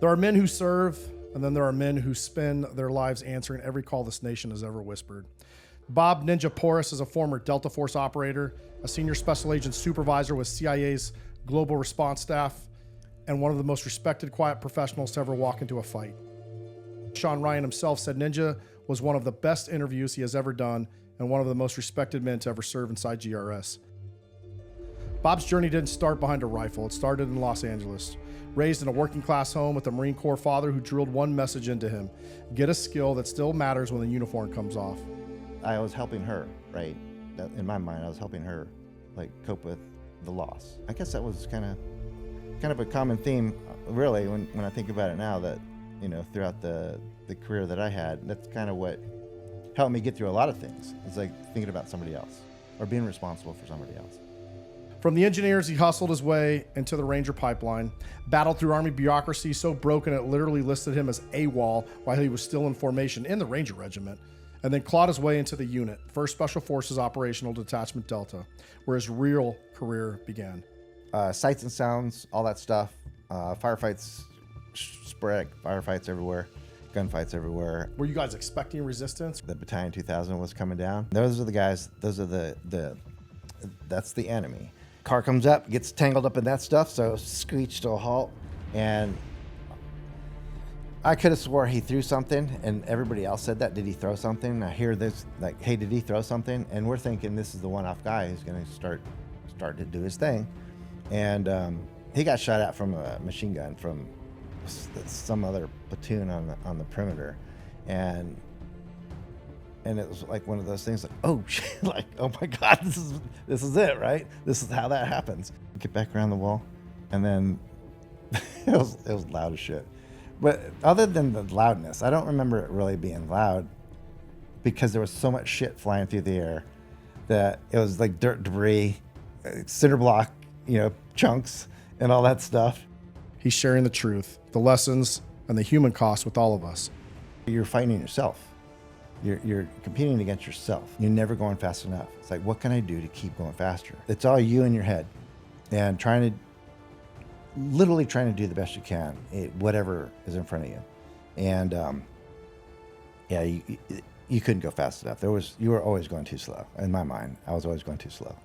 There are men who serve, and then there are men who spend their lives answering every call this nation has ever whispered. Bob Ninja Porras is a former Delta Force operator, a senior special agent supervisor with CIA's Global Response Staff, and one of the most respected quiet professionals to ever walk into a fight. Sean Ryan himself said Ninja was one of the best interviews he has ever done and one of the most respected men to ever serve inside GRS. Bob's journey didn't start behind a rifle. It started in Los Angeles. Raised in a working class home with a Marine Corps father who drilled one message into him: get a skill that still matters when the uniform comes off. I was helping her, right? In my mind, I was helping her like cope with the loss. I guess that was kind of a common theme, really, when I think about it now, that, you know, throughout the career that I had, that's kind of what helped me get through a lot of things. It's like thinking about somebody else or being responsible for somebody else. From the engineers, he hustled his way into the Ranger pipeline, battled through Army bureaucracy so broken it literally listed him as AWOL while he was still in formation in the Ranger Regiment, and then clawed his way into the unit, 1st Special Forces Operational Detachment Delta, where his real career began. Sights and sounds, all that stuff, firefights, sporadic firefights everywhere, gunfights everywhere. Were you guys expecting resistance? The Battalion 2000 was coming down. Those are the guys, those are that's the enemy. Car comes up, gets tangled up in that stuff, so screeched to a halt. And I could have swore he threw something, and everybody else said that. Did he throw something? And I hear this, like, hey, did he throw something? And we're thinking this is the one-off guy who's going to start to do his thing. And he got shot at from a machine gun from some other platoon on the perimeter. And it was like one of those things like, oh shit, like, oh my God, this is it, right? This is how that happens. Get back around the wall, and then it was loud as shit. But other than the loudness, I don't remember it really being loud because there was so much shit flying through the air that it was like dirt, debris, cinder block, you know, chunks and all that stuff. He's sharing the truth, the lessons, and the human cost with all of us. You're fighting yourself. You're competing against yourself. You're never going fast enough. It's like, what can I do to keep going faster? It's all you in your head, and literally trying to do the best you can, whatever is in front of you. And yeah, you couldn't go fast enough. You were always going too slow. In my mind, I was always going too slow.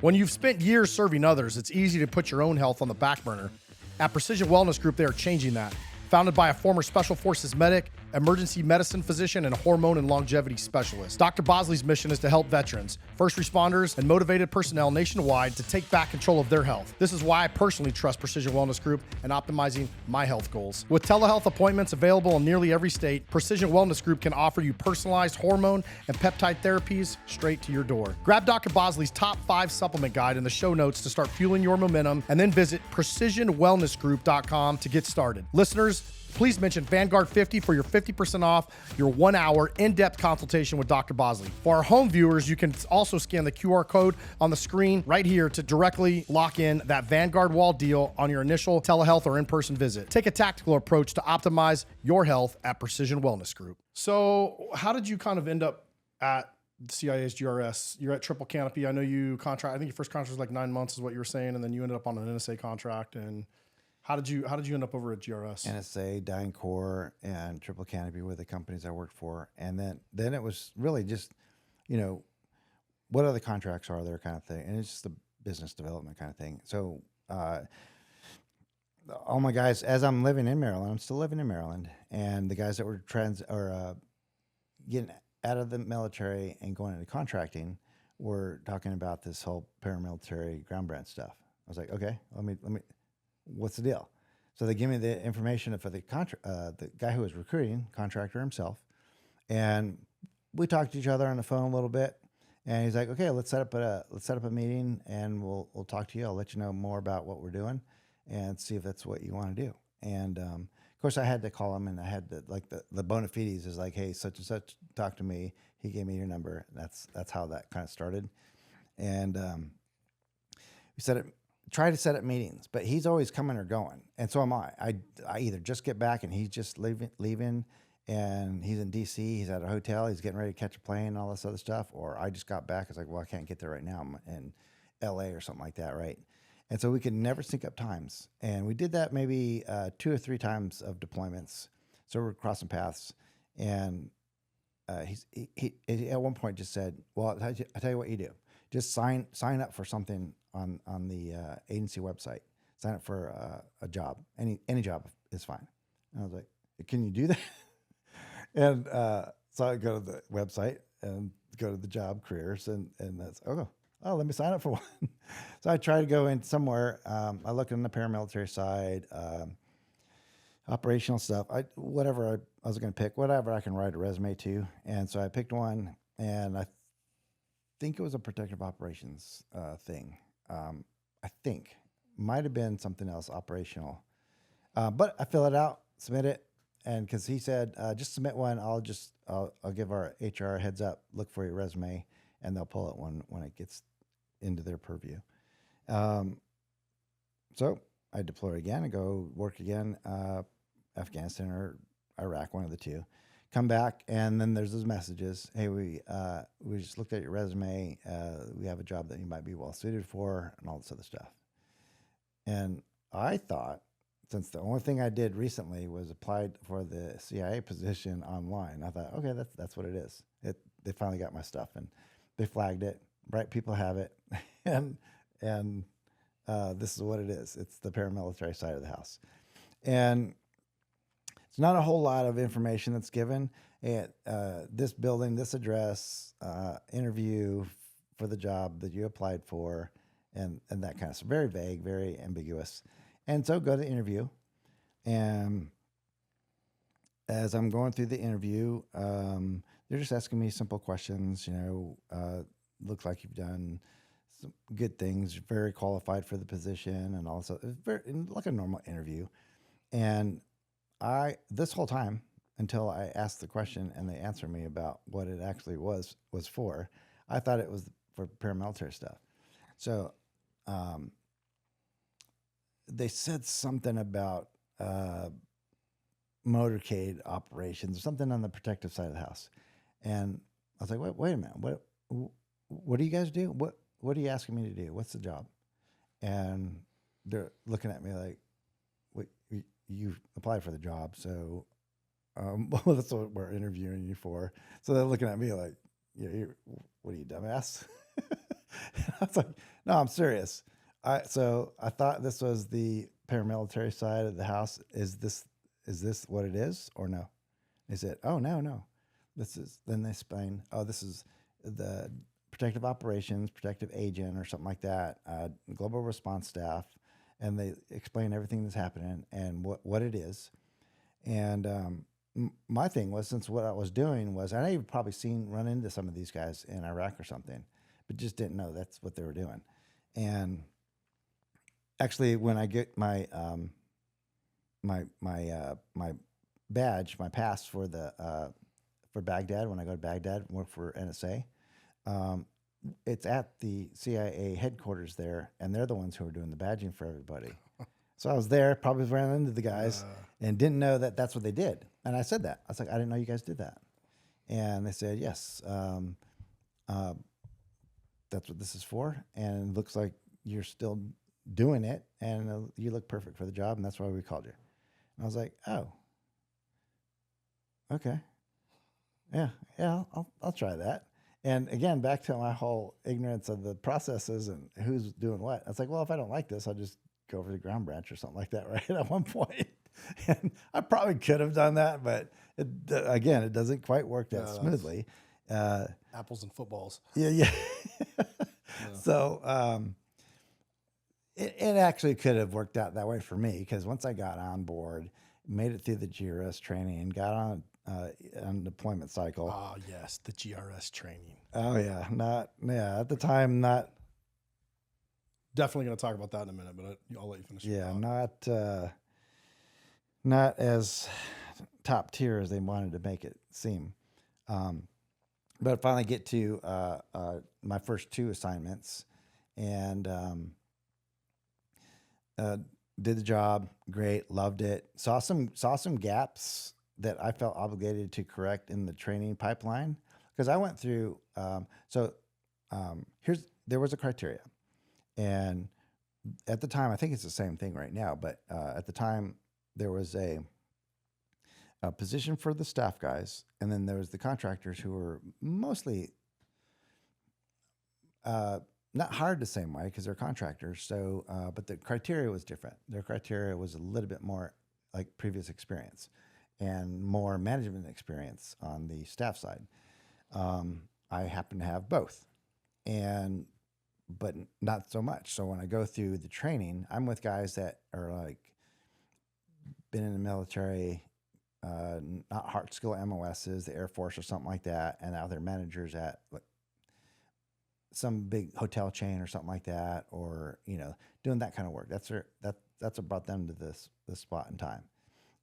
When you've spent years serving others, it's easy to put your own health on the back burner. At Precision Wellness Group, they are changing that. Founded by a former Special Forces medic, emergency medicine physician, and hormone and longevity specialist, Dr. Bosley's mission is to help veterans, first responders, and motivated personnel nationwide to take back control of their health. This is why I personally trust Precision Wellness Group in optimizing my health goals. With telehealth appointments available in nearly every state, Precision Wellness Group can offer you personalized hormone and peptide therapies straight to your door. Grab Dr. Bosley's top 5 supplement guide in the show notes to start fueling your momentum, and then visit precisionwellnessgroup.com to get started. Listeners, please mention Vanguard 50 for your 50% off your 1-hour in-depth consultation with Dr. Bosley. For our home viewers, you can also scan the QR code on the screen right here to directly lock in that Vanguard wall deal on your initial telehealth or in-person visit. Take a tactical approach to optimize your health at Precision Wellness Group. So how did you kind of end up at CIA's GRS? You're at Triple Canopy. I know you I think your first contract was like 9 months is what you were saying, and then you ended up on an NSA contract. And How did you end up over at GRS? NSA, Dying Core, and Triple Canopy were the companies I worked for. And then it was really just, you know, what other contracts are there kind of thing. And it's just a business development kind of thing. So all my guys, as I'm living in Maryland, I'm still living in Maryland, and the guys that were getting out of the military and going into contracting were talking about this whole paramilitary ground brand stuff. I was like, okay, let me. What's the deal? So they give me the information for the guy who was recruiting, contractor himself, and we talked to each other on the phone a little bit. And he's like, okay, let's set up a meeting, and we'll talk to you. I'll let you know more about what we're doing, and see if that's what you want to do. And of course, I had to call him, and I had to, like, the bona fides is like, hey, such and such, talk to me. He gave me your number. That's how that kind of started. And we set try to set up meetings, but he's always coming or going, and so am I. I either just get back and he's just leaving, and he's in DC. He's at a hotel. He's getting ready to catch a plane and all this other stuff. Or I just got back. It's like, well, I can't get there right now. I'm in LA or something like that, right? And so we could never sync up times. And we did that maybe 2 or 3 times of deployments. So we're crossing paths, and he at one point just said, "Well, I tell you what you do. Just sign up for something on the agency website. Sign up for a job. Any job is fine." And I was like, "Can you do that?" And so I go to the website and go to the job careers, and that's let me sign up for one. So I try to go in somewhere. I look on the paramilitary side, operational stuff. Whatever I was going to pick, whatever I can write a resume to, and so I picked one, and I think it was a protective operations thing. I think might have been something else operational, but I fill it out, submit it, and because he said just submit one, I'll give our HR a heads up, look for your resume, and they'll pull it when it gets into their purview. So I deploy again and go work again, Afghanistan or Iraq, one of the two. Come back, and then there's those messages. Hey, we just looked at your resume. We have a job that you might be well suited for, and all this other stuff. And I thought, since the only thing I did recently was applied for the CIA position online, I thought, okay, that's what it is. They finally got my stuff, and they flagged it. Bright people have it, and this is what it is. It's the paramilitary side of the house, and it's not a whole lot of information that's given. This building, this address, interview for the job that you applied for, and that kind of stuff. Very vague, very ambiguous. And so go to the interview, and as I'm going through the interview, they're just asking me simple questions. Looks like you've done some good things, very qualified for the position, and also it's very like a normal interview. And this whole time, until I asked the question and they answered me about what it actually was for, I thought it was for paramilitary stuff. So they said something about motorcade operations or something on the protective side of the house. And I was like, wait a minute, what do you guys do? What are you asking me to do? What's the job? And they're looking at me like, you applied for the job, so that's what we're interviewing you for. So they're looking at me like, what are you, dumbass? I was like, no, I'm serious. So I thought this was the paramilitary side of the house. Is this what it is or no? They said, oh, no. Then they explained, this is the protective operations, protective agent or something like that, global response staff. And they explain everything that's happening and what it is. And my thing was, since what I was doing was, I had probably run into some of these guys in Iraq or something, but just didn't know that's what they were doing. And actually, when I get my my badge, my pass for Baghdad, when I go to Baghdad and work for NSA, it's at the CIA headquarters there, and they're the ones who are doing the badging for everybody. So I was there, probably ran into the guys, and didn't know that that's what they did. And I said that. I was like, I didn't know you guys did that. And they said, yes, that's what this is for. And it looks like you're still doing it, and you look perfect for the job, and that's why we called you. And I was like, oh, okay. Yeah, I'll try that. And again, back to my whole ignorance of the processes and who's doing what. I was like, well, if I don't like this, I'll just go over to the ground branch or something like that, right? At one point. And I probably could have done that, but it doesn't quite work that smoothly. Apples and footballs. Yeah. So it actually could have worked out that way for me, because once I got on board, made it through the GRS training, got on deployment cycle. Oh, yes, the GRS training. Oh, yeah. At the time, not. Definitely going to talk about that in a minute, but I'll let you finish. Yeah, not as top tier as they wanted to make it seem. But I finally get to my first 2 assignments, and Did the job, great, loved it. Saw some gaps that I felt obligated to correct in the training pipeline because I went through. There was a criteria, and at the time, I think it's the same thing right now, but at the time there was a position for the staff guys, and then there was the contractors who were mostly not hired the same way because they're contractors. So, but the criteria was different. Their criteria was a little bit more like previous experience and more management experience on the staff side. I happen to have both, but not so much. So when I go through the training, I'm with guys that are like been in the military, not hard skill MOSs, the Air Force or something like that, and now they're managers at like some big hotel chain or something like that, or doing that kind of work. That's what brought them to this spot in time.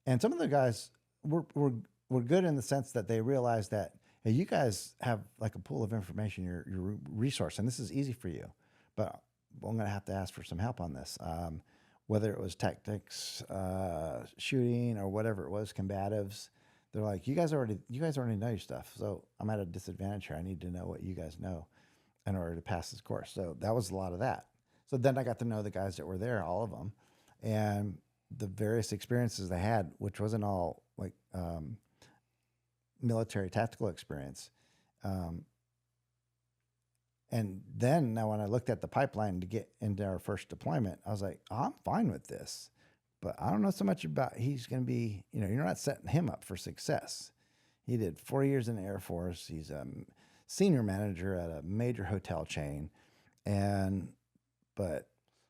And some of the guys were good in the sense that they realized that, hey, you guys have like a pool of information, your resource, and this is easy for you, but I'm going to have to ask for some help on this. Whether it was tactics, shooting, or whatever it was, combatives. They're like, you guys already know your stuff, so I'm at a disadvantage here. I need to know what you guys know in order to pass this course. So that was a lot of that. So then I got to know the guys that were there, all of them, and the various experiences they had, which wasn't all like military tactical experience. And then now when I looked at the pipeline to get into our first deployment, I was like, oh, I'm fine with this, but I don't know so much about, he's going to be, you're not setting him up for success. He did 4 years in the Air Force. He's a senior manager at a major hotel chain.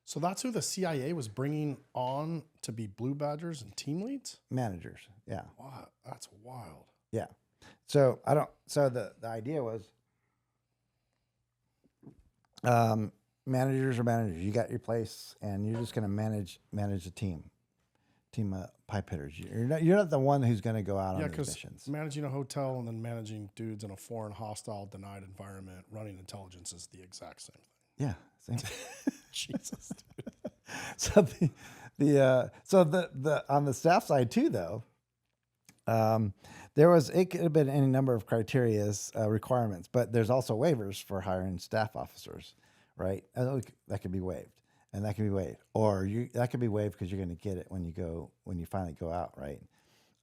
So that's who the CIA was bringing on to be Blue Badgers and team leads? Managers. Yeah. Wow. That's wild. Yeah. So the idea was, managers are managers. You got your place, and you're just going to manage a team of pipe hitters. You're not the one who's going to go out on these missions. Managing a hotel and then managing dudes in a foreign, hostile, denied environment, running intelligence is the exact same thing. Yeah, same. Jesus, dude. So the on the staff side too, though, it could have been any number of requirements, but there's also waivers for hiring staff officers, right? That could be waived, and that can be waived, or that could be waived because you're going to get it when you finally go out, right?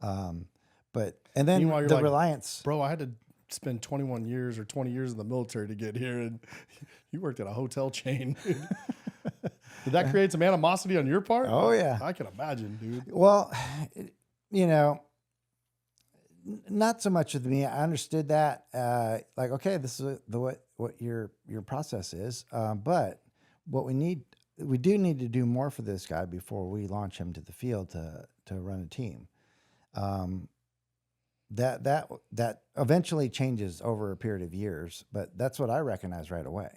And then Meanwhile, you're the like, reliance, bro, I had to spend 21 years or 20 years in the military to get here, and you worked at a hotel chain. Did that create some animosity on your part? Oh yeah, I can imagine, dude. Well, not so much with me. I understood that, like, okay, this is what your process is. But what we do need to do more for this guy before we launch him to the field to run a team. That eventually changes over a period of years, but that's what I recognize right away.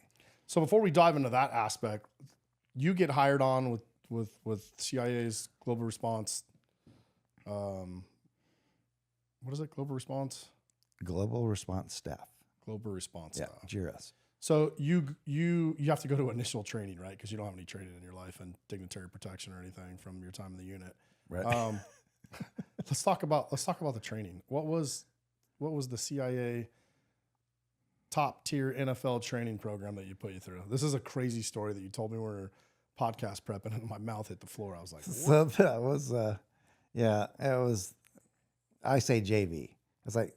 So before we dive into that aspect, you get hired on with CIA's global response. What is it? Global response Staff. Global response Yeah, staff. GRS. So you have to go to initial training, right? Because you don't have any training in your life and dignitary protection or anything from your time in the unit. Right. Let's talk about the training. What was the CIA top tier NFL training program that you put you through? This is a crazy story that you told me when we were podcast prepping, and my mouth hit the floor. I was like, what? So that was, it was, I say JV. It's like,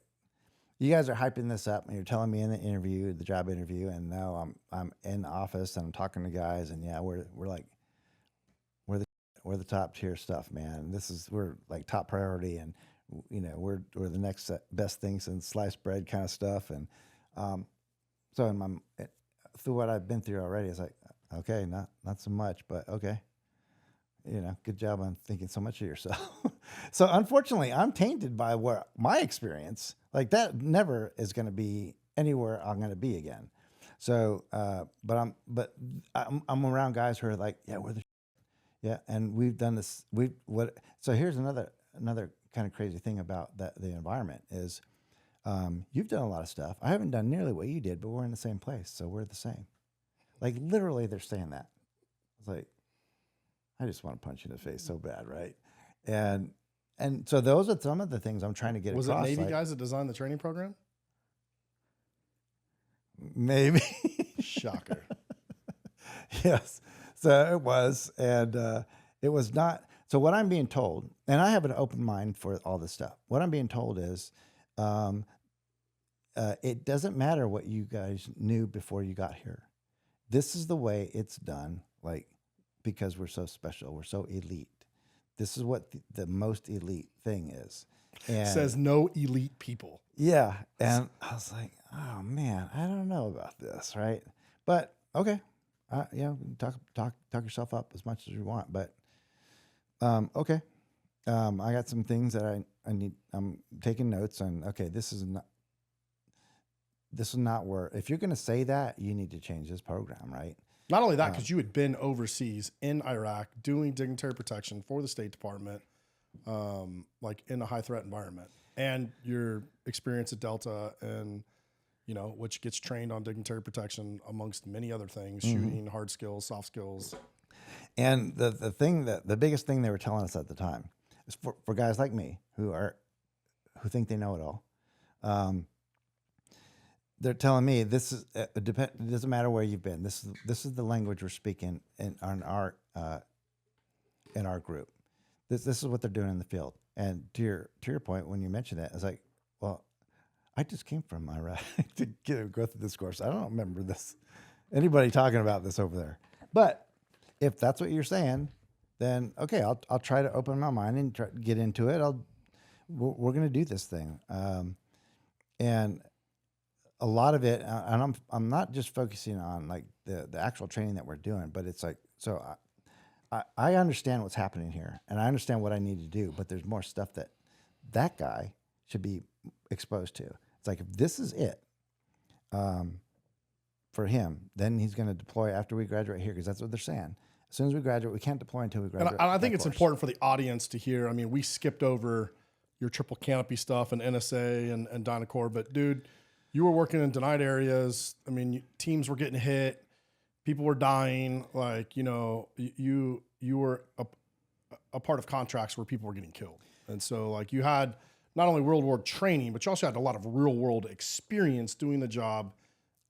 you guys are hyping this up, and you're telling me in the job interview, and now I'm in the office and I'm talking to guys, and yeah, we're the top tier stuff, man. We're like top priority, and we're the next best thing since sliced bread kind of stuff, and so through what I've been through already, it's like, okay, not so much, but okay, good job on thinking so much of yourself. So unfortunately, I'm tainted by my experience. Like, that never is going to be anywhere I'm going to be again. So, but I'm around guys who are like, yeah, we're the yeah, and we've done this. So here's another kind of crazy thing about the environment is, you've done a lot of stuff. I haven't done nearly what you did, but we're in the same place, so we're the same. Like, literally, they're saying that. It's like, I just want to punch you in the face so bad, right? And so those are some of the things I'm trying to get Was across. it Navy guys that designed the training program? Maybe. Shocker. Yes. So it was, and it was not. So what I'm being told, and I have an open mind for all this stuff. What I'm being told is, it doesn't matter what you guys knew before you got here. This is the way it's done, like, because we're so special, we're so elite. This is what the most elite thing is. And says no elite people. yeah, and I was like, oh man, I don't know about this, right? But okay, talk yourself up as much as you want, but okay. I got some things that I need. I'm taking notes on. Okay, this is not where. If you're going to say that, you need to change this program, right? Not only that, because you had been overseas in Iraq doing dignitary protection for the State Department, like in a high threat environment, and your experience at Delta, and which gets trained on dignitary protection amongst many other things, shooting, hard skills, soft skills. And the biggest thing they were telling us at the time is for guys like me who think they know it all. They're telling me this is it doesn't matter where you've been. This is the language we're speaking in our group. This is what they're doing in the field. And to your point, when you mentioned that, I was like, well, I just came from Iraq to go through this course. I don't remember anybody talking about this over there. But if that's what you're saying, then okay, I'll try to open my mind and try to get into it. We're going to do this thing, and a lot of it, and I'm not just focusing on like the actual training that we're doing, but it's like, so I understand what's happening here, and I understand what I need to do, but there's more stuff that guy should be exposed to. It's like, if this is it for him, then he's going to deploy after we graduate here, because that's what they're saying. As soon as we graduate, we can't deploy until we graduate. And I think it's important for the audience to hear. I mean, we skipped over your triple canopy stuff and NSA and Dynacore, but dude, you were working in denied areas. I mean, teams were getting hit, people were dying. Like, you were a part of contracts where people were getting killed. And so like you had not only World War training, but you also had a lot of real world experience doing the job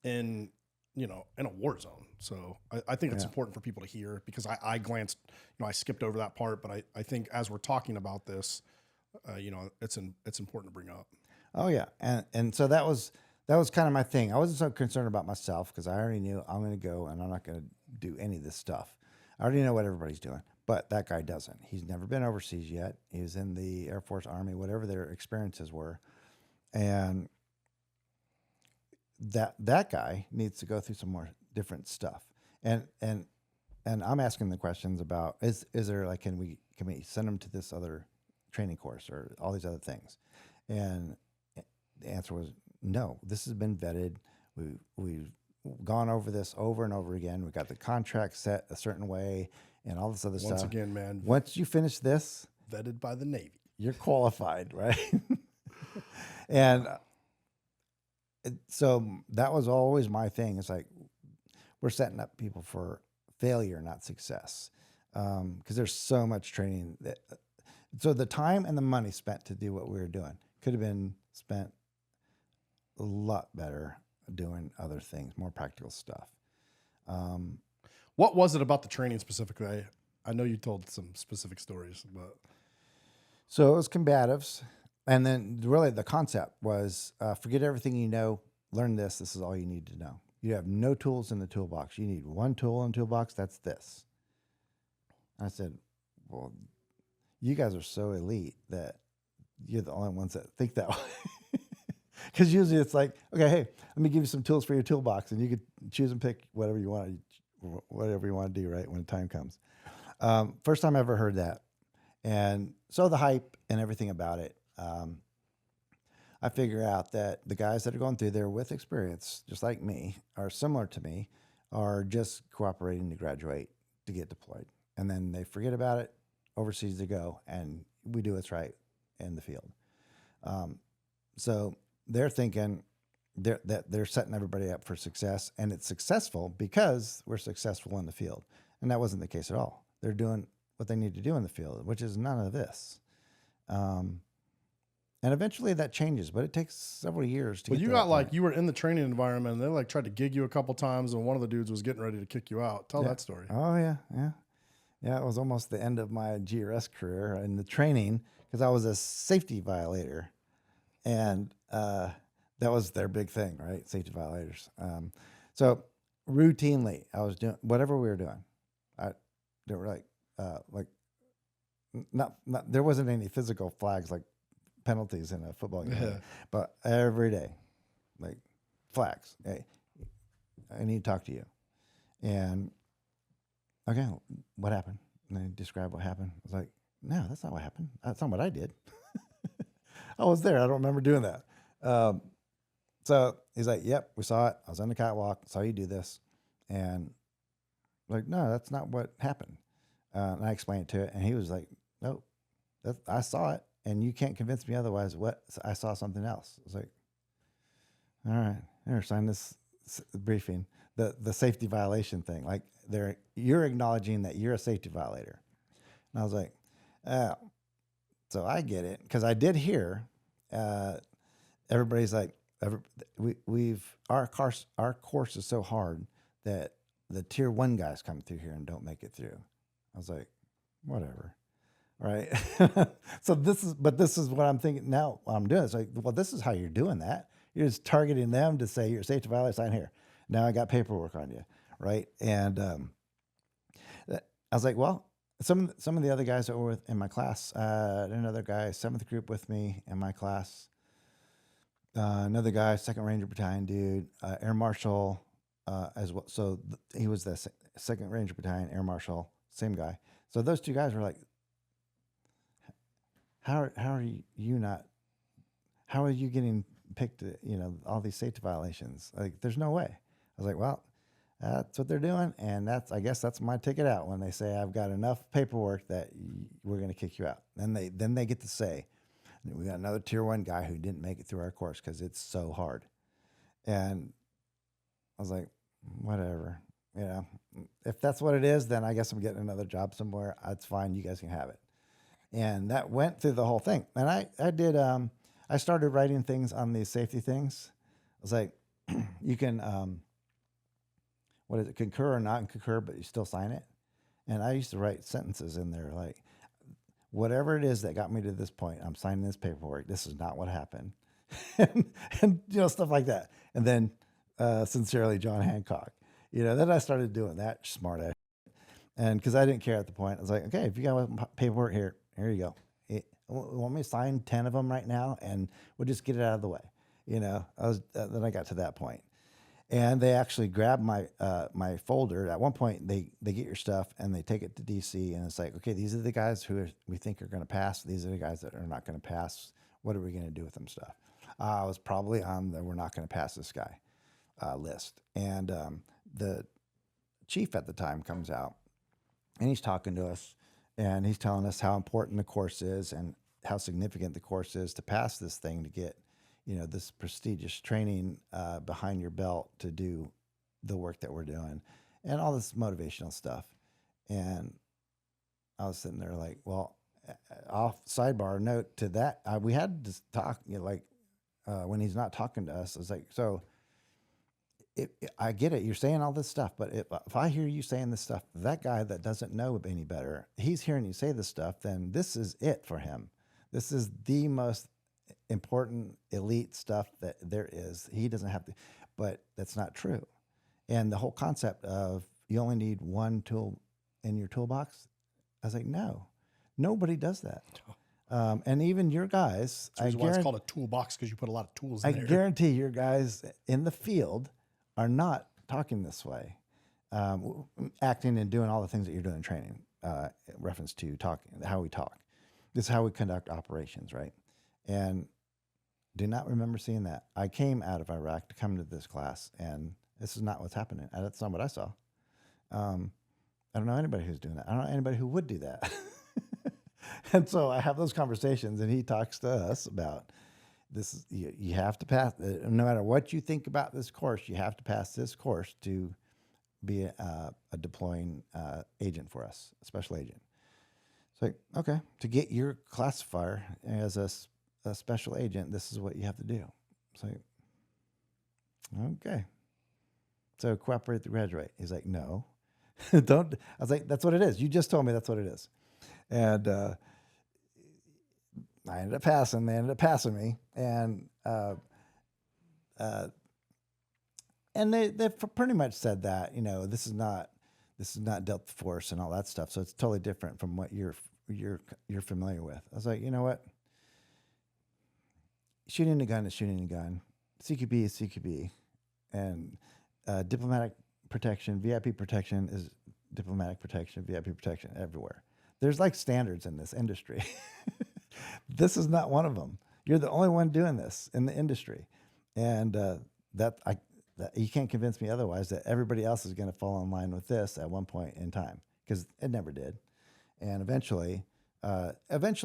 in a war zone. So I think it's important for people to hear, because I glanced, I skipped over that part, but I think as we're talking about this, it's important to bring up. Oh yeah. And so that was kind of my thing. I wasn't so concerned about myself, because I already knew I'm going to go and I'm not going to do any of this stuff. I already know what everybody's doing, but that guy doesn't. He's never been overseas yet. He was in the Air Force, Army, whatever their experiences were. And that guy needs to go through some more different stuff. And I'm asking the questions about, is there like, can we send him to this other training course or all these other things? And the answer was no. This has been vetted. We've gone over this over and over again. We got the contract set a certain way and all this other stuff. Once again, man. Once you finish this, vetted by the Navy, you're qualified, right? And so that was always my thing. It's like, we're setting up people for failure, not success. Because there's so much training so the time and the money spent to do what we were doing could have been spent a lot better doing other things, more practical stuff. What was it about the training specifically? I know you told some specific stories, but so it was combatives, and then really the concept was forget everything you know, learn this. This is all you need to know. You have no tools in the toolbox. You need one tool in the toolbox. That's this. I said, well, you guys are so elite that you're the only ones that think that way. Because usually it's like, okay, hey, let me give you some tools for your toolbox, and you could choose and pick whatever you want to do, right, when the time comes. First time I ever heard that. And so the hype and everything about it, I figure out that the guys that are going through there with experience, just like me, are similar to me, are just cooperating to graduate, to get deployed. And then they forget about it, overseas they go, and we do what's right in the field. So they're thinking that they're setting everybody up for success, and it's successful because we're successful in the field. And that wasn't the case at all. They're doing what they need to do in the field, which is none of this. And eventually that changes, but it takes several years to Well, get you to got that like, point. you were in the training environment and they like tried to gig you a couple times and one of the dudes was getting ready to kick you out. Tell that story. Oh yeah, yeah. Yeah, it was almost the end of my GRS career in the training because I was a safety violator. And that was their big thing, right? Safety violators. So routinely, I was doing whatever we were doing. They were like not there wasn't any physical flags like penalties in a football game, Yeah. but every day, like flags. Hey, I need to talk to you. And okay, what happened? And they described what happened. I was like, no, that's not what happened. That's not what I did. I was there. I don't remember doing that. So he's like, yep, we saw it. I was on the catwalk, saw you do this. And like, no, that's not what happened. And I explained it to it. And he was like, no, I saw it. And you can't convince me otherwise. What? I saw something else. I was like, all right, here, sign this briefing. The safety violation thing. Like you're acknowledging that you're a safety violator. And I was like, oh. So I get it. Because I did hear everybody's like, our course is so hard that the tier 1 guys come through here and don't make it through. I was like, whatever. Right. So this is what I'm thinking now. What I'm doing. It's like, well, this is how you're doing that. You're just targeting them to say you're a safety violator, sign here. Now I got paperwork on you. Right. And I was like, well, some of the other guys that were in my class, another guy, 7th group with me in my class, another guy, 2nd Ranger Battalion dude, Air Marshal as well. So he was the 2nd Ranger Battalion, Air Marshal, same guy. So those 2 guys were like, how are you getting picked, all these safety violations? Like, there's no way. I was like, well, that's what they're doing. And I guess that's my ticket out when they say I've got enough paperwork that we're going to kick you out. Then they get to say, we got another tier 1 guy who didn't make it through our course because it's so hard. And I was like, whatever, if that's what it is, then I guess I'm getting another job somewhere. That's fine. You guys can have it. And that went through the whole thing. And I did, I started writing things on these safety things. I was like, you can, concur or not concur, but you still sign it. And I used to write sentences in there like, whatever it is that got me to this point, I'm signing this paperwork. This is not what happened. and stuff like that. And then sincerely, John Hancock. Then I started doing that smart ass. And because I didn't care at the point, I was like, okay, if you got paperwork here you go. Want me to sign 10 of them right now? And we'll just get it out of the way. Then I got to that point. And they actually grabbed my folder. At one point, they get your stuff and they take it to DC. And it's like, okay, these are the guys who we think are going to pass. These are the guys that are not going to pass. What are we going to do with them stuff? I was probably on the we're not going to pass this guy list. And the chief at the time comes out and he's talking to us and he's telling us how important the course is and how significant the course is to pass this thing to get this prestigious training behind your belt to do the work that we're doing and all this motivational stuff. And I was sitting there like, well, off sidebar note to that, we had to talk, when he's not talking to us, it's like, so I get it. You're saying all this stuff, but if I hear you saying this stuff, that guy that doesn't know any better, he's hearing you say this stuff, then this is it for him. This is the most important elite stuff that there is. He doesn't have to, but that's not true. And the whole concept of you only need one tool in your toolbox, I was like, no, nobody does that. And even your guys, That's why it's called a toolbox, because you put a lot of tools in there. I guarantee your guys in the field are not talking this way, acting and doing all the things that you're doing in training, reference to talking, how we talk. This is how we conduct operations, right? And do not remember seeing that. I came out of Iraq to come to this class, and this is not what's happening. That's not what I saw. I don't know anybody who's doing that. I don't know anybody who would do that. And so I have those conversations, and he talks to us about this. You have to pass, no matter what you think about this course, you have to pass this course to be a deploying agent for us, a special agent. It's like, okay, to get your classifier as a special agent, this is what you have to do. It's like, okay. So cooperate to graduate. He's like, no, don't. I was like, that's what it is. You just told me that's what it is. And I ended up passing. They ended up passing me. And they pretty much said that, this is not Delta Force and all that stuff. So it's totally different from what you're familiar with. I was like, you know what? Shooting a gun is shooting a gun. CQB is CQB. And diplomatic protection, VIP protection is diplomatic protection, VIP protection everywhere. There's like standards in this industry. This is not one of them. You're the only one doing this in the industry. And that you can't convince me otherwise that everybody else is going to fall in line with this at one point in time, because it never did. And eventually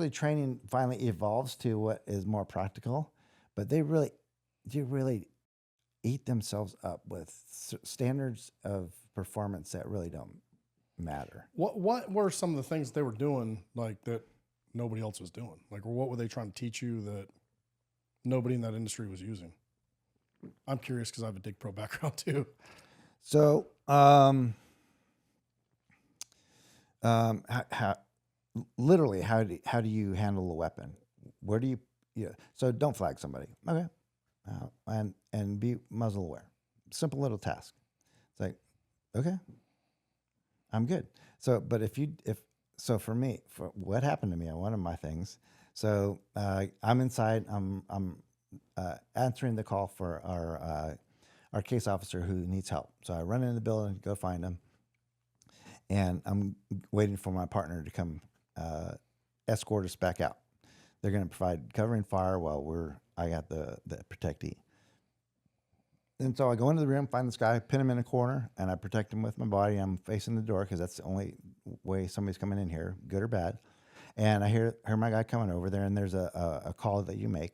training finally evolves to what is more practical, but they really eat themselves up with standards of performance that really don't matter. What were some of the things they were doing like that nobody else was doing? Like, what were they trying to teach you that nobody in that industry was using? I'm curious because I have a Dig Pro background too. So, how literally, how do you handle a weapon? Where do you? So don't flag somebody. Okay, and be muzzle aware. Simple little task. It's like, okay, I'm good. So, but so for me, for what happened to me on one of my things, so I'm inside. I'm answering the call for our case officer who needs help. So I run into the building, go find him, and I'm waiting for my partner to come escort us back out. They're going to provide covering fire while I got the protectee. And so I go into the room, find this guy, pin him in a corner, and I protect him with my body. I'm facing the door because that's the only way somebody's coming in here, good or bad. And I hear my guy coming over there, and there's a call that you make.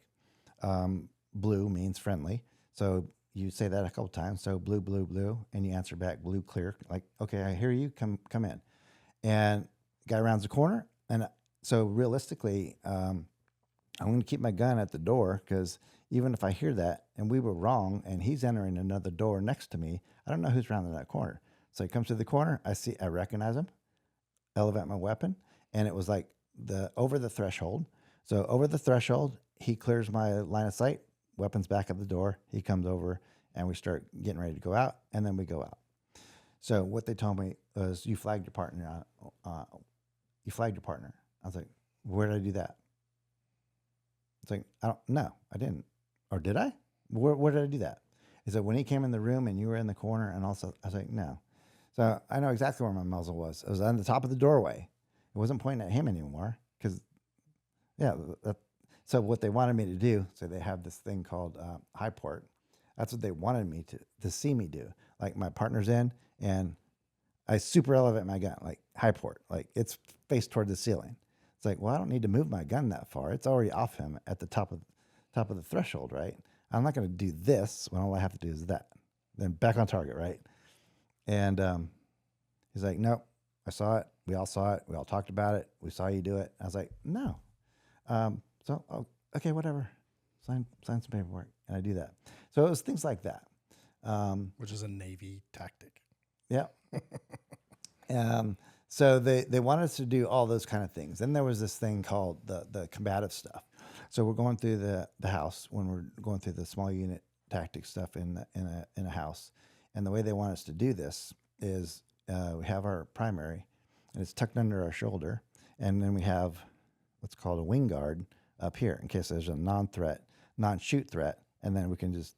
Blue means friendly. So you say that a couple times. So blue, blue, blue, and you answer back blue, clear. Like, okay, I hear you. Come in. And guy rounds the corner. And so realistically, I'm going to keep my gun at the door because even if I hear that and we were wrong and he's entering another door next to me, I don't know who's rounding that corner. So he comes to the corner. I recognize him, elevate my weapon. And it was like over the threshold. So over the threshold, he clears my line of sight, weapons back at the door. He comes over and we start getting ready to go out, and then we go out. So what they told me was, you flagged your partner. You flagged your partner. I was like, where did I do that? It's like, no, I didn't. Or did I? Where did I do that? He said, when he came in the room and you were in the corner, and also, I was like, no. So I know exactly where my muzzle was. It was on the top of the doorway. It wasn't pointing at him anymore because, yeah, so what they wanted me to do, so they have this thing called high port. That's what they wanted me to see me do. Like my partner's in, and I super elevate my gun, like high port, like it's faced toward the ceiling. It's like, well, I don't need to move my gun that far. It's already off him at the top of the threshold, right? I'm not going to do this when all I have to do is that. Then back on target, right? And he's like, nope, I saw it. We all saw it. We all talked about it. We saw you do it. I was like, no. Okay, whatever. Sign some paperwork, and I do that. So it was things like that. Which is a Navy tactic. Yeah. So they wanted us to do all those kind of things. Then there was this thing called the combative stuff. So we're going through the house when we're going through the small unit tactic stuff in a house. And the way they want us to do this is we have our primary, and it's tucked under our shoulder. And then we have what's called a wing guard up here in case there's a non-shoot threat. And then we can just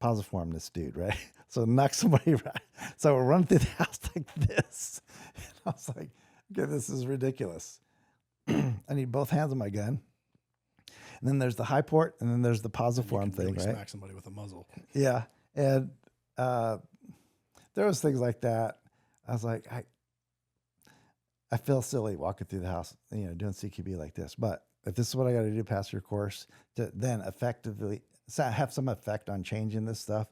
posiform this dude, right? So knock somebody right. So we're running through the house like this. And I was like, okay, this is ridiculous. I need both hands on my gun. And then there's the high port, and then there's the posiform thing, really right? Smack somebody with a muzzle. Yeah. And there was things like that. I was like, I feel silly walking through the house, doing CQB like this. But if this is what I got to do, pass your course, to then effectively have some effect on changing this stuff,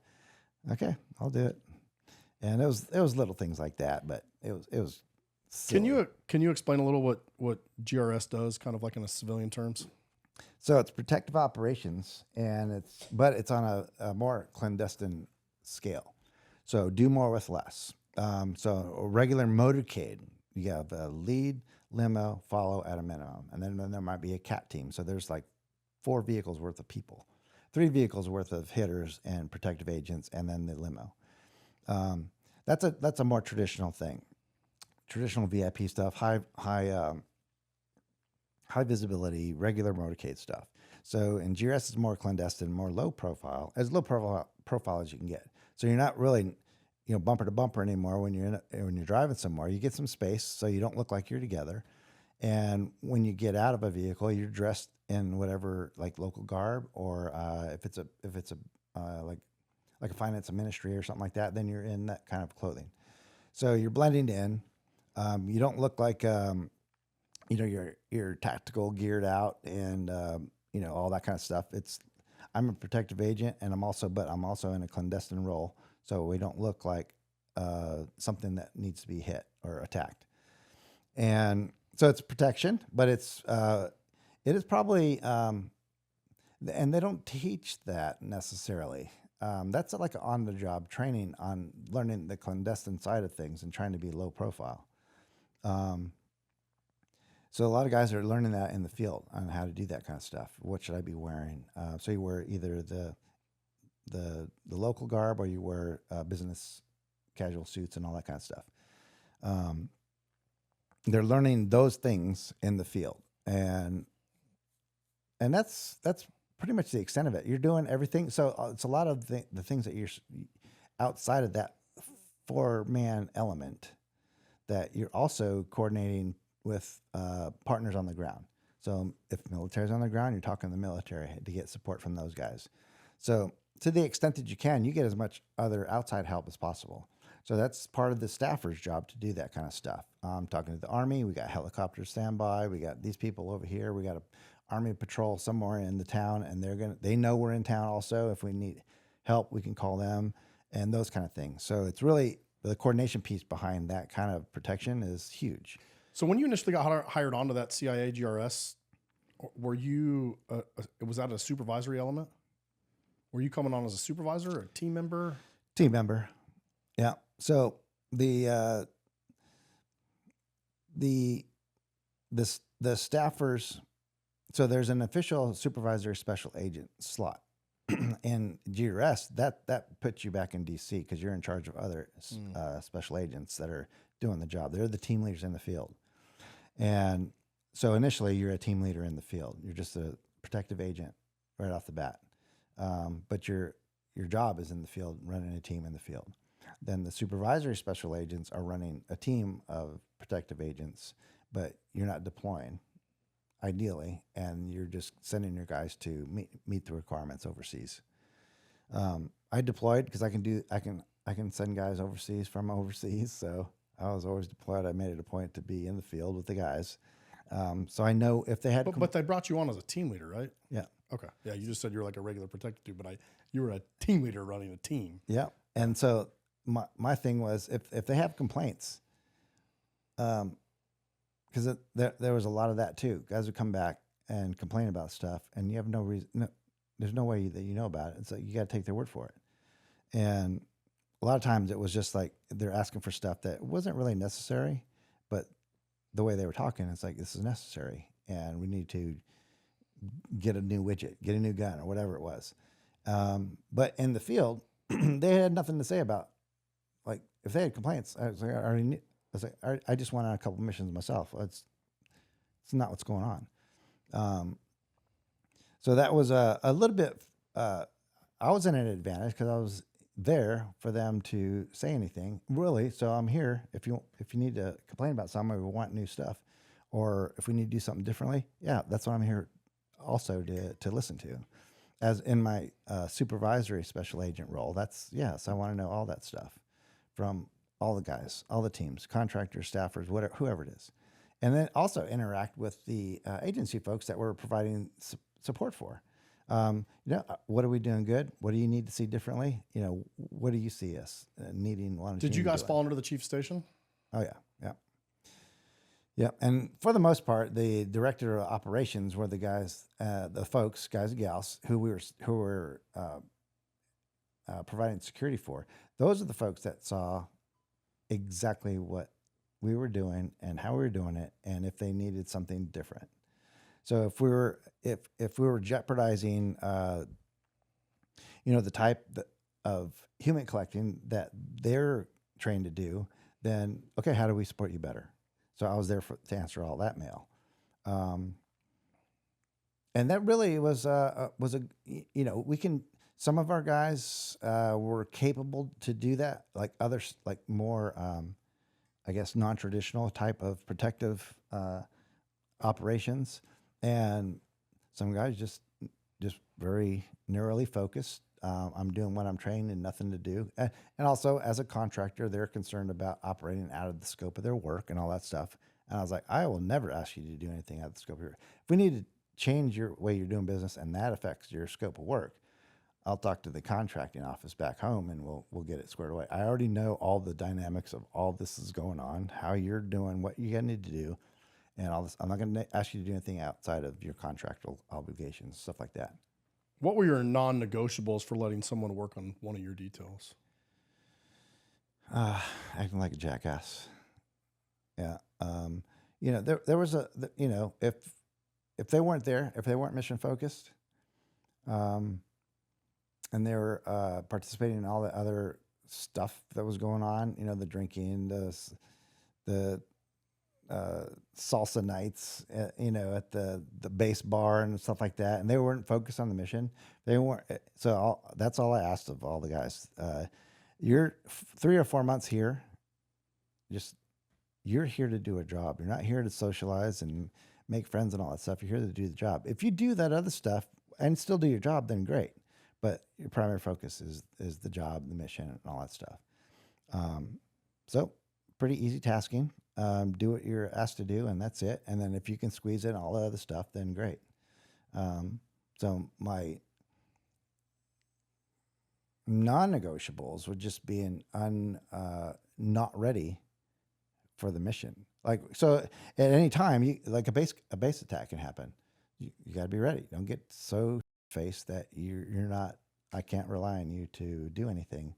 okay, I'll do it. And it was little things like that, but it was silly. Can you explain a little what GRS does, kind of like in a civilian terms? So it's protective operations, and it's on a more clandestine scale. So do more with less. So a regular motorcade, you have a lead, limo, follow at a minimum, and then there might be a cat team. So there's like 4 vehicles worth of people, 3 vehicles worth of hitters and protective agents, and then the limo. That's a more traditional thing, traditional VIP stuff, high visibility, regular motorcade stuff. So in GRS, it's more clandestine, more low profile as you can get. So you're not really, bumper to bumper anymore when you're driving somewhere. You get some space so you don't look like you're together. And when you get out of a vehicle, you're dressed in whatever, like local garb, or if it's a like a finance ministry or something like that, then you're in that kind of clothing. So you're blending in. You don't look like you're tactical geared out and all that kind of stuff. I'm a protective agent, and I'm also in a clandestine role, so we don't look like something that needs to be hit or attacked. And so it's protection, but it is probably and they don't teach that necessarily. That's like on the job training on learning the clandestine side of things and trying to be low profile. So a lot of guys are learning that in the field on how to do that kind of stuff. What should I be wearing? So you wear either the local garb, or you wear business casual suits and all that kind of stuff. They're learning those things in the field, and that's pretty much the extent of it. You're doing everything. So it's a lot of the things that you're outside of that 4-man element that you're also coordinating with partners on the ground. So if military's on the ground, you're talking to the military to get support from those guys. So to the extent that you can, you get as much other outside help as possible. So that's part of the staffer's job to do that kind of stuff. Talking to the Army, we got helicopters standby. We got these people over here. We got a Army patrol somewhere in the town, and they know we're in town also. If we need help, we can call them, and those kind of things. So it's really the coordination piece behind that kind of protection is huge. So when you initially got hired onto that CIA GRS, were you was that a supervisory element? Were you coming on as a supervisor or a team member? Team member, yeah. So the staffers. So there's an official supervisor special agent slot in GRS that puts you back in DC because you're in charge of other special agents that are doing the job. They're the team leaders in the field. And so initially you're a team leader in the field. You're just a protective agent right off the bat. But your job is in the field, running a team in the field. Then the supervisory special agents are running a team of protective agents, but you're not deploying, ideally, and you're just sending your guys to meet the requirements overseas. I deployed because I can send guys overseas from overseas, so I was always deployed. I made it a point to be in the field with the guys, so I know if they had. But they brought you on as a team leader, right? Yeah. Okay. Yeah, you just said you're like a regular protective dude, but you were a team leader running a team. Yeah, and so my thing was if they have complaints, because there was a lot of that too. Guys would come back and complain about stuff, and you have no reason. No, there's no way that you know about it. It's like you got to take their word for it. And a lot of times it was just like they're asking for stuff that wasn't really necessary, but the way they were talking, it's like this is necessary, and we need to get a new widget, get a new gun, or whatever it was. But in the field, they had nothing to say about. Like if they had complaints, I was like, I already knew. I was like, I just went on a couple missions myself. It's not what's going on. So that was a little bit. I was in an advantage because I was there for them to say anything. Really, so I'm here. If you need to complain about something, or we want new stuff, or if we need to do something differently, yeah, that's what I'm here also to listen to. As in my supervisory special agent role, yes, I want to know all that stuff from all the guys, all the teams, contractors, staffers, whatever, whoever it is. And then also interact with the agency folks that we're providing support for. What are we doing good? What do you need to see differently? What do you see us needing, wanting to do? Did you guys fall under the chief station? Oh, yeah, yeah. Yeah, and for the most part, the director of operations were the guys, the folks, guys and gals who were providing security for. Those are the folks that saw exactly what we were doing and how we were doing it, and if they needed something different. So if we were jeopardizing, the type of human collecting that they're trained to do, then okay, how do we support you better? So I was there to answer all that mail, and that really was we can. Some of our guys were capable to do that, like others, like more, I guess, non-traditional type of protective operations, and some guys just very narrowly focused. I'm doing what I'm trained and nothing to do. And also, as a contractor, they're concerned about operating out of the scope of their work and all that stuff. And I was like, I will never ask you to do anything out of the scope of your. If we need to change your way you're doing business and that affects your scope of work, I'll talk to the contracting office back home and we'll get it squared away. I already know all the dynamics of all this is going on, how you're doing, what you need to do, and all this. I'm not going to ask you to do anything outside of your contractual obligations, stuff like that. What were your non-negotiables for letting someone work on one of your details? Acting like a jackass. Yeah. There was if they weren't there, if they weren't mission focused, and they were participating in all the other stuff that was going on, the drinking, the salsa nights, at the base bar and stuff like that, and they weren't focused on the mission. They weren't. So that's all I asked of all the guys. You're 3 or 4 months here. You're here to do a job. You're not here to socialize and make friends and all that stuff. You're here to do the job. If you do that other stuff and still do your job, then great. But your primary focus is the job, the mission, and all that stuff. So pretty easy tasking. Do what you're asked to do, and that's it. And then if you can squeeze in all the other stuff, then great. So my non-negotiables would just be not ready for the mission. Like, so at any time, a base attack can happen. You got to be ready. Don't get so faced that you're not. I can't rely on you to do anything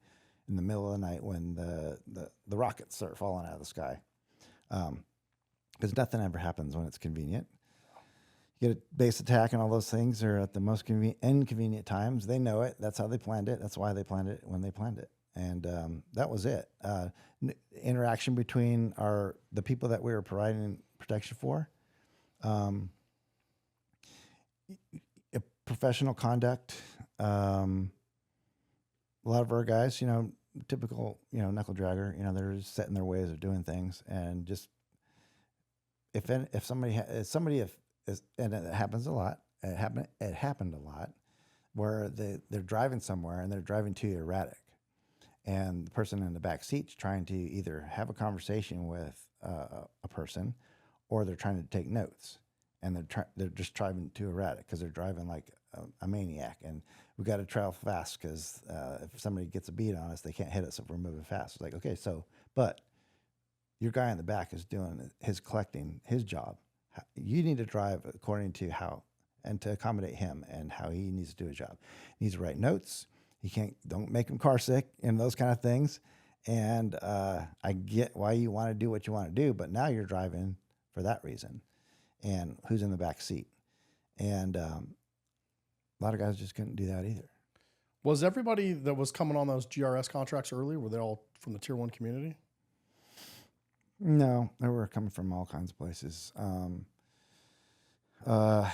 in the middle of the night when the rockets start falling out of the sky. Because nothing ever happens when it's convenient. You get a base attack and all those things are at the most inconvenient times. They know it. That's how they planned it. That's why they planned it when they planned it. And that was it. Interaction between the people that we were providing protection for. Professional conduct. A lot of our guys, typical, knuckle dragger, they're just set in their ways of doing things, and just if somebody and it happens a lot. It happened a lot, where they're driving somewhere and they're driving too erratic, and the person in the back seat's trying to either have a conversation with a person, or they're trying to take notes, and they're just driving too erratic because they're driving like a maniac, and we got to travel fast because if somebody gets a beat on us, they can't hit us if we're moving fast. It's like, okay, but your guy in the back is doing collecting his job. You need to drive according to how, and to accommodate him and how he needs to do his job. He needs to write notes. Don't make him car sick and those kind of things. And I get why you want to do what you want to do, but now you're driving for that reason. And who's in the back seat? And a lot of guys just couldn't do that either. Was everybody that was coming on those GRS contracts earlier, were they all from the Tier 1 community? No, they were coming from all kinds of places. So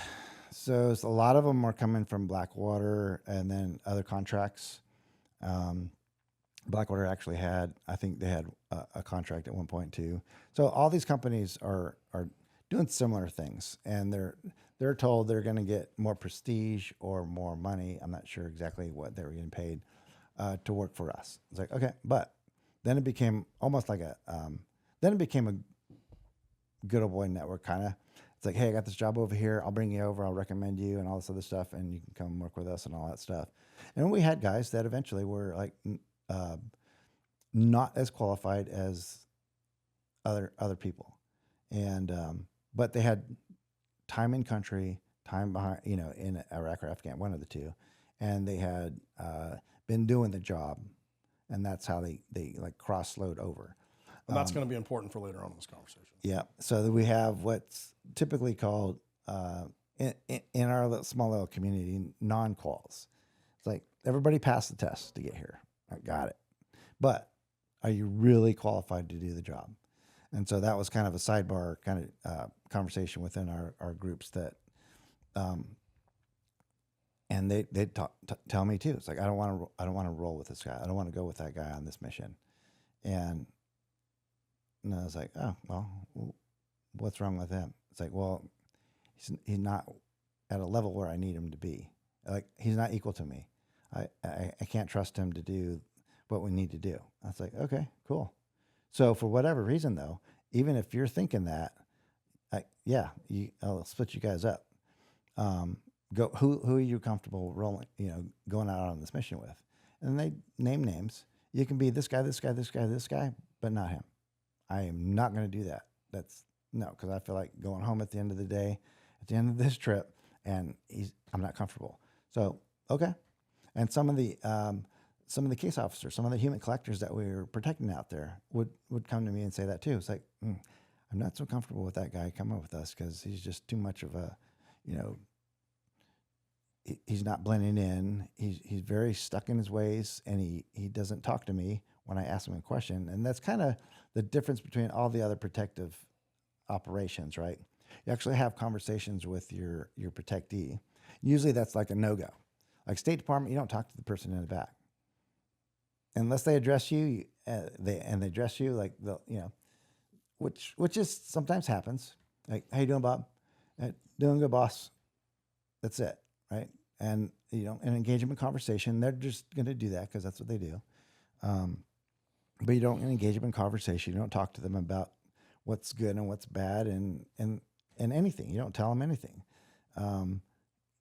a lot of them are coming from Blackwater and then other contracts. Blackwater actually I think they had a contract at one point too. So all these companies are doing similar things, and they're told they're going to get more prestige or more money. I'm not sure exactly what they were getting paid to work for us. It's like, okay, but then it became almost like a good old boy network kind of. It's like, hey, I got this job over here. I'll bring you over. I'll recommend you and all this other stuff, and you can come work with us and all that stuff. And we had guys that eventually were like not as qualified as other people, and but they had time in country, time behind, in Iraq or Afghanistan, one of the two, and they had been doing the job, and that's how they like cross-load over. And that's going to be important for later on in this conversation. Yeah. So we have what's typically called in our small little community non-quals. It's like everybody passed the test to get here. I got it. But are you really qualified to do the job? And so that was kind of a sidebar kind of conversation within our groups that, and they tell me too. It's like I don't want to roll with this guy. I don't want to go with that guy on this mission. And I was like, oh well, what's wrong with him? It's like, well, he's not at a level where I need him to be. Like he's not equal to me. I can't trust him to do what we need to do. I was like, okay, cool. So for whatever reason though, even if you're thinking that, I'll split you guys up. Go who are you comfortable rolling, going out on this mission with? And they name names. You can be this guy, this guy, this guy, this guy, but not him. I am not going to do that. Because I feel like going home at the end of the day, at the end of this trip, and I'm not comfortable. So okay, and some of the case officers, some of the human collectors that we were protecting out there would come to me and say that too. It's like I'm not so comfortable with that guy coming with us because he's just too much of a, he's not blending in. He's very stuck in his ways, and he doesn't talk to me when I ask him a question. And that's kind of the difference between all the other protective operations, right? You actually have conversations with your protectee. Usually that's like a no-go. Like State Department, you don't talk to the person in the back unless they address you. They address you like which is sometimes happens. Like, how you doing, Bob? Doing good, boss. That's it, right? And an engagement conversation. They're just going to do that because that's what they do. But you don't engage them in conversation. You don't talk to them about what's good and what's bad and anything. You don't tell them anything.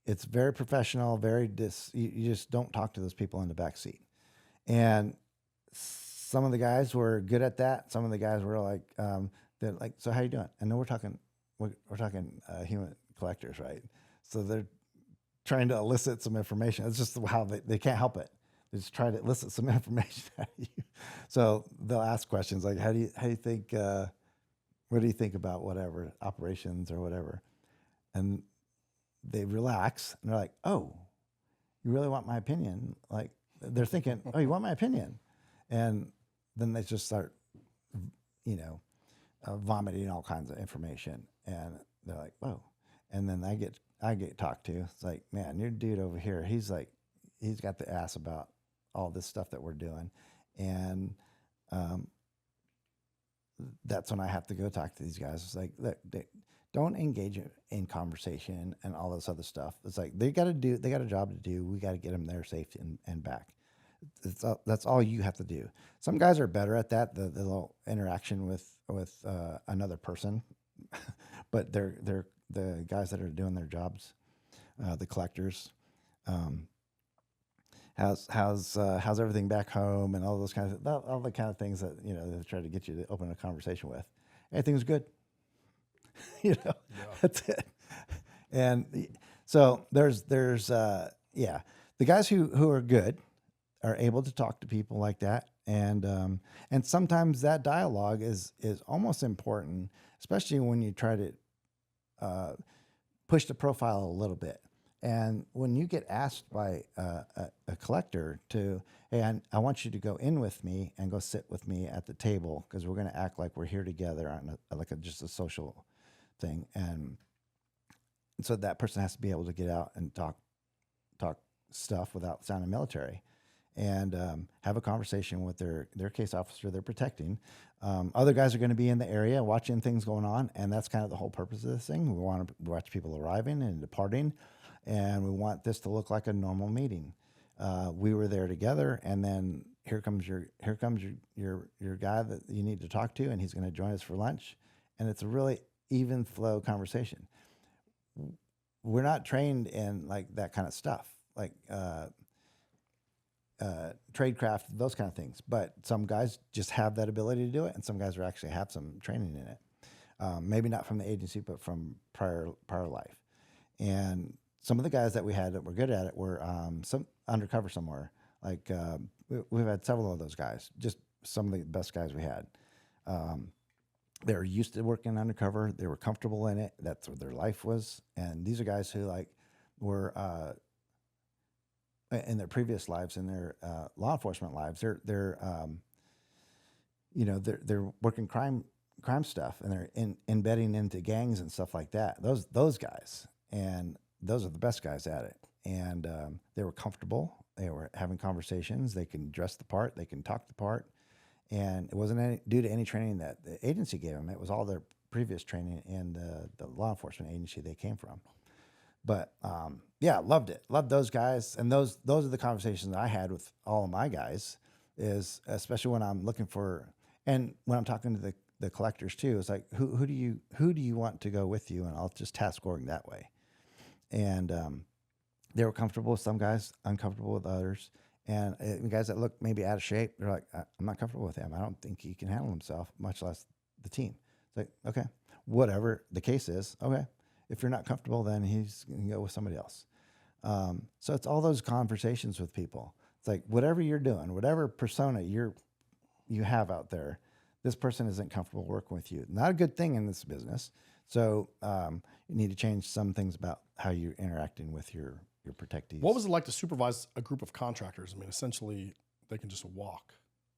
It's very professional, you just don't talk to those people in the back seat. And some of the guys were good at that. Some of the guys were like, they're like, so how you doing? And then we're talking human collectors, right? So they're trying to elicit some information. It's just how they can't help it. They just try to elicit some information out of you. So they'll ask questions like, how do you think, what do you think about whatever operations or whatever? And they relax and they're like, oh, you really want my opinion? Like they're thinking, oh, you want my opinion? And then they just start, vomiting all kinds of information. And they're like, whoa. And then I get talked to. It's like, man, your dude over here, he's got the ass about all this stuff that we're doing. And that's when I have to go talk to these guys. It's like, look, don't engage in conversation and all this other stuff. It's like, they got a job to do. We got to get them there safe and back. That's all you have to do. Some guys are better at that, the little interaction with another person, but they're the guys that are doing their jobs, the collectors. How's everything back home and all those kinds of all the kind of things that they try to get you to open a conversation with. Everything's good. That's it. And so there's the guys who are good are able to talk to people like that, and sometimes that dialogue is almost important, especially when you try to push the profile a little bit. And when you get asked by a collector to, hey, I want you to go in with me and go sit with me at the table because we're going to act like we're here together on just a social thing, and so that person has to be able to get out and talk stuff without sounding military, and have a conversation with their case officer they're protecting. Other guys are going to be in the area watching things going on, and that's kind of the whole purpose of this thing. We want to watch people arriving and departing, and we want this to look like a normal meeting. We were there together, and then here comes your guy that you need to talk to, and he's going to join us for lunch, and it's a really even flow conversation. We're not trained in like that kind of stuff, like tradecraft, those kind of things. But some guys just have that ability to do it, and some guys are actually have some training in it. maybe not from the agency, but from prior life. And some of the guys that we had that were good at it were some undercover somewhere. Like we've had several of those guys, just some of the best guys we had. They were used to working undercover. They were comfortable in it. That's what their life was. And these are guys who like were in their previous lives, in their law enforcement lives. They're working crime stuff, and they're embedding into gangs and stuff like that. Those guys, and those are the best guys at it. And they were comfortable. They were having conversations. They can dress the part. They can talk the part. And it wasn't due to any training that the agency gave them. It was all their previous training in the law enforcement agency they came from. But yeah, loved it. Loved those guys. And those are the conversations that I had with all of my guys, is especially when I'm looking for, and when I'm talking to the collectors too, it's like, who do you want to go with you? And I'll just task scoring that way. And they were comfortable with some guys, uncomfortable with others. And guys that look maybe out of shape, they're like, I'm not comfortable with him. I don't think he can handle himself, much less the team. It's like, okay, whatever the case is, okay. If you're not comfortable, then he's going to go with somebody else. So it's all those conversations with people. It's like, whatever you're doing, whatever persona you have out there, this person isn't comfortable working with you. Not a good thing in this business. So you need to change some things about how you're interacting with your protectees. What was it like to supervise a group of contractors? I mean, essentially, they can just walk.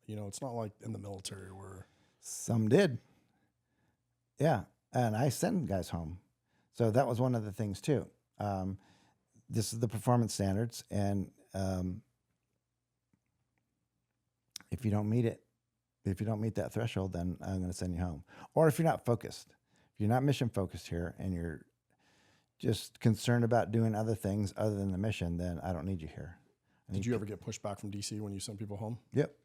You know, it's not like in the military where... Some did. Yeah, and I send guys home. So that was one of the things, too. This is the performance standards, and if you don't meet it, if you don't meet that threshold, then I'm going to send you home. Or if you're not focused, if you're not mission focused here, and you're just concerned about doing other things other than the mission, then I don't need you here. Did you ever get pushback from DC when you sent people home? Yep.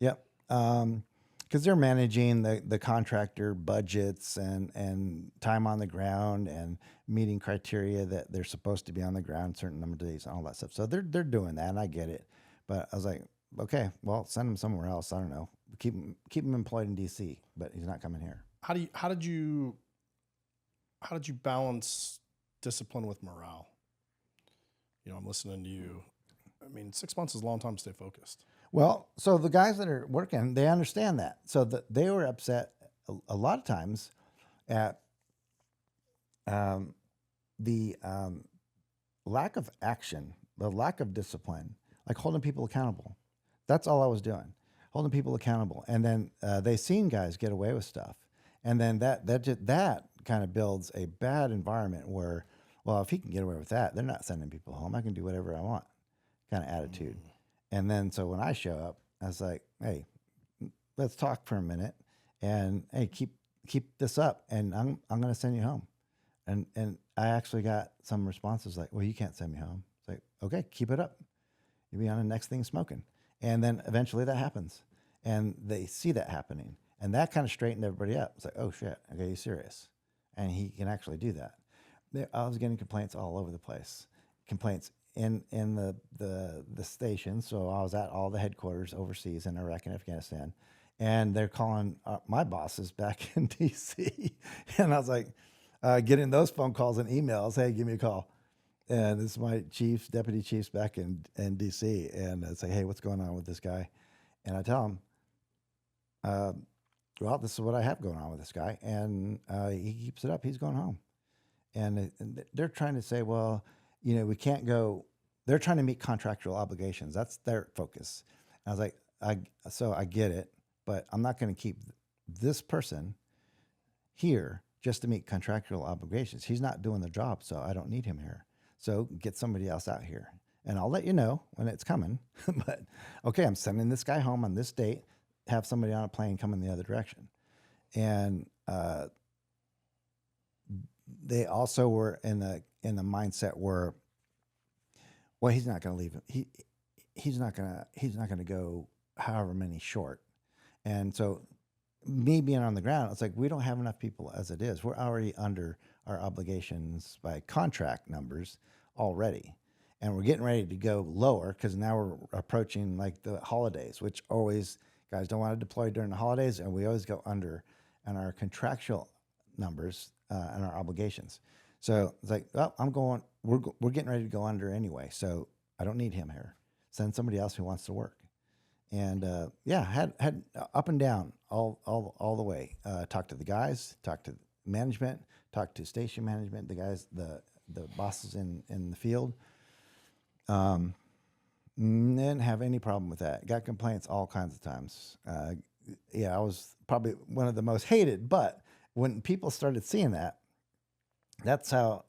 Because they're managing the contractor budgets and time on the ground and meeting criteria that they're supposed to be on the ground certain number of days and all that stuff. So they're doing that, and I get it. But I was like, okay, well, send him somewhere else. I don't know. Keep him employed in DC, but he's not coming here. How did you balance discipline with morale? You know, I'm listening to you. I mean, 6 months is a long time to stay focused. Well, so the guys that are working, they understand that. So they were upset a lot of times at the lack of action, the lack of discipline, like holding people accountable. That's all I was doing, holding people accountable. And then they seen guys get away with stuff. And then that kind of builds a bad environment where, well, if he can get away with that, they're not sending people home. I can do whatever I want, kind of attitude. And then so when I show up, I was like, hey, let's talk for a minute, and hey, keep this up, and I'm going to send you home. And I actually got some responses like, well, you can't send me home. It's like, okay, keep it up. You'll be on the next thing smoking. And then eventually that happens, and they see that happening. And that kind of straightened everybody up. It's like, oh shit, okay, he's serious. And he can actually do that. I was getting complaints all over the place. Complaints in the station. So I was at all the headquarters overseas in Iraq and Afghanistan. And they're calling my bosses back in DC. And I was like, getting those phone calls and emails, hey, give me a call. And this is my chiefs, deputy chiefs back in DC. And I say, hey, what's going on with this guy? And I tell them, well, this is what I have going on with this guy. And he keeps it up. He's going home. And they're trying to say, well, you know, we can't go. They're trying to meet contractual obligations. That's their focus. And I was like, so I get it, but I'm not going to keep this person here just to meet contractual obligations. He's not doing the job, so I don't need him here. So get somebody else out here. And I'll let you know when it's coming. But, okay, I'm sending this guy home on this date. Have somebody on a plane come in the other direction. And they also were in the mindset where, well, he's not going to leave. He's not going to go however many short. And so me being on the ground, it's like, we don't have enough people as it is. We're already under our obligations by contract numbers already. And we're getting ready to go lower because now we're approaching like the holidays, which always guys don't want to deploy during the holidays. And we always go under and our contractual numbers and our obligations. So it's like, well, we're getting ready to go under anyway, so I don't need him here. Send somebody else who wants to work. And had up and down all the way. Talked to the guys, talked to management, talked to station management, the guys, the bosses in the field. Didn't have any problem with that. Got complaints all kinds of times. I was probably one of the most hated. But when people started seeing that, that's how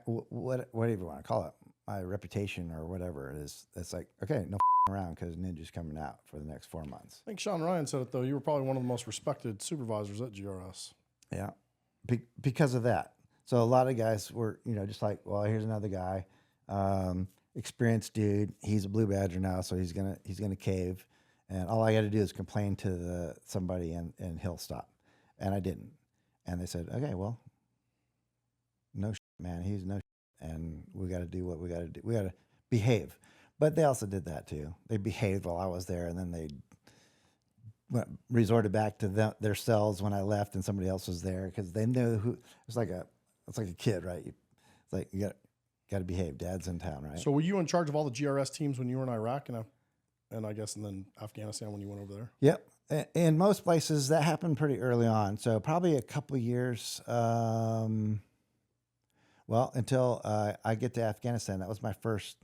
whatever you want to call it, my reputation or whatever it is. It's like, okay, no around because Ninja's coming out for the next 4 months. I think Sean Ryan said it though. You were probably one of the most respected supervisors at GRS. Yeah, because of that. So a lot of guys were, just like, well, here's another guy, experienced dude. He's a blue badger now, so he's gonna cave, and all I got to do is complain to somebody, and he'll stop. And I didn't. And they said, okay, well, no man, he's no, and we got to do what we got to do. We got to behave. But they also did that too. They behaved while I was there, and then they resorted back to their cells when I left, and somebody else was there because they knew who. It's like a kid, right? It's like you got to behave. Dad's in town, right? So were you in charge of all the GRS teams when you were in Iraq and I guess and then Afghanistan when you went over there? Yep. In most places that happened pretty early on. So probably a couple years. Until I get to Afghanistan, that was my first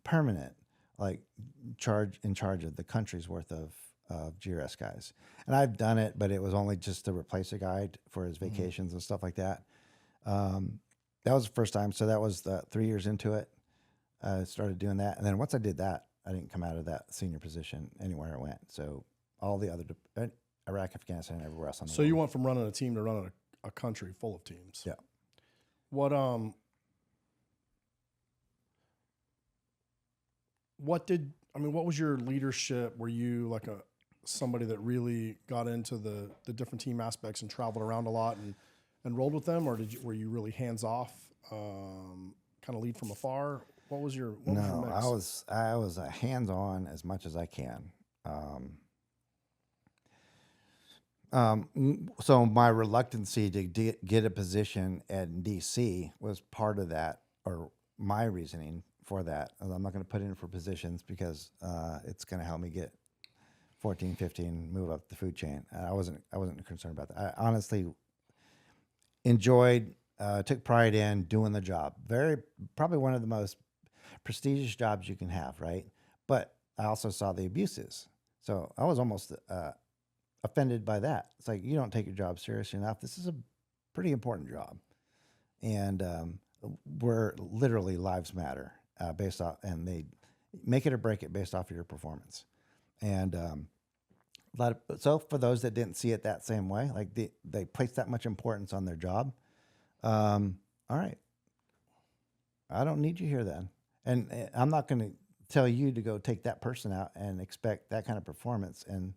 permanent, in charge of the country's worth of GRS guys. And I've done it, but it was only just to replace a guy for his vacations and stuff like that. That was the first time. So that was 3 years into it. I started doing that. And then once I did that, I didn't come out of that senior position anywhere I went. So all the other, Iraq, Afghanistan, and everywhere else on the world. You went from running a team to running a country full of teams. Yeah. What was your leadership? Were you like somebody that really got into the different team aspects and traveled around a lot and rolled with them, or were you really hands off, kind of lead from afar? What was your mix? I was a hands on as much as I can. So my reluctancy to get a position at DC was part of that, or my reasoning for that. I'm not going to put in for positions because it's going to help me get 14, 15, move up the food chain. I wasn't concerned about that. I honestly enjoyed, took pride in doing the job. Probably one of the most prestigious jobs you can have, right? But I also saw the abuses. So I was almost offended by that. It's like, you don't take your job seriously enough. This is a pretty important job. And where literally lives matter based off, and they make it or break it based off of your performance. And so for those that didn't see it that same way, like they placed that much importance on their job. All right, I don't need you here then. And I'm not going to tell you to go take that person out and expect that kind of performance and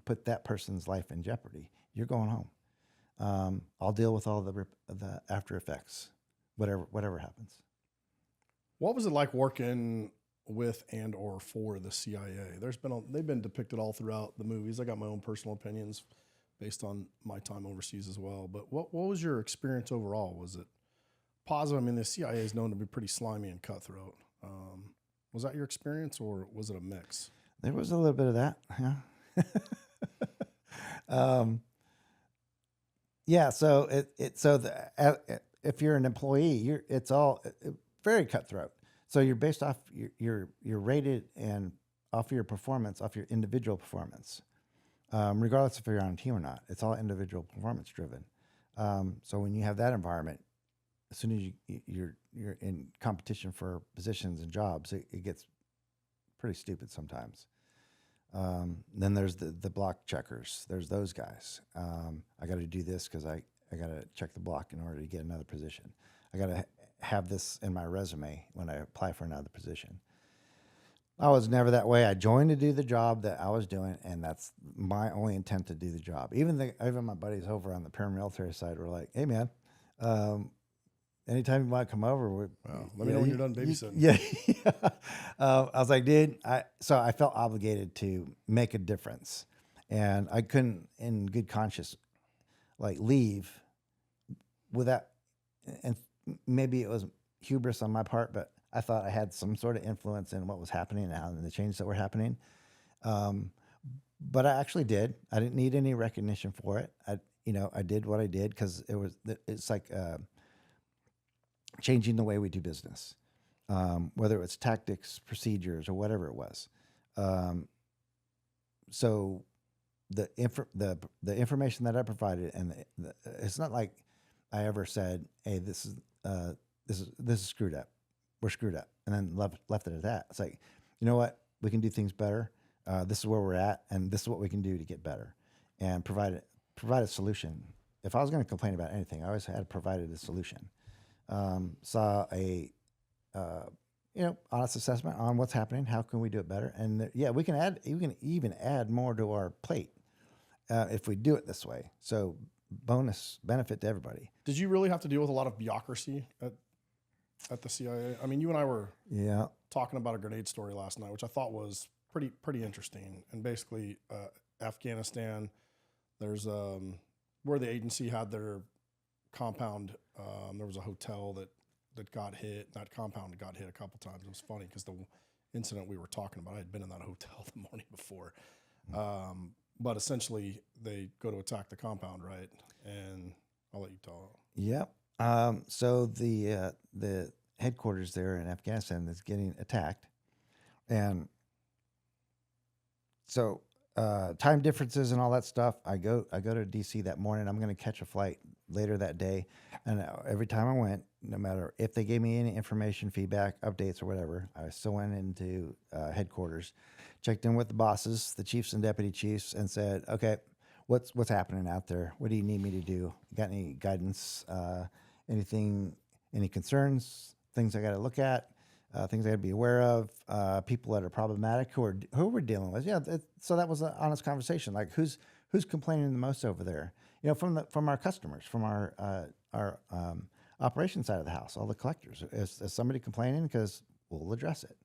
put that person's life in jeopardy. You're going home. I'll deal with all the after effects, whatever happens. What was it like working with and or for the CIA? They've been depicted all throughout the movies. I got my own personal opinions based on my time overseas as well. But what was your experience overall? Was it positive? I mean, the CIA is known to be pretty slimy and cutthroat. Was that your experience, or was it a mix? There was a little bit of that, yeah. Yeah. So if you're an employee, it's all very cutthroat. So you're based off you're rated and off your performance, off your individual performance, regardless if you're on a team or not. It's all individual performance driven. So when you have that environment, as soon as you're in competition for positions and jobs, it gets pretty stupid sometimes. Then there's the block checkers. There's those guys. I got to do this because I got to check the block in order to get another position. I got to have this in my resume when I apply for another position. I was never that way. I joined to do the job that I was doing, and that's my only intent, to do the job. Even my buddies over on the paramilitary side were like, "Hey, man, anytime you want to come over, let me know when you're done babysitting." Yeah. I was like, dude, so I felt obligated to make a difference. and I couldn't, in good conscience, like leave without. And maybe it was hubris on my part, but I thought I had some sort of influence in what was happening now and the changes that were happening. But I actually did. I didn't need any recognition for it. I did what I did because it's like changing the way we do business, whether it's tactics, procedures, or whatever it was. So the information that I provided, and it's not like I ever said, "Hey, this is screwed up. We're screwed up," and then left it at that. It's like, you know what? We can do things better. This is where we're at, and this is what we can do to get better, and provide a solution. If I was going to complain about anything, I always had provided a solution. Saw a honest assessment on what's happening. How can we do it better? And we can even add more to our plate if we do it this way. So bonus benefit to everybody. Did you really have to deal with a lot of bureaucracy at the CIA? I mean, you and I were talking about a grenade story last night, which I thought was pretty interesting. And basically, Afghanistan, there's where the agency had their compound. There was a hotel that got hit. That compound got hit a couple times. It was funny because the incident we were talking about, I had been in that hotel the morning before. But essentially, they go to attack the compound, right? And I'll let you tell. Yep. So the headquarters there in Afghanistan is getting attacked, and so time differences and all that stuff. I go to DC that morning. I'm going to catch a flight later that day, and every time I went, no matter if they gave me any information, feedback, updates, or whatever, I still went into headquarters, checked in with the bosses, the chiefs and deputy chiefs, and said, "Okay, what's happening out there? What do you need me to do? Got any guidance? Anything? Any concerns? Things I got to look at? Things I got to be aware of? People that are problematic who we're dealing with?" So that was an honest conversation. Like who's complaining the most over there? From our customers, from our operation side of the house, all the collectors. Is somebody complaining? Because we'll address it.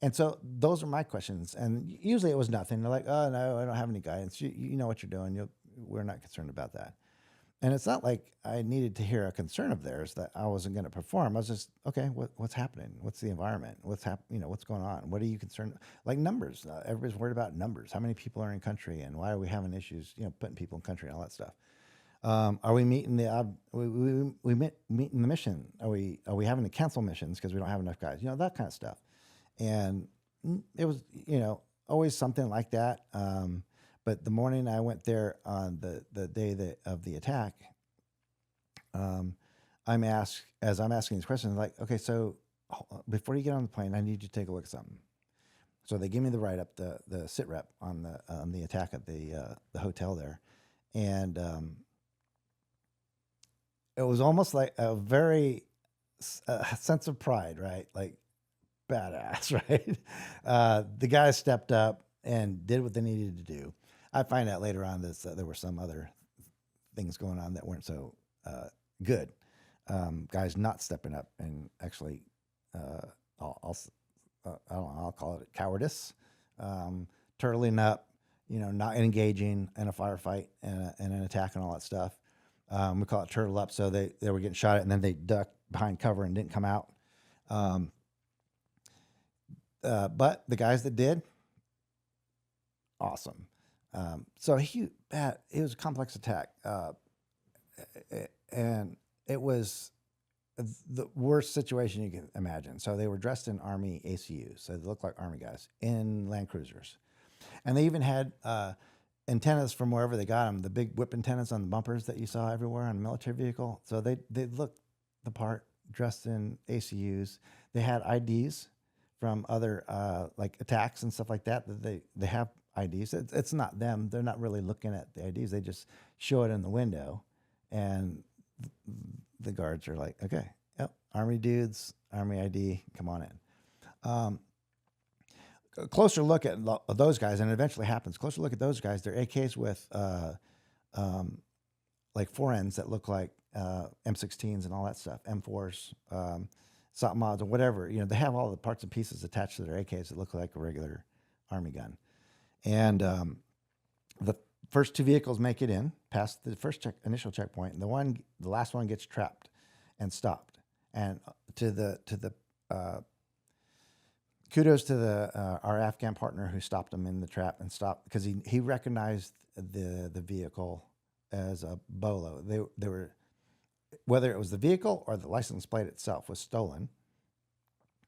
And so those are my questions. And usually it was nothing. They're like, "Oh no, I don't have any guidance. You know what you're doing. We're not concerned about that." And it's not like I needed to hear a concern of theirs that I wasn't going to perform. I was just, okay, what's happening? What's the environment? What's going on? What are you concerned? Like numbers. Everybody's worried about numbers. How many people are in country, and why are we having issues? Putting people in country and all that stuff. Are we meeting we meeting the mission? Are we having to cancel missions because we don't have enough guys? That kind of stuff. And it was always something like that. But the morning I went there on the day of the attack, I'm asking these questions, like, okay, so before you get on the plane, I need you to take a look at something. So they give me the write up, the sit rep on the attack at the hotel there, and it was almost like a very sense of pride, right? Like badass, right? The guys stepped up and did what they needed to do. I find out later on that there were some other things going on that weren't so good. Guys not stepping up and actually, I'll call it cowardice, turtling up, not engaging in a firefight and an attack and all that stuff. We call it turtle up. So they were getting shot at and then they ducked behind cover and didn't come out. But the guys that did, awesome. So it was a complex attack, and it was the worst situation you can imagine. So they were dressed in Army ACUs, so they looked like Army guys in Land Cruisers, and they even had antennas from wherever they got them, the big whip antennas on the bumpers that you saw everywhere on a military vehicle. So they looked the part, dressed in ACUs. They had IDs from other like attacks and stuff like that. They have IDs. It's not them. They're not really looking at the IDs. They just show it in the window, and the guards are like, "Okay, yep, Army dudes, Army ID, come on in." A closer look at those guys, and it eventually happens. Closer look at those guys. They're AKs with like 4Ns that look like M16s and all that stuff, M4s, SOT mods, or whatever. They have all the parts and pieces attached to their AKs that look like a regular Army gun. And the first two vehicles make it in past the first initial checkpoint, and the last one gets trapped and stopped. And to the kudos to our Afghan partner who stopped him in the trap and stopped, because he recognized the vehicle as a bolo. They were, whether it was the vehicle or the license plate itself was stolen,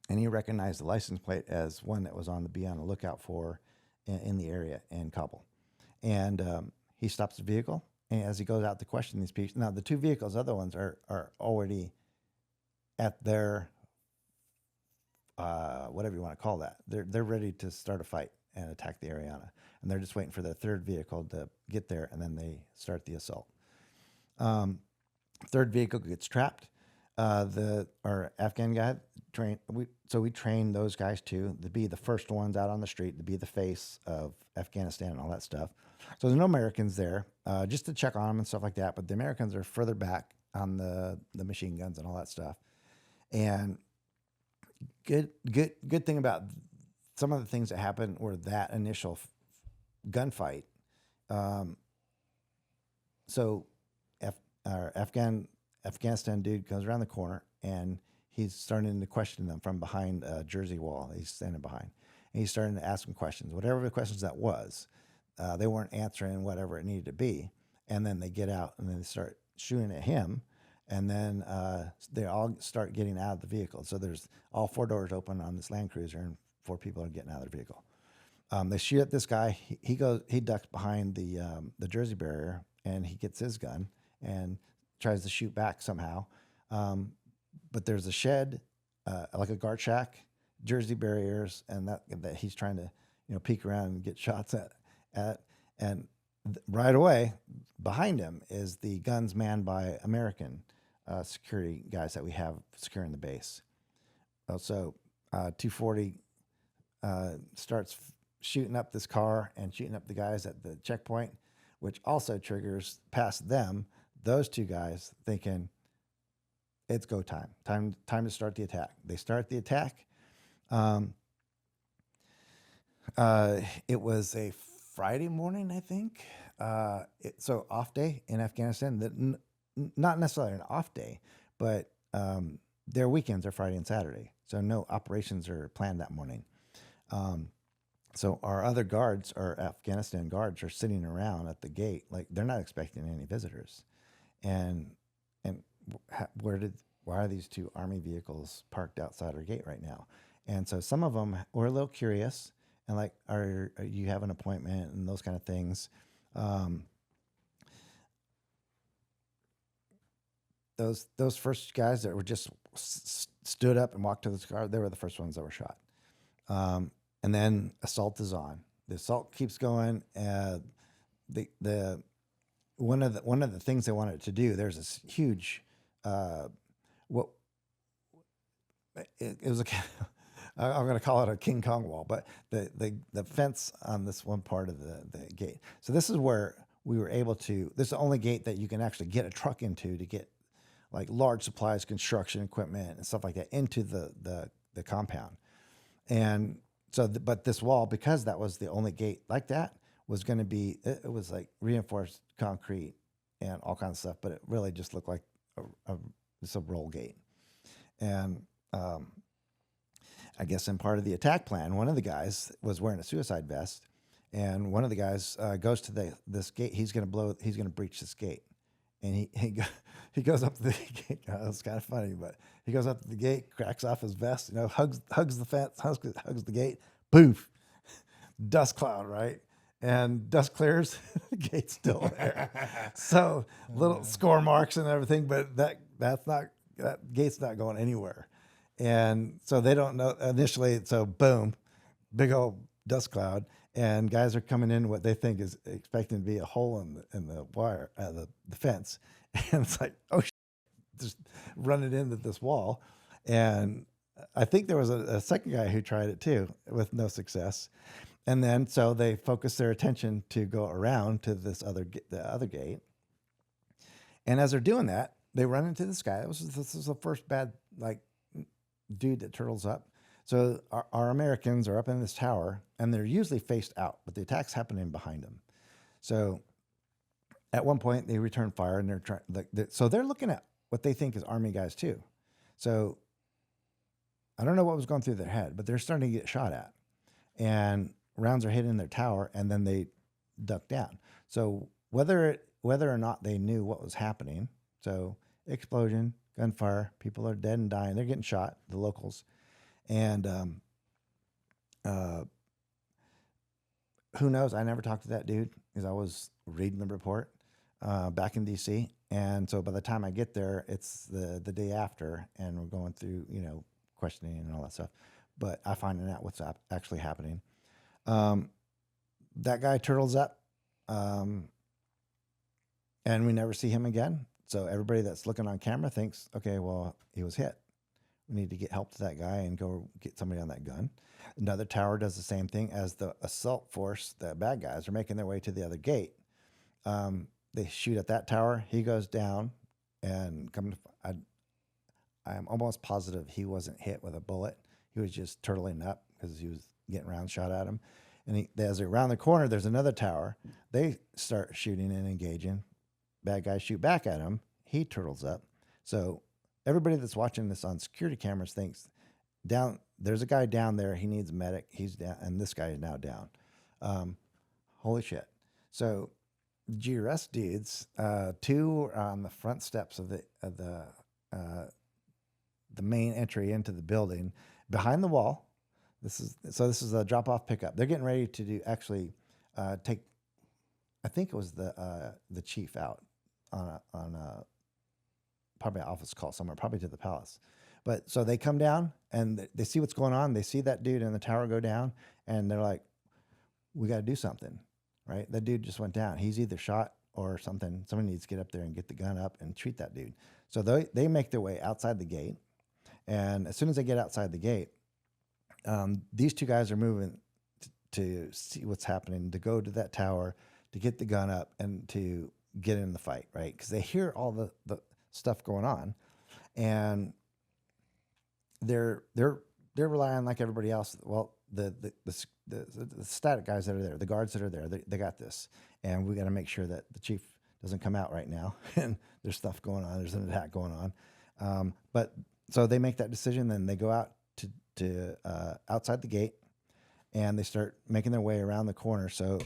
and he recognized the license plate as one that was be on the lookout for in the area in Kabul. And he stops the vehicle, and as he goes out to question these people, now the two vehicles, other ones are already at their whatever you want to call that. They're ready to start a fight and attack the Ariana, and they're just waiting for the third vehicle to get there, and then they start the assault. Third vehicle gets trapped. Our Afghan guy we train those guys too to be the first ones out on the street, to be the face of Afghanistan and all that stuff. So there's no Americans there, just to check on them and stuff like that. But the Americans are further back on the machine guns and all that stuff. And good thing about some of the things that happened were that initial gunfight. So our Afghanistan dude comes around the corner, and he's starting to question them from behind a Jersey wall. He's standing behind, and he's starting to ask them questions. Whatever the questions that was, they weren't answering whatever it needed to be. And then they get out, and then they start shooting at him. And then they all start getting out of the vehicle. So there's all four doors open on this Land Cruiser, and four people are getting out of their vehicle. They shoot at this guy. He ducks behind the Jersey barrier, and he gets his gun and tries to shoot back somehow. But there's a shed, like a guard shack, Jersey barriers, and that he's trying to peek around and get shots at. And right away behind him is the guns manned by American security guys that we have securing the base. So 240 starts shooting up this car and shooting up the guys at the checkpoint, which also triggers past them those two guys thinking it's go time to start the attack. They start the attack. It was a Friday morning, I think. So off day in Afghanistan. That not necessarily an off day, but their weekends are Friday and Saturday, so no operations are planned that morning. So our other guards, our Afghanistan guards, are sitting around at the gate, like they're not expecting any visitors. And why are these two Army vehicles parked outside our gate right now? And so some of them were a little curious and like, are you have an appointment and those kind of things. Those first guys that were just stood up and walked to the car, they were the first ones that were shot. And then assault is on. The assault keeps going. One of the things they wanted to do, there's this huge, it was I'm going to call it a King Kong wall, but the fence on this one part of the gate. So this is where we were able to. This is the only gate that you can actually get a truck into to get like large supplies, construction equipment, and stuff like that into the compound. And so, but this wall, because that was the only gate like that, was going to be. It was like reinforced concrete and all kinds of stuff, but it really just looked like just a roll gate. And I guess in part of the attack plan, one of the guys was wearing a suicide vest, and one of the guys goes to this gate. He's going to breach this gate, and he goes up to the gate. It's kind of funny, but he goes up to the gate, cracks off his vest, hugs the fence, hugs the gate. Poof, dust cloud, right? And dust clears, the gate's still there. So little score marks and everything, but that gate's not going anywhere. And so they don't know initially. So boom, big old dust cloud, and guys are coming in what they think is expecting to be a hole in the wire, the fence, and it's like, oh, just running into this wall. And I think there was a second guy who tried it too with no success. And then so they focused their attention to go around to the other gate. And as they're doing that, they run into this guy. This is the first bad dude that turtles up. So our Americans are up in this tower, and they're usually faced out, but the attack's happening behind them. So at one point, they return fire, and they're trying. So they're looking at what they think is Army guys too. So I don't know what was going through their head, but they're starting to get shot at, and rounds are hitting their tower, and then they duck down. So whether or not they knew what was happening, so explosion, gunfire, people are dead and dying. They're getting shot, the locals, and who knows? I never talked to that dude because I was reading the report back in DC, and so by the time I get there, it's the day after, and we're going through questioning and all that stuff. But I find out what's actually happening. That guy turtles up, and we never see him again. So everybody that's looking on camera thinks, okay, well, he was hit. We need to get help to that guy and go get somebody on that gun. Another tower does the same thing as the assault force. The bad guys are making their way to the other gate. They shoot at that tower. He goes down, and I'm almost positive he wasn't hit with a bullet. He was just turtling up because he was getting round shot at him. And as they're around the corner, there's another tower. They start shooting and engaging. Bad guys shoot back at him. He turtles up. So everybody that's watching this on security cameras thinks there's a guy down there. He needs a medic. He's down, and this guy is now down. Holy shit. So GRS dudes, two are on the front steps of the main entry into the building behind the wall. This is a drop-off pickup. They're getting ready to take, I think it was the chief out on a probably an office call somewhere, probably to the palace. But so they come down and they see what's going on. They see that dude in the tower go down, and they're like, we got to do something, right? That dude just went down. He's either shot or something. Somebody needs to get up there and get the gun up and treat that dude. So they make their way outside the gate. And as soon as they get outside the gate, these two guys are moving to see what's happening, to go to that tower, to get the gun up, and to get in the fight, right? Because they hear all the stuff going on, and they're relying like everybody else. Well, the static guys that are there, the guards that are there, they got this, and we got to make sure that the chief doesn't come out right now. And there's stuff going on. There's an attack going on. But so they make that decision, then they go out to outside the gate, and they start making their way around the corner. So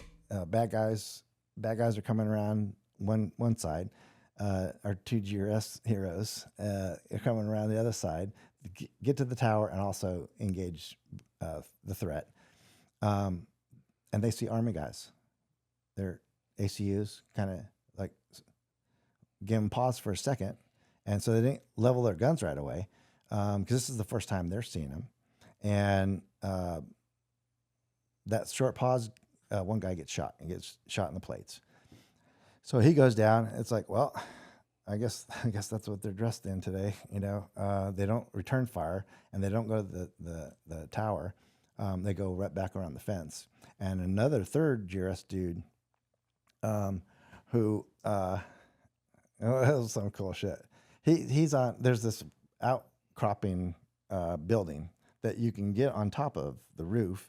bad guys are coming around one side. Our two GRS heroes are coming around the other side, get to the tower, and also engage the threat. And they see Army guys. They're ACUs, kind of like give them pause for a second. And so they didn't level their guns right away because this is the first time they're seeing them. And that short pause, one guy gets shot in the plates. So he goes down. It's like, well, I guess that's what they're dressed in today. They don't return fire, and they don't go to the tower. They go right back around the fence. And another third GRS dude, who it was some cool shit. He's on. There's this outcropping building that you can get on top of the roof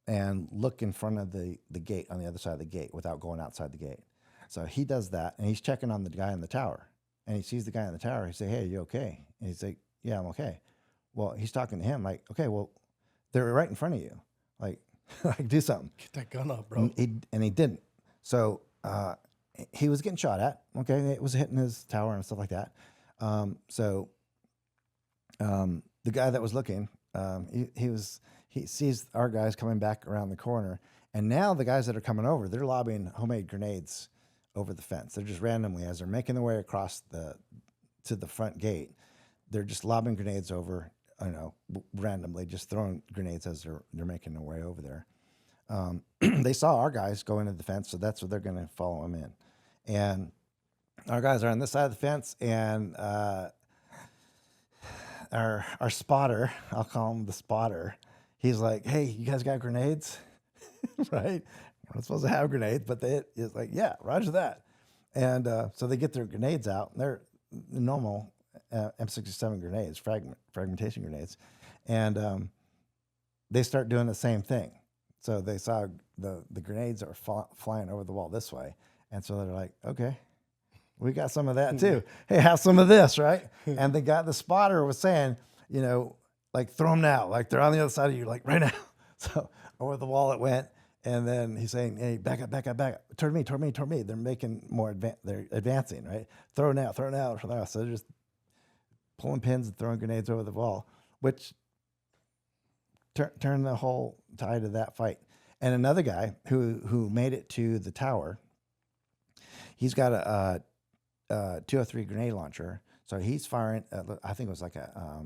and look in front of the gate on the other side of the gate without going outside the gate. So he does that, and he's checking on the guy in the tower. And he sees the guy in the tower. He say, "Hey, you okay?" And he's like, "Yeah, I'm okay." Well, he's talking to him like, "Okay, well, they're right in front of you. Like do something. Get that gun up, bro." And he didn't. So he was getting shot at. Okay, it was hitting his tower and stuff like that. So the guy that was looking, he sees our guys coming back around the corner, and now the guys that are coming over, they're lobbing homemade grenades over the fence. They're just randomly, as they're making their way across to the front gate, they're just lobbing grenades over. I don't know, randomly, just throwing grenades as they're making their way over there. They saw our guys go into the fence, so that's what they're going to follow them in. And our guys are on this side of the fence, and our spotter, I'll call him the spotter, he's like, "Hey, you guys got grenades?" Right? We're not supposed to have grenades, but it's like, "Yeah, roger that." And so they get their grenades out. They're normal M67 grenades, fragmentation grenades. And they start doing the same thing. So they saw the grenades are flying over the wall this way. And so they're like, okay, we got some of that too. Hey, have some of this, right? And the spotter was saying, you know, like throw them now. Like they're on the other side of you, like right now. So over the wall it went. And then he's saying, hey, back up, back up, back up. Toward me, toward me, toward me. They're making more, they're advancing, right? Throw now, throw now, throw now. So they're just pulling pins and throwing grenades over the wall, which turned the whole tide of that fight. And another guy who made it to the tower, he's got a 203 grenade launcher. So he's firing, I think it was like a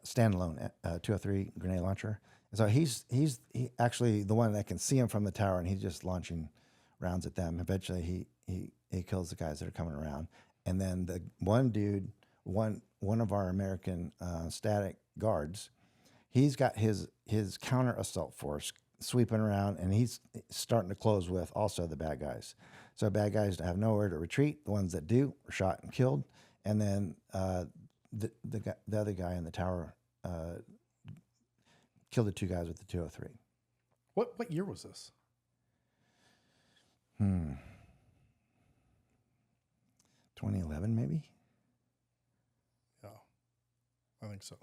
standalone 203 grenade launcher. So he's actually the one that can see him from the tower, and he's just launching rounds at them. Eventually, he kills the guys that are coming around. And then the one dude, one of our American static guards, he's got his counter assault force sweeping around, and he's starting to close with also the bad guys. So bad guys have nowhere to retreat. The ones that do are shot and killed. And then the other guy in the tower killed the two guys with the 203. What year was this? 2011, maybe? Yeah, I think so.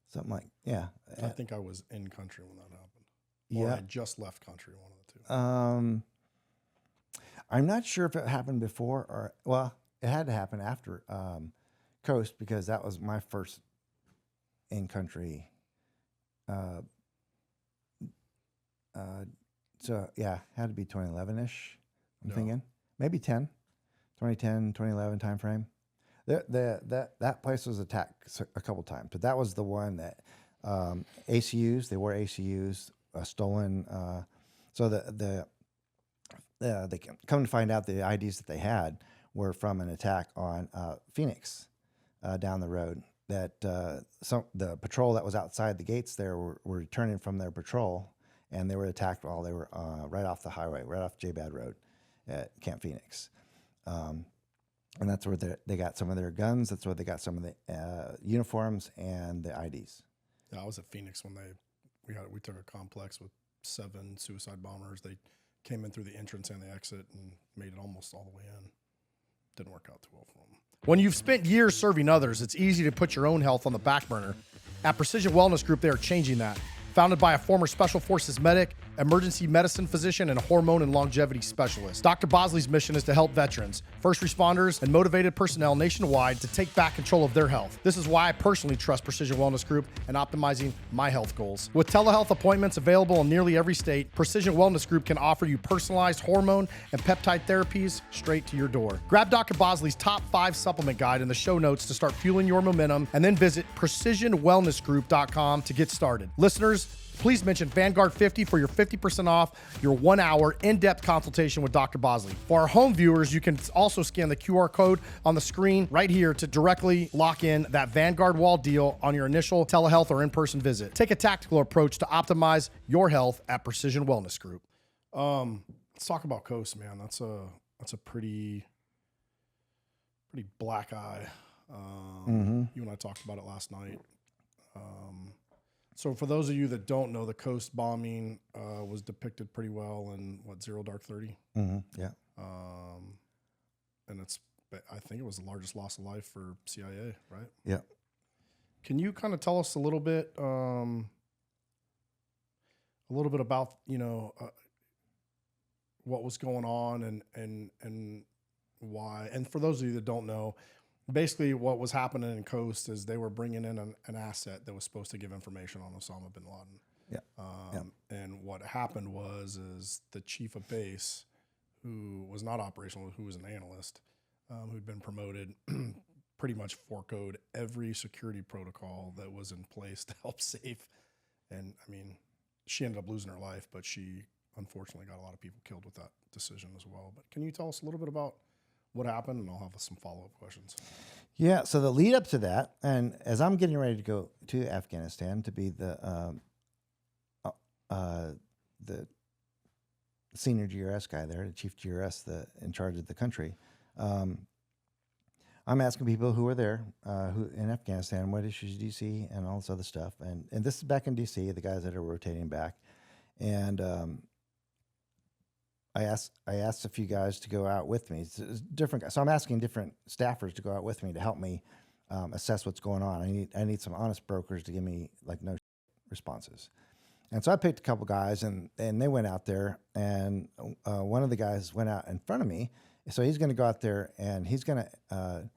Something like, yeah. I think I was in country when that happened. Yeah. Or I just left country, one of the two. I'm not sure if it happened before or, well, it had to happen after Khost, because that was my first in-country. So, yeah, had to be 2011-ish, I'm thinking. Maybe 2010, 2011 timeframe. That place was attacked a couple times, but that was the one that ACUs, they wore ACUs, stolen. So they come to find out the IDs that they had were from an attack on Phoenix down the road. That the patrol that was outside the gates there were returning from their patrol, and they were attacked while they were right off the highway, right off J-Bad Road at Camp Phoenix. And that's where they got some of their guns. That's where they got some of the uniforms and the IDs. Yeah, I was at Phoenix when we took a complex with 7 suicide bombers. They came in through the entrance and the exit and made it almost all the way in. Didn't work out too well for them. When you've spent years serving others, it's easy to put your own health on the back burner. At Precision Wellness Group, they are changing that. Founded by a former Special Forces medic, emergency medicine physician, and a hormone and longevity specialist, Dr. Bosley's mission is to help veterans, first responders, and motivated personnel nationwide to take back control of their health. This is why I personally trust Precision Wellness Group in optimizing my health goals. With telehealth appointments available in nearly every state, Precision Wellness Group can offer you personalized hormone and peptide therapies straight to your door. Grab Dr. Bosley's top 5 supplement guide in the show notes to start fueling your momentum, and then visit precisionwellnessgroup.com to get started. Listeners, please mention Vanguard 50 for your 50% off your 1-hour in-depth consultation with Dr. Bosley. For our home viewers, you can also scan the QR code on the screen right here to directly lock in that Vanguard wall deal on your initial telehealth or in-person visit. Take a tactical approach to optimize your health at Precision Wellness Group. Let's talk about Khost, man. That's a pretty black eye. You and I talked about it last night. So for those of you that don't know, the Khost bombing was depicted pretty well in Zero Dark 30. Yeah. And I think it was the largest loss of life for CIA, right? Yeah. Can you kind of tell us a little bit about what was going on and why? And for those of you that don't know, basically what was happening in Khost is they were bringing in an asset that was supposed to give information on Osama bin Laden. Yeah. And what happened is the chief of base, who was not operational, who was an analyst, who'd been promoted, pretty much foregoed every security protocol that was in place to help save. And I mean, she ended up losing her life, but she unfortunately got a lot of people killed with that decision as well. But can you tell us a little bit about what happened? And I'll have some follow-up questions. Yeah. So the lead up to that, and as I'm getting ready to go to Afghanistan to be the senior GRS guy there, the chief GRS, in charge of the country, I'm I'm asking people who were there, who in Afghanistan, what issues do you see, and all this other stuff. And this is back in D.C., the guys that are rotating back. And I asked a few guys to go out with me. It's different guys. So I'm asking different staffers to go out with me to help me assess what's going on. I need some honest brokers to give me like no responses. And so I picked a couple guys, and they went out there, and one of the guys went out in front of me. So he's going to go out there, and he's going to.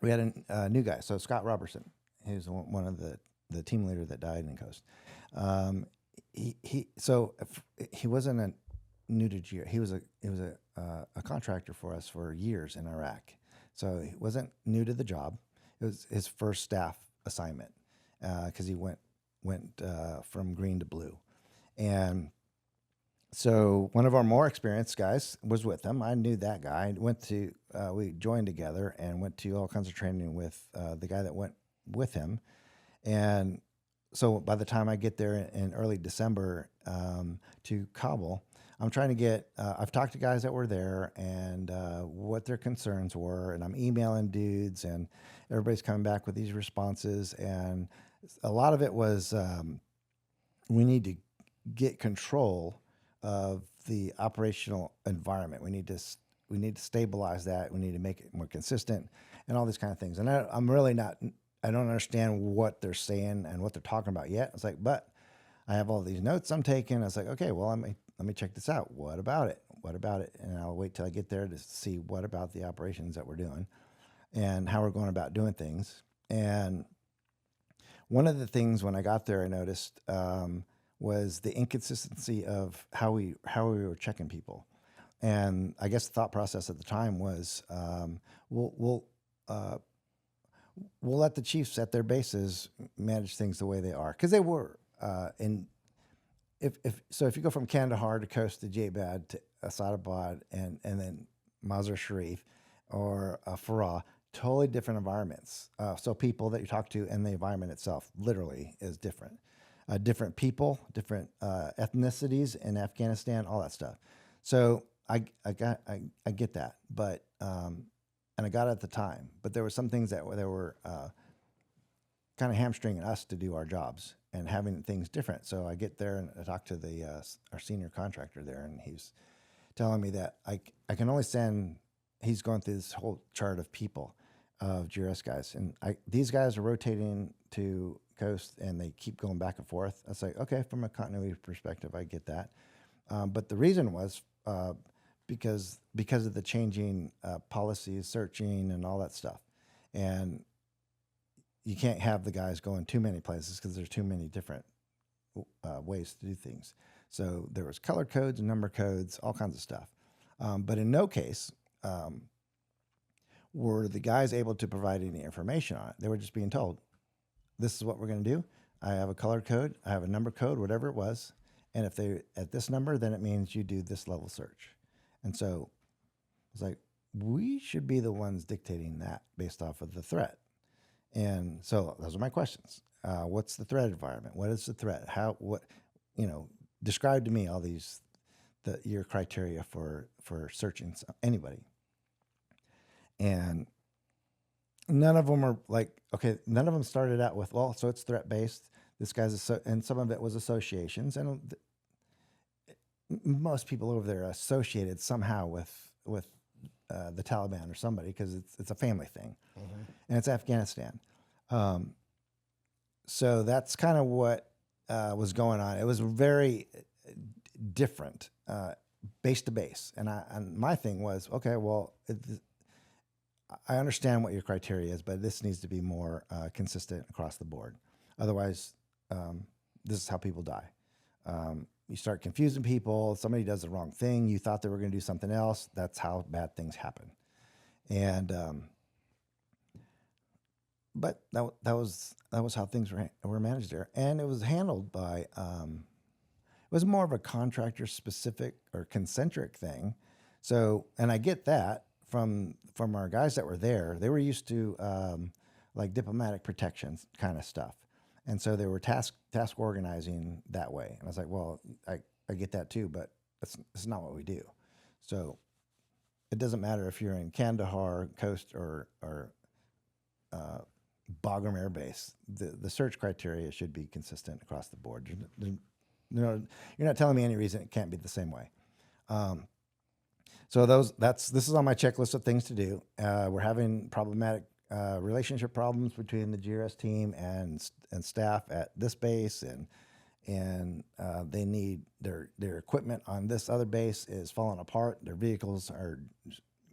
We had a new guy, so Scott Robertson. He was one of the team leader that died in Khost. He wasn't a new to Geo. He was a contractor for us for years in Iraq. So he wasn't new to the job. It was his first staff assignment because he went from green to blue. And so one of our more experienced guys was with him. I knew that guy. We joined together and went to all kinds of training with the guy that went with him. And so by the time I get there in early December to Kabul, I'm trying to get, I've talked to guys that were there and what their concerns were, and I'm emailing dudes, and everybody's coming back with these responses. And a lot of it was we need to get control of the operational environment. We need to stabilize that. We need to make it more consistent and all these kind of things. And I'm really not, I don't understand what they're saying and what they're talking about yet. It's like, but I have all these notes I'm taking. I was like, okay, well, let me check this out. What about it? What about it? And I'll wait till I get there to see what about the operations that we're doing and how we're going about doing things. And one of the things when I got there, I noticed was the inconsistency of how we were checking people. And I guess the thought process at the time was we'll let the chiefs at their bases manage things the way they are, because they were. If you go from Kandahar to Khost to Jabad to Asadabad and then Mazar Sharif or Farah, totally different environments. So people that you talk to and the environment itself literally is different. Different people, different ethnicities in Afghanistan, all that stuff. So I get that, but and I got it at the time. But there were some things that were kind of hamstringing us to do our jobs and having things different. So I get there and I talk to our senior contractor there, and he's telling me that I can only send. He's going through this whole chart of people, of GRS guys, and these guys are rotating to Khost and they keep going back and forth. I was like, okay, from a continuity perspective, I get that. But the reason was because of the changing policies, searching, and all that stuff. And you can't have the guys going too many places because there's too many different ways to do things. So there was color codes and number codes, all kinds of stuff. But in no case were the guys able to provide any information on it. They were just being told, this is what we're going to do. I have a color code. I have a number code, whatever it was. And if they're at this number, then it means you do this level search. And so it's like, we should be the ones dictating that based off of the threat. And so those are my questions. What's the threat environment? What is the threat? Describe to me all your criteria for searching anybody. And none of them are like, okay, none of them started out with, well, so it's threat based. This guy's, and some of it was associations. And most people over there are associated somehow with the Taliban or somebody, because it's a family thing. Mm-hmm. And it's Afghanistan. So that's kind of what was going on. It was very different, base to base. And my thing was, okay, well, I understand what your criteria is, but this needs to be more consistent across the board. Otherwise, this is how people die. You start confusing people. Somebody does the wrong thing. You thought they were going to do something else. That's how bad things happen. And but that was how things were managed there, and it was handled by. It was more of a contractor specific or concentric thing. So, and I get that from our guys that were there. They were used to like diplomatic protections kind of stuff. And so they were task organizing that way. And I was like, well, I get that too, but that's not what we do. So it doesn't matter if you're in Kandahar, Khost, or Bagram Air Base. The search criteria should be consistent across the board. You're not telling me any reason it can't be the same way. So this is on my checklist of things to do. We're having problematic relationship problems between the GRS team and staff at this base, and they need their equipment on this other base is falling apart. Their vehicles are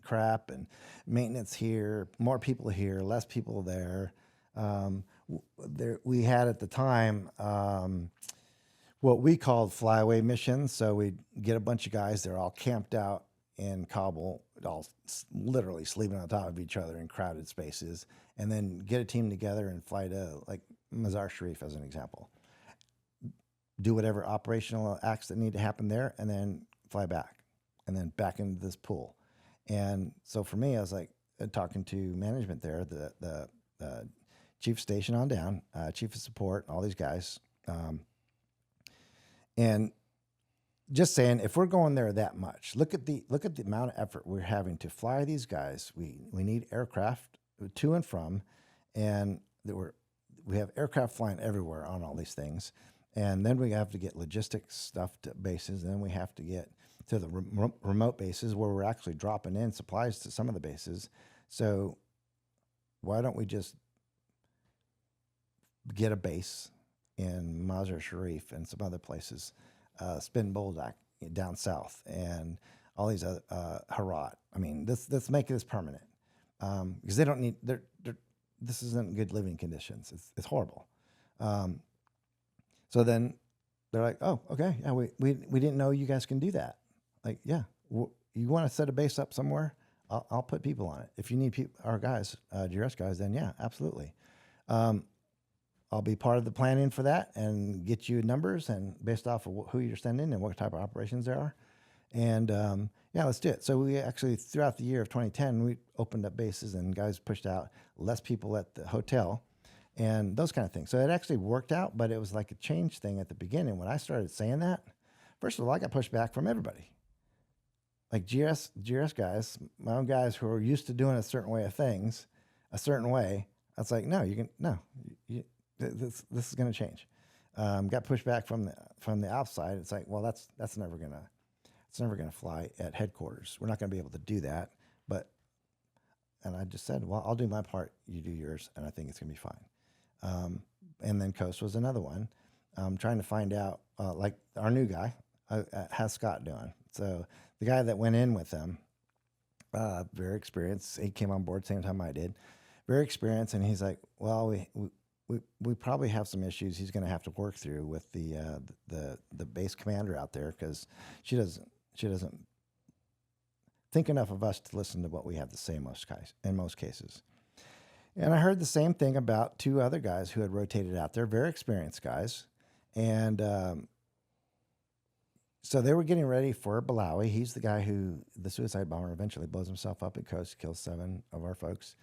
crap, and maintenance here, more people here, less people there. We had at the time what we called flyaway missions. So we'd get a bunch of guys, they're all camped out in Kabul, all literally sleeping on top of each other in crowded spaces, and then get a team together and fly to like Mazar Sharif as an example. Do whatever operational acts that need to happen there, and then fly back, and then back into this pool. And so for me, I was like talking to management there, the chief station on down, chief of support, all these guys, and just saying, if we're going there that much, look at the amount of effort we're having to fly these guys. We need aircraft to and from, and we have aircraft flying everywhere on all these things. And then we have to get logistics stuff to bases. And then we have to get to the remote bases where we're actually dropping in supplies to some of the bases. So why don't we just get a base in Mazar Sharif and some other places, Spin Boldak down south, and all these other Herat. I mean, let's make this permanent, because they don't need. This isn't good living conditions. It's horrible. So then they're like, oh, okay, yeah, we didn't know you guys can do that. Like, yeah, you want to set a base up somewhere? I'll put people on it. If you need our guys, GRS guys, then yeah, absolutely. I'll be part of the planning for that and get you numbers and based off of who you're sending and what type of operations there are. And yeah, let's do it. So we actually, throughout the year of 2010, we opened up bases and guys pushed out less people at the hotel and those kind of things. So it actually worked out, but it was like a change thing at the beginning. When I started saying that, first of all, I got pushed back from everybody. Like GRS guys, my own guys who are used to doing a certain way of things, a certain way. I was like, no, this is going to change. Got pushed back from the outside. It's like, well, that's never gonna fly at headquarters. We're not going to be able to do that. And I just said, well, I'll do my part, you do yours, and I think it's going to be fine. And then Khost was another one. Trying to find out, like our new guy, how's Scott doing? So the guy that went in with them, very experienced. He came on board same time I did. Very experienced, and he's like, well, we probably have some issues he's going to have to work through with the base commander out there, because she doesn't think enough of us to listen to what we have to say in most cases. And I heard the same thing about two other guys who had rotated out there, very experienced guys, and so they were getting ready for Balawi. He's the guy who the suicide bomber eventually blows himself up at Khost, kills 7 of our folks.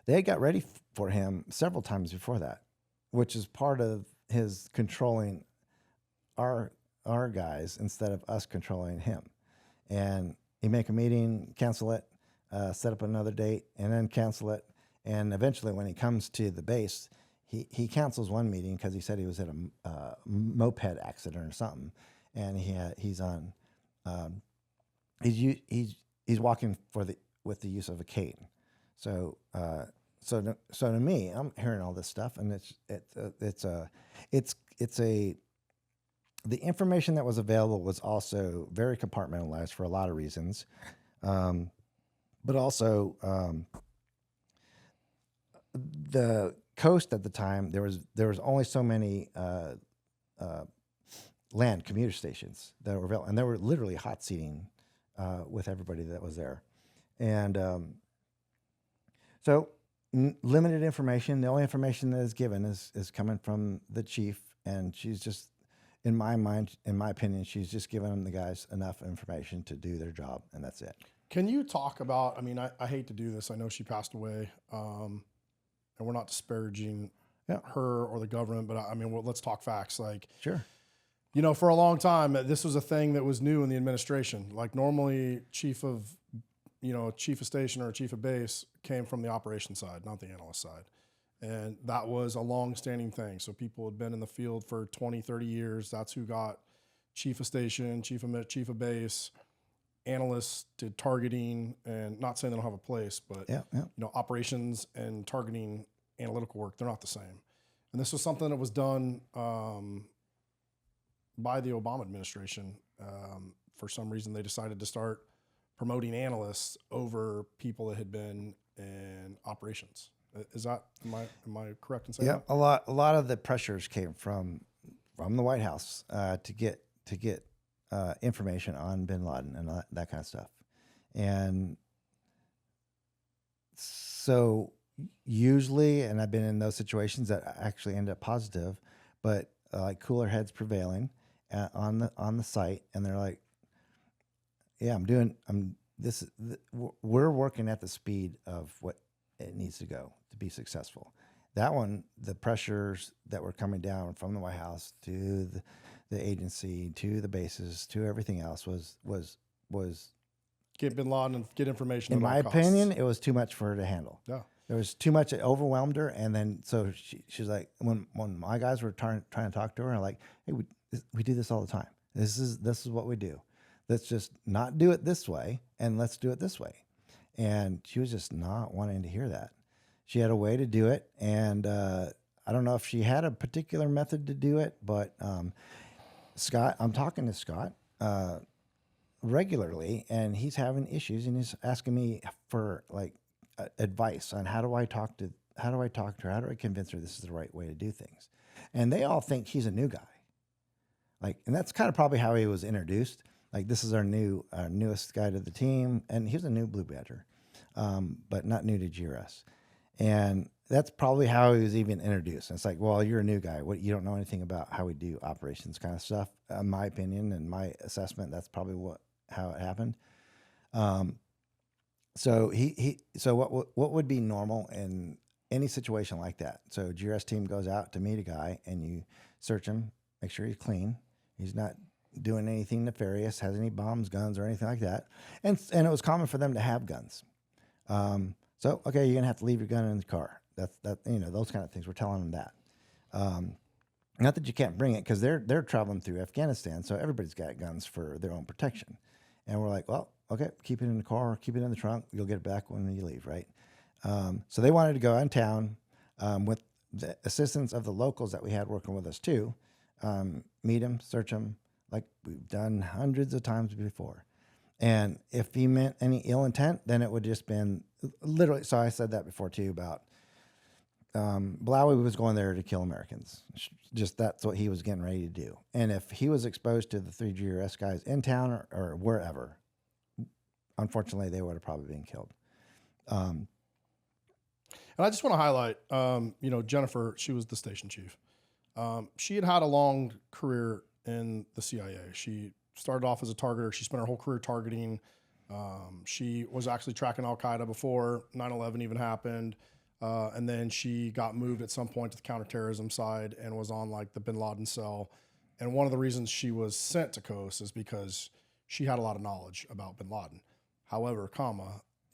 They got ready for him several times before that, which is part of his controlling our guys instead of us controlling him. And he make a meeting, cancel it, set up another date, and then cancel it. And eventually, when he comes to the base, he cancels one meeting because he said he was at a moped accident or something, and he's walking with the use of a cane. So to me, I'm hearing all this stuff, and the information that was available was also very compartmentalized for a lot of reasons, but also the Khost at the time there was only so many land commuter stations that were available, and they were literally hot seating with everybody that was there, and so limited information. The only information that is given is coming from the chief, and she's just, in my mind, in my opinion, she's just giving the guys enough information to do their job, and that's it. Can you talk about, I mean, I hate to do this. I know she passed away, and we're not disparaging her or the government, but I mean, well, let's talk facts. Like, sure. You know, for a long time, this was a thing that was new in the administration. Like normally, chief of station or chief of base came from the operations side, not the analyst side. And that was a long-standing thing. So people had been in the field for 20, 30 years. That's who got chief of station, chief of base. Analysts did targeting, and not saying they don't have a place, but operations and targeting analytical work, they're not the same. And this was something that was done by the Obama administration. For some reason, they decided to start promoting analysts over people that had been in operations. Is that am I correct in saying that? A lot of the pressures came from the White House to get information on Bin Laden and that kind of stuff, and so usually, and I've been in those situations that actually end up positive, but like cooler heads prevailing on the site, and they're like, "Yeah, we're working at the speed of what it needs to go to be successful." That one, the pressures that were coming down from the White House to the agency, to the bases, to everything else was Get Bin Laden and get information. In my opinion, it was too much for her to handle. Yeah, there was too much. It overwhelmed her, and then so she's like, when my guys were trying to talk to her, I'm like, "Hey, we do this all the time. This is what we do. Let's just not do it this way, and let's do it this way." And she was just not wanting to hear that. She had a way to do it, and I don't know if she had a particular method to do it, but Scott, I'm talking to Scott regularly, and he's having issues, and he's asking me for like advice on how do I talk to her, how do I convince her this is the right way to do things. And they all think he's a new guy, like, and that's kind of probably how he was introduced. Like, this is our newest guy to the team, and he was a new Blue Badger, but not new to GRS. And that's probably how he was even introduced. And it's like, well, you're a new guy. What, you don't know anything about how we do operations kind of stuff. In my opinion and my assessment, that's probably how it happened. So so what would be normal in any situation like that? So GRS team goes out to meet a guy, and you search him, make sure he's clean, he's not doing anything nefarious, has any bombs, guns, or anything like that. And it was common for them to have guns. So, okay, you're gonna have to leave your gun in the car. That's those kind of things. We're telling them that. Not that you can't bring it, because they're traveling through Afghanistan, so everybody's got guns for their own protection. And we're like, well, okay, keep it in the car, keep it in the trunk. You'll get it back when you leave, right? So they wanted to go out in town with the assistance of the locals that we had working with us too. Meet them, search them, like we've done hundreds of times before. And if he meant any ill intent, then it would just been literally. So I said that before too about Blowie was going there to kill Americans. Just that's what he was getting ready to do. And if he was exposed to the 3 GRS guys in town or wherever, unfortunately, they would have probably been killed. And I just want to highlight, Jennifer, she was the station chief. She had a long career in the CIA. She started off as a targeter. She spent her whole career targeting. She was actually tracking Al-Qaeda before 9/11 even happened. And then she got moved at some point to the counterterrorism side and was on like the Bin Laden cell. And one of the reasons she was sent to Khost is because she had a lot of knowledge about Bin Laden. However,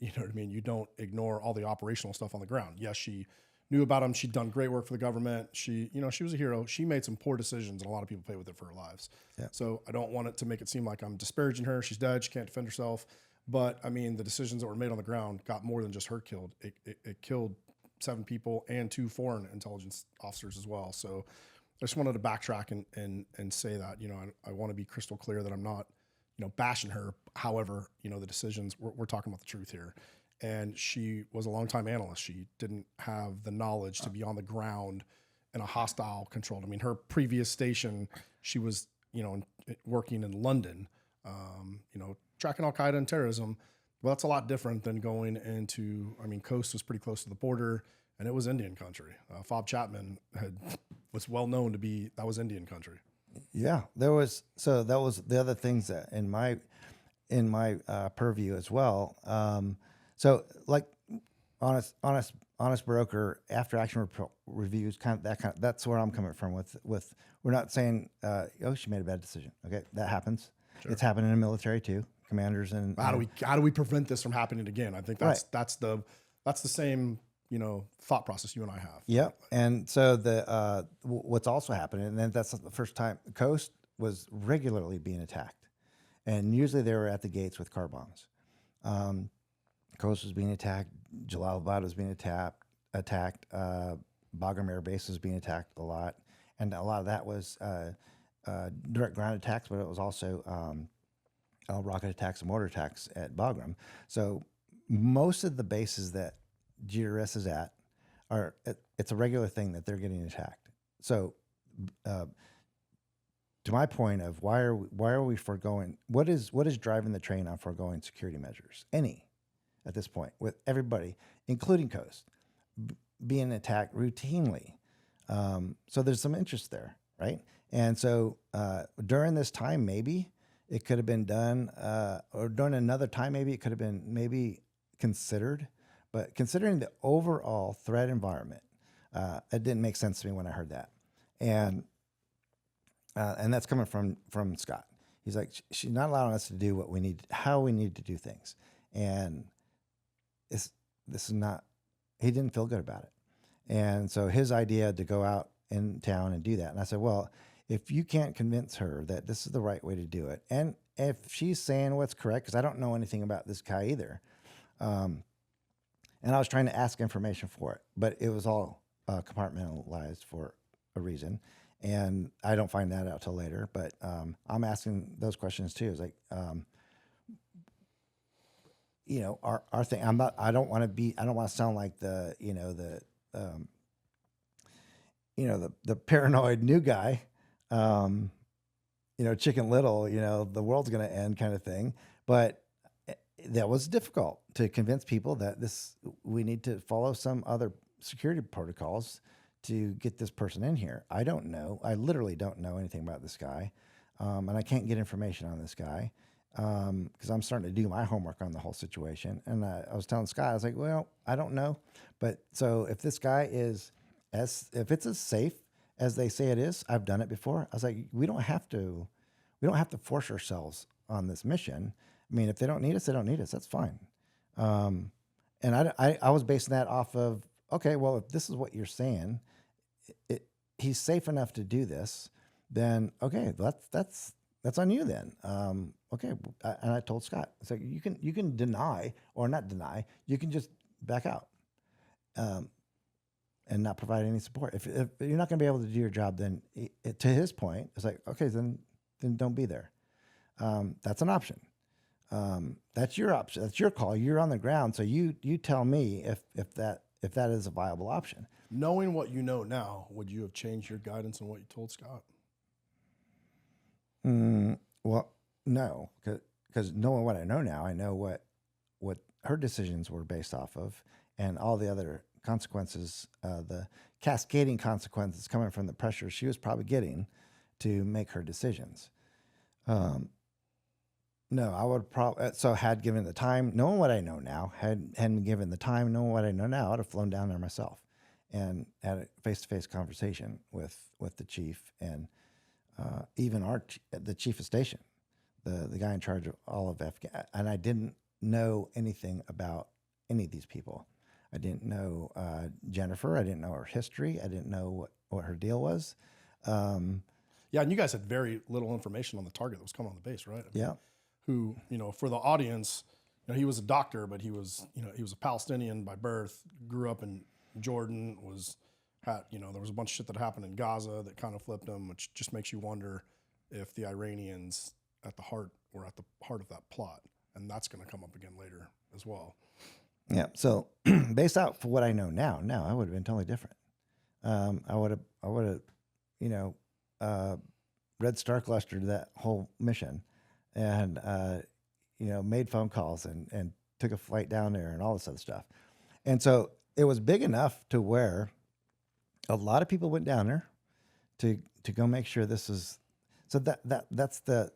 you know what I mean? You don't ignore all the operational stuff on the ground. Yes, she knew about him. She'd done great work for the government. She was a hero. She made some poor decisions, and a lot of people pay with it for her lives. Yeah. So I don't want it to make it seem like I'm disparaging her. She's dead. She can't defend herself. But I mean, the decisions that were made on the ground got more than just her killed. It killed 7 people and 2 foreign intelligence officers as well. So I just wanted to backtrack and say that, I want to be crystal clear that I'm not, bashing her. However, the decisions, we're talking about the truth here. And she was a longtime analyst. She didn't have the knowledge to be on the ground in a hostile controlled. I mean, her previous station, she was, working in London, tracking Al-Qaeda and terrorism. Well, that's a lot different than going into, Khost was pretty close to the border, and it was Indian country. Fob Chapman was well known to be, that was Indian country. Yeah, that was the other things that in my purview as well. So like honest honest broker after action reviews, that's where I'm coming from with we're not saying oh, she made a bad decision. Okay, that happens. Sure. It's happened in the military too. Commanders and how do we prevent this from happening again? I think that's right. that's the same thought process you and I have. Yep. And so what's also happening, and then that's the first time Khost was regularly being attacked, and usually they were at the gates with car bombs. Khost was being attacked. Jalalabad was being attacked. Bagram Air Base was being attacked a lot, and a lot of that was direct ground attacks, but it was also rocket attacks and mortar attacks at Bagram. So most of the bases that GRS is at it's a regular thing that they're getting attacked. So to my point of why are we foregoing, what is driving the train on foregoing security measures? At this point, with everybody, including Khost, being attacked routinely. So there's some interest there, right? And so during this time, maybe it could have been done, or during another time, maybe it could have been considered. But considering the overall threat environment, it didn't make sense to me when I heard that. And that's coming from Scott. He's like, she's not allowing us to do how we need to do things. And this is not, he didn't feel good about it. And so his idea to go out in town and do that. And I said, well, if you can't convince her that this is the right way to do it, and if she's saying what's correct, because I don't know anything about this guy either, and I was trying to ask information for it, but it was all compartmentalized for a reason. And I don't find that out till later, but I'm asking those questions too. It's like, our thing, I don't want to sound like the paranoid new guy, Chicken Little, the world's going to end kind of thing. But that was difficult to convince people that we need to follow some other security protocols to get this person in here. I don't know. I literally don't know anything about this guy. And I can't get information on this guy because I'm starting to do my homework on the whole situation. And I was telling Scott, I was like, well, I don't know. But so if this guy if it's as safe as they say it is, I've done it before. I was like, we don't have to force ourselves on this mission. I mean, if they don't need us, they don't need us. That's fine. And I was basing that off of, okay, well, if this is what you're saying, he's safe enough to do this, then okay, that's on you then. Okay, and I told Scott, it's like you can deny or not deny, you can just back out, and not provide any support. If you're not going to be able to do your job, then to his point, it's like, okay, then don't be there. That's an option. That's your option. That's your call. You're on the ground, so you tell me if that is a viable option. Knowing what you know now, would you have changed your guidance on what you told Scott? Well, no, because knowing what I know now, I know what her decisions were based off of, and all the other consequences, the cascading consequences coming from the pressure she was probably getting to make her decisions. No, I would probably, had given the time, knowing what I know now, hadn't given the time, knowing what I know now, I'd have flown down there myself and had a face-to-face conversation with the chief and even the chief of station, the guy in charge of all of Afghanistan. And I didn't know anything about any of these people. I didn't know Jennifer. I didn't know her history. I didn't know what her deal was. Yeah, and you guys had very little information on the target that was coming on the base, right? Yeah. Who, for the audience, he was a doctor, but he was a Palestinian by birth, grew up in Jordan, there was a bunch of shit that happened in Gaza that kind of flipped him, which just makes you wonder if the Iranians were at the heart of that plot. And that's going to come up again later as well. Yeah. So based out for what I know now, I would have been totally different. I would have, Red Star clustered that whole mission and, made phone calls and took a flight down there and all this other stuff. And so it was big enough to where a lot of people went down there to go make sure this is, so that's the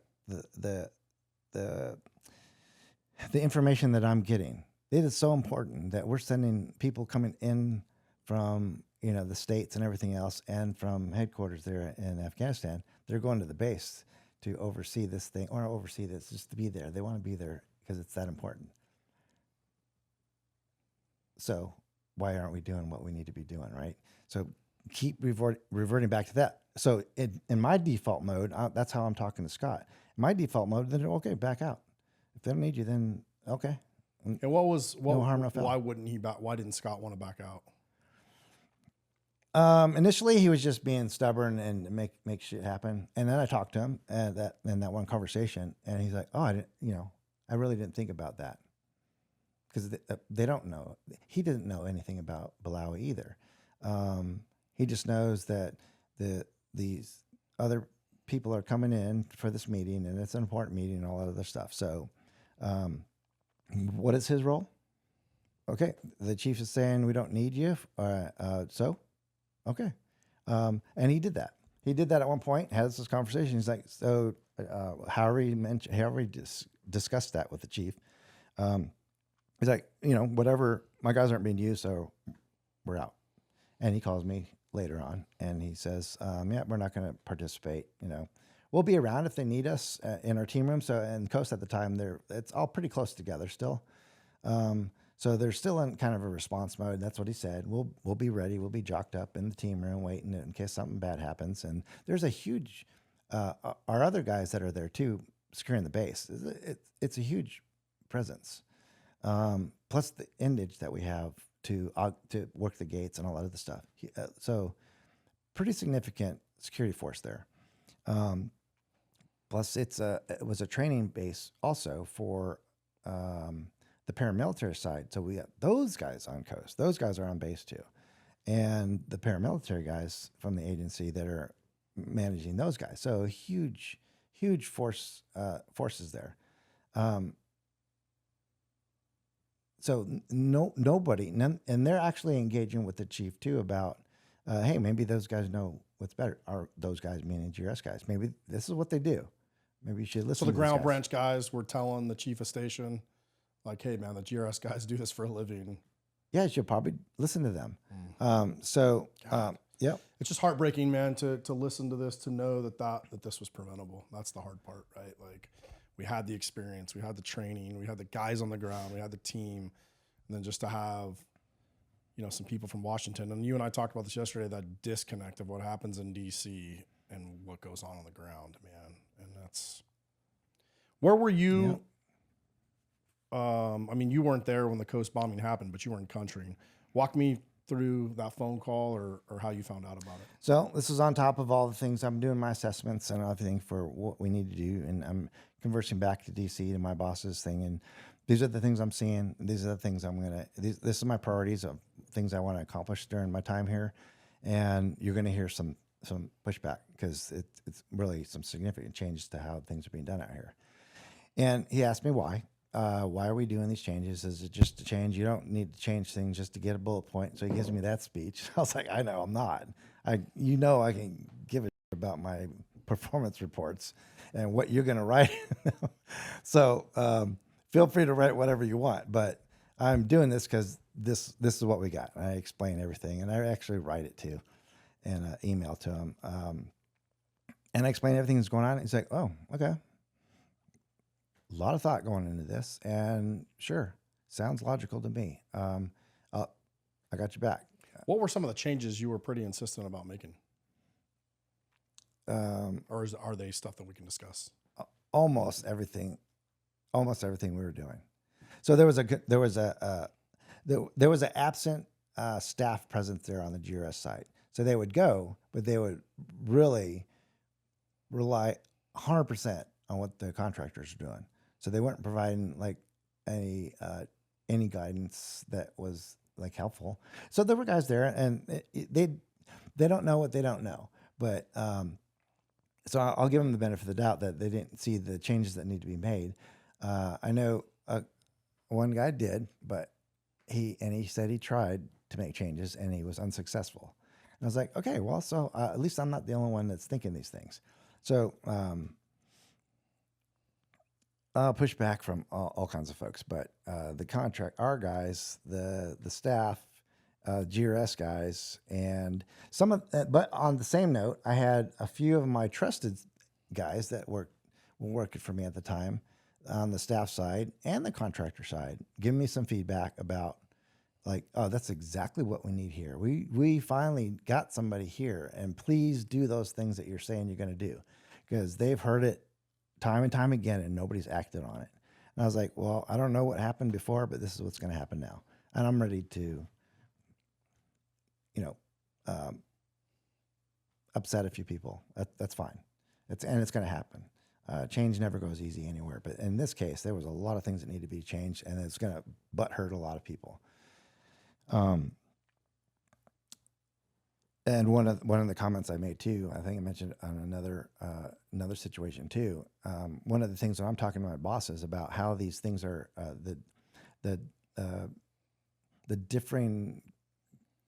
information that I'm getting it is so important that we're sending people coming in from, the states and everything else, and from headquarters there in Afghanistan. They're going to the base to oversee this thing, or oversee this, just to be there. They want to be there because it's that important. So why aren't we doing what we need to be doing, right? So keep reverting back to that. So in my default mode, that's how I'm talking to Scott. In my default mode, then okay, back out. If they don't need you, then okay. And no harm, no foul. Why didn't Scott want to back out? Initially, he was just being stubborn and make shit happen. And then I talked to him in that one conversation, and he's like, "Oh, I really didn't think about that." Because they don't know. He didn't know anything about Balawi either. He just knows that these other people are coming in for this meeting, and it's an important meeting and all that other stuff. So, what is his role? Okay, the chief is saying we don't need you. So, okay, and he did that. He did that at one point. Has this conversation. He's like, so, however he discussed that with the chief. He's like, whatever, my guys aren't being used, so we're out. And he calls me later on, and he says, yeah, we're not going to participate. We'll be around if they need us in our team room. So, and Khost at the time, it's all pretty close together still. So they're still in kind of a response mode. That's what he said. We'll be ready. We'll be jocked up in the team room waiting in case something bad happens. And there's a huge, our other guys that are there too, securing the base. It's a huge presence. Plus the endage that we have to work the gates and all that other stuff. So pretty significant security force there. Plus it was a training base also for the paramilitary side. So we got those guys on Khost. Those guys are on base too. And the paramilitary guys from the agency that are managing those guys. So huge forces there. So and they're actually engaging with the chief too about, hey, maybe those guys know what's better. Are those guys meaning GRS guys? Maybe this is what they do. Maybe you should listen. So the ground branch guys were telling the chief of station, like, hey man, the GRS guys do this for a living. Yeah, you should probably listen to them. Yeah. It's just heartbreaking, man, to listen to this, to know that this was preventable. That's the hard part, right? Like, we had the experience, we had the training, we had the guys on the ground, we had the team, and then just to have, some people from Washington. And you and I talked about this yesterday, that disconnect of what happens in DC and what goes on the ground, man. And that's, where were you? Yeah. You weren't there when the Khost bombing happened, but you were in country. Walk me through that phone call or how you found out about it. So this is on top of all the things I'm doing, my assessments and everything for what we need to do. And I'm conversing back to DC to my boss's thing. And these are the things I'm seeing. These are the things this is my priorities of things I want to accomplish during my time here. And you're going to hear some pushback because it's really some significant changes to how things are being done out here. And he asked me why. Why are we doing these changes? Is it just a change? You don't need to change things just to get a bullet point. So he gives me that speech. I was like, I know I'm not. I can give a shit about my performance reports and what you're going to write. So feel free to write whatever you want. But I'm doing this because this is what we got. I explain everything, and I actually write it too, and email to him. And I explain everything that's going on. He's like, oh, okay. A lot of thought going into this, and sure, sounds logical to me. I got your back. What were some of the changes you were pretty insistent about making? Or are they stuff that we can discuss? Almost everything we were doing. So there was an absent staff presence there on the GRS site. So they would go, but they would really rely 100% on what the contractors are doing. So they weren't providing like any guidance that was like helpful. So there were guys there, and they don't know what they don't know. But so I'll give them the benefit of the doubt that they didn't see the changes that need to be made. I know one guy did, but he said he tried to make changes and he was unsuccessful. And I was like, okay, well, so at least I'm not the only one that's thinking these things. So Pushback from all kinds of folks, but our guys, the staff, GRS guys, and some of. But on the same note, I had a few of my trusted guys that were working for me at the time on the staff side and the contractor side, giving me some feedback about like, oh, that's exactly what we need here. We finally got somebody here, and please do those things that you're saying you're going to do, because they've heard it time and time again, and nobody's acted on it. And I was like, well, I don't know what happened before, but this is what's going to happen now, and I'm ready to, upset a few people. That's fine. It's going to happen. Change never goes easy anywhere, but in this case, there was a lot of things that need to be changed, and it's going to butt hurt a lot of people. And one of the comments I made too, I think I mentioned on another situation too. One of the things that I'm talking to my bosses about how these things are the differing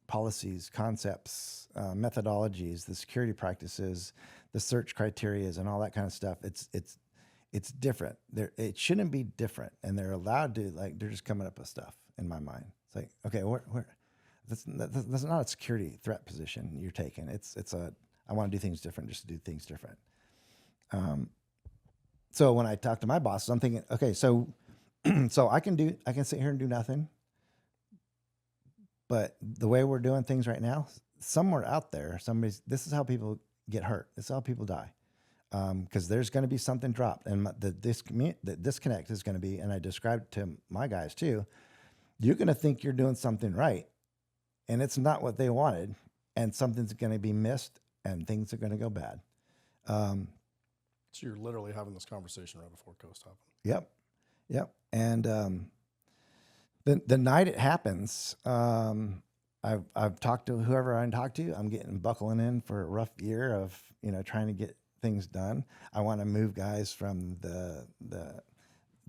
policies, concepts, methodologies, the security practices, the search criterias, and all that kind of stuff. It's different. It shouldn't be different, and they're allowed to, like, they're just coming up with stuff. In my mind, it's like, okay, that's not a security threat position you're taking. I want to do things different just to do things different. So when I talk to my bosses, I'm thinking, okay, so I can sit here and do nothing. But the way we're doing things right now, somewhere out there, this is how people get hurt. This is how people die. Because there's going to be something dropped, and the disconnect is going to be, and I described to my guys too, you're going to think you're doing something right, and it's not what they wanted, and something's going to be missed, and things are going to go bad. So you're literally having this conversation right before Khost happened. Yep. And the night it happens, I've talked to whoever I talked to. I'm buckling in for a rough year of trying to get things done. I want to move guys from the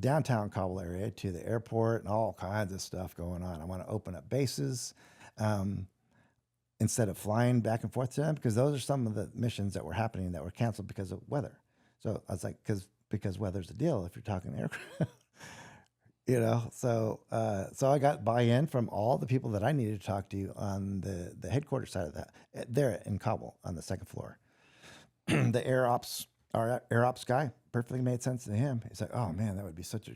downtown Kabul area to the airport and all kinds of stuff going on. I want to open up bases instead of flying back and forth to them, because those are some of the missions that were happening that were canceled because of weather. So I was like, because weather's a deal if you're talking aircraft. So I got buy-in from all the people that I needed to talk to on the headquarters side of that, there in Kabul on the second floor. Our air ops guy, perfectly made sense to him. He's like, oh man, that would be such a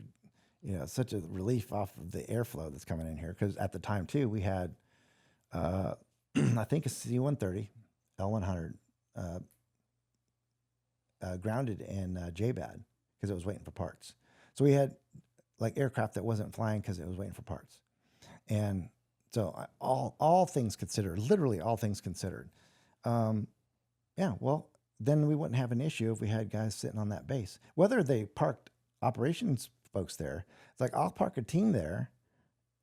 relief off of the airflow that's coming in here. Because at the time too, we had, I think a C-130, L-100, grounded in JBAD because it was waiting for parts. So we had like aircraft that wasn't flying because it was waiting for parts. And so all things considered, literally all things considered, well, then we wouldn't have an issue if we had guys sitting on that base. Whether they parked operations folks there, it's like, I'll park a team there,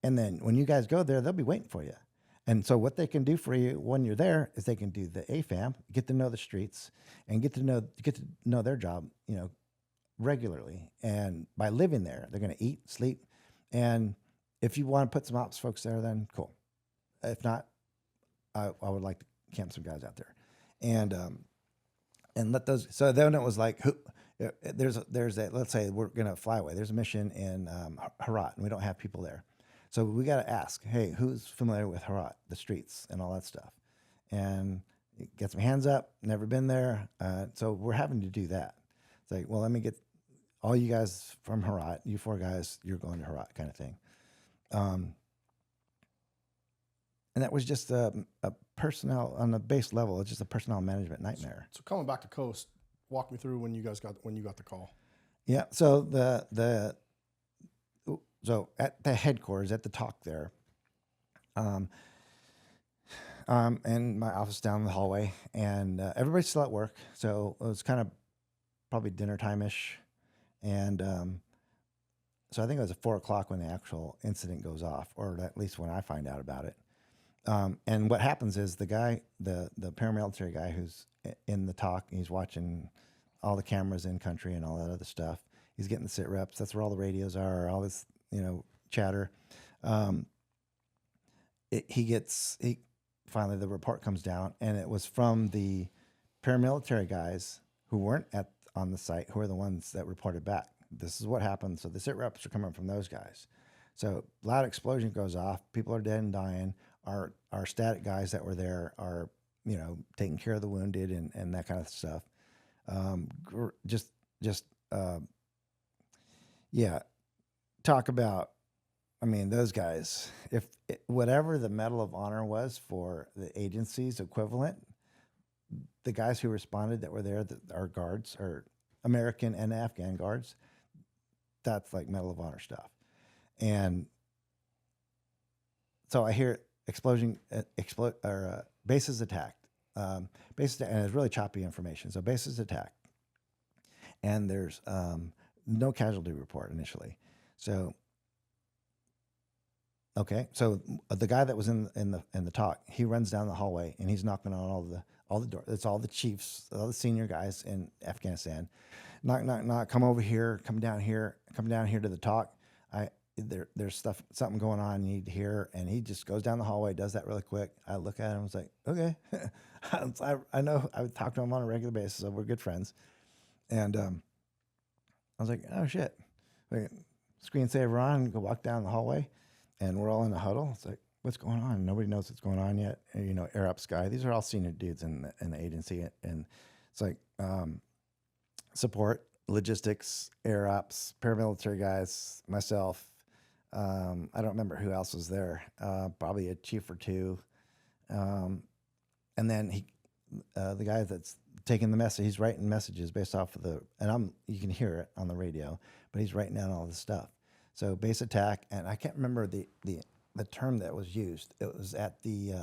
and then when you guys go there, they'll be waiting for you. And so what they can do for you when you're there is they can do the AFAM, get to know the streets, and get to know their job, regularly. And by living there, they're going to eat, sleep. And if you want to put some ops folks there, then cool. If not, I would like to camp some guys out there. And let those. So then it was like, there's a, let's say we're gonna fly away. There's a mission in Herat, and we don't have people there, so we got to ask, hey, who's familiar with Herat, the streets, and all that stuff, and get some hands up. Never been there, so we're having to do that. It's like, well, let me get all you guys from Herat. You 4 guys, you're going to Herat, kind of thing. And that was just a personnel on the base level. It's just a personnel management nightmare. So coming back to Khost, walk me through when you got the call. Yeah. So so at the headquarters, at the talk there, and my office down the hallway, and everybody's still at work. So it was kind of probably dinner time-ish. And so I think it was at 4:00 when the actual incident goes off, or at least when I find out about it. And what happens is the guy, the paramilitary guy who's in the talk, he's watching all the cameras in country and all that other stuff. He's getting the sit reps. That's where all the radios are, all this, chatter. Finally the report comes down, and it was from the paramilitary guys who weren't on the site, who are the ones that reported back. this is what happened. So the sit reps are coming from those guys. So loud explosion goes off. People are dead and dying. Our static guys that were there are, taking care of the wounded and that kind of stuff. Talk about, those guys, whatever the Medal of Honor was for the agency's equivalent, the guys who responded that were there, our guards, are American and Afghan guards, that's like Medal of Honor stuff. And so I hear bases attacked. And it's really choppy information. So bases attacked. And there's no casualty report initially. So, okay. So the guy that was in the talk, he runs down the hallway and he's knocking on all the doors. It's all the chiefs, all the senior guys in Afghanistan. Knock, knock, knock. Come over here. Come down here to the talk. There's something going on. You need to hear. And he just goes down the hallway, does that really quick. I look at him. I was like, okay. I know. I would talk to him on a regular basis. So we're good friends. And I was like, oh shit. Screensaver on. Go walk down the hallway, and we're all in a huddle. It's like, what's going on? Nobody knows what's going on yet. And, Air Up Sky. These are all senior dudes in the agency, and it's like support, logistics, air ops, paramilitary guys, myself. I don't remember who else was there. Probably a chief or two. And then the guy that's taking the message, he's writing messages based off of you can hear it on the radio, but he's writing down all this stuff. So base attack, and I can't remember the term that was used. It was at the,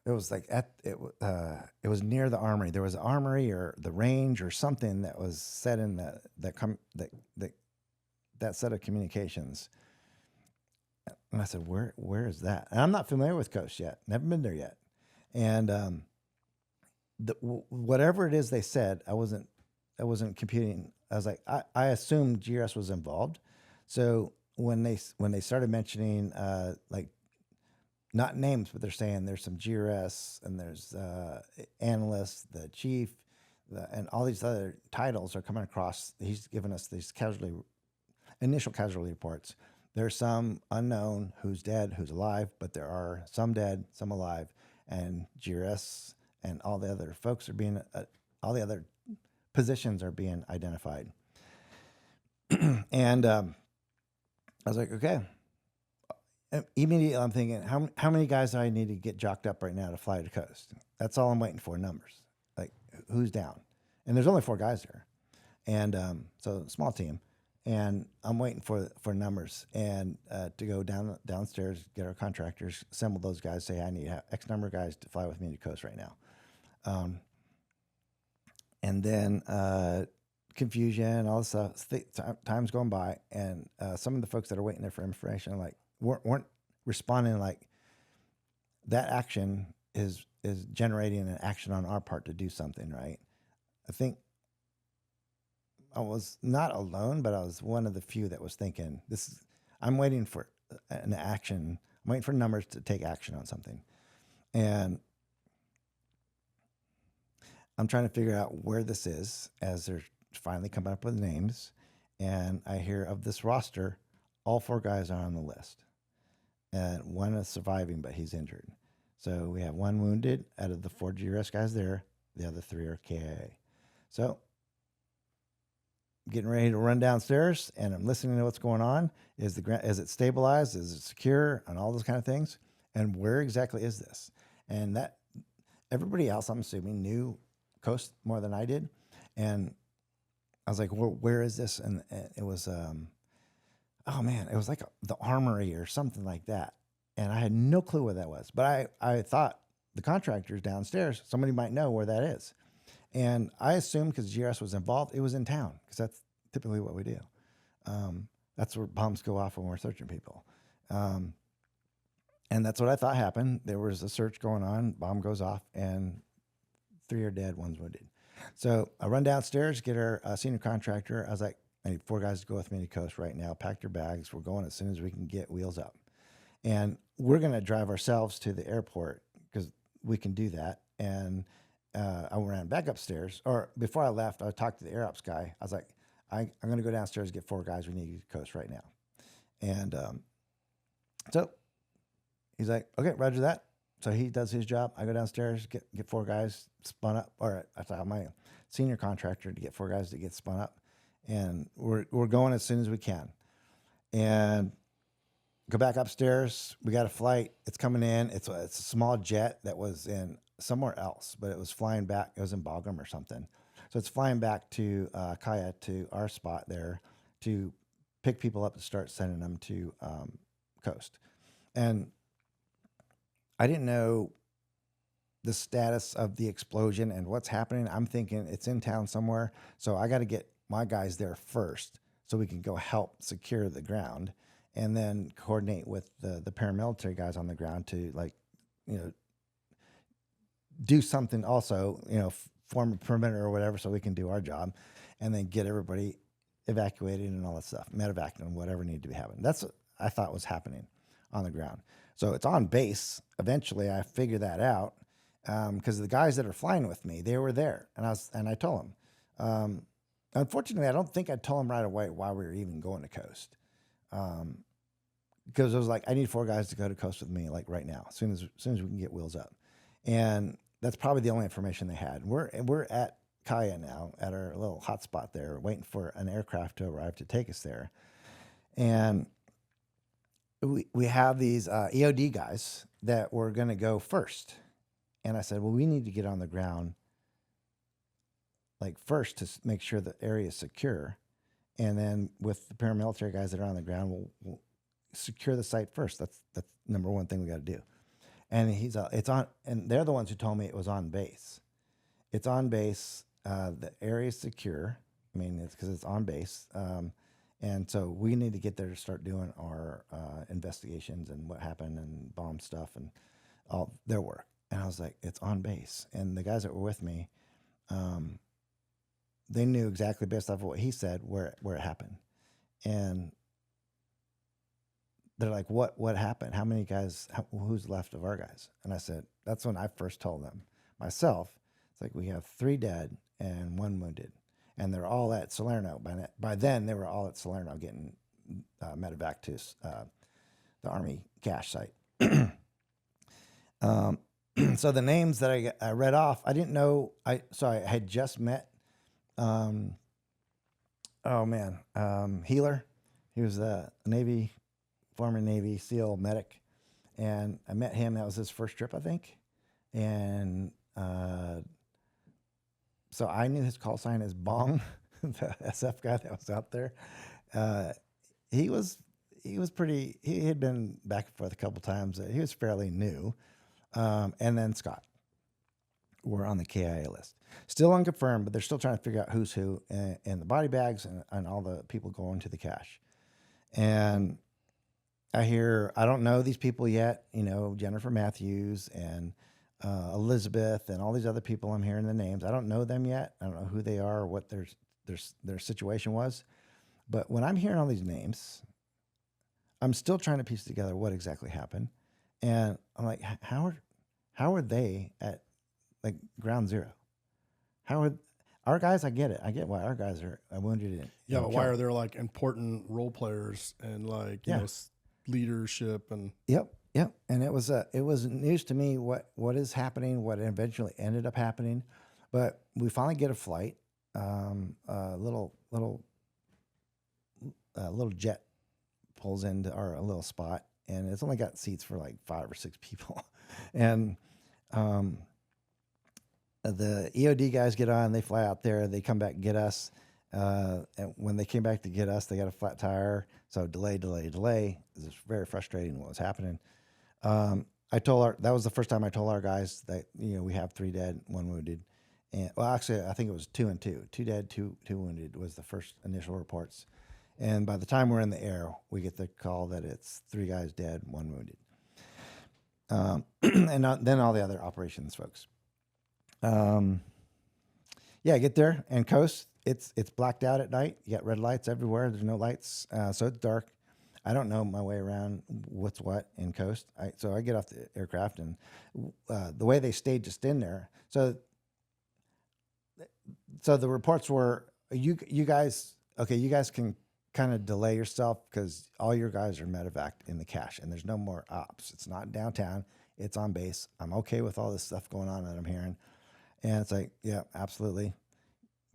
it was was near the armory. There was an armory or the range or something that was set in that set of communications. And I said, where is that? And I'm not familiar with Khost yet. Never been there yet. And whatever it is they said, I wasn't computing. I was like, I assumed GRS was involved. So when they started mentioning like not names, but they're saying there's some GRS and there's Analyst, the chief, and all these other titles are coming across. He's given us these initial casualty reports. There's some unknown who's dead, who's alive, but there are some dead, some alive, and GRS and all the other folks are being, all the other positions are being identified. And I was like, okay. Immediately I'm thinking, how many guys do I need to get jocked up right now to fly to Khost? That's all I'm waiting for, numbers. Like, who's down? And there's only 4 guys there. And so small team. And I'm waiting for numbers and to go downstairs, get our contractors, assemble those guys, say I need X number of guys to fly with me to Khost right now. And then confusion, all this stuff. Time's going by, and some of the folks that are waiting there for information weren't responding like that action is generating an action on our part to do something, right? I think I was not alone, but I was one of the few that was thinking, I'm waiting for an action. I'm waiting for numbers to take action on something. And I'm trying to figure out where this is as they're finally coming up with names. And I hear of this roster, all 4 guys are on the list. And one is surviving, but he's injured. So we have 1 wounded out of the 4 GRS guys there. The other 3 are KIA. So getting ready to run downstairs, and I'm listening to what's going on. Is it stabilized? Is it secure? And all those kind of things. And where exactly is this? And that everybody else, I'm assuming, knew Khost more than I did. And I was like, well, where is this? And it was, oh man, it was like the armory or something like that. And I had no clue where that was. But I thought the contractors downstairs, somebody might know where that is. And I assumed because GRS was involved, it was in town, because that's typically what we do. That's where bombs go off when we're searching people. And that's what I thought happened. There was a search going on, bomb goes off, and 3 are dead, 1's wounded. So I run downstairs, get our senior contractor. I was like, I need 4 guys to go with me to Khost right now. Pack your bags. We're going as soon as we can get wheels up. And we're going to drive ourselves to the airport because we can do that. And I ran back upstairs, or before I left, I talked to the air ops guy. I was like, I'm going to go downstairs and get 4 guys. We need to get to Khost right now. And so he's like, okay, roger that. So he does his job. I go downstairs, get 4 guys spun up, or I tell my senior contractor to get 4 guys to get spun up. And we're going as soon as we can. And go back upstairs. We got a flight. It's coming in. It's a small jet that was in somewhere else, but it was flying back. It was in Bagram or something. So it's flying back to Kaya, to our spot there, to pick people up and start sending them to Khost. And I didn't know the status of the explosion and what's happening. I'm thinking it's in town somewhere. So I got to get my guys there first so we can go help secure the ground, and then coordinate with the paramilitary guys on the ground to, like, do something also, form a perimeter or whatever so we can do our job, and then get everybody evacuated and all that stuff, medevac and whatever needed to be happening. That's what I thought was happening on the ground. So it's on base. Eventually I figured that out because the guys that are flying with me, they were there. And I told them. Unfortunately, I don't think I told them right away why we were even going to Khost. Because I was like, I need 4 guys to go to Khost with me, like right now, as soon as we can get wheels up. And that's probably the only information they had. We're at Kaya now, at our little hotspot there, waiting for an aircraft to arrive to take us there. And we have these EOD guys that were going to go first. And I said, well, we need to get on the ground like first to make sure the area is secure. And then with the paramilitary guys that are on the ground, we'll secure the site first. That's number one thing we got to do. And it's on, and they're the ones who told me it was on base. It's on base. The area is secure. I mean, it's because it's on base. And so we need to get there to start doing our investigations and what happened and bomb stuff and all their work. And I was like, it's on base. And the guys that were with me, they knew exactly based off of what he said where it happened. And they're like, what happened? How many guys, who's left of our guys? And I said, that's when I first told them myself. It's like, we have 3 dead and 1 wounded. And they're all at Salerno. By then, they were all at Salerno getting medevac to the Army cache site. So the names that I read off, I didn't know. I had just met, Healer. He was a former Navy SEAL medic. And I met him. That was his first trip, I think. And so I knew his call sign as Bong, the SF guy that was out there. He was pretty. He had been back and forth a couple times. He was fairly new. And then Scott were on the KIA list. Still unconfirmed, but they're still trying to figure out who's who in the body bags and all the people going to the cache. And I don't know these people yet. Jennifer Matthews and Elizabeth and all these other people. I'm hearing the names. I don't know them yet. I don't know who they are or what their situation was. But when I'm hearing all these names, I'm still trying to piece together what exactly happened. And I'm like, how are they at like ground zero? How are our guys? I get it. I get why our guys are wounded. But why are there like important role players and like leadership and Yep. And it was news to me what is happening, what eventually ended up happening. But we finally get a flight. A little jet pulls into our little spot, and it's only got seats for like 5 or 6 people. And the EOD guys get on, they fly out there, they come back and get us. And when they came back to get us, they got a flat tire. So delay. It was very frustrating what was happening. That was the first time I told our guys that, we have 3 dead, 1 wounded. And well, actually, I think it was 2 and 2. 2 dead, 2 wounded was the first initial reports. And by the time we're in the air, we get the call that it's 3 guys dead, 1 wounded. And then all the other operations folks. I get there and Khost. It's blacked out at night. You got red lights everywhere. There's no lights, so it's dark. I don't know my way around what's what in Khost. So I get off the aircraft, and the way they stayed just in there. So So the reports were you guys okay. You guys can kind of delay yourself because all your guys are medevaced in the cache, and there's no more ops. It's not downtown. It's on base. I'm okay with all this stuff going on that I'm hearing, and it's like, yeah, absolutely.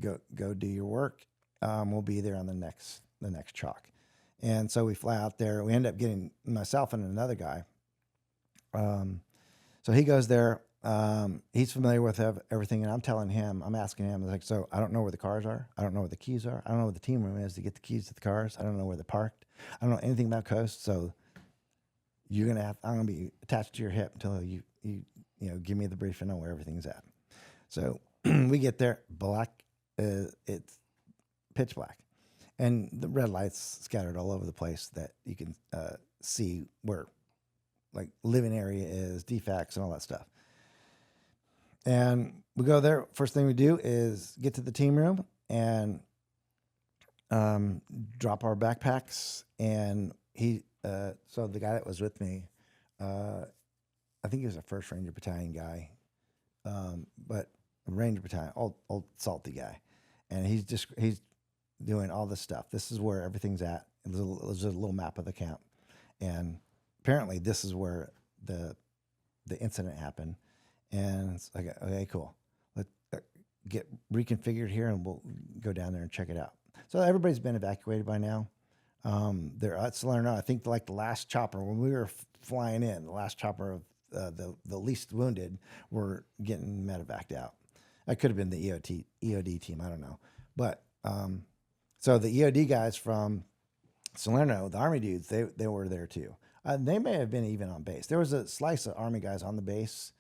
Go do your work. We'll be there on the next chalk. And so we fly out there. We end up getting myself and another guy. So he goes there. He's familiar with everything, and I'm asking him, like, so I don't know where the cars are. I don't know where the keys are. I don't know where the team room is to get the keys to the cars. I don't know where they're parked. I don't know anything about Khost. So I'm gonna be attached to your hip until you give me the brief and know where everything's at. So we get there, black. It's pitch black, and the red lights scattered all over the place that you can see where, like, living area is, defects, and all that stuff. And we go there. First thing we do is get to the team room and drop our backpacks. And so the guy that was with me, I think he was a 1st Ranger Battalion guy, but a Ranger Battalion, old salty guy. And he's doing all this stuff. This is where everything's at. There's a little map of the camp. And apparently this is where the incident happened. And it's like, okay, cool. Let's get reconfigured here and we'll go down there and check it out. So everybody's been evacuated by now. They're at Salerno. I think like the last chopper, when we were flying in, the last chopper of the least wounded were getting medevaced out. That could have been the EOD team. I don't know. But so the EOD guys from Salerno, the Army dudes, they were there too. They may have been even on base. There was a slice of Army guys on the base.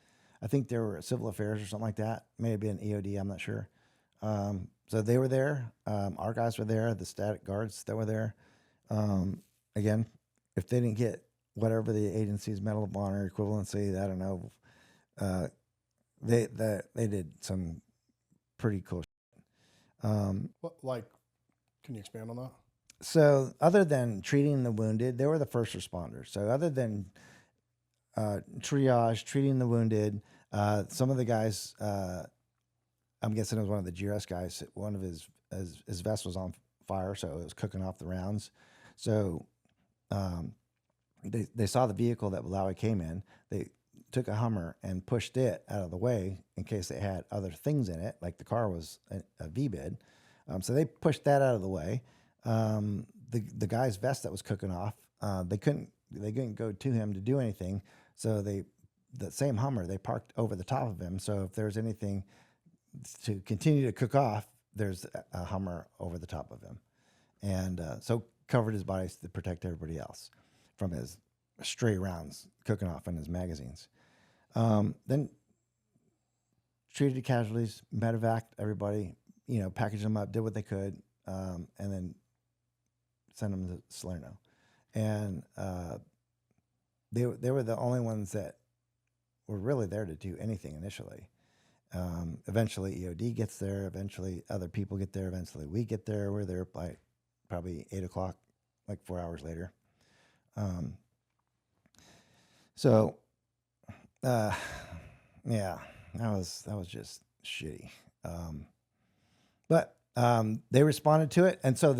I think they were civil affairs or something like that. May have been EOD. I'm not sure. So they were there. Our guys were there. The static guards that were there. Again, if they didn't get whatever the agency's Medal of Honor equivalency, I don't know. They did some pretty cool shit. Like, can you expand on that? So other than treating the wounded, they were the first responders. So other than triage, treating the wounded, some of the guys, I'm guessing it was one of the GRS guys, one of his vest was on fire, so it was cooking off the rounds. So they saw the vehicle that Malawi came in. They took a Hummer and pushed it out of the way in case they had other things in it, like the car was a V-bid. So they pushed that out of the way. The guy's vest that was cooking off, they couldn't go to him to do anything. So the same Hummer, they parked over the top of him. So if there's anything to continue to cook off, there's a Hummer over the top of him. And so covered his body to protect everybody else from his stray rounds cooking off in his magazines. Then treated the casualties, medevaced everybody, packaged them up, did what they could, and then sent them to Salerno. And they were the only ones that were really there to do anything initially. Eventually EOD gets there. Eventually other people get there. Eventually we get there. We're there by probably 8 o'clock, like 4 hours later. Yeah, that was just shitty. But they responded to it. And so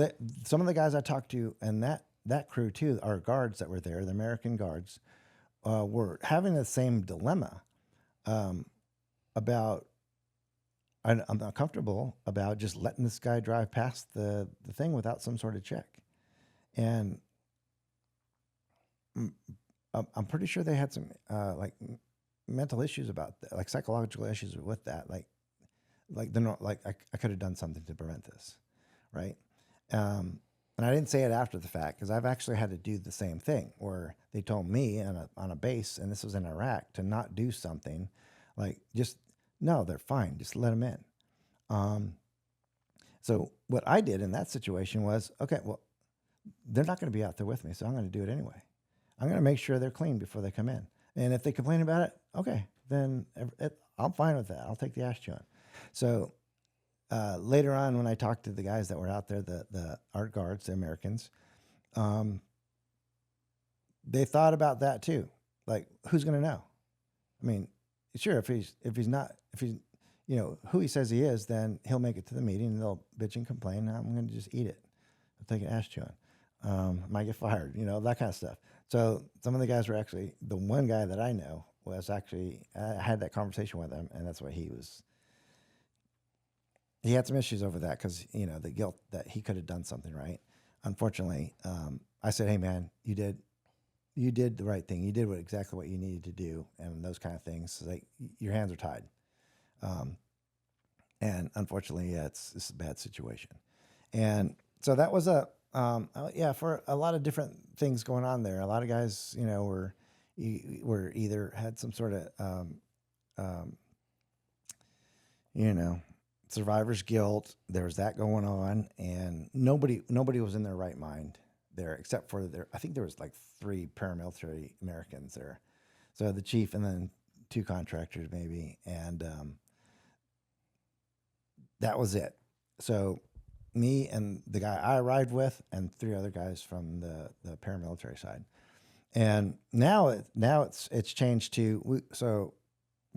some of the guys I talked to and that crew too, our guards that were there, the American guards, were having the same dilemma about, I'm not comfortable about just letting this guy drive past the thing without some sort of check. And I'm pretty sure they had some like mental issues about that, like psychological issues with that. Like they're not like, I could have done something to prevent this, right? And I didn't say it after the fact because I've actually had to do the same thing where they told me on a base, and this was in Iraq, to not do something, like just, no, they're fine, just let them in. So what I did in that situation was, okay, well, they're not going to be out there with me, so I'm going to do it anyway. I'm going to make sure they're clean before they come in. And if they complain about it, okay, then I'm fine with that. I'll take the ash chewing. So later on, when I talked to the guys that were out there, the art guards, the Americans, they thought about that too. Like, who's going to know? I mean, sure, if he's who he says he is, then he'll make it to the meeting and they'll bitch and complain. And I'm going to just eat it. I'll take an ass chewing. Might get fired, that kind of stuff. So some of the guys were actually, the one guy that I know was actually, I had that conversation with him, and that's what he had some issues over that because, the guilt that he could have done something right. Unfortunately, I said, hey man, you did the right thing. You did exactly what you needed to do, and those kind of things. Like, your hands are tied. And unfortunately, it's a bad situation. And so that was for a lot of different things going on there. A lot of guys, were either had some sort of, survivor's guilt. There was that going on, and nobody was in their right mind there, except for I think there was like 3 paramilitary Americans there. So the chief and then 2 contractors maybe. And, that was it. So me and the guy I arrived with and 3 other guys from the paramilitary side. And now it's changed to,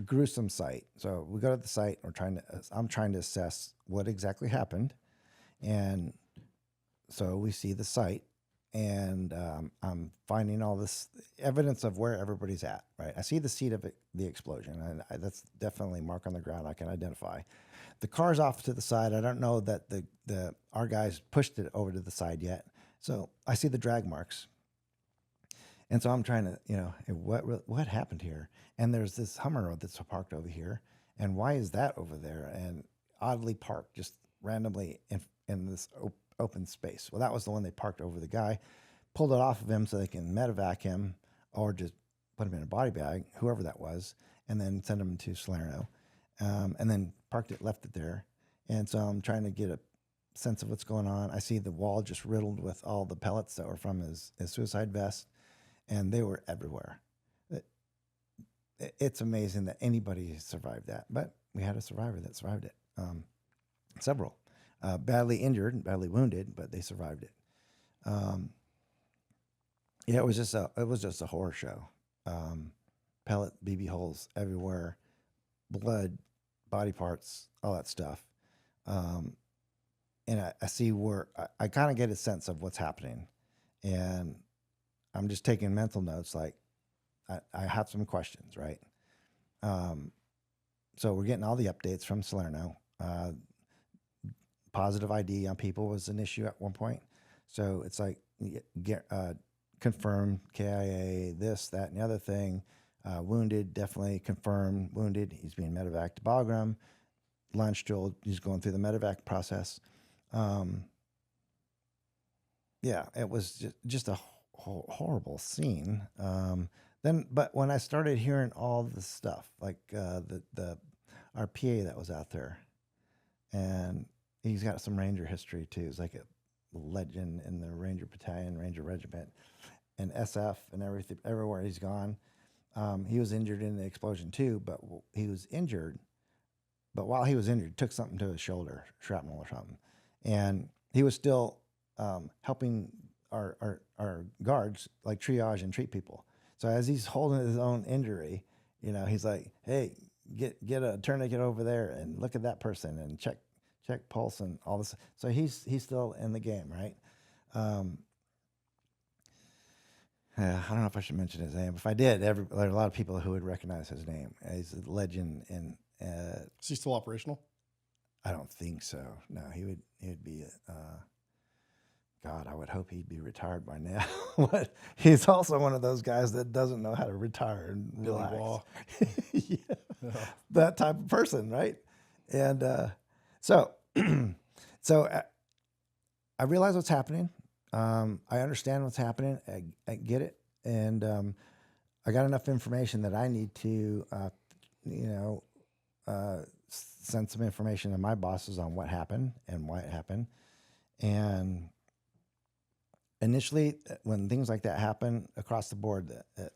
Gruesome site. So we go to the site. I'm trying to assess what exactly happened. And so we see the site, and I'm finding all this evidence of where everybody's at, right? I see the seat of the explosion, and that's definitely mark on the ground I can identify. The car's off to the side. I don't know that our guys pushed it over to the side yet. So I see the drag marks. And so I'm trying to, hey, what happened here? And there's this Hummer that's parked over here. And why is that over there? And oddly parked just randomly in this open space. Well, that was the one they parked over the guy, pulled it off of him so they can medevac him or just put him in a body bag, whoever that was, and then send him to Salerno. And then left it there. And so I'm trying to get a sense of what's going on. I see the wall just riddled with all the pellets that were from his suicide vest, and they were everywhere. It's amazing that anybody survived that, but we had a survivor that survived it. Several, badly injured and badly wounded, but they survived it. It was just a horror show. Pellet BB holes everywhere, blood, body parts, all that stuff. And I see where I kind of get a sense of what's happening, and I'm just taking mental notes. Like, I have some questions, right? So we're getting all the updates from Salerno. Positive ID on people was an issue at one point. So it's like, confirmed KIA, this, that, and the other thing. Wounded, definitely confirmed wounded. He's being medevaced to Bagram. Landstuhl, he's going through the medevac process. It was just a horrible scene. But when I started hearing all the stuff, like our PA that was out there, and he's got some Ranger history too. He's like a legend in the Ranger Battalion, Ranger Regiment, and SF, and everything. Everywhere he's gone. He was injured in the explosion too, but he was injured. But while he was injured, he took something to his shoulder, shrapnel or something, and he was still helping our guards like triage and treat people. So as he's holding his own injury, he's like, "Hey, get a tourniquet over there and look at that person and check pulse and all this." So he's still in the game, right? I don't know if I should mention his name. If I did, there are a lot of people who would recognize his name. He's a legend. And is he still operational? I don't think so. No, he would be. God, I would hope he'd be retired by now. But he's also one of those guys that doesn't know how to retire and relax. Yeah. That type of person, right? And so I realize what's happening. I understand what's happening. I get it, and I got enough information that I need to, send some information to my bosses on what happened and why it happened. And initially, when things like that happen across the board,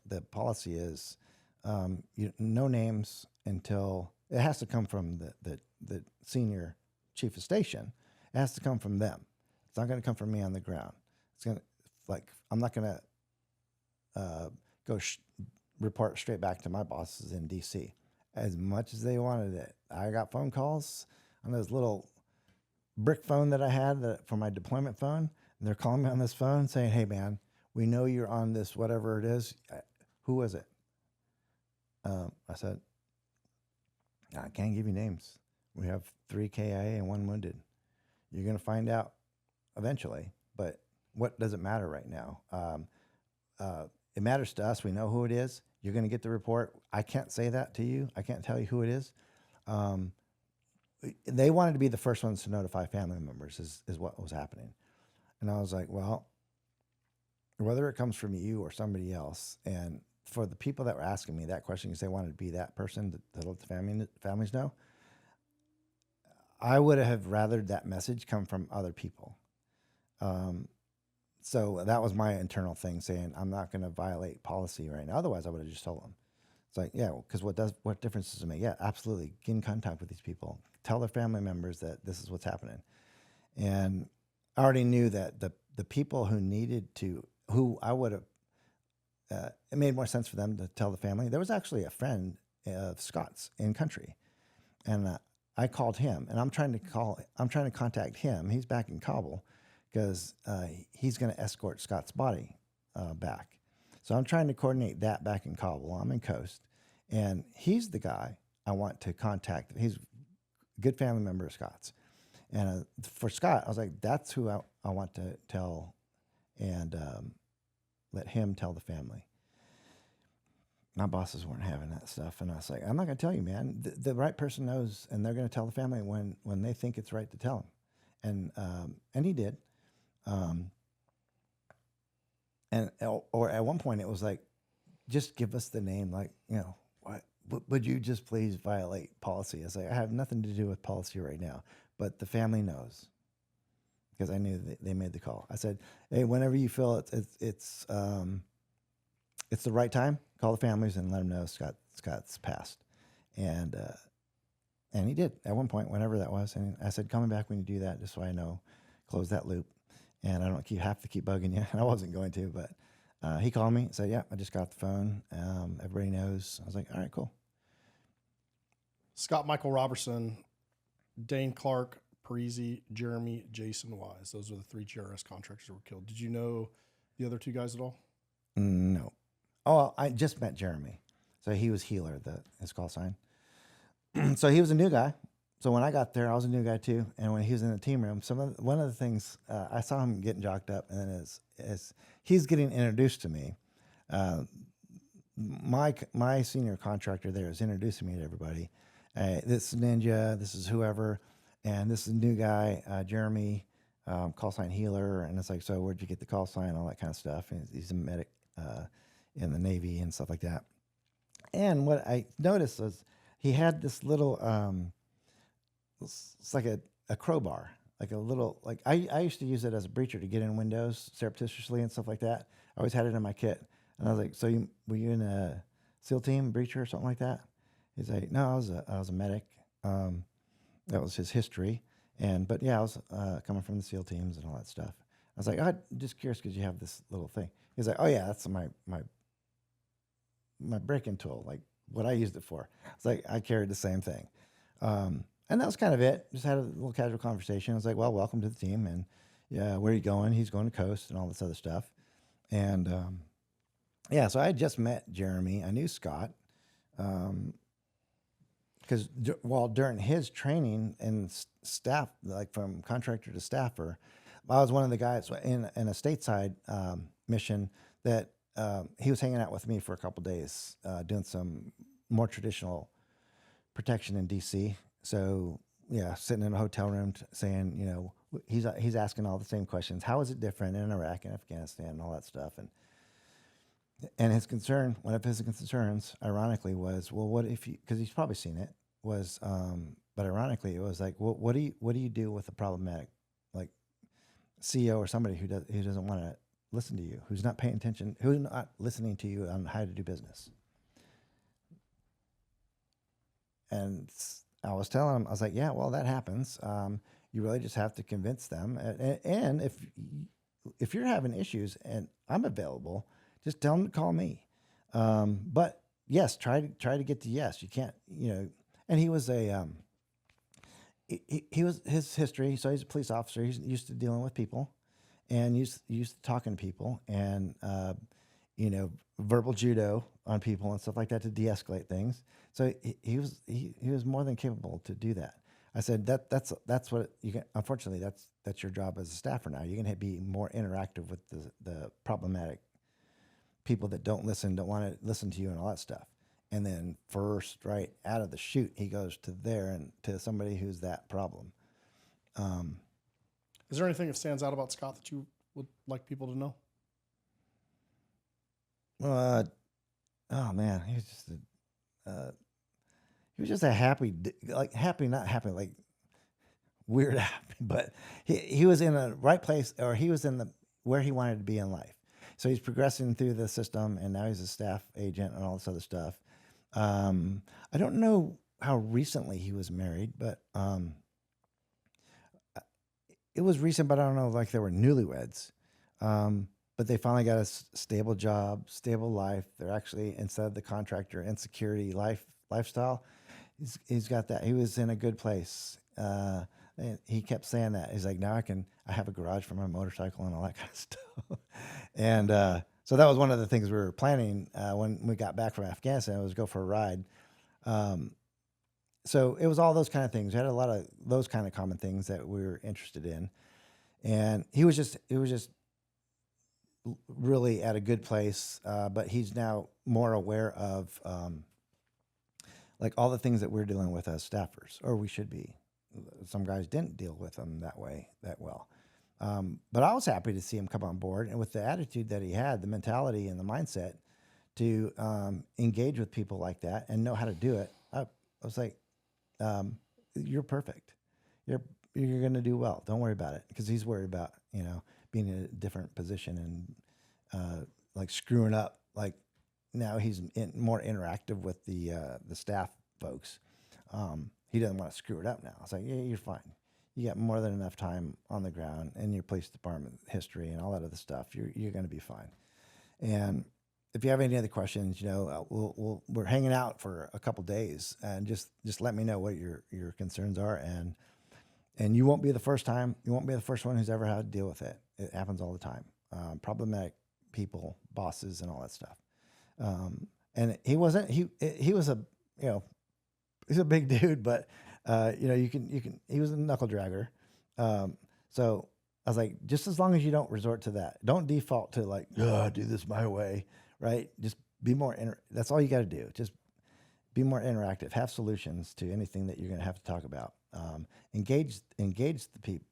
the policy is no names until it has to come from the senior chief of station. It has to come from them. It's not going to come from me on the ground. It's going to, I'm not going to report straight back to my bosses in DC. as much as they wanted it. I got phone calls on this little brick phone that I had for my deployment phone. And they're calling me on this phone saying, hey, man, we know you're on this, whatever it is. Who was it? I said, I can't give you names. We have 3 KIA and 1 wounded. You're going to find out eventually, but what does it matter right now? It matters to us. We know who it is. You're going to get the report. I can't say that to you. I can't tell you who it is. They wanted to be the first ones to notify family members is what was happening. And I was like, well, whether it comes from you or somebody else, and for the people that were asking me that question because they wanted to be that person to let the families know, I would have rathered that message come from other people. So that was my internal thing, saying I'm not going to violate policy right now. Otherwise, I would have just told them. It's like, yeah, because what difference does it make? Yeah, absolutely. Get in contact with these people. Tell their family members that this is what's happening. And I already knew that the people who I would have, it made more sense for them to tell the family. There was actually a friend of Scott's in country, and I called him, and I'm trying to contact him. He's back in Kabul because he's going to escort Scott's body back. So I'm trying to coordinate that back in Kabul. I'm in Khost, and he's the guy I want to contact. He's a good family member of Scott's. And for Scott, I was like, that's who I want to tell and let him tell the family. My bosses weren't having that stuff. And I was like, I'm not going to tell you, man. The right person knows, and they're going to tell the family when they think it's right to tell them. And he did. Or at one point it was like, just give us the name. Like, what would you just please violate policy? I was like, I have nothing to do with policy right now, but the family knows because I knew that they made the call. I said, hey, whenever you feel it's the right time, call the families and let them know Scott's passed. And he did at one point, whenever that was. And I said, call me back when you do that, just so I know, close that loop. And I don't have to keep bugging you. And I wasn't going to, but he called me and said, yeah, I just got the phone. Everybody knows. I was like, all right, cool. Scott Michael Robertson, Dane Clark, Parisi, Jeremy, Jason Wise. Those are the 3 GRS contractors that were killed. Did you know the other 2 guys at all? No. Oh, I just met Jeremy. So he was Healer, his call sign. So he was a new guy. So when I got there, I was a new guy too. And when he was in the team room, one of the things I saw him getting jocked up, and then as he's getting introduced to me, my senior contractor there is introducing me to everybody. This is Ninja, this is whoever, and this is a new guy, Jeremy, call sign Healer. And it's like, so where'd you get the call sign, all that kind of stuff. And he's a medic in the Navy and stuff like that. And what I noticed was he had this little, it's like a crowbar, like a little, like I used to use it as a breacher to get in windows surreptitiously and stuff like that. I always had it in my kit. And I was like, so were you in a SEAL team breacher or something like that? He's like, no, I was a medic. That was his history. But yeah, I was coming from the SEAL teams and all that stuff. I was like, I'm just curious because you have this little thing. He's like, oh yeah, that's my break-in tool, like what I used it for. It's like I carried the same thing. And that was kind of it. Just had a little casual conversation. I was like, well, welcome to the team. And yeah, where are you going? He's going to Khost and all this other stuff. And yeah, so I had just met Jeremy. I knew Scott. Because during his training and staff, like from contractor to staffer, I was one of the guys in a stateside mission that he was hanging out with me for a couple days, doing some more traditional protection in DC. So yeah, sitting in a hotel room saying, he's asking all the same questions. How is it different in Iraq and Afghanistan and all that stuff? And his concern, one of his concerns, ironically, was, well, what if you? Because he's probably seen it. But ironically, it was like, well, what do you do with a problematic, like, CEO or somebody who doesn't want to listen to you, who's not paying attention, who's not listening to you on how to do business? And I was telling him, I was like, yeah, well, that happens. You really just have to convince them. And if you're having issues and I'm available, just tell them to call me. But yes, try to get to yes. You can't, and he was he was his history. So he's a police officer. He's used to dealing with people, and used to talking to people, and verbal judo on people and stuff like that to de-escalate things. So he was more than capable to do that. I said that's what you can. Unfortunately, that's your job as a staffer now. You're going to be more interactive with the problematic people that don't want to listen to you and all that stuff. And then first, right out of the chute, he goes to there and to somebody who's that problem. Is there anything that stands out about Scott that you would like people to know? Oh man, he was just a happy, not happy, like weird happy, but he was in a right place, or he was in where he wanted to be in life. So he's progressing through the system, and now he's a staff agent and all this other stuff. I don't know how recently he was married, but it was recent, but I don't know, like they were newlyweds. But they finally got a stable job, stable life. They're actually, instead of the contractor insecurity lifestyle, he's got that. He was in a good place. And he kept saying that. He's like, now I have a garage for my motorcycle and all that kind of stuff. And so that was one of the things we were planning when we got back from Afghanistan, was go for a ride. So it was all those kind of things. We had a lot of those kind of common things that we were interested in. And he was just really at a good place, but he's now more aware of like all the things that we're dealing with as staffers, or we should be. Some guys didn't deal with them that well. But I was happy to see him come on board, and with the attitude that he had, the mentality and the mindset to engage with people like that and know how to do it. I was like, you're perfect. You're going to do well. Don't worry about it, because he's worried about, being in a different position and like screwing up. Like now he's more interactive with the staff folks. He doesn't want to screw it up now. It's like, yeah, you're fine. You got more than enough time on the ground in your police department history and all that other stuff. You're going to be fine. And if you have any other questions, we're hanging out for a couple days, and just let me know what your concerns are. And you won't be the first time. You won't be the first one who's ever had to deal with it. It happens all the time. Problematic people, bosses, and all that stuff. And he wasn't. He was a he's a big dude, but he was a knuckle dragger. So I was like, just as long as you don't resort to that, don't default to like, do this my way, right? Just be more. That's all you got to do. Just be more interactive. Have solutions to anything that you're going to have to talk about. Engage the people.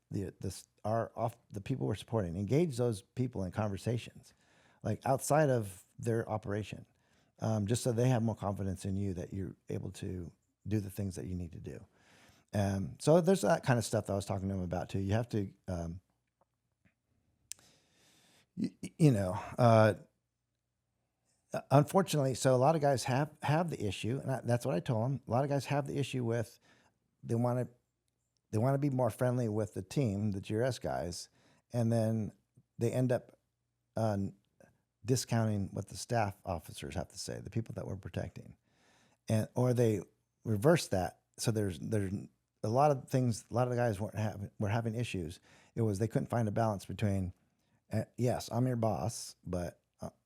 The people we're supporting. Engage those people in conversations, like outside of their operation, just so they have more confidence in you that you're able to do the things that you need to do. So there's that kind of stuff that I was talking to him about too. You have to, unfortunately, so a lot of guys have the issue, and that's what I told him. A lot of guys have the issue with they want to be more friendly with the team, the GRS guys, and then they end up discounting what the staff officers have to say, the people that we're protecting, or they reverse that. So there's a lot of things. A lot of the guys were having issues. It was they couldn't find a balance between, yes, I'm your boss, but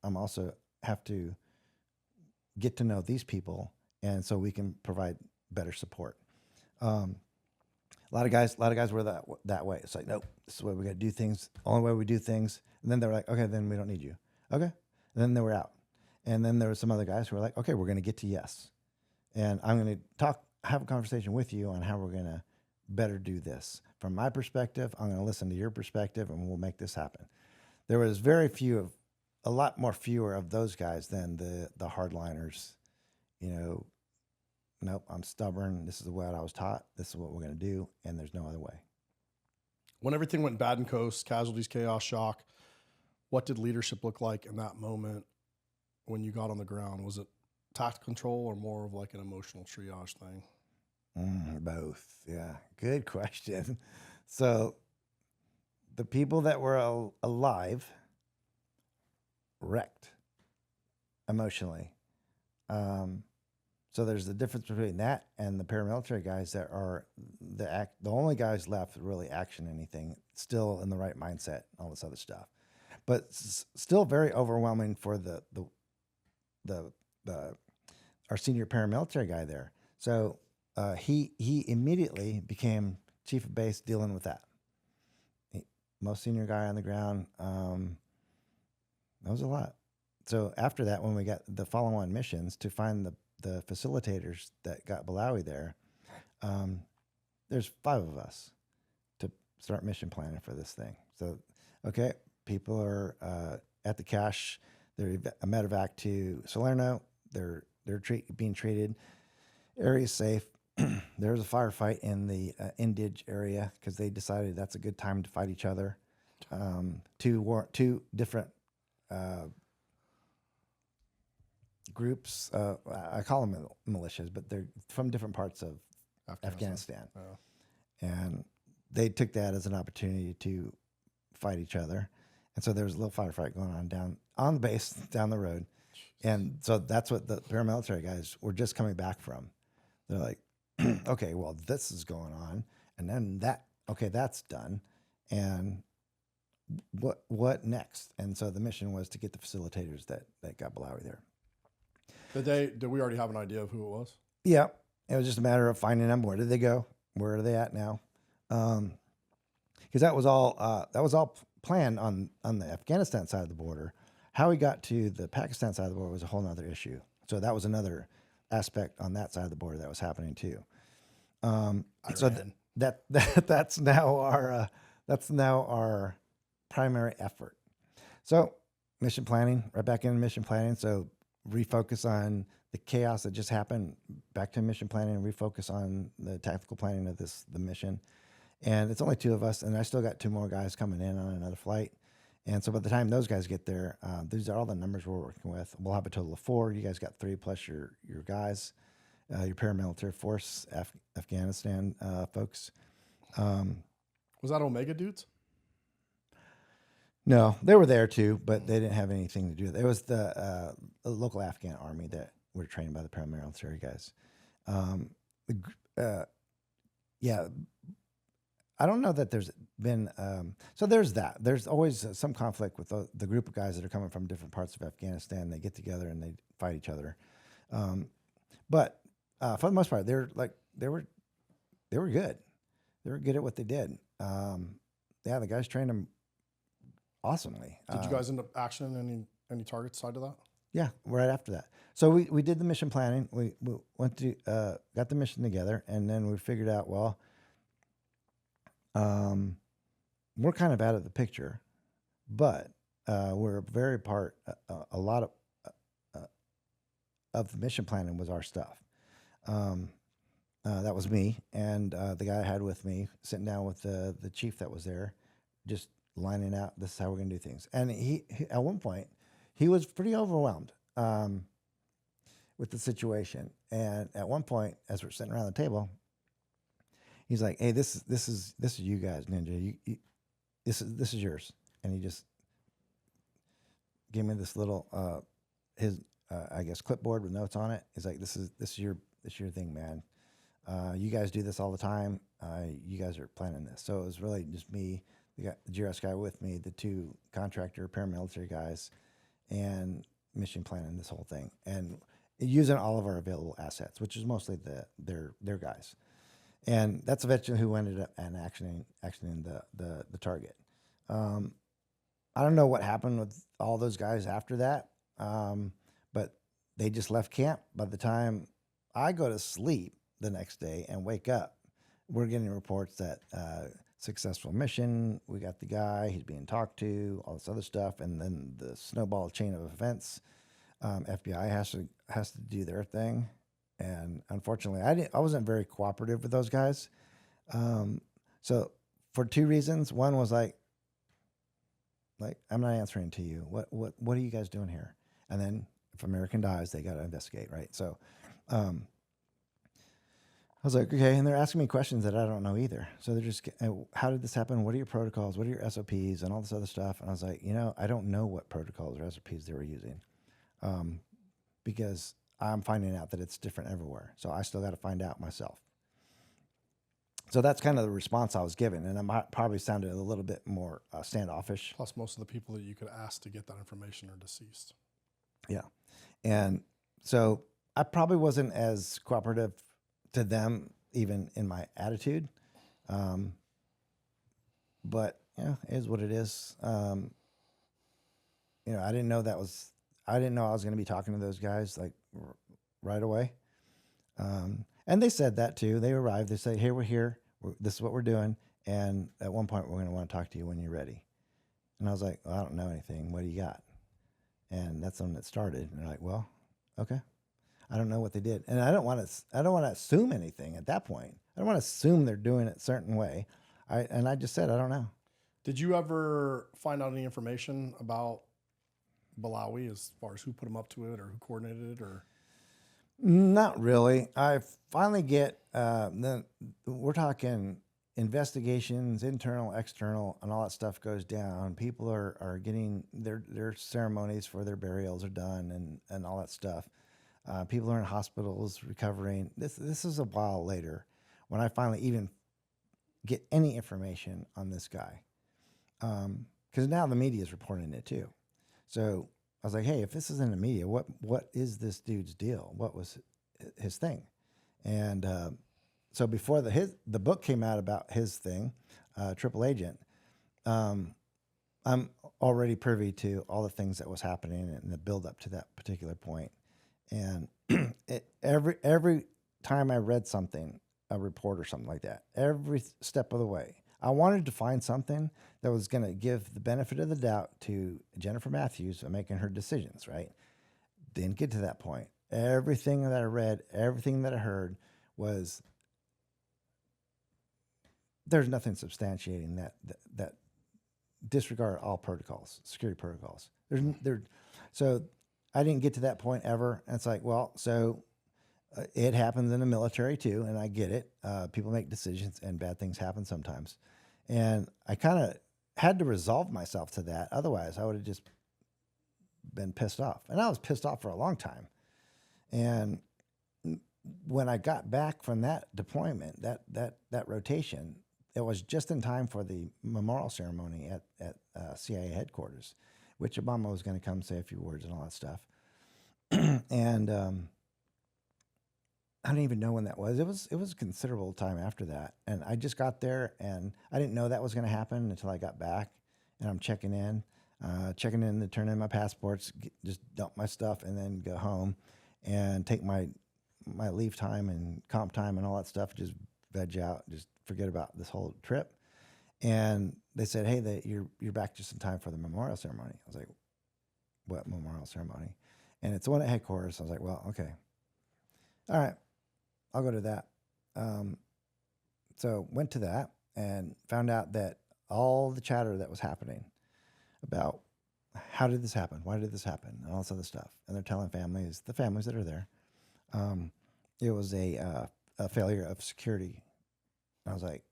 I'm also have to get to know these people, and so we can provide better support. A lot of guys were that way. It's like, nope, this is the way we got to do things. Only way we do things. And then they were like, okay, then we don't need you. Okay. And then they were out. And then there were some other guys who were like, okay, we're going to get to yes. And I'm going to have a conversation with you on how we're going to better do this. From my perspective, I'm going to listen to your perspective, and we'll make this happen. There was a lot more fewer of those guys than the hardliners. Nope, I'm stubborn. This is what I was taught. This is what we're going to do, and there's no other way. When everything went bad in Khost, casualties, chaos, shock, what did leadership look like in that moment when you got on the ground? Was it tactical control or more of like an emotional triage thing? Both. Yeah. Good question. So the people that were alive wrecked emotionally. So there's the difference between that and the paramilitary guys that are the only guys left really action anything, still in the right mindset, all this other stuff, but still very overwhelming for the our senior paramilitary guy there. So he immediately became chief of base dealing with that. Most senior guy on the ground. That was a lot. So after that, when we got the follow-on missions to find the facilitators that got Balawi there, there's 5 of us to start mission planning for this thing. So, okay, people are at the cache. They're a medevac to Salerno. They're being treated. Area's safe. There's a firefight in the Indige area because they decided that's a good time to fight each other. Two different groups. I call them militias, but they're from different parts of Afghanistan. Oh. And they took that as an opportunity to fight each other. And so there was a little firefight going on down on the base down the road. And so that's what the paramilitary guys were just coming back from. They're like, okay, well, this is going on. And then that's done. And what next? And so the mission was to get the facilitators that got Balawi there. Did we already have an idea of who it was? Yeah. It was just a matter of finding them. Where did they go? Where are they at now? Because that was all planned on the Afghanistan side of the border. How we got to the Pakistan side of the border was a whole other issue. So that was another aspect on that side of the border that was happening too. So that's now our primary effort. So mission planning, right back into mission planning. So refocus on the chaos that just happened, back to mission planning, and refocus on the tactical planning of the mission. And it's only 2 of us, and I still got 2 more guys coming in on another flight. And so by the time those guys get there, these are all the numbers we're working with. We'll have a total of 4. You guys got 3 plus your guys, your paramilitary force, Afghanistan folks. Was that Omega dudes? No, they were there too, but they didn't have anything to do with it. It was the local Afghan army that were trained by the paramilitary guys. Yeah. I don't know that there's been, so there's that. There's always some conflict with the group of guys that are coming from different parts of Afghanistan. They get together and they fight each other. But for the most part, they were good. They were good at what they did. Yeah, the guys trained them awesomely. Did you guys end up actioning any targets side of that? Yeah, right after that. So we did the mission planning. We went to, got the mission together, and then we figured out, well, we're kind of out of the picture, but we're a very part. A lot of the mission planning was our stuff. That was me and the guy I had with me, sitting down with the chief that was there, just lining out. This is how we're going to do things. And he at one point he was pretty overwhelmed with the situation. And at one point, as we're sitting around the table, he's like, "Hey, this is you guys, Ninja. This is yours." And he just gave me this little his I guess clipboard with notes on it. He's like, "This is your thing, man. You guys do this all the time. You guys are planning this." So it was really just me, the GRS guy with me, the 2 contractor paramilitary guys, and mission planning this whole thing, and using all of our available assets, which is mostly their guys. And that's eventually who ended up actioning the target. I don't know what happened with all those guys after that, but they just left camp. By the time I go to sleep the next day and wake up, we're getting reports that successful mission, we got the guy, he's being talked to, all this other stuff, and then the snowball chain of events. FBI has to do their thing. And unfortunately, I wasn't very cooperative with those guys. So for 2 reasons. One was like I'm not answering to you. What are you guys doing here? And then if American dies, they got to investigate, right? So I was like, okay, and they're asking me questions that I don't know either. So they're just, how did this happen? What are your protocols? What are your SOPs and all this other stuff? And I was like, I don't know what protocols or SOPs they were using, because I'm finding out that it's different everywhere. So I still got to find out myself. So that's kind of the response I was given, and I probably sounded a little bit more standoffish. Plus, most of the people that you could ask to get that information are deceased. Yeah, and so I probably wasn't as cooperative to them, even in my attitude. But yeah, it is what it is. I didn't know I didn't know I was going to be talking to those guys like right away. And they said that too. They arrived. They said, "Hey, we're here. This is what we're doing. And at one point, we're going to want to talk to you when you're ready." And I was like, "Well, I don't know anything. What do you got?" And that's when it started. And they're like, "Well, okay." I don't know what they did, and I don't want to assume anything at that point. I don't want to assume they're doing it a certain way. I just said I don't know. Did you ever find out any information about Balawi as far as who put him up to it or who coordinated it, or? Not really. I finally get we're talking investigations, internal, external, and all that stuff goes down. People are getting their ceremonies for their burials are done and all that stuff. People are in hospitals recovering. This is a while later when I finally even get any information on this guy, because now the media is reporting it too. So I was like, hey, if this is in the media, what is this dude's deal? What was his thing? And so before the book came out about his thing, Triple Agent, I'm already privy to all the things that was happening and the build up to that particular point. And every time I read something, a report or something like that, every step of the way, I wanted to find something that was going to give the benefit of the doubt to Jennifer Matthews in making her decisions, right? Didn't get to that point. Everything that I read, everything that I heard was there's nothing substantiating that disregard all protocols, security protocols. So I didn't get to that point ever. And it's like, well, so it happens in the military too, and I get it. People make decisions, and bad things happen sometimes. And I kind of had to resolve myself to that. Otherwise, I would have just been pissed off. And I was pissed off for a long time. And when I got back from that deployment, that rotation, it was just in time for the memorial ceremony at CIA headquarters, which Obama was going to come say a few words and all that stuff. And I don't even know when that was. It was a considerable time after that. And I just got there, and I didn't know that was going to happen until I got back. And I'm checking in to turn in my passports, just dump my stuff, and then go home and take my leave time and comp time and all that stuff, just veg out, just forget about this whole trip. And they said, hey, you're back just in time for the memorial ceremony. I was like, what memorial ceremony? And it's the one at headquarters. I was like, well, okay. All right, I'll go to that. So went to that and found out that all the chatter that was happening about how did this happen? Why did this happen? And all this other stuff. And they're telling the families that are there, it was a failure of security. I was like,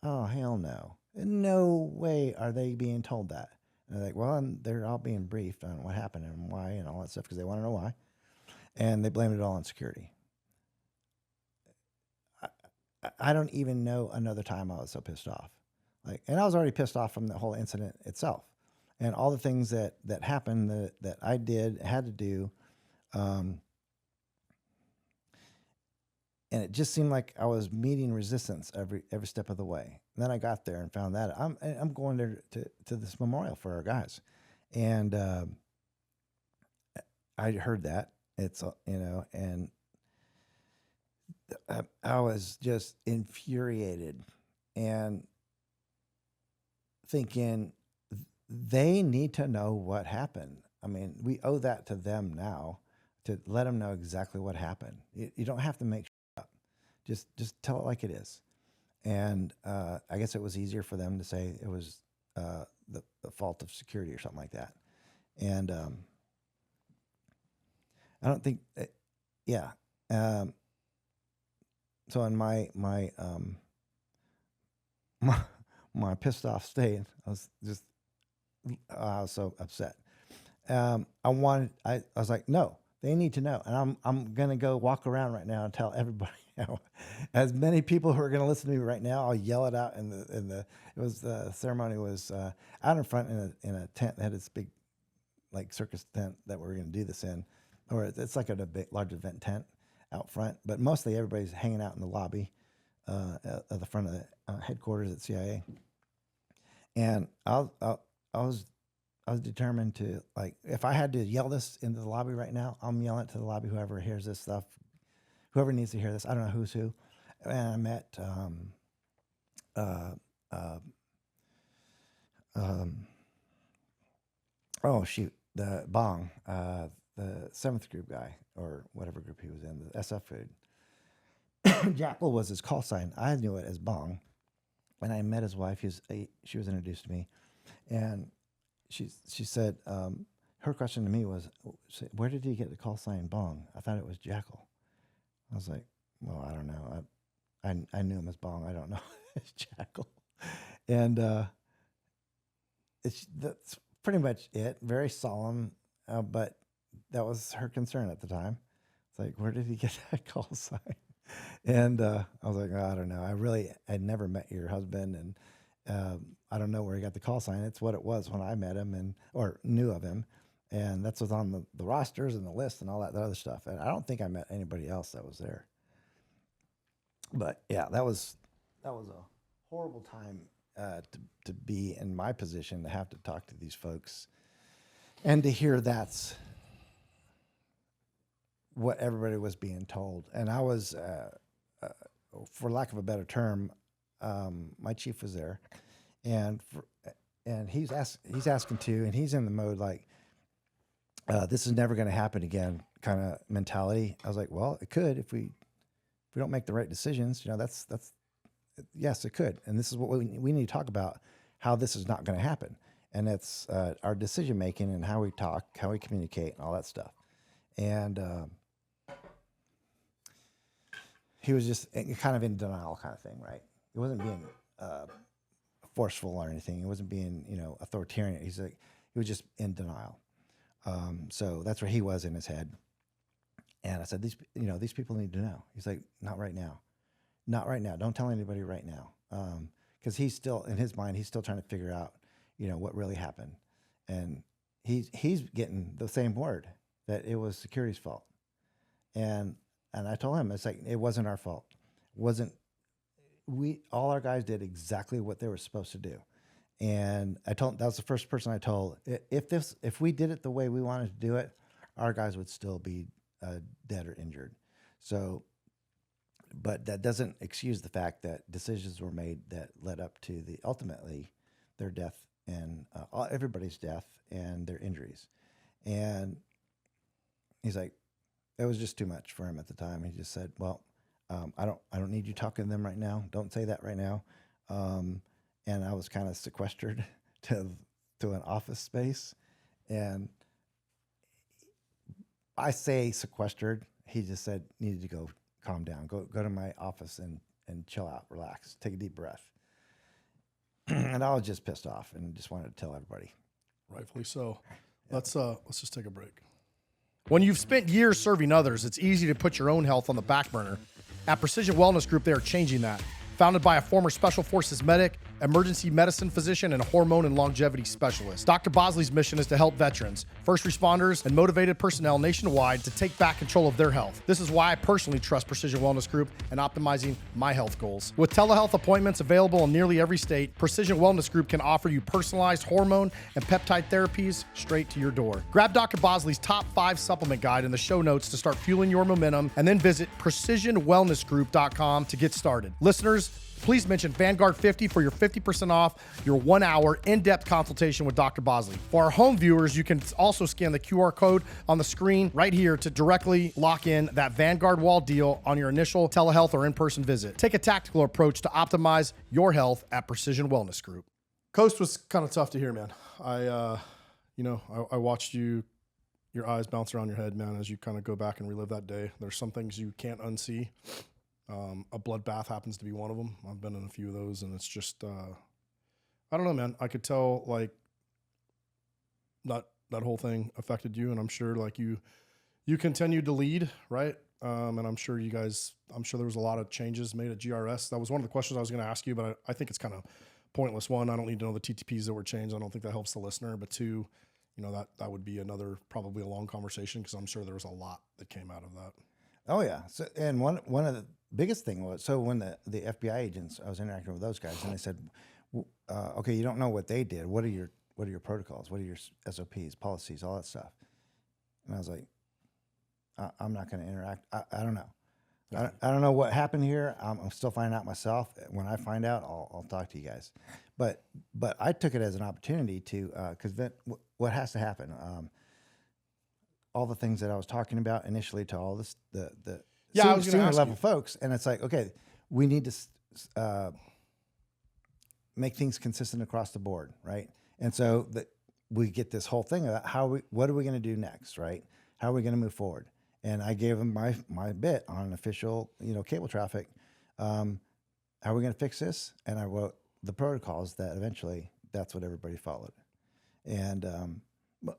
oh, hell no. No way are they being told that. And they're like, well, and they're all being briefed on what happened and why and all that stuff because they want to know why. And they blamed it all on security. I don't even know another time I was so pissed off. And I was already pissed off from the whole incident itself and all the things that happened that I had to do. And it just seemed like I was meeting resistance every step of the way. And then I got there and found that I'm going there to this memorial for our guys, and I heard that it's and I was just infuriated and thinking they need to know what happened. I mean, we owe that to them now to let them know exactly what happened. You don't have to make up. Just tell it like it is. And I guess it was easier for them to say it was the fault of security or something like that. And I don't think, yeah. So in my pissed off state, I was so upset. I was like, no, They need to know. And I'm going to go walk around right now and tell everybody, as many people who are going to listen to me right now, I'll yell it out the ceremony was out in front in a tent that had this big like circus tent that we're going to do this in, or it's like a big, large event tent out front, but mostly everybody's hanging out in the lobby at the front of the headquarters at CIA. And I was determined to, like, if I had to yell this into the lobby right now, I'm yelling it to the lobby, whoever hears this stuff, whoever needs to hear this. I don't know who's who. And I met the Bong, the 7th group guy, or whatever group he was in, the SF food. Jackal was his call sign. I knew it as Bong. When I met his wife, she was introduced to me, and she said, her question to me was, where did he get the call sign Bong? I thought it was Jackal. I was like, well, I don't know. I knew him as Bong. I don't know as Jackal. And that's pretty much it. Very solemn, but that was her concern at the time. It's like, where did he get that call sign? And I was like, I don't know. I'd never met your husband, and I don't know where he got the call sign. It's what it was when I met him or knew of him, and that's what's on the rosters and the list and all that other stuff. And I don't think I met anybody else that was there. But yeah, that was a horrible time to be in my position, to have to talk to these folks and to hear that's what everybody was being told. And I was, for lack of a better term, my chief was there, and he's asking too, and he's in the mode like, this is never going to happen again kind of mentality. I was like, well, it could if we don't make the right decisions. That's yes, it could. And this is what we need to talk about, how this is not going to happen. And it's our decision making and how we talk, how we communicate, and all that stuff. And he was just kind of in denial kind of thing, right? He wasn't being forceful or anything. He wasn't being, authoritarian. He was just in denial. So that's where he was in his head. And I said, these people need to know. He's like, not right now. Not right now. Don't tell anybody right now. Because he's still, in his mind, he's still trying to figure out, what really happened. And he's getting the same word, that it was security's fault. And I told him, it's like, it wasn't our fault. All our guys did exactly what they were supposed to do. And I told him, that was the first person I told, if we did it the way we wanted to do it, our guys would still be dead or injured. So, but that doesn't excuse the fact that decisions were made that led up to ultimately their death and everybody's death and their injuries. And he's like, it was just too much for him at the time. He just said, well, I don't need you talking to them right now. Don't say that right now. And I was kind of sequestered to an office space. And I say sequestered. He just said, needed to go calm down. Go to my office and chill out, relax, take a deep breath. And I was just pissed off and just wanted to tell everybody. Rightfully so. Yeah. Let's just take a break. When you've spent years serving others, it's easy to put your own health on the back burner. At Precision Wellness Group, they are changing that. Founded by a former Special Forces medic, emergency medicine physician, and hormone and longevity specialist, Dr. Bosley's mission is to help veterans, first responders, and motivated personnel nationwide to take back control of their health. This is why I personally trust Precision Wellness Group in optimizing my health goals. With telehealth appointments available in nearly every state, Precision Wellness Group can offer you personalized hormone and peptide therapies straight to your door. Grab Dr. Bosley's top 5 supplement guide in the show notes to start fueling your momentum, and then visit precisionwellnessgroup.com to get started. Listeners, please mention Vanguard 50 for your 50% off your 1-hour in-depth consultation with Dr. Bosley. For our home viewers, you can also scan the QR code on the screen right here to directly lock in that Vanguard wall deal on your initial telehealth or in-person visit. Take a tactical approach to optimize your health at Precision Wellness Group. Khost was kind of tough to hear, man. I watched your eyes bounce around your head, man, as you kind of go back and relive that day. There's some things you can't unsee. A bloodbath happens to be one of them. I've been in a few of those, and it's just, I don't know, man. I could tell, like, that whole thing affected you, and I'm sure, like, you You continued to lead, right? And I'm sure there was a lot of changes made at GRS. That was one of the questions I was going to ask you, but I think it's kind of pointless. One, I don't need to know the TTPs that were changed. I don't think that helps the listener. But two, that would be another, probably a long conversation, because I'm sure there was a lot that came out of that. Oh yeah. So, and one of the biggest thing was, so when the FBI agents, I was interacting with those guys, and they said, okay, you don't know what they did. What are your protocols? What are your SOPs, policies, all that stuff? And I was like, I'm not going to interact. I don't know. Yeah. I don't know what happened here. I'm still finding out myself. When I find out, I'll talk to you guys. But I took it as an opportunity to, because what has to happen, all the things that I was talking about initially to all this, the senior level folks, and it's like, okay, we need to make things consistent across the board, right? And so that we get this whole thing about what are we going to do next, right? How are we going to move forward? And I gave them my bit on official, cable traffic. How are we going to fix this? And I wrote the protocols that eventually that's what everybody followed. And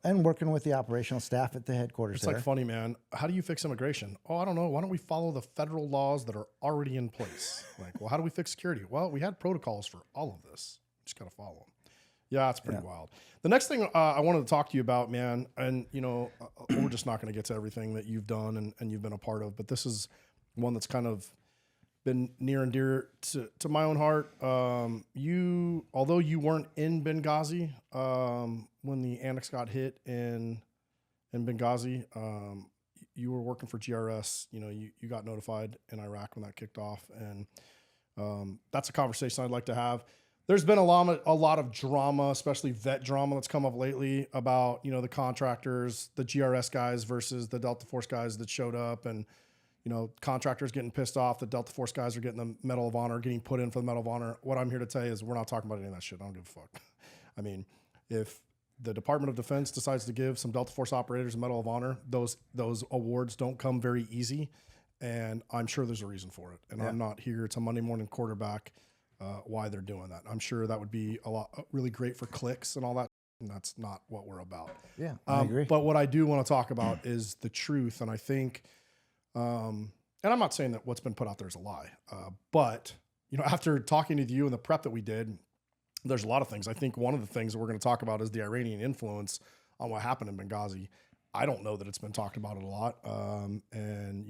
working with the operational staff at the headquarters. It's like funny, man. How do you fix immigration? Oh, I don't know. Why don't we follow the federal laws that are already in place? Like, well, how do we fix security? Well, we had protocols for all of this. Just got to follow them. Yeah, it's pretty wild. The next thing I wanted to talk to you about, man, and we're just not going to get to everything that you've done and you've been a part of, but this is one that's kind of been near and dear to my own heart. Although you weren't in Benghazi when the annex got hit in Benghazi, you were working for GRS. You got notified in Iraq when that kicked off, and that's a conversation I'd like to have. There's been a lot of drama, especially vet drama, that's come up lately about the contractors, the GRS guys versus the Delta Force guys that showed up, and contractors getting pissed off. The Delta Force guys are getting the Medal of Honor, getting put in for the Medal of Honor. What I'm here to tell you is we're not talking about any of that shit. I don't give a fuck. I mean, if the Department of Defense decides to give some Delta Force operators a Medal of Honor, those awards don't come very easy, and I'm sure there's a reason for it. And I'm not here to Monday morning quarterback why they're doing that. I'm sure that would be really great for clicks and all that, and that's not what we're about. Yeah, I agree. But what I do want to talk about is the truth, and I think, and I'm not saying that what's been put out there is a lie, but after talking to you and the prep that we did, there's a lot of things. I think one of the things that we're going to talk about is the Iranian influence on what happened in Benghazi. I don't know that it's been talked about a lot, and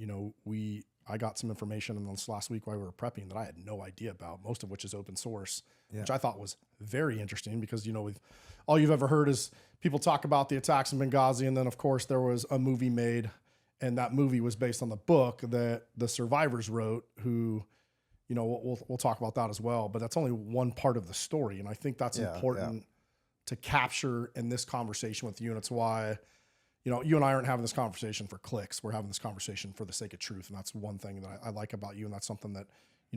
I got some information in this last week while we were prepping that I had no idea about, most of which is open source, which I thought was very interesting because, all you've ever heard is people talk about the attacks in Benghazi. And then of course there was a movie made, and that movie was based on the book that the survivors wrote, who, we'll talk about that as well, but that's only one part of the story. And I think that's important to capture in this conversation with you. And it's why, you and I aren't having this conversation for clicks. We're having this conversation for the sake of truth. And that's one thing that I like about you. And that's something that,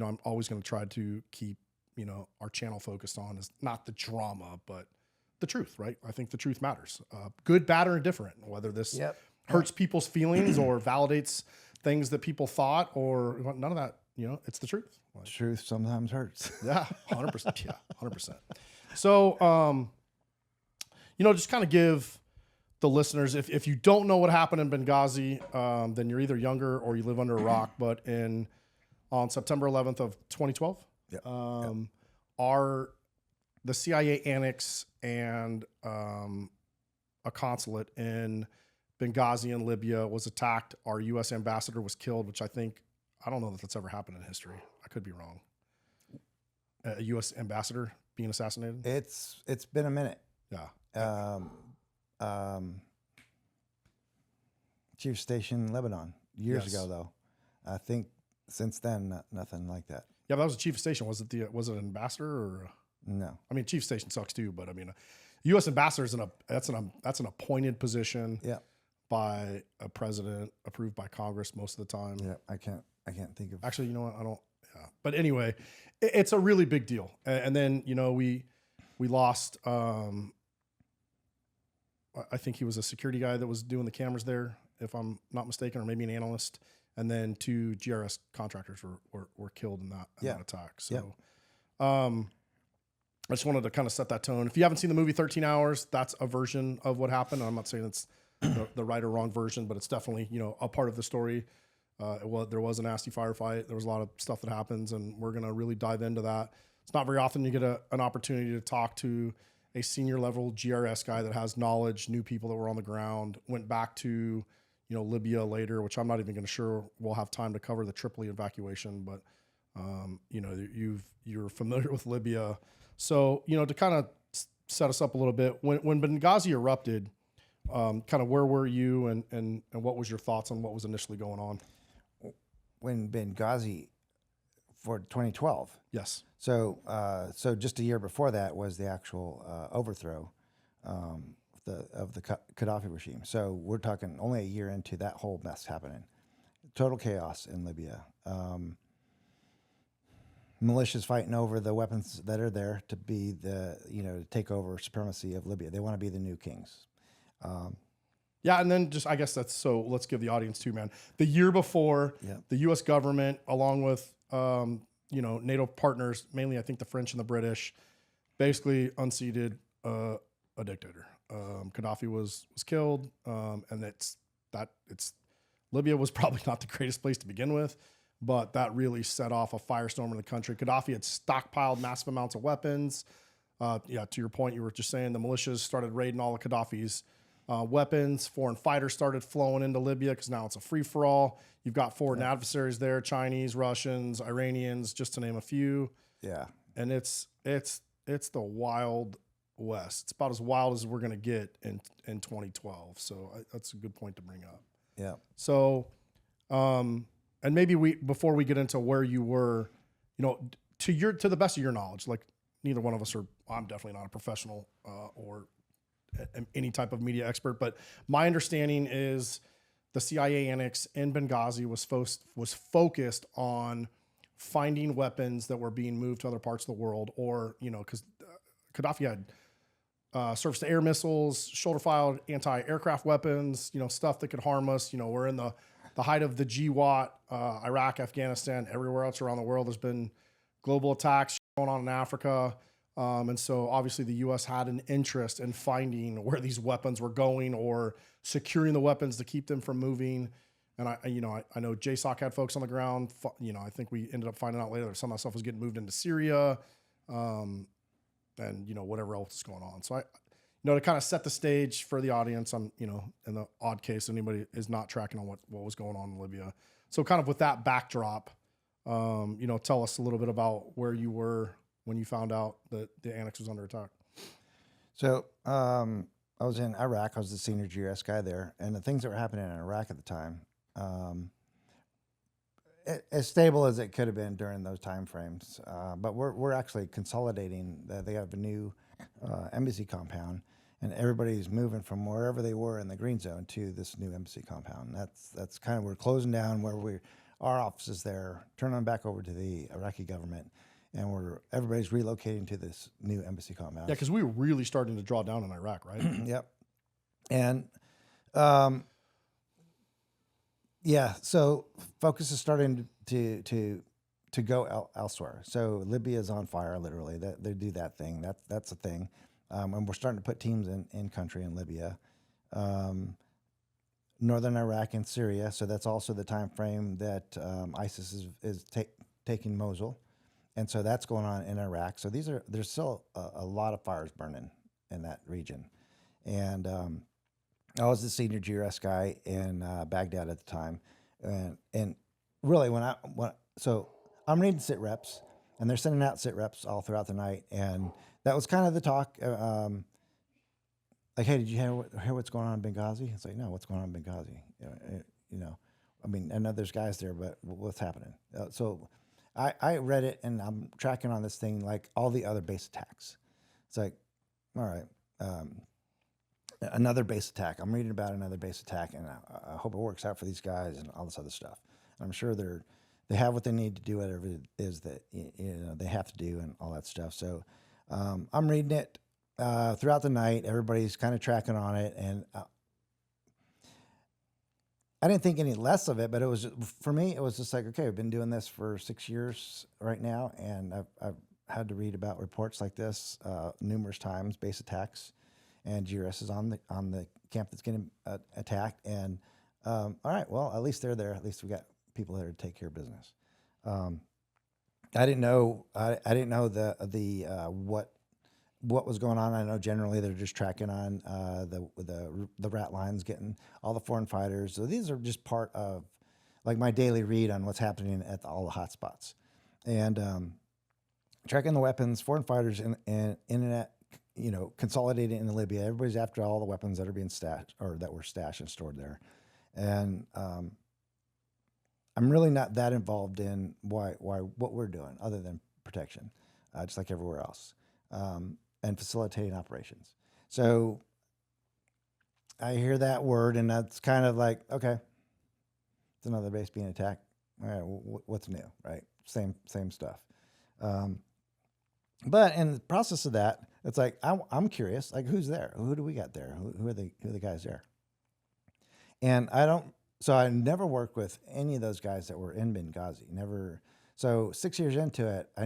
I'm always going to try to keep, our channel focused on, is not the drama, but the truth, right? I think the truth matters. Good, bad, or indifferent, whether this hurts people's feelings or validates things that people thought, or none of that, it's the truth. Like, truth sometimes hurts. Yeah, 100%. Yeah, 100%. So, just kind of give the listeners, if you don't know what happened in Benghazi, then you're either younger or you live under a rock. But on September 11th of 2012, the CIA annex and a consulate in Benghazi in Libya was attacked. Our U.S. ambassador was killed, which I don't know that that's ever happened in history. I could be wrong. A U.S. ambassador being assassinated? It's been a minute. Yeah. Chief Station, Lebanon, years ago, though. I think since then, nothing like that. Yeah, but that was a chief of station. Was it an ambassador or? No. I mean, chief of station sucks too, but I mean, a U.S. ambassador is that's an appointed position. Yeah. By a president, approved by Congress most of the time. Yeah, I can't think of. Actually, you know what? I don't. Yeah. But anyway, it's a really big deal. And then we lost. I think he was a security guy that was doing the cameras there, if I'm not mistaken, or maybe an analyst. And then 2 GRS contractors were killed in that attack. So, I just wanted to kind of set that tone. If you haven't seen the movie 13 Hours, that's a version of what happened. I'm not saying it's the right or wrong version, but it's definitely, a part of the story. There was a nasty firefight. There was a lot of stuff that happens, and we're going to really dive into that. It's not very often you get an opportunity to talk to a senior level GRS guy that has knowledge, knew people that were on the ground, went back to, Libya later, which I'm not even going to sure we'll have time to cover the Tripoli evacuation, but you're familiar with Libya. So, to kind of set us up a little bit, when Benghazi erupted, kind of where were you and what was your thoughts on what was initially going on? When Benghazi for 2012. Yes. So just a year before that was the actual overthrow of the Gaddafi regime. So we're talking only a year into that whole mess happening. Total chaos in Libya. Militias fighting over the weapons that are there to be to take over supremacy of Libya. They want to be the new kings. Yeah, and then I guess let's give the audience too, man. The year before, the U.S. government, along with NATO partners, mainly I think the French and the British, basically unseated a dictator. Gaddafi was killed, and Libya was probably not the greatest place to begin with, but that really set off a firestorm in the country. Gaddafi had stockpiled massive amounts of weapons. To your point, you were just saying the militias started raiding all of Gaddafi's weapons. Foreign fighters started flowing into Libya because now it's a free-for-all. You've got foreign adversaries there, Chinese, Russians, Iranians, just to name a few. Yeah. And it's the Wild West. It's about as wild as we're going to get in 2012. So that's a good point to bring up. Yeah. So, and maybe before we get into where you were, to the best of your knowledge, like neither one of us I'm definitely not a professional or any type of media expert, but my understanding is the CIA annex in Benghazi was focused on finding weapons that were being moved to other parts of the world, or because Gaddafi had surface-to-air missiles, shoulder-fired anti-aircraft weapons, stuff that could harm us. We're in the height of the GWAT, Iraq, Afghanistan, everywhere else around the world. There's been global attacks going on in Africa. And so obviously the U.S. had an interest in finding where these weapons were going or securing the weapons to keep them from moving. And I know JSOC had folks on the ground. I think we ended up finding out later that some of that stuff was getting moved into Syria, and whatever else is going on. So to kind of set the stage for the audience, I'm in the odd case anybody is not tracking on what was going on in Libya. So kind of with that backdrop, tell us a little bit about where you were when you found out that the annex was under attack. So I was in Iraq. I was the senior GRS guy there. And the things that were happening in Iraq at the time, as stable as it could have been during those time frames. But we're actually consolidating. They have a new embassy compound, and everybody's moving from wherever they were in the green zone to this new embassy compound. That's kind of, we're closing down our offices there, turning them back over to the Iraqi government. And everybody's relocating to this new embassy compound. Yeah, because we were really starting to draw down in Iraq, right? Yep. And so focus is starting to go elsewhere. So Libya is on fire, literally. They do that thing. That's a thing. And we're starting to put teams in country in Libya, northern Iraq and Syria. So that's also the time frame that ISIS is taking Mosul. And so that's going on in Iraq. So there's still a lot of fires burning in that region. And I was the senior GRS guy in Baghdad at the time. And really so I'm reading sit reps, and they're sending out sit reps all throughout the night. And that was kind of the talk. Like, hey, did you hear what's going on in Benghazi? It's like, no, what's going on in Benghazi? I mean, I know there's guys there, but what's happening? So I read it, and I'm tracking on this thing like all the other base attacks. It's like, all right, another base attack. I'm reading about another base attack, and I hope it works out for these guys and all this other stuff. And I'm sure they have what they need to do whatever it is that they have to do and all that stuff. So I'm reading it throughout the night. Everybody's kind of tracking on it, and I didn't think any less of it, but for me, it was just like, okay, I've been doing this for 6 years right now, and I've had to read about reports like this numerous times, base attacks, and GRS is on the camp that's getting attacked. And all right, well, at least they're there. At least we got people there to take care of business. I didn't know. I didn't know the what was going on. I know generally they're just tracking on the rat lines, getting all the foreign fighters. So these are just part of like my daily read on what's happening at all the hot spots, and tracking the weapons, foreign fighters, and internet. Consolidating in Libya. Everybody's after all the weapons that are being stashed or that were stashed and stored there, and I'm really not that involved in why what we're doing other than protection, just like everywhere else, and facilitating operations. So I hear that word, and that's kind of like, okay, it's another base being attacked. All right, what's new, right? Same stuff. But in the process of that, it's like I'm curious, like who's there? Who do we got there? Who are the guys there? And I never worked with any of those guys that were in Benghazi. Never. So 6 years into it, I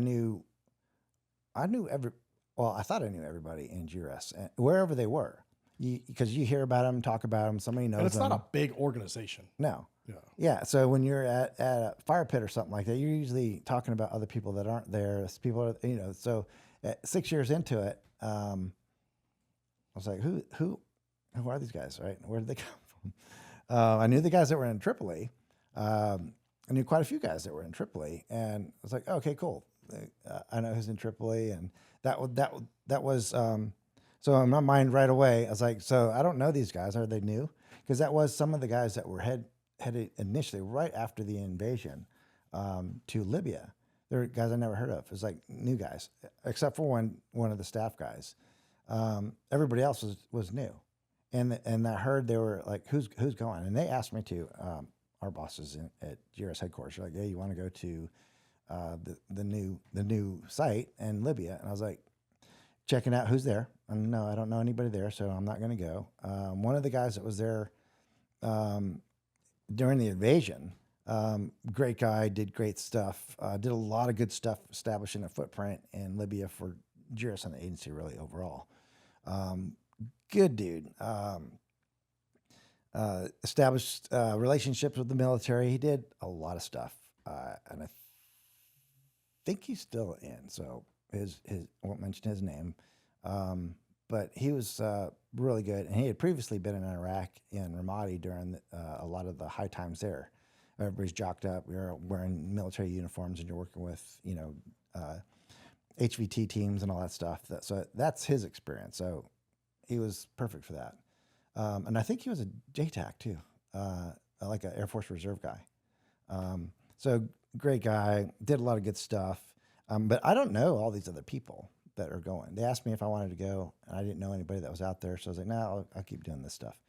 thought I knew everybody in GRS, wherever they were, because you hear about them, talk about them, somebody knows them. And it's not a big organization. No. Yeah. Yeah. So when you're at a fire pit or something like that, you're usually talking about other people that aren't there. People are, so 6 years into it, I was like, who are these guys, right? Where did they come from? I knew the guys that were in Tripoli. I knew quite a few guys that were in Tripoli, and I was like, okay, cool. I know who's in Tripoli, and that was so in my mind right away. I was like, so I don't know these guys. Are they new? Because that was some of the guys that were headed initially right after the invasion to Libya. They're guys I never heard of. It was like new guys, except for one of the staff guys. Everybody else was new. And I heard they were like, who's going? And they asked me to, our bosses at GRS headquarters, like, hey, you want to go to the new site in Libya? And I was like, checking out who's there. And no, I don't know anybody there, so I'm not going to go. One of the guys that was there during the invasion, great guy, did great stuff, did a lot of good stuff establishing a footprint in Libya for GRS and the agency really overall. Good dude. Established relationships with the military. He did a lot of stuff, and I think he's still in. So I won't mention his name, but he was really good. And he had previously been in Iraq in Ramadi during a lot of the high times there. Everybody's jocked up. You're wearing military uniforms, and you're working with HVT teams and all that stuff. So that's his experience. So he was perfect for that. And I think he was a JTAC too, like an Air Force Reserve guy. So great guy, did a lot of good stuff. But I don't know all these other people that are going. They asked me if I wanted to go, and I didn't know anybody that was out there. So I was like, no, I'll keep doing this stuff.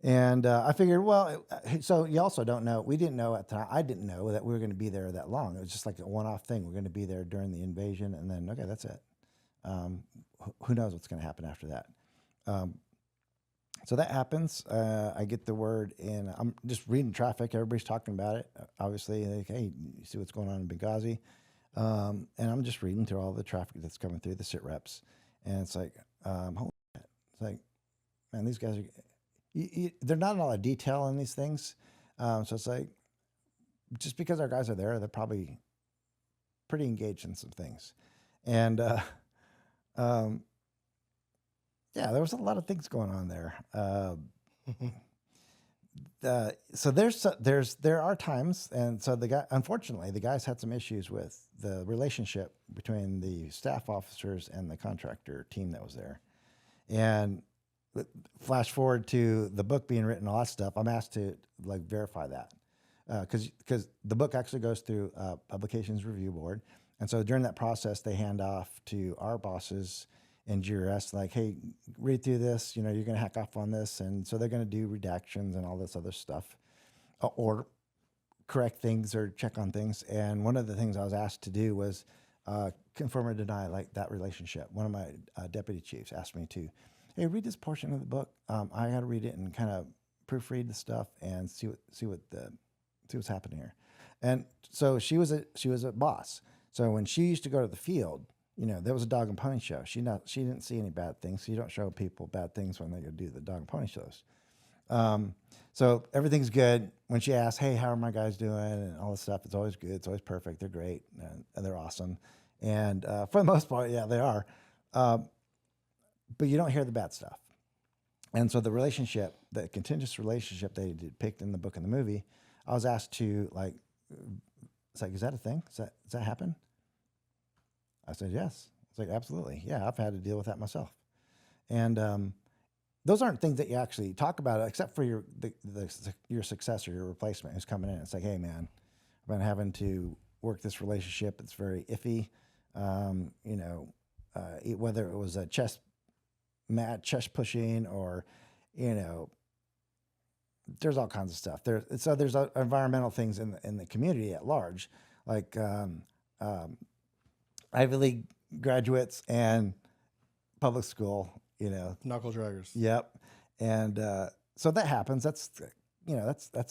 And I figured, well, so you also don't know. We didn't know at the time. I didn't know that we were going to be there that long. It was just like a one-off thing. We're going to be there during the invasion, and then, okay, that's it. Who knows what's going to happen after that? So that happens. I get the word, and I'm just reading traffic. Everybody's talking about it. Obviously, like, hey, you see what's going on in Benghazi? And I'm just reading through all the traffic that's coming through the sit reps, and it's like, holy shit. It's like, man, these guys are. They're not a lot of detail in these things, so it's like, just because our guys are there, they're probably pretty engaged in some things, and yeah, there was a lot of things going on there. So there are times, and so unfortunately, the guys had some issues with the relationship between the staff officers and the contractor team that was there, and flash forward to the book being written, all that stuff. I'm asked to like verify that because the book actually goes through publications review board, and so during that process, they hand off to our bosses in GRS, like, hey, read through this. You're going to hack off on this, and so they're going to do redactions and all this other stuff, or correct things or check on things. And one of the things I was asked to do was confirm or deny like that relationship. One of my deputy chiefs asked me to, hey, read this portion of the book. I got to read it and kind of proofread the stuff and see what's happening here. And so she was a boss. So when she used to go to the field, there was a dog and pony show. She didn't see any bad things. So you don't show people bad things when they go do the dog and pony shows. So everything's good. When she asks, hey, how are my guys doing? And all this stuff, it's always good. It's always perfect. They're great. And they're awesome. And for the most part, yeah, they are. But you don't hear the bad stuff. And so the contentious relationship they depict in the book and the movie, I was asked to it's like, is that a thing? Does that happen? I said, yes. It's like, absolutely. Yeah, I've had to deal with that myself. And those aren't things that you actually talk about, except for your successor, your replacement who's coming in. It's like, hey, man, I've been having to work this relationship. It's very iffy. Whether it was a chest pushing or, there's all kinds of stuff. There's environmental things in the community at large, like Ivy League graduates and public school, Knuckle draggers. Yep. And so that happens. That's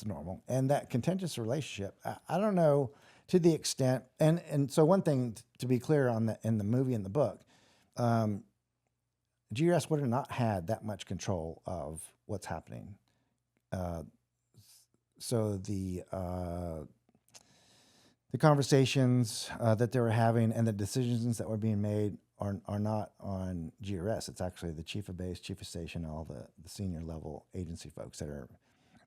normal. And that contentious relationship, I don't know to the extent, and so one thing to be clear on in the movie and the book, GRS would have not had that much control of what's happening. So the conversations that they were having and the decisions that were being made are not on GRS. It's actually the chief of base, chief of station, all the senior level agency folks that are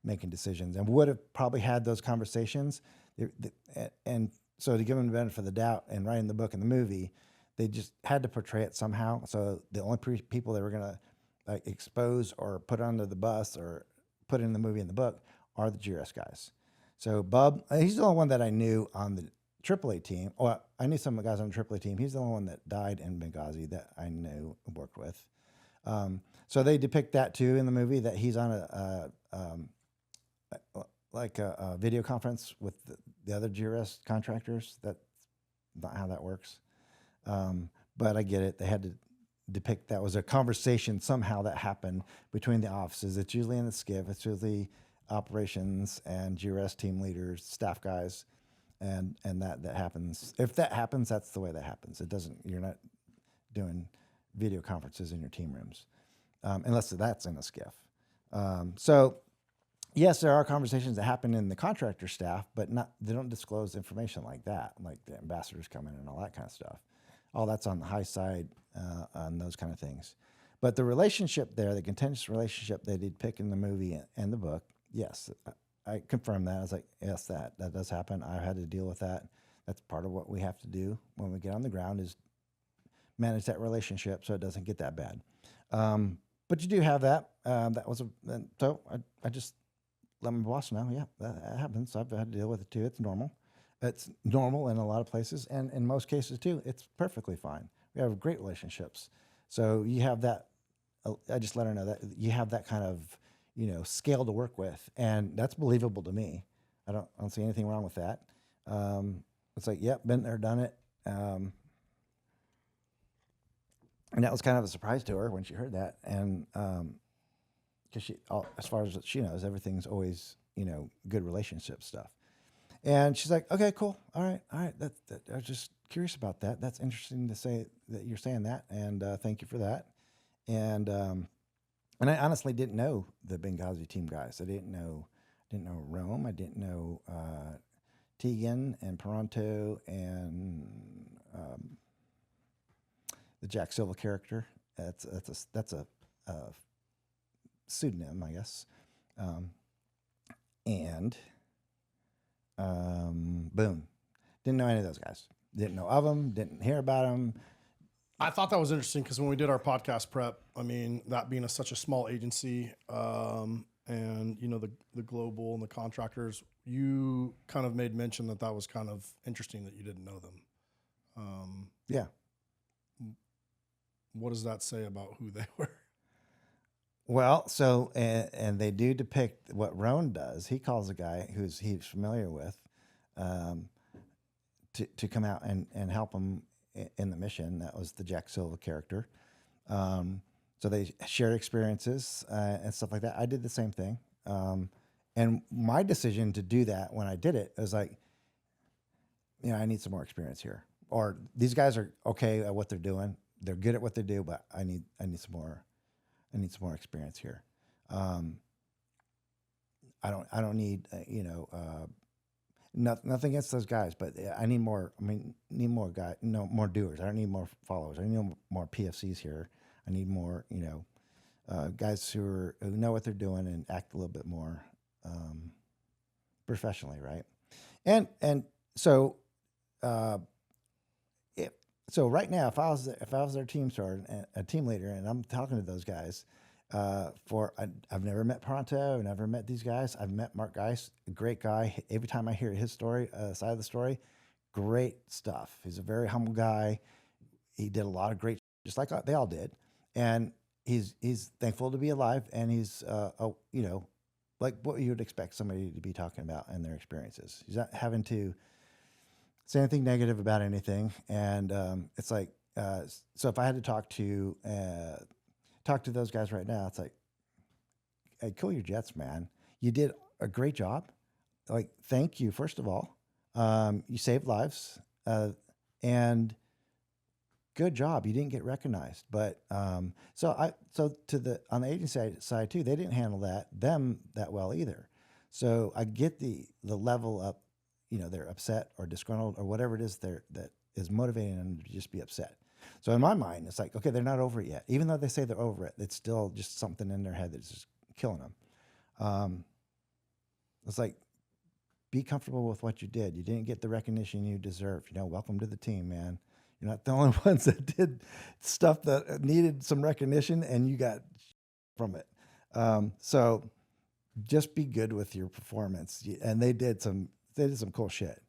making decisions and would have probably had those conversations. And so to give them the benefit of the doubt and writing the book and the movie, they just had to portray it somehow. So the only people they were going to expose or put under the bus or put in the movie and the book are the GRS guys. So Bub, he's the only one that I knew on the Tripoli team. Well, I knew some of the guys on the Tripoli team. He's the only one that died in Benghazi that I knew and worked with. So they depict that too in the movie, that he's on a video conference with the other GRS contractors. That's not how that works. But I get it. They had to depict that was a conversation somehow that happened between the offices. It's usually in the SCIF. It's usually operations and GRS team leaders, staff guys, and that happens. If that happens, that's the way that happens. It doesn't. You're not doing video conferences in your team rooms, unless that's in a SCIF. So yes, there are conversations that happen in the contractor staff, but they don't disclose information like that, like the ambassadors come in and all that kind of stuff. All that's on the high side on those kind of things. But the relationship there, the contentious relationship they did pick in the movie and the book, yes, I confirmed that. I was like, yes, that does happen. I had to deal with that. That's part of what we have to do when we get on the ground is manage that relationship so it doesn't get that bad. But you do have that. So I just let my boss know, yeah, that happens. I've had to deal with it too. It's normal. It's normal in a lot of places, and in most cases too, it's perfectly fine. We have great relationships. So you have that. I just let her know that you have that kind of, scale to work with, and that's believable to me. I don't see anything wrong with that. It's like, yep, been there, done it. And that was kind of a surprise to her when she heard that, and because as far as she knows, everything's always good relationship stuff. And she's like, okay, cool. All right. I was just curious about that. That's interesting to say that you're saying that. And thank you for that. And I honestly didn't know the Benghazi team guys. I didn't know Rome. I didn't know Tegan and Peranto and the Jack Silva character. That's a pseudonym, I guess. Boom. Didn't know any of those guys. Didn't know of them. Didn't hear about them. I thought that was interesting because when we did our podcast prep, I mean, that being such a small agency, and the global and the contractors, you kind of made mention that was kind of interesting that you didn't know them. Yeah. What does that say about who they were? Well, so and they do depict what Roan does. He calls a guy he's familiar with to come out and help him in the mission. That was the Jack Silva character. So they share experiences and stuff like that. I did the same thing. And my decision to do that when I did it was like, I need some more experience here. or these guys are okay at what they're doing. They're good at what they do, but I need some more experience here. I don't need nothing against those guys, but I need more. Need more guys, more doers. I don't need more followers. I need more PFCs here. I need more, guys who know what they're doing and act a little bit more professionally, right? And so, so right now, if I was their team sergeant, a team leader, and I'm talking to those guys, I've never met Pronto, I've never met these guys. I've met Mark Geis, a great guy. Every time I hear his story, side of the story, great stuff. He's a very humble guy. He did a lot of great, just like they all did, and he's thankful to be alive, and he's like what you would expect somebody to be talking about in their experiences. He's not having to say anything negative about anything, and it's like so if I had to talk to those guys right now, it's like, hey, cool your jets, man. You did a great job. Like, thank you, first of all. You saved lives, and good job. You didn't get recognized, but on the agency side too, they didn't handle them that well either. So I get the level up, they're upset or disgruntled or whatever it is that is motivating them to just be upset. So in my mind, it's like, okay, they're not over it yet. Even though they say they're over it, it's still just something in their head that's just killing them. It's like, be comfortable with what you did. You didn't get the recognition you deserve. Welcome to the team, man. You're not the only ones that did stuff that needed some recognition, and you got from it. So just be good with your performance. And they did some cool shit.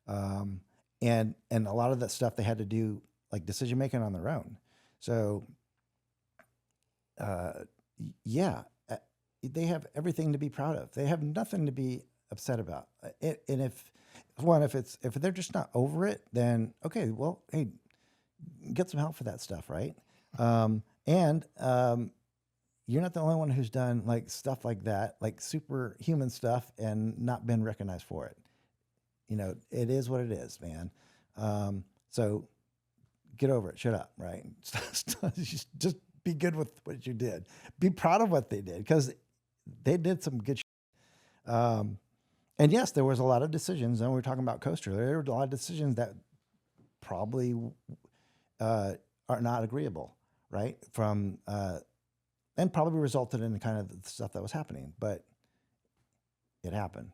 And a lot of that stuff they had to do, like decision making on their own. So, they have everything to be proud of. They have nothing to be upset about. And if they're just not over it, then okay, well, hey, get some help for that stuff, right? And you're not the only one who's done like stuff like that, like superhuman stuff, and not been recognized for it. It is what it is, man. So get over it. Shut up, right? Just be good with what you did. Be proud of what they did, because they did some good shit. And yes, there was a lot of decisions, and we were talking about Coaster. There were a lot of decisions that probably are not agreeable, right? And probably resulted in the kind of the stuff that was happening, but it happened.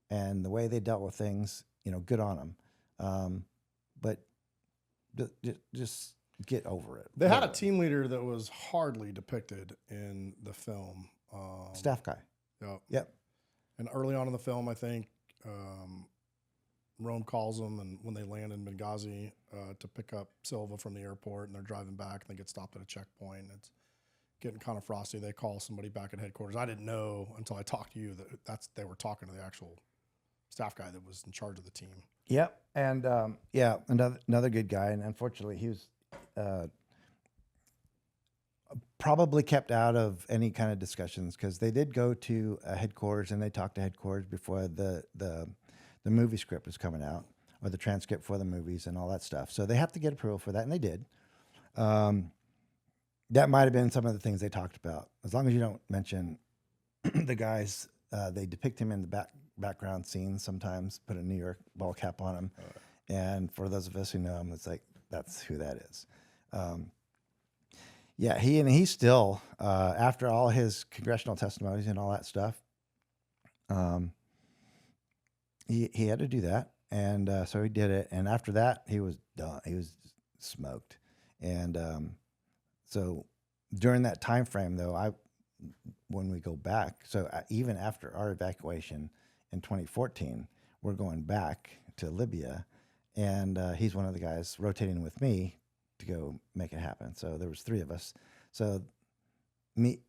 And the way they dealt with things, good on them. But just get over it. They had a team leader that was hardly depicted in the film. Staff guy. Yep. And early on in the film, I think Rome calls them, and when they land in Benghazi to pick up Silva from the airport, and they're driving back, and they get stopped at a checkpoint. And it's getting kind of frosty. They call somebody back at headquarters. I didn't know until I talked to you that they were talking to the actual staff guy that was in charge of the team. Yep. And another good guy. And unfortunately, he was probably kept out of any kind of discussions, because they did go to headquarters, and they talked to headquarters before the movie script was coming out, or the transcript for the movies and all that stuff. So they have to get approval for that, and they did. That might have been some of the things they talked about. As long as you don't mention the guys, they depict him in the background scenes sometimes, put a New York ball cap on him. And for those of us who know him, it's like, that's who that is. He still, after all his congressional testimonies and all that stuff, he had to do that. And so he did it. And after that, he was done. He was smoked. And so during that time frame, though, when we go back, so even after our evacuation in 2014, we're going back to Libya, and he's one of the guys rotating with me to go make it happen. So there was three of us. So the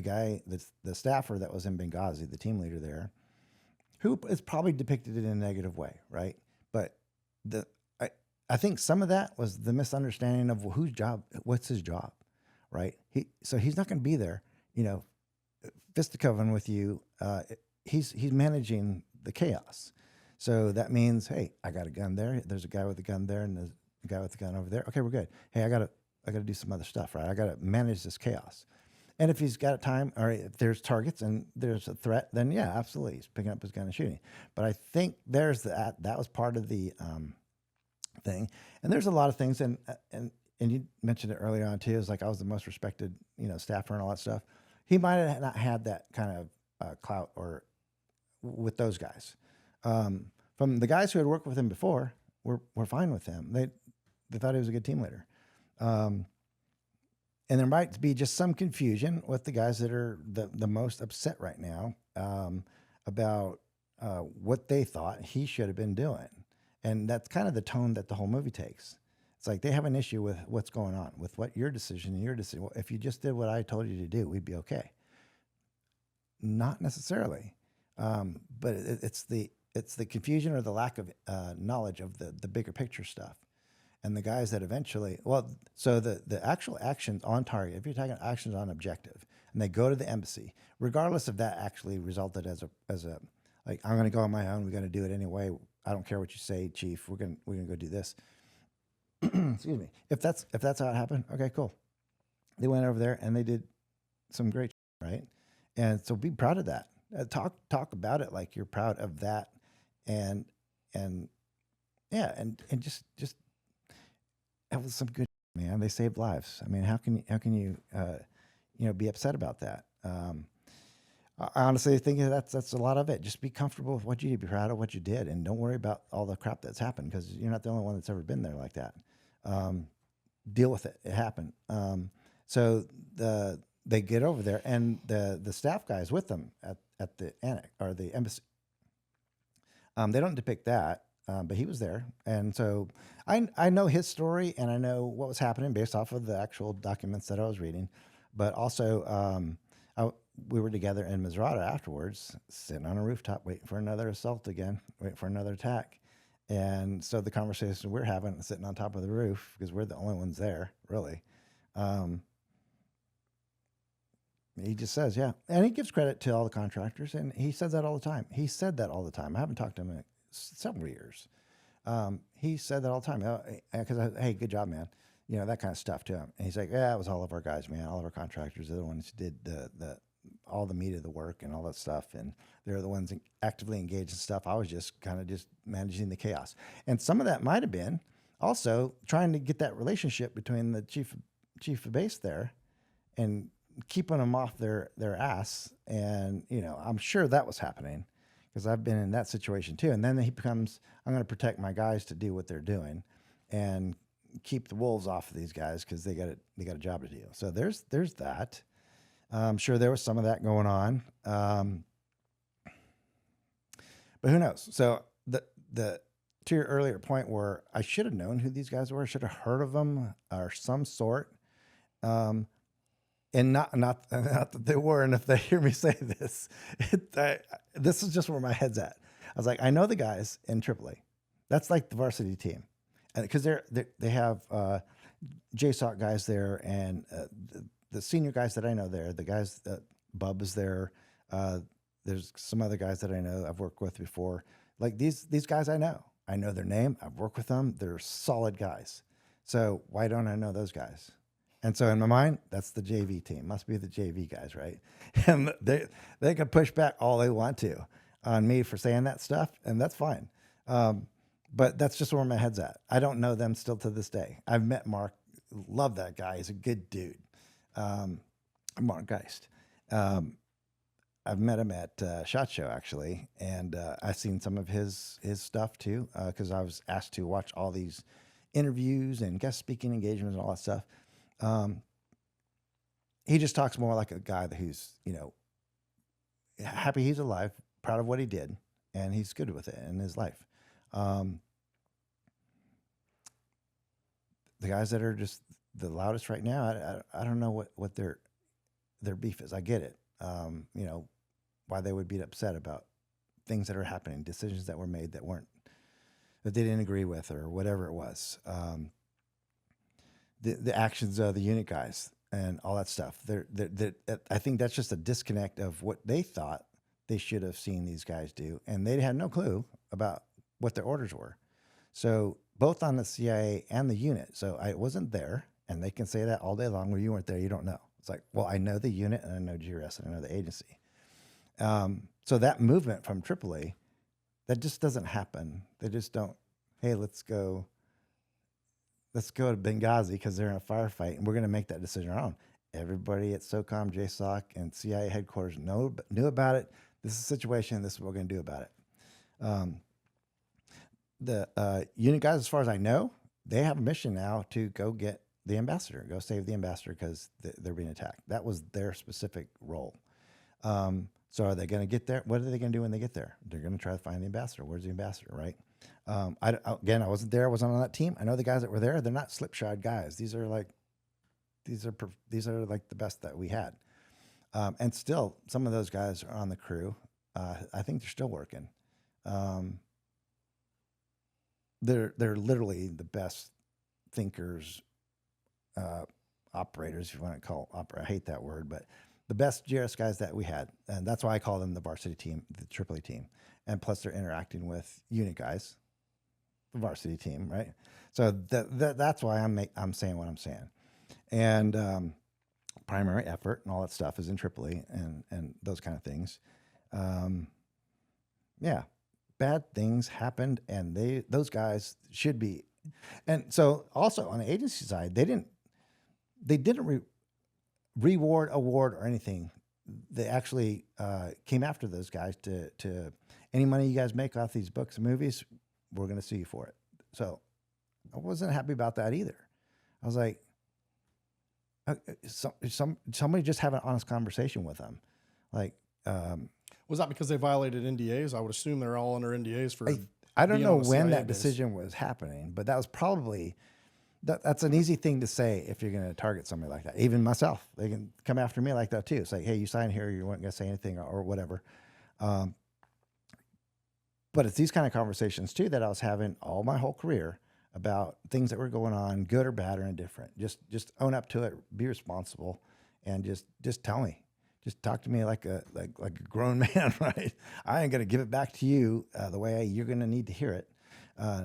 guy, the staffer that was in Benghazi, the team leader there, who is probably depicted in a negative way, right? But I think some of that was the misunderstanding of what's his job, right? He's not going to be there, fisticuffing with you. He's managing the chaos. So that means, hey, I got a gun there. There's a guy with a gun there, and The guy with the gun over there. Okay, we're good. Hey, I gotta do some other stuff, right? I gotta manage this chaos. And if he's got time, or if there's targets and there's a threat, then yeah, absolutely, he's picking up his gun and shooting. But I think there's that. That was part of the thing. And there's a lot of things, and you mentioned it earlier on too. Is like I was the most respected, staffer and all that stuff. He might have not had that kind of clout or with those guys. From the guys who had worked with him before, were fine with him. They thought he was a good team leader. And there might be just some confusion with the guys that are the most upset right now about what they thought he should have been doing. And that's kind of the tone that the whole movie takes. It's like they have an issue with what's going on, with what your decision and your decision. Well, if you just did what I told you to do, we'd be okay. Not necessarily. But it's the confusion or the lack of knowledge of the bigger picture stuff. And the guys that eventually, so the actual actions on target, if you're talking actions on objective, and they go to the embassy, regardless if that actually resulted as a like, I'm going to go on my own, we're going to do it anyway. I don't care what you say, Chief. We're going to go do this. Excuse me. If that's how it happened, okay, cool. They went over there and they did some great, right? And so be proud of that. Talk about it like you're proud of that, and yeah, and just. That was some good, man. They saved lives. I mean, how can you be upset about that? I honestly think that's a lot of it. Just be comfortable with what you did, be proud of what you did, and don't worry about all the crap that's happened, because you're not the only one that's ever been there like that. Deal with it. It happened. So they get over there, and the staff guys with them at the annex or the embassy. They don't depict that. But he was there. And so I know his story, and I know what was happening based off of the actual documents that I was reading. But also, we were together in Misrata afterwards, sitting on a rooftop, waiting for another assault again, waiting for another attack. And so the conversation we're having, sitting on top of the roof, because we're the only ones there, really. He just says, yeah. And he gives credit to all the contractors, and he says that all the time. He said that all the time. I haven't talked to him in several years. He said that all the time, because hey, good job, man, that kind of stuff to him. And he's like, yeah, it was all of our guys, man, all of our contractors. They're the ones who did all the meat of the work and all that stuff, and they're the ones actively engaged in stuff. I was just kind of just managing the chaos. And some of that might have been also trying to get that relationship between the chief of base there and keeping them off their ass. And I'm sure that was happening, because I've been in that situation too. And then he becomes, I'm going to protect my guys to do what they're doing and keep the wolves off of these guys, because they got a job to do. So there's that. I'm sure there was some of that going on. But who knows? So the to your earlier point, where I should have known who these guys were, I should have heard of them or some sort. And not that they were. And if they hear me say this, this is just where my head's at. I was like, I know the guys in Tripoli. That's like the varsity team, because they have JSOC guys there, and the senior guys that I know there. The guys that Bub is there. There's some other guys that I know I've worked with before. Like these guys I know. I know their name. I've worked with them. They're solid guys. So why don't I know those guys? And so in my mind, that's the JV team. Must be the JV guys, right? And they can push back all they want to on me for saying that stuff, and that's fine. But that's just where my head's at. I don't know them still to this day. I've met Mark. Love that guy. He's a good dude. Mark Geist. I've met him at SHOT Show, actually, and I've seen some of his stuff too, because I was asked to watch all these interviews and guest speaking engagements and all that stuff. He just talks more like a guy who's, happy he's alive, proud of what he did, and he's good with it in his life. The guys that are just the loudest right now, I don't know what their beef is. I get it. Why they would be upset about things that are happening, decisions that were made that they didn't agree with, or whatever it was. The actions of the unit guys and all that stuff. I think that's just a disconnect of what they thought they should have seen these guys do, and they had no clue about what their orders were. So both on the CIA and the unit. So I wasn't there, and they can say that all day long. Where you weren't there, you don't know. It's like, well, I know the unit and I know GRS and I know the agency. So that movement from Tripoli, that just doesn't happen. They just don't. Hey, let's go to Benghazi because they're in a firefight, and we're going to make that decision on our own. Everybody at SOCOM, JSOC, and CIA headquarters knew about it. This is a situation. This is what we're going to do about it. The unit guys, as far as I know, they have a mission now to go get the ambassador, go save the ambassador because they're being attacked. That was their specific role. So are they going to get there? What are they going to do when they get there? They're going to try to find the ambassador. Where's the ambassador, right? Again, I wasn't there. I wasn't on that team. I know the guys that were there. They're not slipshod guys. These are like the best that we had. And still, some of those guys are on the crew. I think they're still working. They're literally the best thinkers, operators, if you want to call I hate that word, but the best GRS guys that we had. And that's why I call them the varsity team, the Tripoli team. And plus they're interacting with unit guys, the varsity team, right? So that's why I'm saying what I'm saying. And primary effort and all that stuff is in Tripoli and those kind of things. Yeah, bad things happened, and those guys should be. And so also on the agency side, they didn't reward, award, or anything. They actually came after those guys to any money you guys make off these books and movies, we're going to sue you for it. So I wasn't happy about that either. I was like, somebody just have an honest conversation with them. Like, was that because they violated NDAs? I would assume they're all under NDAs for. I don't know when that base. decision was happening, but that was probably. That's an easy thing to say if you're going to target somebody like that. Even myself, they can come after me like that too. It's like, hey, you signed here, you weren't going to say anything or whatever. But it's these kind of conversations too that I was having all my whole career about things that were going on, good or bad or indifferent. Just own up to it, be responsible, and just tell me. Just talk to me like a grown man, right? I ain't going to give it back to you the way you're going to need to hear it.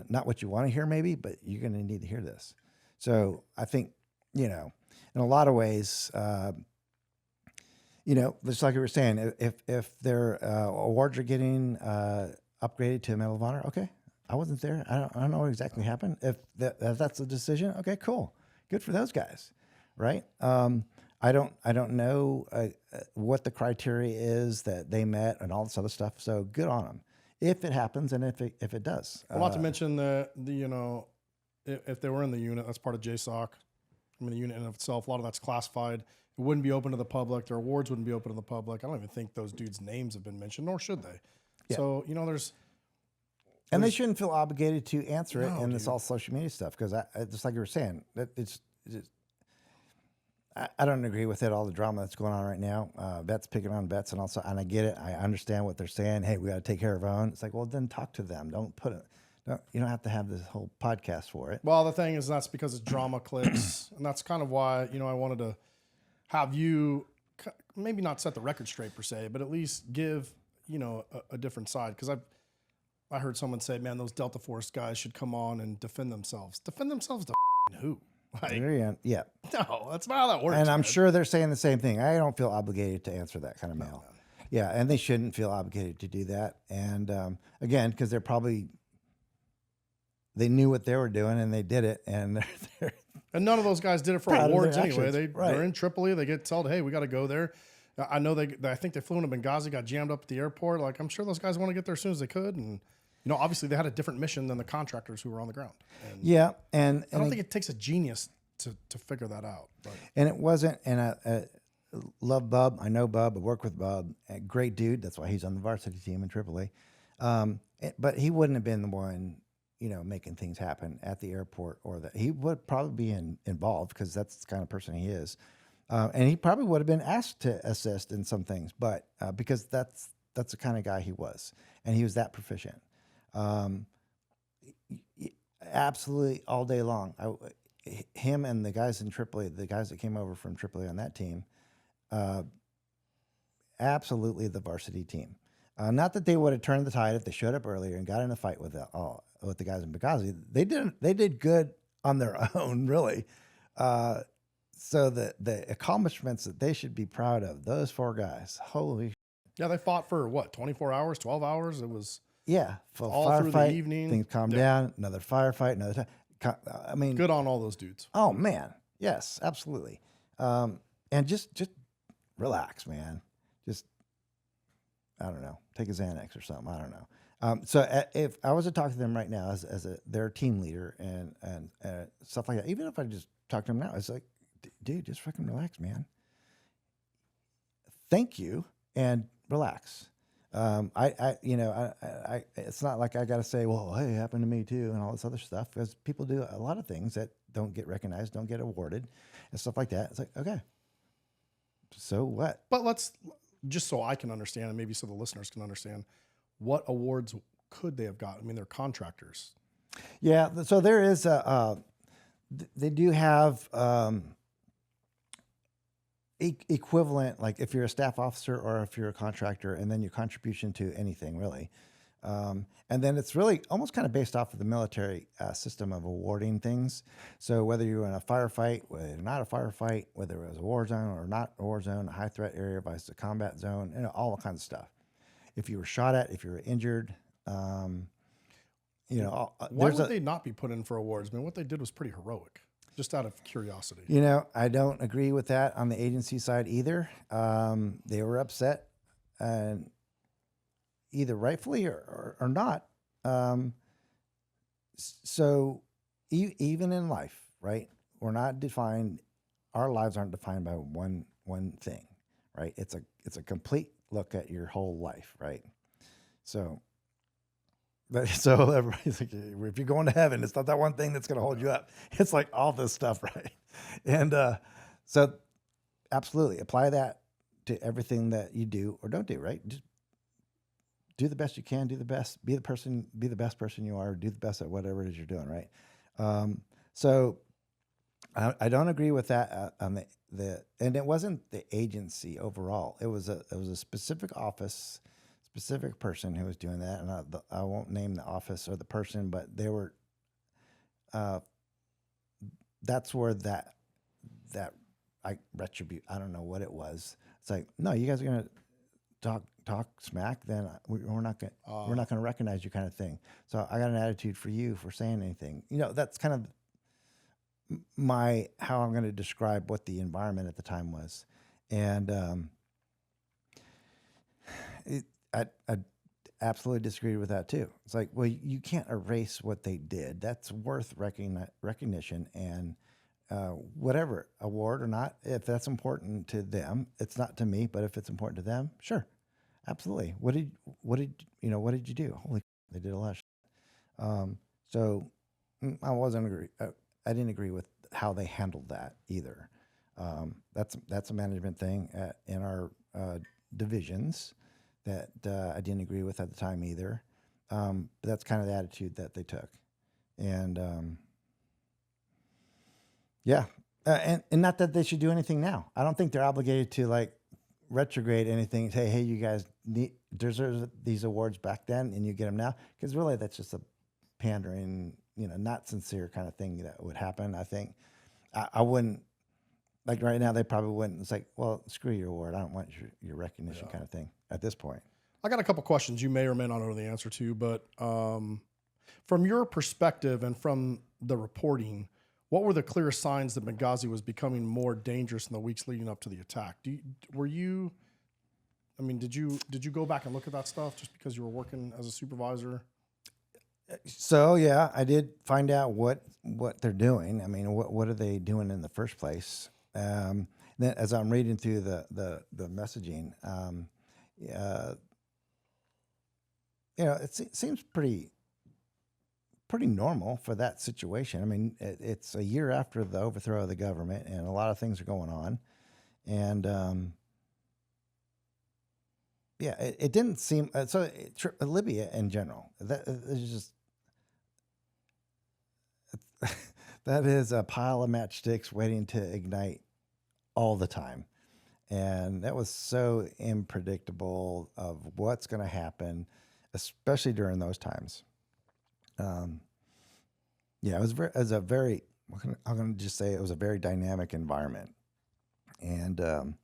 Not what you want to hear maybe, but you're going to need to hear this. So I think, in a lot of ways, just like you were saying, if their awards are getting upgraded to a Medal of Honor, okay, I wasn't there. I don't know what exactly happened. If that's the decision, okay, cool, good for those guys, right? I don't know what the criteria is that they met and all this other stuff. So good on them if it happens and if it does. Well, not to mention if they were in the unit, that's part of JSOC. I mean, the unit in of itself, a lot of that's classified. It wouldn't be open to the public. Their awards wouldn't be open to the public. I don't even think those dudes' names have been mentioned, nor should they. Yeah. So, and they shouldn't feel obligated to answer it in this all social media stuff because just like you were saying, I don't agree with it, all the drama that's going on right now. Vets picking on vets and also, and I get it. I understand what they're saying. Hey, we got to take care of our own. It's like, well, then talk to them. Don't put it. You don't have to have this whole podcast for it. Well, the thing is, that's because it's drama clips, and that's kind of why I wanted to have you maybe not set the record straight per se, but at least give a different side. Because I heard someone say, man, those Delta Force guys should come on and defend themselves. Defend themselves to who? Like, yeah. No, that's not how that works. And I'm sure they're saying the same thing. I don't feel obligated to answer that kind of mail. No. Yeah, and they shouldn't feel obligated to do that. And again, because they knew what they were doing and they did it. And and none of those guys did it for awards anyway. They're in Tripoli. They get told, hey, we got to go there. I know I think they flew into Benghazi, got jammed up at the airport. Like, I'm sure those guys want to get there as soon as they could. And obviously they had a different mission than the contractors who were on the ground. And yeah, and I don't think it takes a genius to figure that out. But. And it wasn't. And I love Bub. I know Bub. I work with Bub. A great dude. That's why he's on the varsity team in Tripoli. But he wouldn't have been the one, making things happen at the airport, or that he would probably be involved because that's the kind of person he is. And he probably would have been asked to assist in some things, but because that's the kind of guy he was, and he was that proficient. Absolutely all day long. Him and the guys in Tripoli, the guys that came over from Tripoli on that team, absolutely the varsity team. Not that they would have turned the tide if they showed up earlier and got in a fight with the guys in Benghazi. They didn't. They did good on their own, really. So the accomplishments that they should be proud of, those 4 guys, holy. Yeah, they fought for what, 24 hours, 12 hours? It was Full all through the firefight, evening. things calm down, another firefight, another time. I mean, good on all those dudes. oh man, yes, absolutely. And just relax, man. Just, I don't know, take a Xanax or something. I don't know. So if I was to talk to them right now as their team leader and stuff like that, even if I just talk to them now, it's like, dude, just fucking relax, man. Thank you and relax. It's not like I got to say, well, hey, it happened to me too, and all this other stuff, because people do a lot of things that don't get recognized, don't get awarded, and stuff like that. It's like, okay, so what? But let's, just so I can understand, and maybe so the listeners can understand, what awards could they have got? I mean, they're contractors. Yeah, so there is they do have equivalent, like if you're a staff officer or if you're a contractor, and then your contribution to anything really. And then it's really almost kind of based off of the military system of awarding things. So whether you're in a firefight, whether you're not a firefight, whether it was a war zone or not a war zone, a high threat area versus a combat zone, all kinds of stuff. If you were shot at, if you were injured, why would they not be put in for awards? I mean, what they did was pretty heroic, just out of curiosity. I don't agree with that on the agency side either. They were upset, and either rightfully or not. So even in life, right? We're not defined. Our lives aren't defined by one thing, right? It's a complete look at your whole life, right? So everybody's like, if you're going to heaven, it's not that one thing that's going to hold you up. It's like all this stuff, right? And so absolutely apply that to everything that you do or don't do, right? Just do the best you can, do the best, be the best person you are, do the best at whatever it is you're doing, right? So I don't agree with that on and it wasn't the agency overall. It was a specific office, specific person who was doing that, and I won't name the office or the person, but they were. That's where that I retribute. I don't know what it was. It's like, no, you guys are gonna talk smack, then we're not gonna recognize you, kind of thing. So I got an attitude for you for saying anything. That's kind of how I'm going to describe what the environment at the time was, and I absolutely disagree with that too. It's like, well, you can't erase what they did. That's worth recognition, and whatever, award or not, if that's important to them. It's not to me, but if it's important to them, sure, absolutely. What did you do? Holy, they did a lot of shit. So I wasn't agree. I didn't agree with how they handled that either. That's a management thing in our divisions that I didn't agree with at the time either. But that's kind of the attitude that they took. And and not that they should do anything now. I don't think they're obligated to like retrograde anything and say, hey, you guys deserve these awards back then and you get them now. Because really that's just a pandering, not sincere kind of thing that would happen. I think I wouldn't, like right now, they probably wouldn't. It's like, well, screw your award. I don't want your recognition kind of thing at this point. I got a couple questions you may or may not know the answer to, but from your perspective and from the reporting, what were the clear signs that Benghazi was becoming more dangerous in the weeks leading up to the attack? Did you go back and look at that stuff just because you were working as a supervisor? So yeah, I did find out what they're doing. I mean, what are they doing in the first place? Then as I'm reading through the messaging, it seems pretty normal for that situation. I mean, it's a year after the overthrow of the government, and a lot of things are going on, and it didn't seem Libya in general. That is just. That is a pile of matchsticks waiting to ignite all the time. And that was so unpredictable of what's going to happen, especially during those times. Yeah, it was a very, I'm going to just say it was a very dynamic environment. And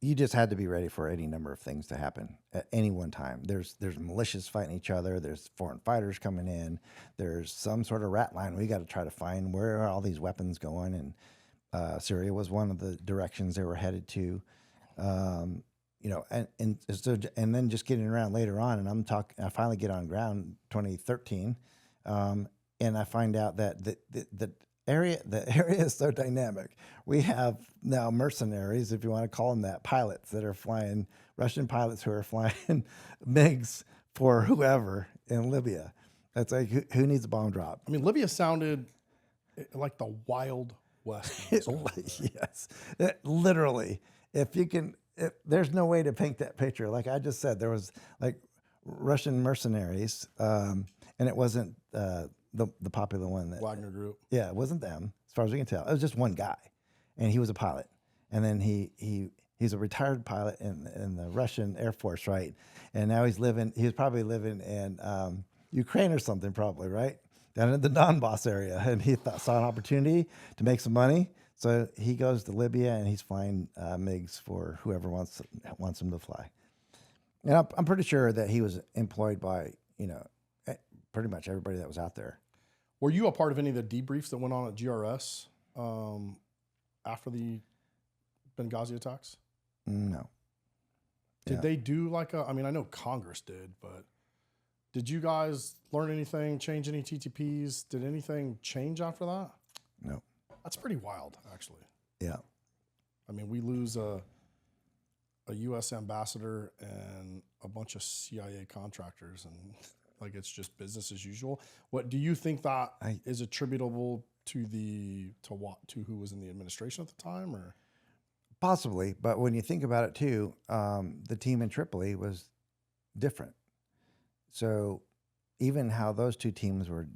you just had to be ready for any number of things to happen at any one time. There's militias fighting each other. There's foreign fighters coming in. There's some sort of rat line. We got to try to find where are all these weapons going. And Syria was one of the directions they were headed to. And then just getting around later on, and I finally get on ground 2013, and I find out that the area is so dynamic. We have now mercenaries, if you want to call them that, pilots that are flying, Russian pilots who are flying MiGs for whoever in Libya. That's like, who needs a bomb drop? I mean, Libya sounded like the Wild West. Yes, literally. There's no way to paint that picture. Like I just said, there was like Russian mercenaries, and it wasn't the popular one that Wagner Group. Yeah, it wasn't them, as far as we can tell. It was just one guy, and he was a pilot. And then he's a retired pilot in the Russian Air Force, right? And now he was probably living in Ukraine or something, probably, right? Down in the Donbass area. And he saw an opportunity to make some money. So he goes to Libya, and he's flying MiGs for whoever wants him to fly. And I'm pretty sure that he was employed by, pretty much everybody that was out there. Were you a part of any of the debriefs that went on at GRS after the Benghazi attacks? No. Did they do I know Congress did, but did you guys learn anything, change any TTPs? Did anything change after that? No. That's pretty wild, actually. Yeah. I mean, we lose a U.S. ambassador and a bunch of CIA contractors, and it's just business as usual. What do you think that is attributable to who was in the administration at the time, or? Possibly, but when you think about it too, the team in Tripoli was different. So even how those two teams were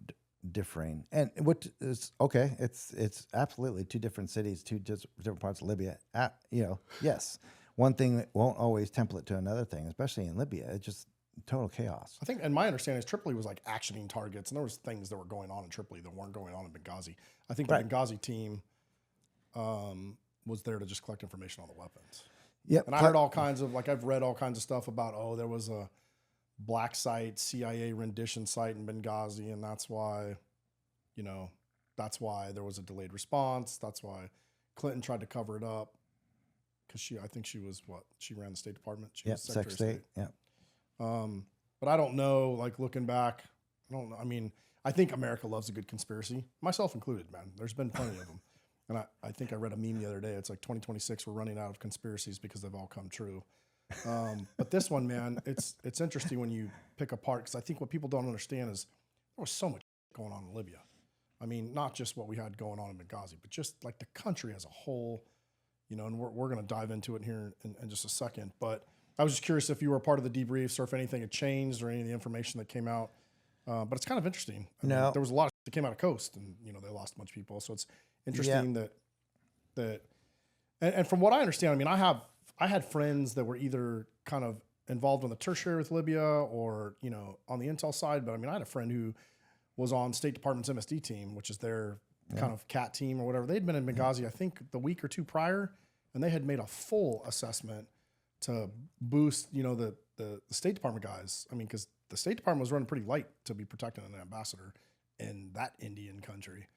differing, and what is okay, it's absolutely two different cities, two different parts of Libya. Yes, one thing won't always template to another thing, especially in Libya. It's just total chaos. I think, and my understanding is Tripoli was actioning targets, and there was things that were going on in Tripoli that weren't going on in Benghazi. I think the Benghazi team was there to just collect information on the weapons. Yeah, and I heard all kinds of I've read all kinds of stuff about there was a black site, CIA rendition site in Benghazi, and that's why there was a delayed response. That's why Clinton tried to cover it up because she ran the State Department. She was Secretary of State. Yeah. But I don't know, looking back, I don't know. I mean, I think America loves a good conspiracy, myself included, man. There's been plenty of them. And I think I read a meme the other day. It's 2026, we're running out of conspiracies because they've all come true. But this one, man, it's interesting when you pick apart, because I think what people don't understand is there was so much going on in Libya. I mean, not just what we had going on in Benghazi, but just the country as a whole, and we're going to dive into it here in just a second. But I was just curious if you were a part of the debriefs or if anything had changed or any of the information that came out. But it's kind of interesting. I mean, there was a lot that came out of Khost, and they lost a bunch of people. So it's interesting that and from what I understand, I mean, I had friends that were either kind of involved in the tertiary with Libya or on the intel side. But I mean, I had a friend who was on State Department's MSD team, which is their kind of CAT team or whatever. They'd been in Benghazi, I think, the week or two prior, and they had made a full assessment to boost, the State Department guys. I mean, because the State Department was running pretty light to be protecting an ambassador in that Indian country.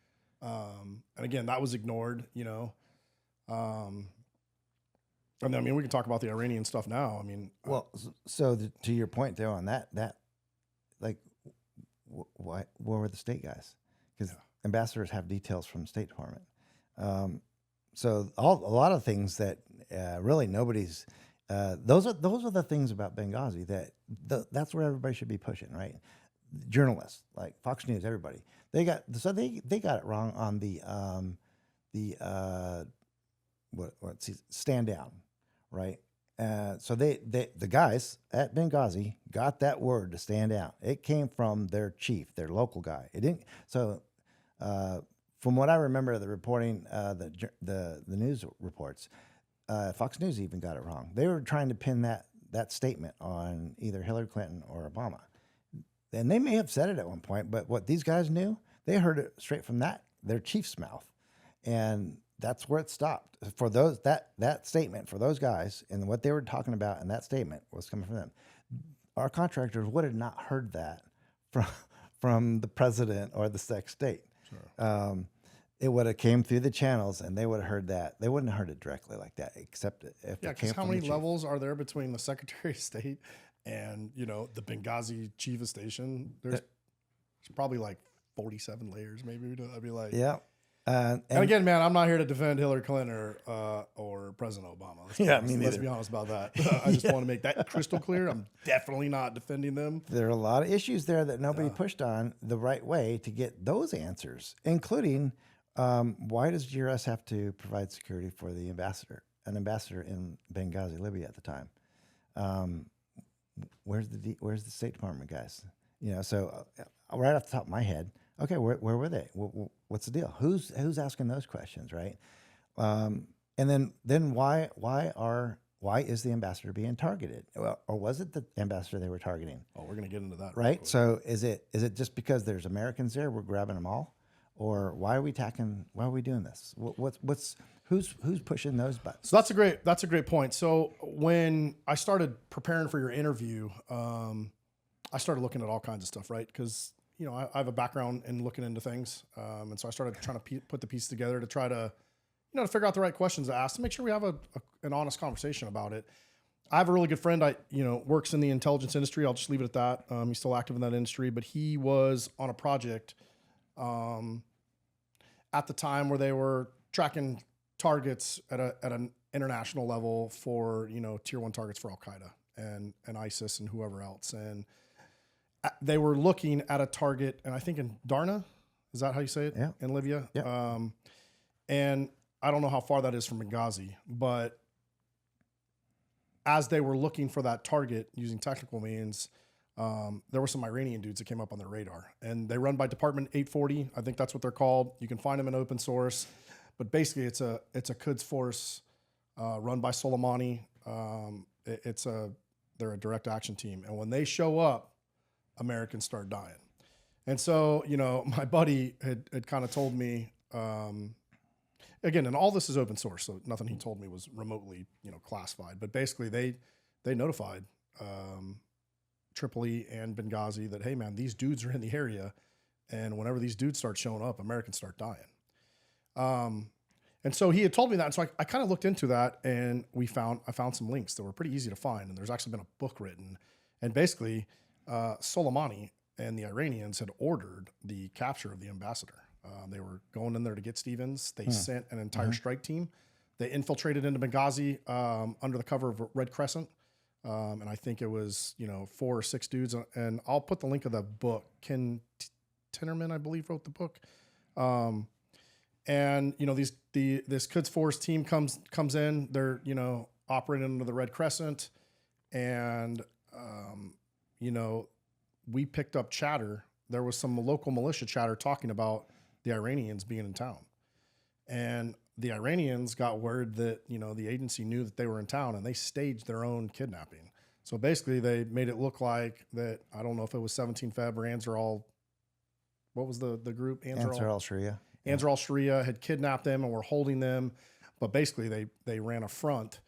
And again, that was ignored, And I mean, we can talk about the Iranian stuff now. I mean, to your point though on that where were the state guys? Because ambassadors have details from State Department. So a lot of things that really nobody's. Those are the things about Benghazi that's where everybody should be pushing, right? Journalists like Fox News, everybody they got it wrong on the stand down, right? So the guys at Benghazi got that word to stand down. It came from their chief, their local guy. It didn't. So from what I remember, the reporting, the news reports, Fox News even got it wrong. They were trying to pin that statement on either Hillary Clinton or Obama. And they may have said it at one point, but what these guys knew, they heard it straight from their chief's mouth. And that's where it stopped. For those that statement for those guys and what they were talking about in that statement was coming from them. Our contractors would have not heard that from the president or the sec state. Sure. It would have came through the channels, and they would have heard that. They wouldn't have heard it directly like that, except if it came because how from many the chief. levels are there between the Secretary of State and the Benghazi chief of station? There's probably like 47 layers, maybe. I'd be like, yeah. And again, man, I'm not here to defend Hillary Clinton or President Obama. Let's be honest about that. I just want to make that crystal clear. I'm definitely not defending them. There are a lot of issues there that nobody pushed on the right way to get those answers, including why does GRS have to provide security for the ambassador, an ambassador in Benghazi, Libya at the time? Where's the State Department guys? So right off the top of my head, okay, where were they? What's the deal? Who's asking those questions, right? And then why is the ambassador being targeted? Well, or was it the ambassador they were targeting? Oh, we're gonna get into that, right? So is it just because there's Americans there, we're grabbing them all, or why are we attacking? Why are we doing this? Who's pushing those buttons? So that's a great point. So when I started preparing for your interview, I started looking at all kinds of stuff, right? Because I have a background in looking into things, and so I started trying to put the pieces together to try to, to figure out the right questions to ask to make sure we have an honest conversation about it. I have a really good friend. Works in the intelligence industry. I'll just leave it at that. He's still active in that industry, but he was on a project at the time where they were tracking targets at an international level for tier 1 targets for Al Qaeda and ISIS and whoever else, and they were looking at a target, and I think in Darna, is that how you say it? Yeah. In Libya. Yeah. And I don't know how far that is from Benghazi, but as they were looking for that target using technical means, there were some Iranian dudes that came up on their radar, and they run by Department 840. I think that's what they're called. You can find them in open source, but basically it's a Quds force run by Soleimani. They're a direct action team, and when they show up, Americans start dying. And so, my buddy had kind of told me, again, and all this is open source, so nothing he told me was remotely, classified. But basically, they notified Tripoli and Benghazi that, hey, man, these dudes are in the area, and whenever these dudes start showing up, Americans start dying. And so he had told me that, and so I kind of looked into that, and I found some links that were pretty easy to find, and there's actually been a book written, and basically, Soleimani and the Iranians had ordered the capture of the ambassador. They were going in there to get Stevens. They sent an entire strike team. They infiltrated into Benghazi under the cover of Red Crescent. And I think it was, 4 or 6 dudes. And I'll put the link of the book. Ken Tinnerman, I believe, wrote the book. And, this Quds Force team comes in. They're, operating under the Red Crescent. And, we picked up chatter. There was some local militia chatter talking about the Iranians being in town. And the Iranians got word that, the agency knew that they were in town, and they staged their own kidnapping. So basically they made it look like that, I don't know if it was 17 Feb or Ansar what was the group? Ansar al-Sharia. Ansar al-Sharia had kidnapped them and were holding them. But basically they ran a front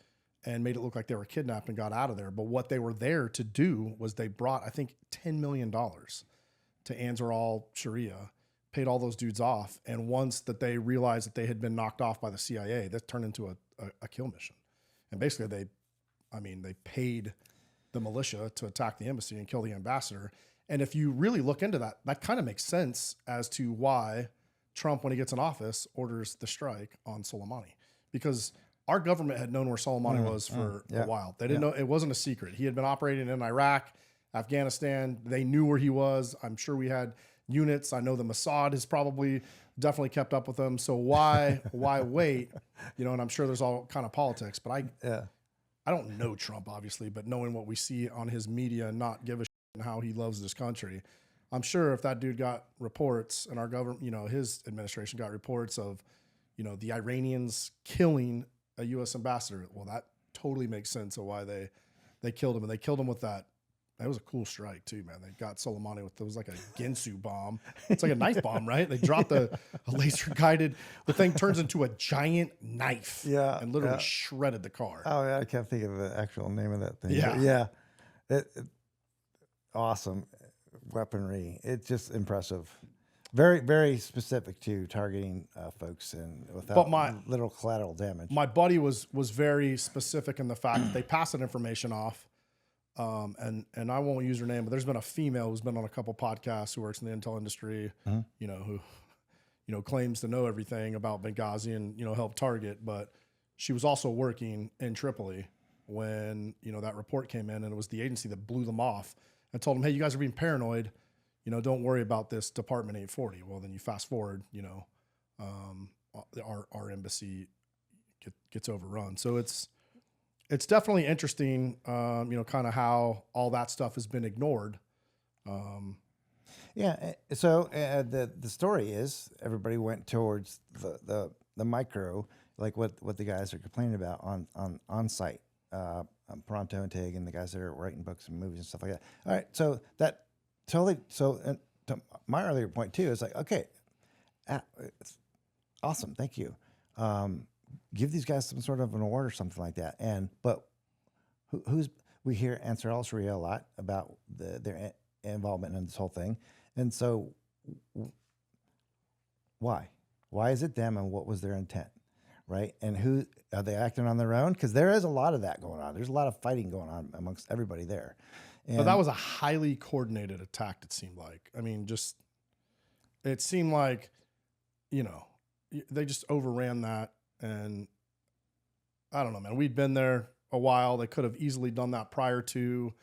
and made it look like they were kidnapped and got out of there. But what they were there to do was they brought, I think, $10 million to Ansar al-Sharia, paid all those dudes off. And once that they realized that they had been knocked off by the CIA, that turned into a kill mission. And basically they paid the militia to attack the embassy and kill the ambassador. And if you really look into that, that kind of makes sense as to why Trump, when he gets in office, orders the strike on Soleimani. Because our government had known where Soleimani was for a while. They didn't know, it wasn't a secret. He had been operating in Iraq, Afghanistan. They knew where he was. I'm sure we had units. I know the Mossad has probably definitely kept up with them. So why wait? And I'm sure there's all kind of politics, but I don't know Trump, obviously, but knowing what we see on his media and not give a shit and how he loves this country, I'm sure if that dude got reports and our government, his administration got reports of, the Iranians killing a U.S. ambassador. Well, that totally makes sense of why they killed him, and they killed him with that. That was a cool strike too, man. They got Soleimani with, it was like a Ginsu bomb. It's like a knife bomb, right? They dropped a laser guided. The thing turns into a giant knife, and literally shredded the car. Oh yeah, I can't think of the actual name of that thing. Yeah, but yeah, awesome weaponry. It's just impressive. Very, very specific to targeting folks and without little collateral damage. My buddy was very specific in the fact that they passed that information off. And I won't use her name, but there's been a female who's been on a couple podcasts who works in the intel industry, you know, who, you know, claims to know everything about Benghazi and, you know, help target, but she was also working in Tripoli when, you know, that report came in, and it was the agency that blew them off and told them, hey, you guys are being paranoid, you know, don't worry about this Department 840. Well, then you fast forward, you know, our embassy gets overrun. So it's definitely interesting, you know, kind of how all that stuff has been ignored. Yeah. So the story is everybody went towards the micro, like what the guys are complaining about on site, Pronto and Tig and the guys that are writing books and movies and stuff like that. All right. So that totally. So to my earlier point too is like, okay, it's awesome. Thank you. Give these guys some sort of an award or something like that. But we hear Ansar al-Sharia a lot about their involvement in this whole thing. And so why is it them, and what was their intent? Right. And who are they acting on their own? Because there is a lot of that going on. There's a lot of fighting going on amongst everybody there. But that was a highly coordinated attack. It seemed like, I mean, it seemed like, you know, they just overran that. And I don't know, man, we'd been there a while. They could have easily done that prior to,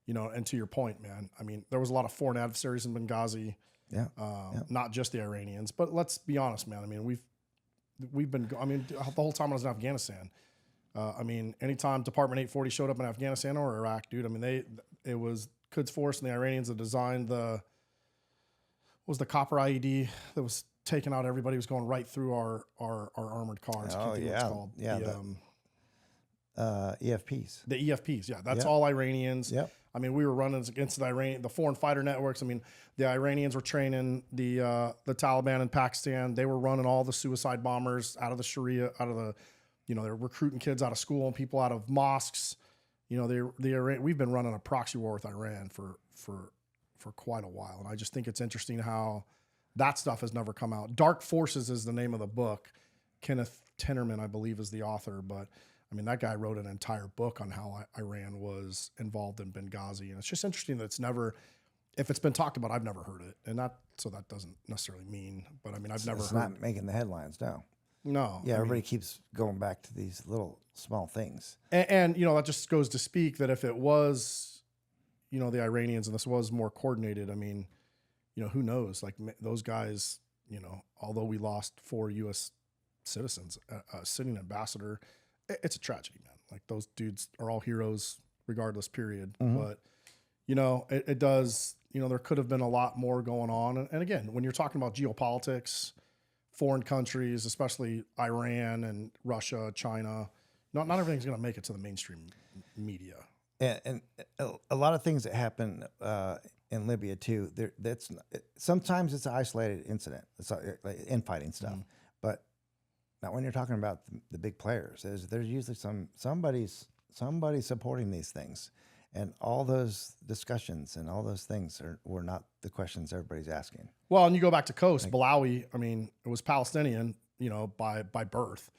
you know, and to your point, man, I mean, there was a lot of foreign adversaries in Benghazi, not just the Iranians, but let's be honest, man. I mean, we've been, I mean, the whole time I was in Afghanistan, I mean, anytime Department 840 showed up in Afghanistan or Iraq, dude, I mean, it was Quds Force and the Iranians that designed what was the copper IED that was taking out everybody, was going right through our armored cars. Oh yeah, it's called. Yeah, EFPs. The EFPs, yeah, that's all Iranians. Yep. I mean, we were running against the foreign fighter networks. I mean, the Iranians were training the Taliban in Pakistan. They were running all the suicide bombers out of the Sharia, out of the, you know, they're recruiting kids out of school and people out of mosques. You know, we've been running a proxy war with Iran for quite a while, and I just think it's interesting how that stuff has never come out. Dark Forces is the name of the book. Kenneth Tinnerman, I believe, is the author, but I mean, that guy wrote an entire book on how Iran was involved in Benghazi. And it's just interesting that if it's been talked about, I've never heard it. And that doesn't necessarily mean, but I mean, I've never heard. It's not making the headlines, no. No. Yeah, everybody keeps going back to these little small things. And, you know, that just goes to speak that if it was, you know, the Iranians and this was more coordinated, I mean, you know, who knows? Like those guys, you know, although we lost 4 U.S. citizens, a sitting ambassador, it's a tragedy, man. Like those dudes are all heroes regardless, period. Mm-hmm. But, you know, it does, you know, there could have been a lot more going on. And again, when you're talking about geopolitics, foreign countries, especially Iran and Russia, China, not everything's going to make it to the mainstream media. And a lot of things that happen in Libya too. Sometimes it's an isolated incident. It's like infighting stuff, but not when you're talking about the big players. There's usually somebody supporting these things, and all those discussions and all those things were not the questions everybody's asking. Well, and you go back to Khost, Balawi. I mean, it was Palestinian, you know, by birth.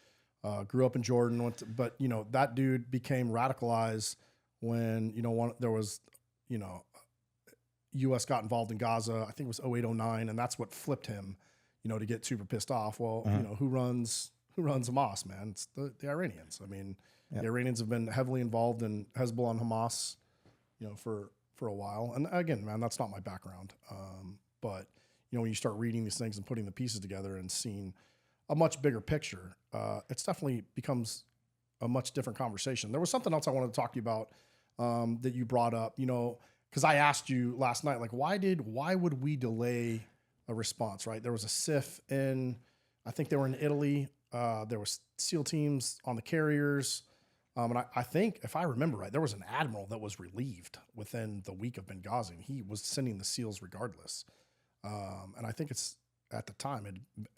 Grew up in Jordan, but you know that dude became radicalized when, you know, there was, you know, U.S. got involved in Gaza. I think it was 2008, 2009, and that's what flipped him, you know, to get super pissed off. Well, you know, who runs Hamas, man? It's the Iranians. I mean, the Iranians have been heavily involved in Hezbollah and Hamas, you know, for a while. And again, man, that's not my background. But you know, when you start reading these things and putting the pieces together and seeing a much bigger picture, it's definitely becomes a much different conversation. There was something else I wanted to talk to you about that you brought up, you know, because I asked you last night, like, why would we delay a response, right? There was a SIF I think they were in Italy There was SEAL teams on the carriers. And I think, if I remember right, there was an admiral that was relieved within the week of Benghazi. And he was sending the SEALs regardless. And I think it's at the time,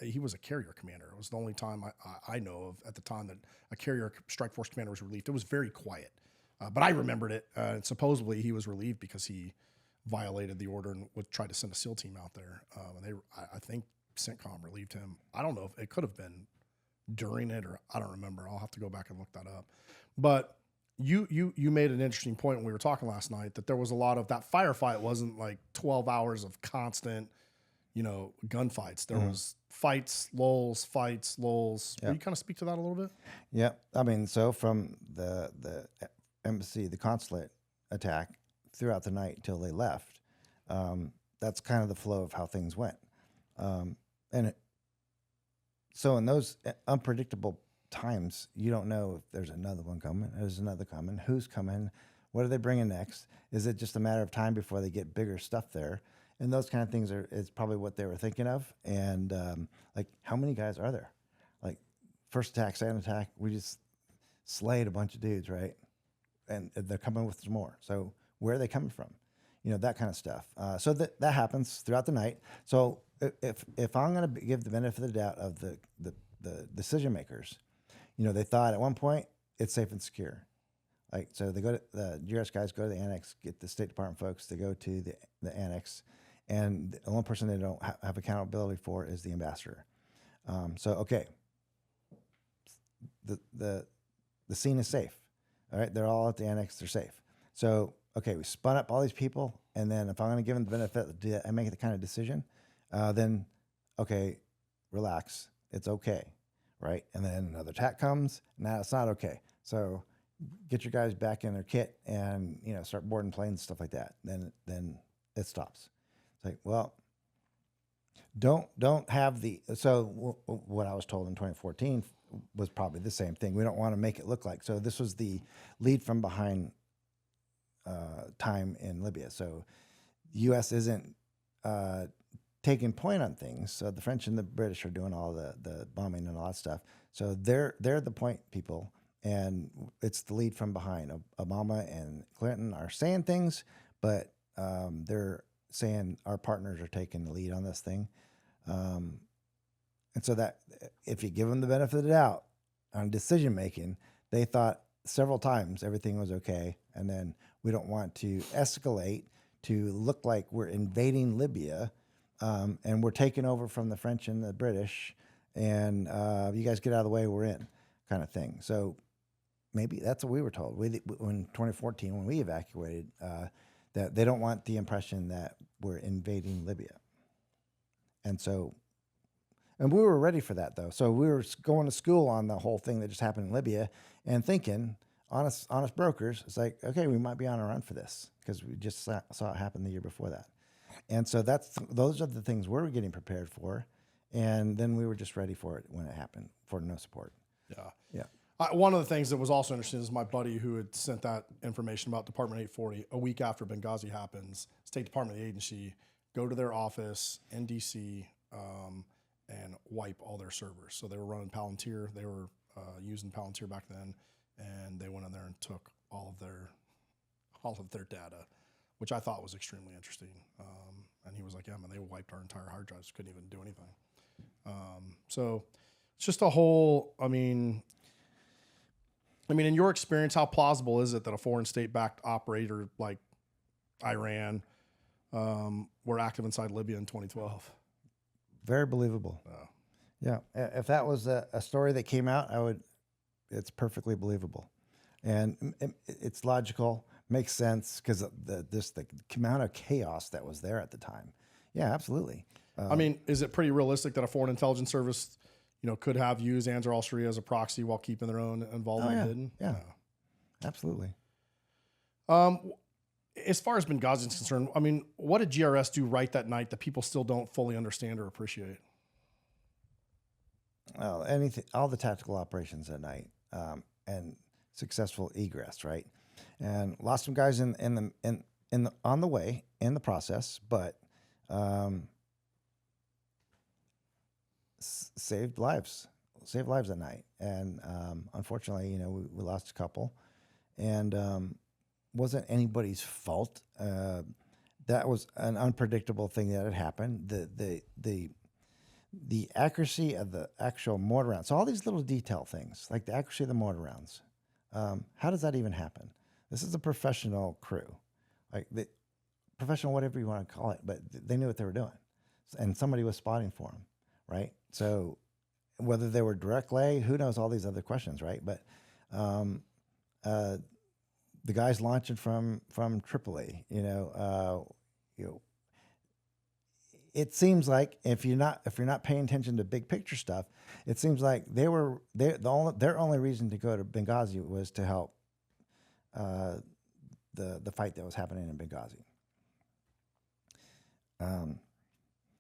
he was a carrier commander. It was the only time I know of at the time that a carrier strike force commander was relieved. It was very quiet. But I remembered it. And supposedly he was relieved because he violated the order and would try to send a SEAL team out there. And I think CENTCOM relieved him. I don't know if it could have been during it, or I don't remember. I'll have to go back and look that up. But you made an interesting point when we were talking last night that there was a lot of that firefight wasn't like 12 hours of constant, gunfights. There was fights, lulls. Yep. Will you kind of speak to that a little bit? Yeah. I mean, so from the embassy, the consulate attack throughout the night till they left, that's kind of the flow of how things went. So in those unpredictable times, you don't know if there's another one coming, there's another coming, who's coming, what are they bringing next? Is it just a matter of time before they get bigger stuff there? And those kind of things is probably what they were thinking of. And like, how many guys are there? Like, first attack, second attack, we just slayed a bunch of dudes, right? And they're coming with some more. So where are they coming from? That kind of stuff. So that happens throughout the night. So if I'm going to give the benefit of the doubt of the decision makers, they thought at one point it's safe and secure. Like, so they go to the U.S. guys go to the annex, get the State Department folks to go to the annex, and the only person they don't have accountability for is the ambassador. So okay, the scene is safe. All right, they're all at the annex, they're safe. So okay, we spun up all these people, and then if I'm going to give them the benefit and make the kind of decision, then okay, relax, it's okay, right? And then another attack comes, now it's not okay. So get your guys back in their kit and start boarding planes and stuff like that. Then it stops. It's like, well, don't have the. So what I was told in 2014 was probably the same thing. We don't want to make it look like. So this was the lead from behind time in Libya. So the U.S. isn't taking point on things. So the French and the British are doing all the bombing and all that stuff. So they're the point people, and it's the lead from behind. Obama and Clinton are saying things, but they're saying our partners are taking the lead on this thing. And so that if you give them the benefit of the doubt on decision making, they thought several times everything was okay, and then we don't want to escalate to look like we're invading Libya, and we're taking over from the French and the British, and you guys get out of the way, we're in, kind of thing. So maybe that's what we were told. In 2014, when we evacuated, that they don't want the impression that we're invading Libya. And we were ready for that, though. So we were going to school on the whole thing that just happened in Libya and thinking, honest brokers, it's like, okay, we might be on a run for this because we just saw it happen the year before that. And so those are the things we're getting prepared for. And then we were just ready for it when it happened, for no support. Yeah. Yeah. One of the things that was also interesting is my buddy who had sent that information about Department 840 a week after Benghazi happens, State Department agency, go to their office in DC, and wipe all their servers. So they were running Palantir. They were using Palantir back then, and they went in there and took all of their data, which I thought was extremely interesting. And he was like, "Yeah, man, they wiped our entire hard drives. Couldn't even do anything." So it's just a whole. I mean, in your experience, how plausible is it that a foreign state-backed operator like Iran were active inside Libya in 2012? Very believable. Oh. Yeah. If that was a story that came out, it's perfectly believable. And it's logical, makes sense because the amount of chaos that was there at the time. Yeah, absolutely. Is it pretty realistic that a foreign intelligence service, could have used Ansar al-Sharia as a proxy while keeping their own involvement hidden? Yeah, absolutely. As far as Benghazi is concerned, what did GRS do right that night that people still don't fully understand or appreciate? Well, all the tactical operations at night, and successful egress, right? And lost some guys on the way in the process, but saved lives. save lives at night. And unfortunately, we lost a couple, and wasn't anybody's fault. That was an unpredictable thing that had happened. The accuracy of the actual mortar rounds. So all these little detail things, like the accuracy of the mortar rounds. How does that even happen? This is a professional crew, like the professional, whatever you want to call it, but they knew what they were doing, and somebody was spotting for them, right? So whether they were direct lay, who knows, all these other questions, right? But the guys launching from Tripoli, it seems like if you're not paying attention to big picture stuff, it seems like their only reason to go to Benghazi was to help the fight that was happening in Benghazi.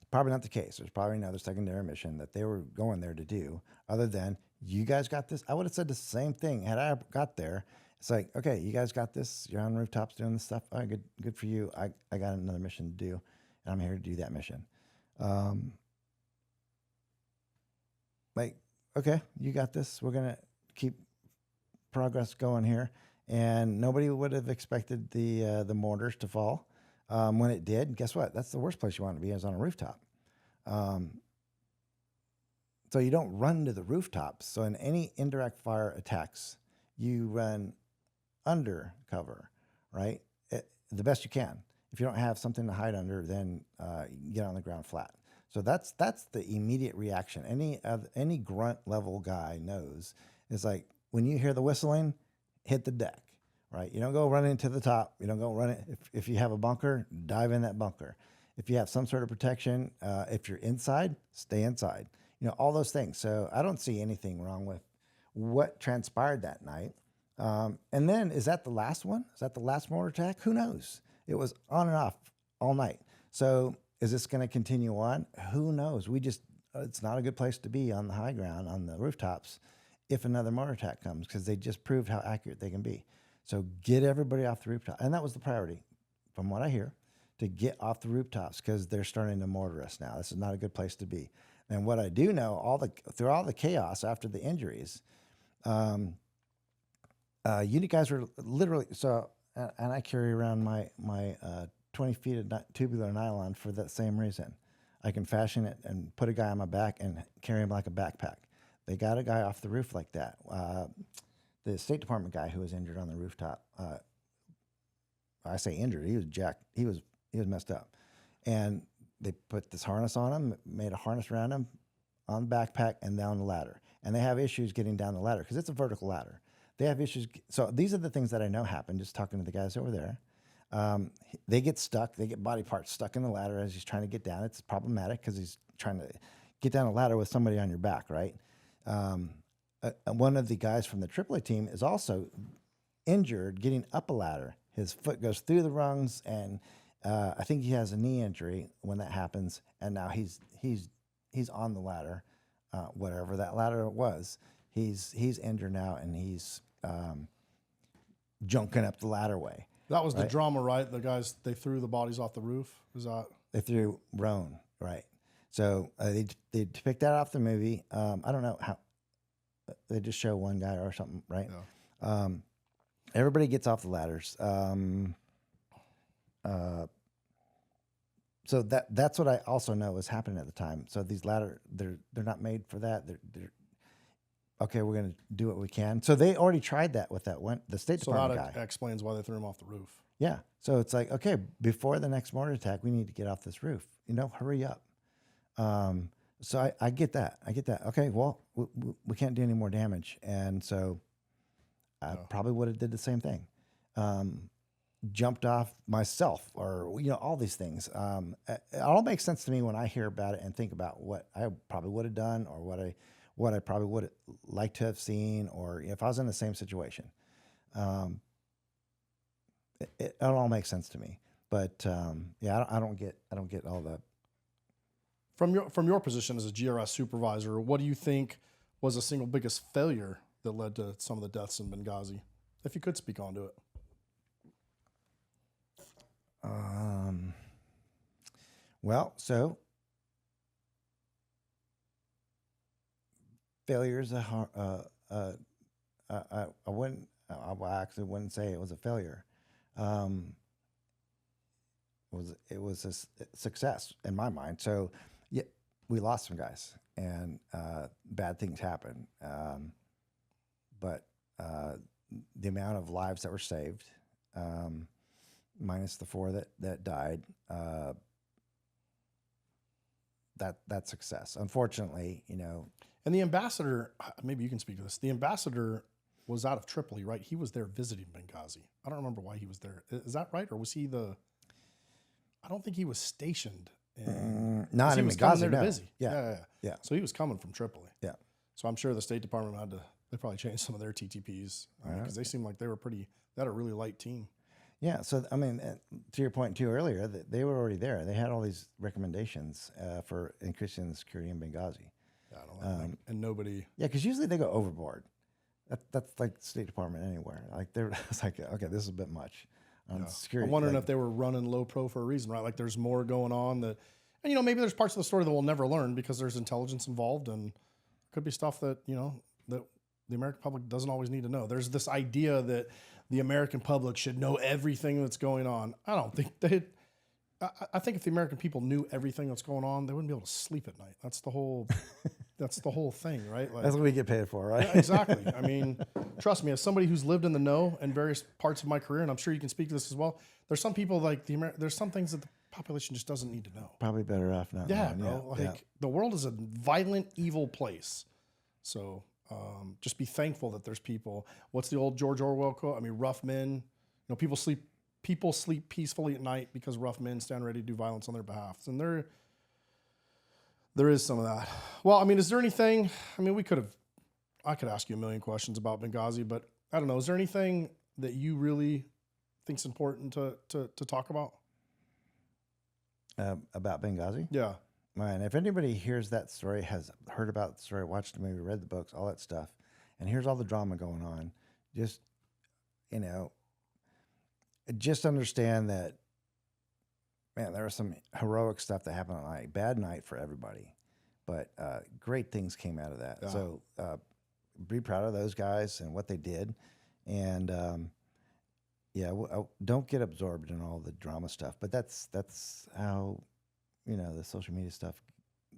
Probably not the case. There's probably another secondary mission that they were going there to do, other than, you guys got this. I would have said the same thing had I got there. It's like, okay, you guys got this. You're on rooftops doing this stuff. All right, good for you. I got another mission to do, and I'm here to do that mission. Okay, you got this. We're gonna keep progress going here, and nobody would have expected the mortars to fall. When it did, guess what? That's the worst place you want to be, is on a rooftop. So you don't run to the rooftops. So in any indirect fire attacks, you run under cover, right? The best you can. If you don't have something to hide under, then you get on the ground flat. So that's the immediate reaction. Any grunt level guy knows. It's like, when you hear the whistling, hit the deck. Right, you don't go running to the top. You don't go running. If you have a bunker, dive in that bunker. If you have some sort of protection, if you're inside, stay inside. All those things. So I don't see anything wrong with what transpired that night. And then, is that the last one? Is that the last mortar attack? Who knows? It was on and off all night. So is this going to continue on? Who knows? It's not a good place to be on the high ground, on the rooftops, if another mortar attack comes, because they just proved how accurate they can be. So get everybody off the rooftop. And that was the priority, from what I hear, to get off the rooftops, because they're starting to mortar us now. This is not a good place to be. And what I do know, through all the chaos after the injuries, you guys were literally, and I carry around my 20 feet of tubular nylon for that same reason. I can fashion it and put a guy on my back and carry him like a backpack. They got a guy off the roof like that. The State Department guy who was injured on the rooftop, I say injured, he was jacked. He was messed up. And they put this harness on him, made a harness around him, on the backpack and down the ladder. And they have issues getting down the ladder because it's a vertical ladder. They have issues. So these are the things that I know happen, just talking to the guys over there. They get stuck. They get body parts stuck in the ladder as he's trying to get down. It's problematic because he's trying to get down a ladder with somebody on your back, right? One of the guys from the Tripoli team is also injured getting up a ladder. His foot goes through the rungs, and I think he has a knee injury when that happens. And now he's on the ladder, whatever that ladder was. He's injured now, and he's junking up the ladder way. That was the drama, right? The guys, they threw the bodies off the roof. Is that? They threw Roan, right? So they picked that off the movie. I don't know how. They just show one guy or something, right? Yeah. Everybody gets off the ladders. So that's what I also know was happening at the time. So these ladders, they're not made for that. They're okay. We're going to do what we can. So they already tried that with the State Department guy. So that explains why they threw him off the roof. Yeah. So it's like, okay, before the next mortar attack, we need to get off this roof. Hurry up. So I get that. Okay, well, we can't do any more damage. And so I probably would have did the same thing. Jumped off myself, or, all these things. It all makes sense to me when I hear about it and think about what I probably would have done, or what I probably would have liked to have seen, or if I was in the same situation. It all makes sense to me. But I don't get all the. From your position as a GRS supervisor, what do you think was the single biggest failure that led to some of the deaths in Benghazi? If you could speak onto it. Well, so Failures. I wouldn't. I actually wouldn't say it was a failure. It was a success in my mind. So, yeah, we lost some guys, and bad things happen. But the amount of lives that were saved, minus the 4 that died, that's success. Unfortunately, And the ambassador, maybe you can speak to this. The ambassador was out of Tripoli, right? He was there visiting Benghazi. I don't remember why he was there. Is that right? Or was he I don't think he was stationed. Not he in was coming Benghazi, there to no. visit. Yeah. So he was coming from Tripoli. Yeah. So I'm sure the State Department they probably changed some of their TTPs because they seemed like they had a really light team. Yeah. So, I mean, to your point too earlier, that they were already there. They had all these recommendations for increasing the security in Benghazi. Yeah, I don't know. And nobody. Yeah, because usually they go overboard. That's like the State Department anywhere. Like it's like, okay, this is a bit much. Security. I'm wondering if they were running low pro for a reason, right? Like there's more going on and maybe there's parts of the story that we'll never learn because there's intelligence involved and could be stuff that, that the American public doesn't always need to know. There's this idea that the American public should know everything that's going on. I don't think I think if the American people knew everything that's going on, they wouldn't be able to sleep at night. That's the whole thing, right? Like, that's what we get paid for, right? Yeah, exactly. I mean, trust me, as somebody who's lived in the know in various parts of my career, and I'm sure you can speak to this as well, there's some people there's some things that the population just doesn't need to know. Probably better off not knowing. Bro. The world is a violent, evil place. So just be thankful that there's people. What's the old George Orwell quote? I mean, rough men, people sleep peacefully at night because rough men stand ready to do violence on their behalf. And there is some of that. Well, I mean, is there anything, I could ask you a million questions about Benghazi, but I don't know. Is there anything that you really think's important to talk about? About Benghazi? Yeah. Man, if anybody hears that story, has heard about the story, watched the movie, read the books, all that stuff, and here's all the drama going on, just understand that, man, there was some heroic stuff that happened at night. Bad night for everybody, but great things came out of that. Yeah. So be proud of those guys and what they did. And don't get absorbed in all the drama stuff. But that's how, the social media stuff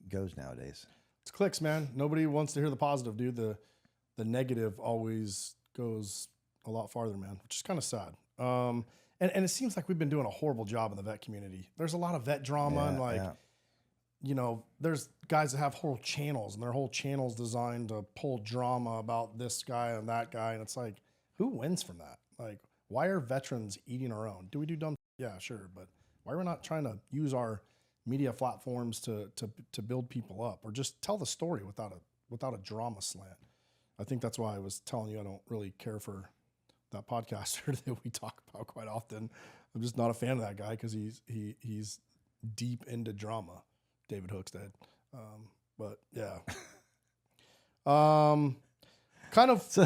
goes nowadays. It's clicks, man. Nobody wants to hear the positive, dude. The negative always goes a lot farther, man, which is kind of sad. And it seems like we've been doing a horrible job in the vet community. There's a lot of vet drama there's guys that have whole channels and their whole channel's designed to pull drama about this guy and that guy. And it's like, who wins from that? Like, why are veterans eating our own? Do we do dumb? Yeah, sure. But why are we not trying to use our media platforms to build people up or just tell the story without a drama slant? I think that's why I was telling you I don't really care for that podcaster that we talk about quite often. I'm just not a fan of that guy because he's deep into drama. David Hookstead. But yeah. Kind of. So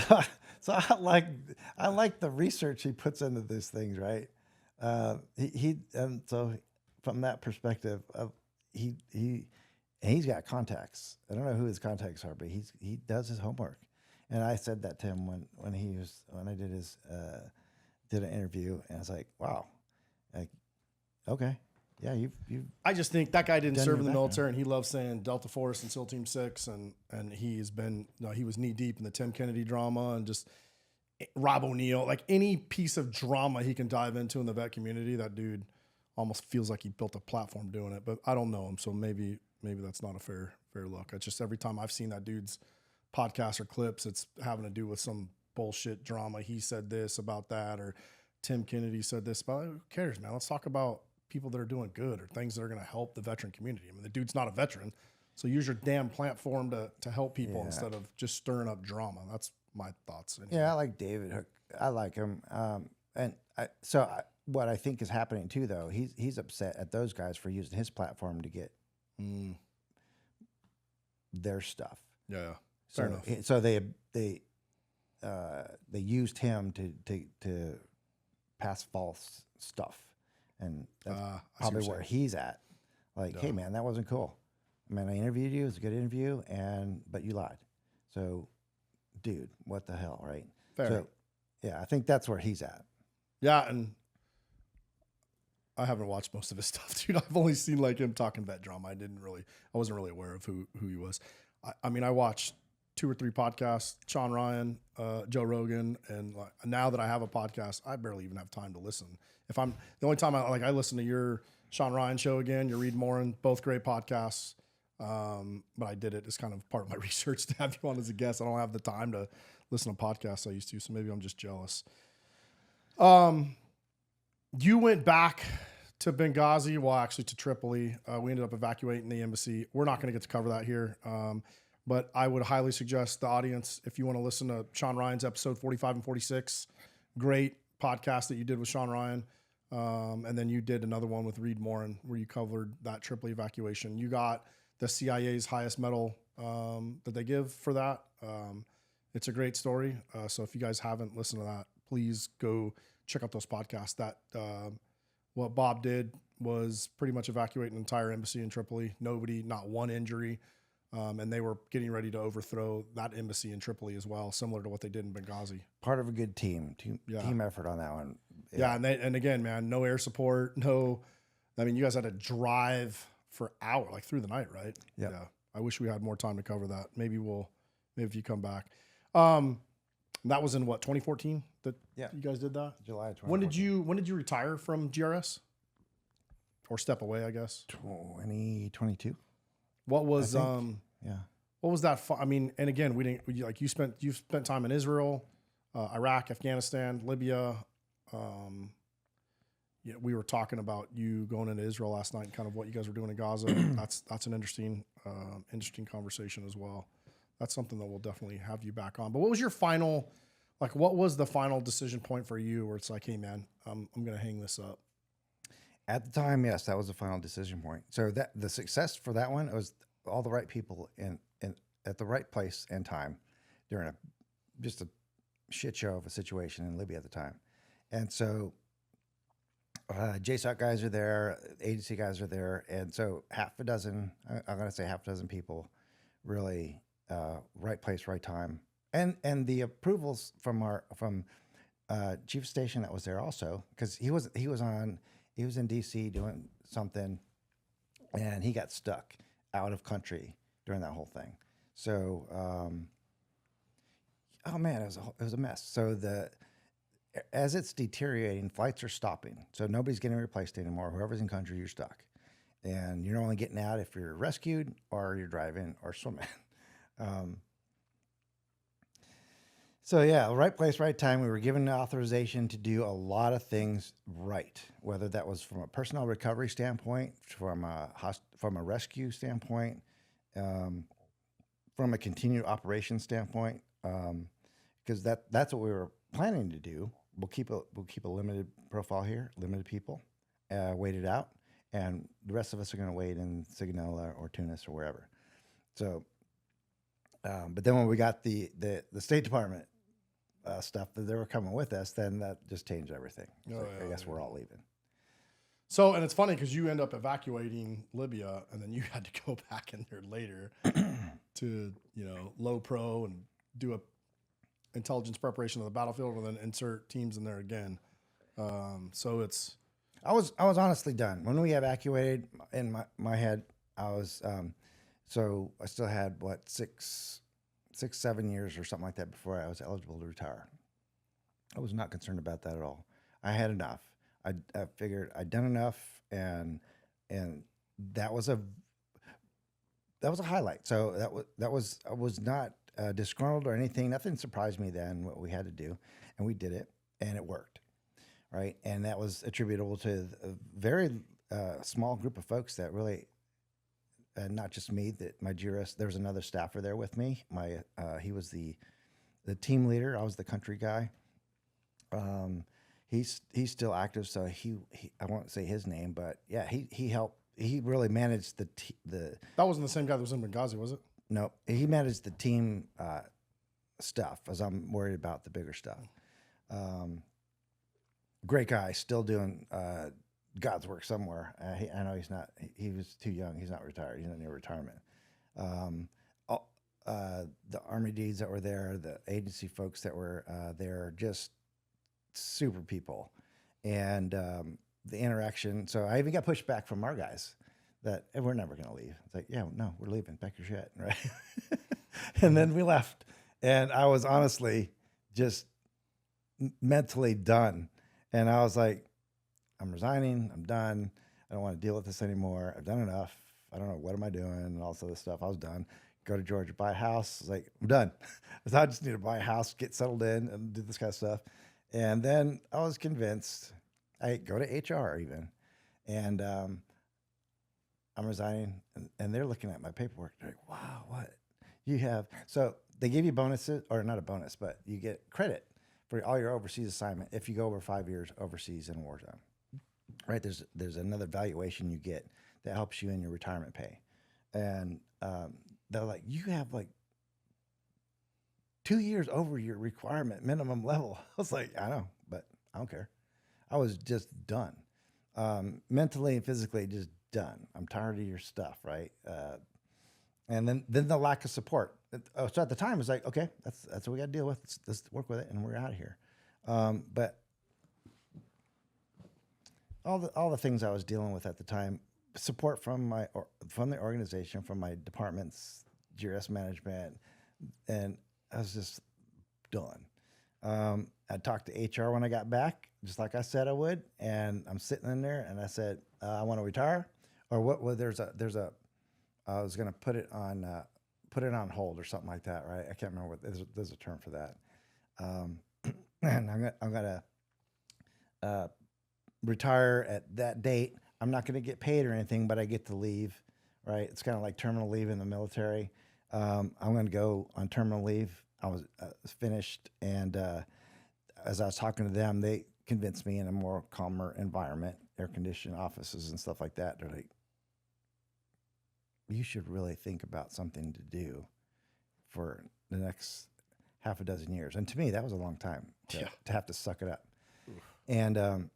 I like the research he puts into these things, right? So from that perspective, he's got contacts. I don't know who his contacts are, but he does his homework. And I said that to him when I did an interview, and I was like, wow, like, okay. Yeah, I just think that guy didn't serve in the military, and he loves saying Delta Force and SEAL Team 6, and he was knee deep in the Tim Kennedy drama and just Rob O'Neill, like any piece of drama he can dive into in the vet community. That dude almost feels like he built a platform doing it, but I don't know him, so maybe that's not a fair look. It's just every time I've seen that dude's podcast or clips, it's having to do with some bullshit drama. He said this about that, or Tim Kennedy said this about. Who cares, man? Let's talk about people that are doing good or things that are going to help the veteran community. I mean, the dude's not a veteran, so use your damn platform to help people instead of just stirring up drama. That's my thoughts. Anyway. Yeah, I like David Hook. I like him. What I think is happening too, though, he's upset at those guys for using his platform to get their stuff. Yeah, fair enough. So they used him to pass false stuff. And that's probably where he's at. Like, hey, man, that wasn't cool. I mean, I interviewed you. It was a good interview, but you lied. So, dude, what the hell, right? Fair. So, yeah, I think that's where he's at. Yeah, and I haven't watched most of his stuff, dude. I've only seen like him talking vet drama. I wasn't really aware of who he was. I mean, I watched 2 or 3 podcasts, Sean Ryan, Joe Rogan, and like, now that I have a podcast, I barely even have time to listen. If I'm the only time I listen to your Sean Ryan show again, your Reed Morin, both great podcasts. But I did it as kind of part of my research to have you on as a guest. I don't have the time to listen to podcasts I used to, so maybe I'm just jealous. You went back to Benghazi, well, actually to Tripoli. We ended up evacuating the embassy. We're not going to get to cover that here. But I would highly suggest the audience, if you want to listen to Sean Ryan's episode 45 and 46, great podcast that you did with Sean Ryan. And then you did another one with Reed Morin where you covered that Tripoli evacuation. You got the CIA's highest medal that they give for that. It's a great story. So if you guys haven't listened to that, please go check out those podcasts. That what Bob did was pretty much evacuate an entire embassy in Tripoli. Nobody, not one injury. And they were getting ready to overthrow that embassy in Tripoli as well, similar to what they did in Benghazi. Part of a good team effort on that one. Yeah, and again, man, no air support, I mean, you guys had to drive for hours, like through the night, right? Yep. Yeah. I wish we had more time to cover that. Maybe if you come back. That was in what, 2014 that you guys did that? July 2014. When did you retire from GRS? Or step away, I guess? 2022. What was What was that? I mean, and again, you spent time in Israel, Iraq, Afghanistan, Libya. We were talking about you going into Israel last night and kind of what you guys were doing in Gaza. That's an interesting conversation as well. That's something that we'll definitely have you back on. But what was your final, what was the final decision point for you where it's like, hey man, I'm going to hang this up? At the time, yes, that was the final decision point. So that the success for that one was all the right people in at the right place and time during just a shit show of a situation in Libya at the time. And so JSOC guys are there, agency guys are there, and so half a dozen people, really right place, right time, and the approvals from chief of station that was there also, because he was in DC doing something, and he got stuck out of country during that whole thing. So, oh man, it was a mess. So as it's deteriorating, flights are stopping. So nobody's getting replaced anymore. Whoever's in country, you're stuck, and you're only getting out if you're rescued or you're driving or swimming. So yeah, right place, right time. We were given the authorization to do a lot of things right, whether that was from a personnel recovery standpoint, from a rescue standpoint, from a continued operation standpoint, because that's what we were planning to do. We'll keep a limited profile here, limited people, wait it out, and the rest of us are going to wait in Sigonella or Tunis or wherever. So, but then when we got the State Department stuff that they were coming with us, then that just changed everything. I guess we're all leaving. So, and it's funny because you end up evacuating Libya, and then you had to go back in there later to, low pro and do a intelligence preparation of the battlefield, and then insert teams in there again. So it's. I was honestly done when we evacuated. In my head, I was. So I still had 7 years or something like that before I was eligible to retire. I was not concerned about that at all. I had enough. I figured I'd done enough, and that was a highlight. So I was not disgruntled or anything. Nothing surprised me then what we had to do, and we did it, and it worked, right? And that was attributable to a very small group of folks that really. Not just me, that my GRS, there was another staffer there with me. He was the team leader. I was the country guy. He's still active, so he I won't say his name, but yeah, he helped. He really managed the. That wasn't the same guy that was in Benghazi, was it? No, he managed the team stuff, as I'm worried about the bigger stuff. Great guy, still doing God's work somewhere. I know he's not. He was too young. He's not retired. He's not near retirement. the Army Ds that were there, the agency folks that were there, just super people. And the interaction. So I even got pushed back from our guys that hey, we're never going to leave. It's like, yeah, no, we're leaving. Pack your shit, right? And then we left. And I was honestly just mentally done. And I was like, I'm resigning. I'm done. I don't want to deal with this anymore. I've done enough. I don't know. What am I doing? And all this other stuff. I was done. Go to Georgia, buy a house. I was like, I'm done. I just need to buy a house, get settled in, and do this kind of stuff. And then I was convinced. I go to HR even. And I'm resigning. And they're looking at my paperwork. They're like, wow, what? You have. So they give you bonuses, or not a bonus, but you get credit for all your overseas assignment if you go over 5 years overseas in a war zone. Right? There's another valuation you get that helps you in your retirement pay. And they're like, you have like 2 years over your requirement minimum level. I was like, I know, but I don't care. I was just done. Mentally and physically just done. I'm tired of your stuff, right? And then the lack of support. So at the time, it's like, okay, that's what we got to deal with. Let's work with it, and we're out of here. But all the things I was dealing with at the time, support from the organization, from my departments, GRS management, and I was just done. I talked to HR when I got back, just like I said I would, and I'm sitting in there, and I said, I want to retire, or what? Well, there's a I was going to put it on hold or something like that, right? I can't remember there's a term for that. And I'm gonna retire at that date. I'm not going to get paid or anything, but I get to leave, right? It's kind of like terminal leave in the military. I'm going to go on terminal leave. I was finished, and as I was talking to them, they convinced me in a more calmer environment, air-conditioned offices and stuff like that. They're like, you should really think about something to do for the next half a dozen years. And to me, that was a long time to have to suck it up. Oof. And,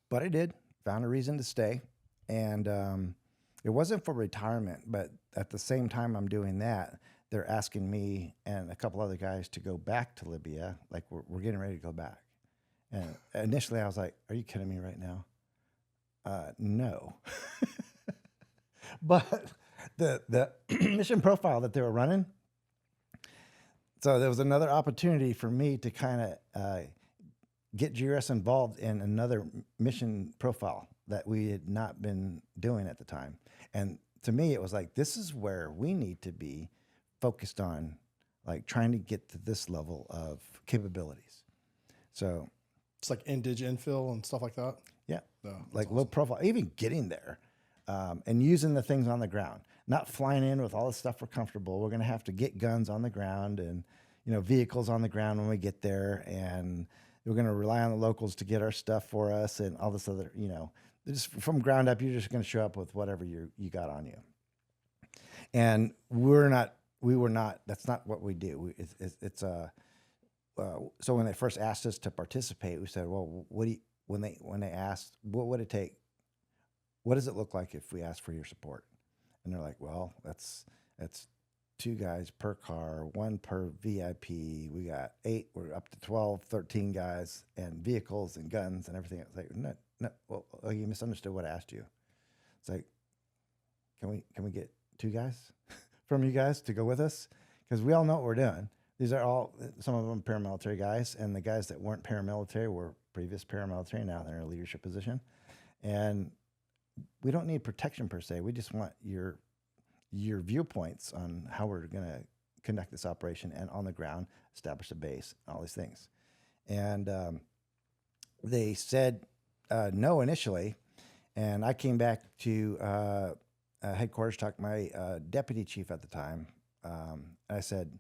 but I did, found a reason to stay. And it wasn't for retirement, but at the same time I'm doing that, they're asking me and a couple other guys to go back to Libya. Like we're getting ready to go back. And initially I was like, are you kidding me right now? No. But the mission profile that they were running, so there was another opportunity for me to kind of get GRS involved in another mission profile that we had not been doing at the time. And to me, it was like, this is where we need to be focused on, like trying to get to this level of capabilities. So it's like indig infill and stuff like that. Yeah, like awesome. low profile, even getting there. And using the things on the ground, not flying in with all the stuff we're comfortable. We're going to have to get guns on the ground and, vehicles on the ground when we get there. And we're going to rely on the locals to get our stuff for us and all this other, just from ground up, you're just going to show up with whatever you got on you. And we were not, that's not what we do. So when they first asked us to participate, we said, well, when they asked, what would it take? What does it look like if we ask for your support? And they're like, well, that's 2 guys per car, 1 per VIP. We got 8, we're up to 12, 13 guys, and vehicles and guns and everything. It's like, no, well, you misunderstood what I asked you. It's like, can we get 2 guys from you guys to go with us? Because we all know what we're doing. These are all, some of them paramilitary guys, and the guys that weren't paramilitary were previous paramilitary. Now they're in a leadership position. And we don't need protection per se. We just want your viewpoints on how we're going to conduct this operation and on the ground, establish a base, all these things. And they said no initially. And I came back to headquarters, talked to my deputy chief at the time. I said,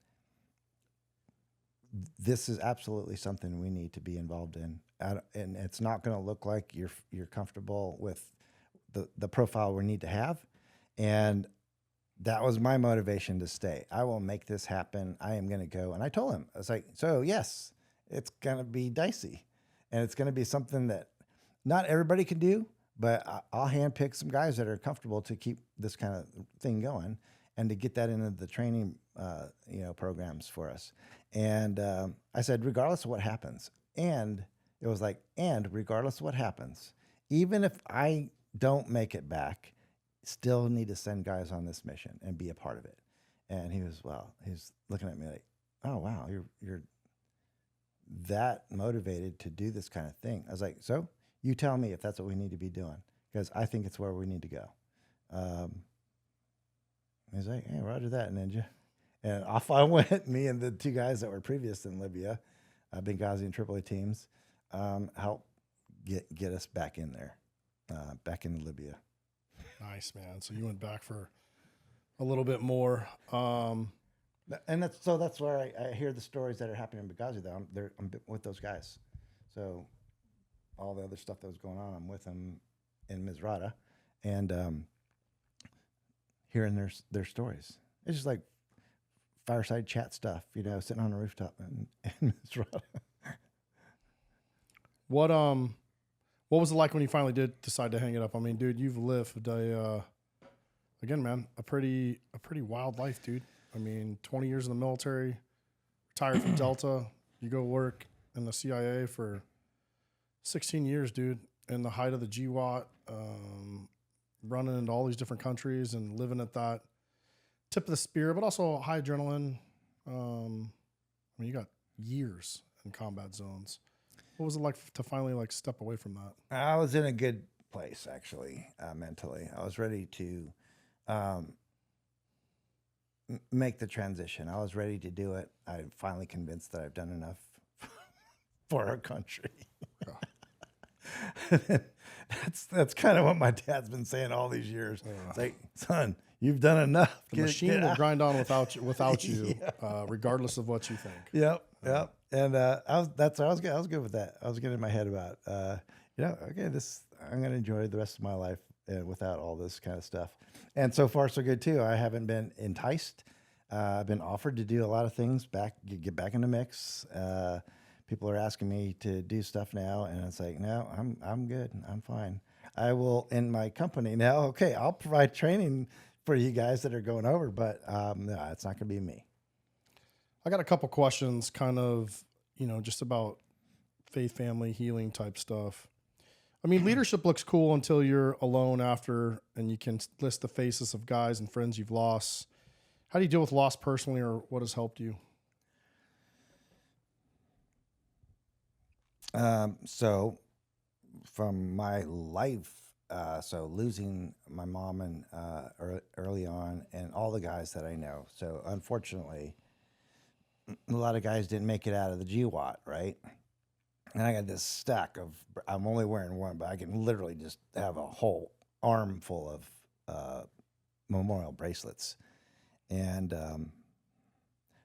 this is absolutely something we need to be involved in. And it's not going to look like you're comfortable with the profile we need to have. And that was my motivation to stay. I will make this happen. I am going to go. And I told him, I was like, so yes, it's going to be dicey. And it's going to be something that not everybody can do, but I'll handpick some guys that are comfortable to keep this kind of thing going. and to get that into the training, programs for us. And I said, regardless of what happens, and it was like, and regardless of what happens, even if I don't make it back, still need to send guys on this mission and be a part of it. And he's looking at me like, oh wow, you're that motivated to do this kind of thing. I was like, so you tell me if that's what we need to be doing, because I think it's where we need to go. He's like, hey, roger that, Ninja. And off I went, me and the two guys that were previous in Libya, Benghazi and Tripoli teams, help get us back in there, back in Libya. Nice, man. So you went back for a little bit more. And that's where I hear the stories that are happening in Benghazi, though. I'm with those guys. So all the other stuff that was going on, I'm with them in Misrata. And hearing their stories. It's just like fireside chat stuff, sitting on a rooftop in Misrata. What was it like when you finally did decide to hang it up? I mean, dude, you've lived again, man, a pretty wild life, dude. I mean, 20 years in the military, retired from Delta. You go work in the CIA for 16 years, dude, in the height of the GWAT, running into all these different countries and living at that tip of the spear, but also high adrenaline. I mean, you got years in combat zones. What was it like to finally step away from that? I was in a good place, actually, mentally. I was ready to make the transition. I was ready to do it. I'm finally convinced that I've done enough for our country. Yeah. That's kind of what my dad's been saying all these years. It's like, son, you've done enough. The machine will grind on without you, yeah. Regardless of what you think. Yep. And I was good. I was good with that. I was getting in my head about, okay, I'm going to enjoy the rest of my life without all this kind of stuff. And so far, so good too. I haven't been enticed. I've been offered to do a lot of things, get back in the mix. People are asking me to do stuff now, and it's like, no, I'm good. I'm fine. I will, in my company now, okay, I'll provide training for you guys that are going over, but no, it's not going to be me. I got a couple questions kind of, just about faith, family, healing type stuff. I mean, leadership looks cool until you're alone after, and you can list the faces of guys and friends you've lost. How do you deal with loss personally, or what has helped you? So from my life, so losing my mom and early on, and all the guys that I know. So unfortunately, a lot of guys didn't make it out of the GWAT, right? And I got this stack of, I'm only wearing one, but I can literally just have a whole arm full of memorial bracelets. And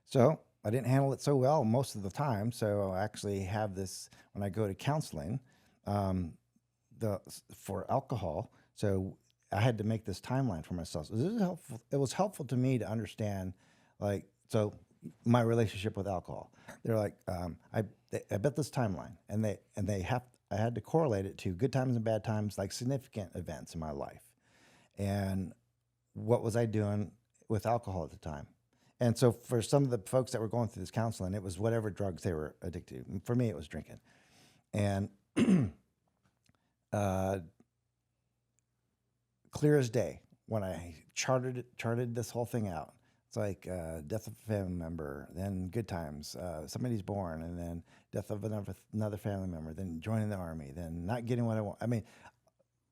so I didn't handle it so well most of the time. So I actually have this when I go to counseling for alcohol. So I had to make this timeline for myself. So this is helpful. It was helpful to me to understand, so my relationship with alcohol. They're like, I bet this timeline, and I had to correlate it to good times and bad times, like significant events in my life, and what was I doing with alcohol at the time. And so for some of the folks that were going through this counseling, it was whatever drugs they were addicted to. For me, it was drinking. And clear as day, when I charted this whole thing out, it's like death of a family member, then good times, somebody's born, and then death of another family member, then joining the army, then not getting what I want. I mean,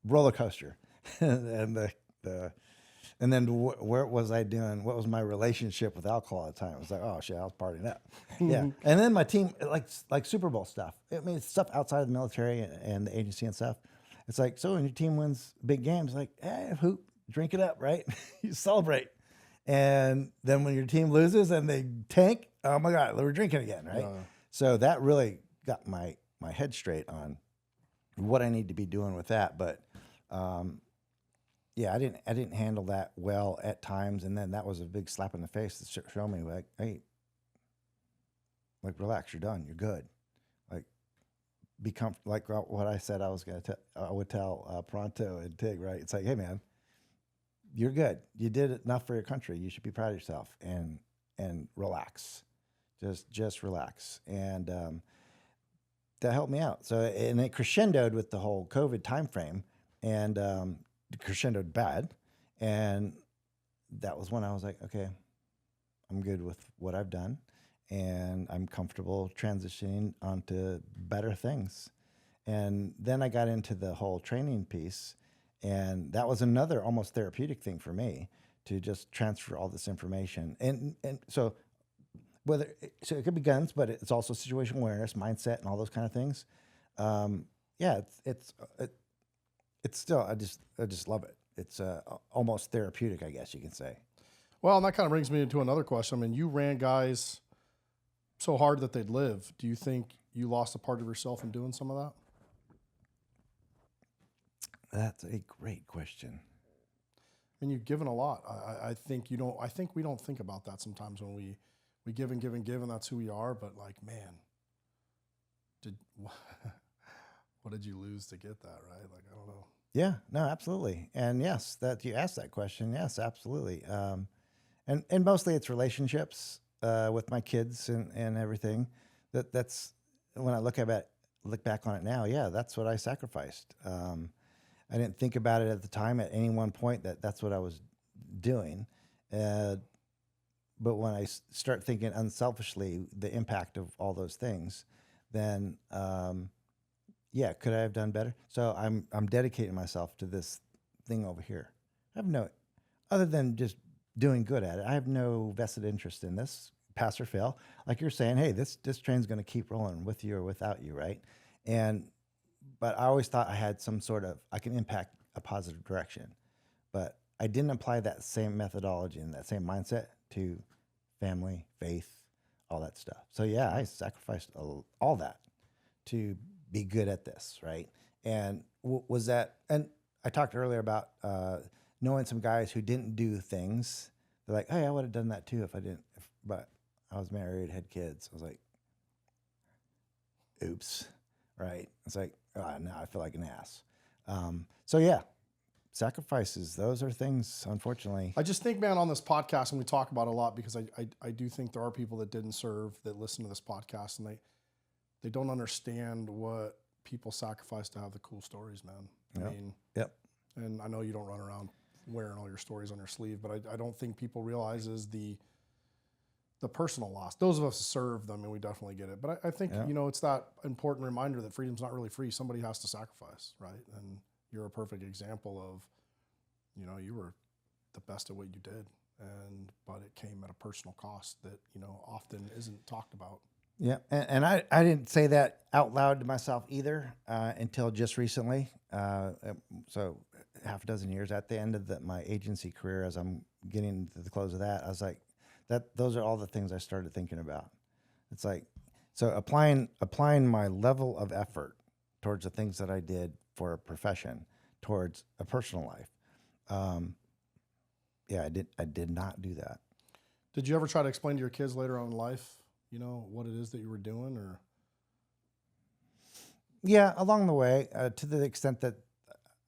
roller coaster. And then where was I doing? What was my relationship with alcohol at the time? It was like, oh shit, I was partying up. Yeah. And then my team, like Super Bowl stuff. I mean, it's stuff outside of the military and the agency and stuff. It's like, so when your team wins big games, like, hey, hoop, drink it up, right? You celebrate. And then when your team loses and they tank, oh my God, we're drinking again, right? So that really got my head straight on what I need to be doing with that. But yeah, I didn't handle that well at times, and then that was a big slap in the face to show me, like, hey, like, relax, you're done, you're good, like, be comfortable. Like what I said, I would tell Pronto and Tig, right? It's like, hey man, you're good. You did enough for your country. You should be proud of yourself and relax. Just relax. And that helped me out. So, and it crescendoed with the whole COVID time frame, and crescendoed bad. And that was when I was like, okay, I'm good with what I've done, and I'm comfortable transitioning onto better things. And then I got into the whole training piece, and that was another almost therapeutic thing for me to just transfer all this information. And so it could be guns, but it's also situational awareness, mindset, and all those kind of things. Yeah, it's still, I just love it. It's almost therapeutic, I guess you can say. Well, and that kind of brings me into another question. I mean, you ran guys so hard that they'd live. Do you think you lost a part of yourself in doing some of that? That's a great question. I mean, you've given a lot. I think you don't. I think we don't think about that sometimes when we give and give and give, and that's who we are. But like, man, what did you lose to get that, right? Like, I don't know. Yeah, no, absolutely. And yes, that you asked that question. Yes, absolutely. And mostly it's relationships with my kids and everything. That's when I look back on it now. Yeah, that's what I sacrificed. I didn't think about it at the time at any one point that's what I was doing. But when I start thinking unselfishly the impact of all those things, then yeah, could I have done better? So I'm dedicating myself to this thing over here. I have no, other than just doing good at it, I have no vested interest in this, pass or fail. Like you're saying, hey, this train's going to keep rolling with you or without you, right? But I always thought I had some sort of, I can impact a positive direction. But I didn't apply that same methodology and that same mindset to family, faith, all that stuff. So yeah, I sacrificed all that to be good at this, right? And was that, and I talked earlier about knowing some guys who didn't do things. They're like, hey, I would have done that too if I didn't, but I was married, had kids. I was like, oops, right? It's like, oh, now I feel like an ass. So yeah, sacrifices, those are things, unfortunately. I just think, man, on this podcast, and we talk about it a lot because I do think there are people that didn't serve that listen to this podcast, and they don't understand what people sacrifice to have the cool stories, man. I mean, yep. And I know you don't run around wearing all your stories on your sleeve, but I don't think people realizes the personal loss. Those of us who serve them, and we definitely get it. But I think, you know, it's that important reminder that freedom's not really free. Somebody has to sacrifice, right? And you're a perfect example of, you know, you were the best at what you did, but it came at a personal cost that, you know, often isn't talked about. Yeah, and I didn't say that out loud to myself either until just recently. So half a dozen years at the end of my agency career, as I'm getting to the close of that, I was like, those are all the things I started thinking about. It's like, so applying my level of effort towards the things that I did for a profession, towards a personal life. Yeah, I did not do that. Did you ever try to explain to your kids later on in life, you know, what it is that you were doing, or? Yeah, along the way, to the extent that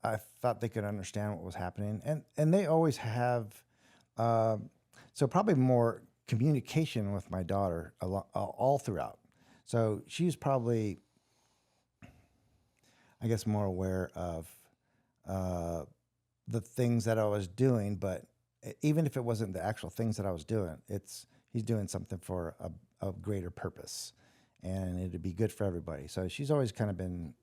I thought they could understand what was happening, and they always have. So probably more communication with my daughter all throughout. So she's probably, I guess, more aware of the things that I was doing. But even if it wasn't the actual things that I was doing, he's doing something for a greater purpose, and it'd be good for everybody. So she's always kind of been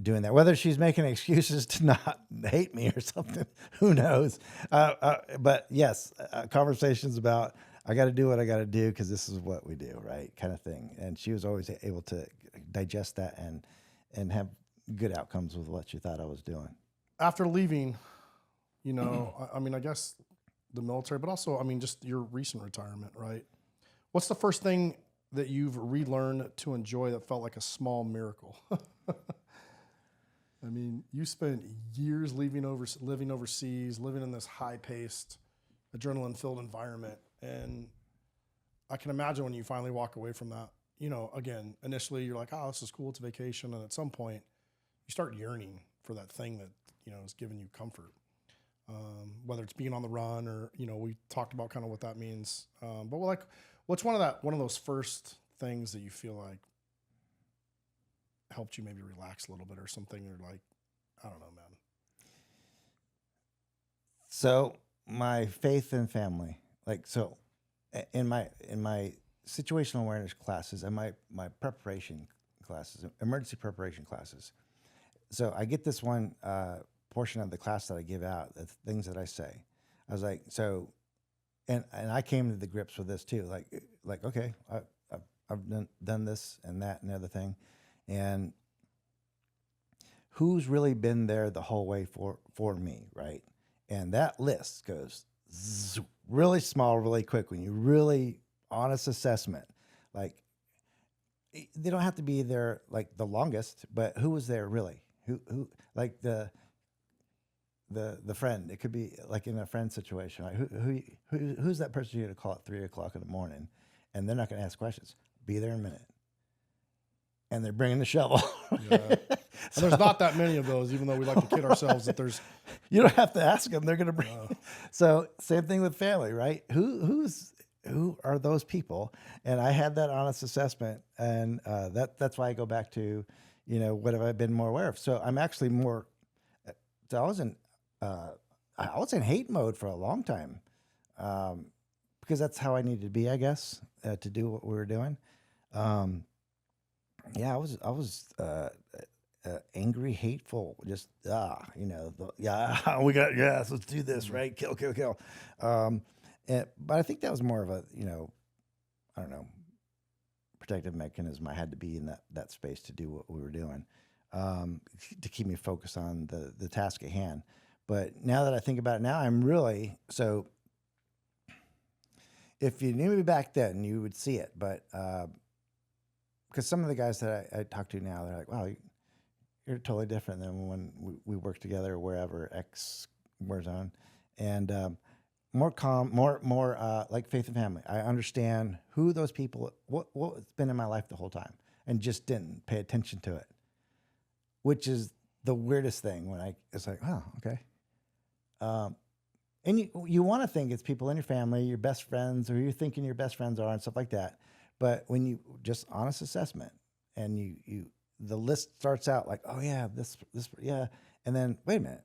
doing that. Whether she's making excuses to not hate me or something, who knows? But yes, conversations about, I got to do what I got to do because this is what we do, right? Kind of thing. And she was always able to digest that and have good outcomes with what she thought I was doing. After leaving, you know, I mean, I guess the military, but also, I mean, just your recent retirement, right? What's the first thing that you've relearned to enjoy that felt like a small miracle? I mean, you spent years living overseas, living in this high-paced, adrenaline-filled environment, and I can imagine when you finally walk away from that, you know, again, initially you're like, oh, this is cool, it's a vacation, and at some point you start yearning for that thing that, you know, is giving you comfort. whether it's being on the run or, we talked about kind of what that means. But like, what's one of those first things that you feel like helped you maybe relax a little bit or something, or like, I don't know, man. So my faith and family, in my situational awareness classes and my preparation classes, emergency preparation classes. So I get this one portion of the class that I give out, the things that I say. I was like, and I came to the grips with this too. Like okay, I've done this and that and the other thing, and who's really been there the whole way for me, right? And that list goes really small, really quick when you really honest assessment. Like, they don't have to be there like the longest, but who was there really? Who like the friend? It could be like in a friend situation. Like who's that person you're gonna call at 3:00 in the morning, and they're not gonna ask questions. Be there in a minute, and they're bringing the shovel. Yeah. And there's not that many of those, even though we like to kid ourselves that there's. You don't have to ask them; they're going to bring. So same thing with family, right? Who are those people? And I had that honest assessment, and that's why I go back to, what have I been more aware of? So I'm actually more. So I was in hate mode for a long time, because that's how I needed to be, I guess, to do what we were doing. Yeah, I was angry, hateful, just we got let's do this, right? Kill. But I think that was more of a I don't know, protective mechanism. I had to be in that space to do what we were doing, to keep me focused on the task at hand. But now that I think about it, now I'm really so. If you knew me back then, you would see it, but. Because some of the guys that I talk to now, they're like, wow, you're totally different than when we worked together wherever, X Warzone. And more calm, more like faith and family. I understand who those people, what's been in my life the whole time, and just didn't pay attention to it, which is the weirdest thing when it's like, oh, okay. And you want to think it's people in your family, your best friends, or you're thinking your best friends are and stuff like that. But when you just honest assessment and the list starts out like, oh yeah, this, yeah. And then wait a minute.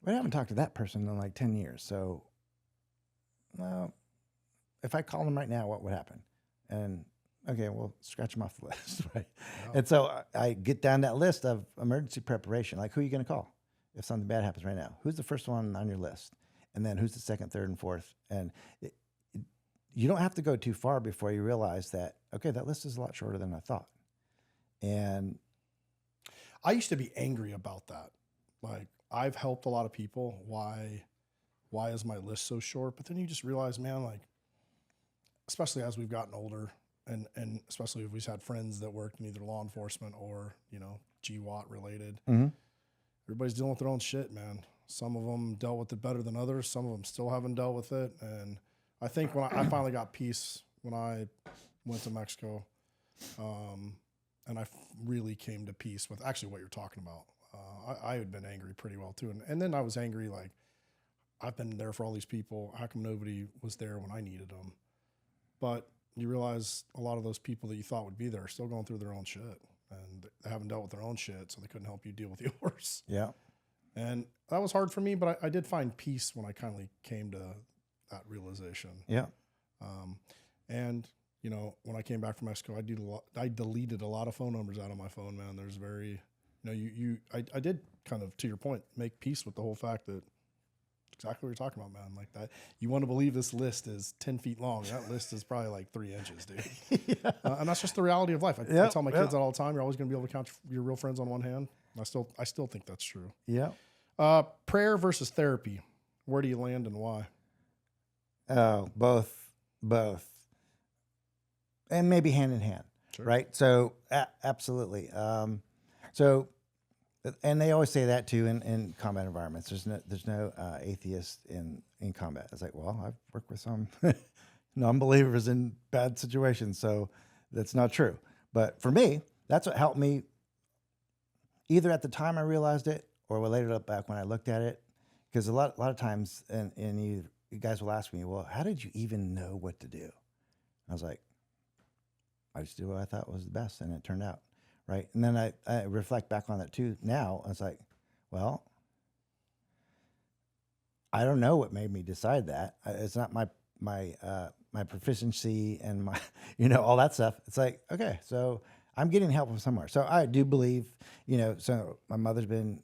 I haven't talked to that person in like 10 years. So, well, if I call them right now, what would happen? And okay, well, scratch them off the list, right? Wow. And so I get down that list of emergency preparation. Like, who are you going to call if something bad happens right now? Who's the first one on your list? And then who's the second, third, and fourth? And you don't have to go too far before you realize that, okay, that list is a lot shorter than I thought. And I used to be angry about that. Like, I've helped a lot of people. Why is my list so short? But then you just realize, man, like, especially as we've gotten older, and especially if we've had friends that worked in either law enforcement or, GWAT related, everybody's dealing with their own shit, man. Some of them dealt with it better than others. Some of them still haven't dealt with it. And I think when I finally got peace when I went to Mexico, and I really came to peace with actually what you're talking about. I had been angry pretty well too. And then I was angry, like, I've been there for all these people. How come nobody was there when I needed them? But you realize a lot of those people that you thought would be there are still going through their own shit, and they haven't dealt with their own shit, so they couldn't help you deal with yours. Yeah. And that was hard for me, but I did find peace when I kindly came to that realization. Yeah. And when I came back from Mexico, I deleted a lot of phone numbers out of my phone, man. There's very, I did kind of, to your point, make peace with the whole fact that exactly what you're talking about, man. Like that, you want to believe this list is 10 feet long. That list is probably like 3 inches, dude. Yeah. And that's just the reality of life. I tell my kids that all the time. You're always going to be able to count your real friends on one hand. I still think that's true. Yeah. Prayer versus therapy. Where do you land and why? Oh, both, and maybe hand in hand, sure. Right? So absolutely. And they always say that too in combat environments. There's no atheist in combat. It's like, well, I've worked with some non-believers in bad situations, so that's not true. But for me, that's what helped me. Either at the time I realized it, or later back when I looked at it, because a lot of times, and you guys will ask me, well, how did you even know what to do? I was like, I just did what I thought was the best, and it turned out right. And then I reflect back on that too. Now I was like, well, I don't know what made me decide that. It's not my proficiency and my all that stuff. It's like, okay, so I'm getting help from somewhere. So I do believe, so my mother's been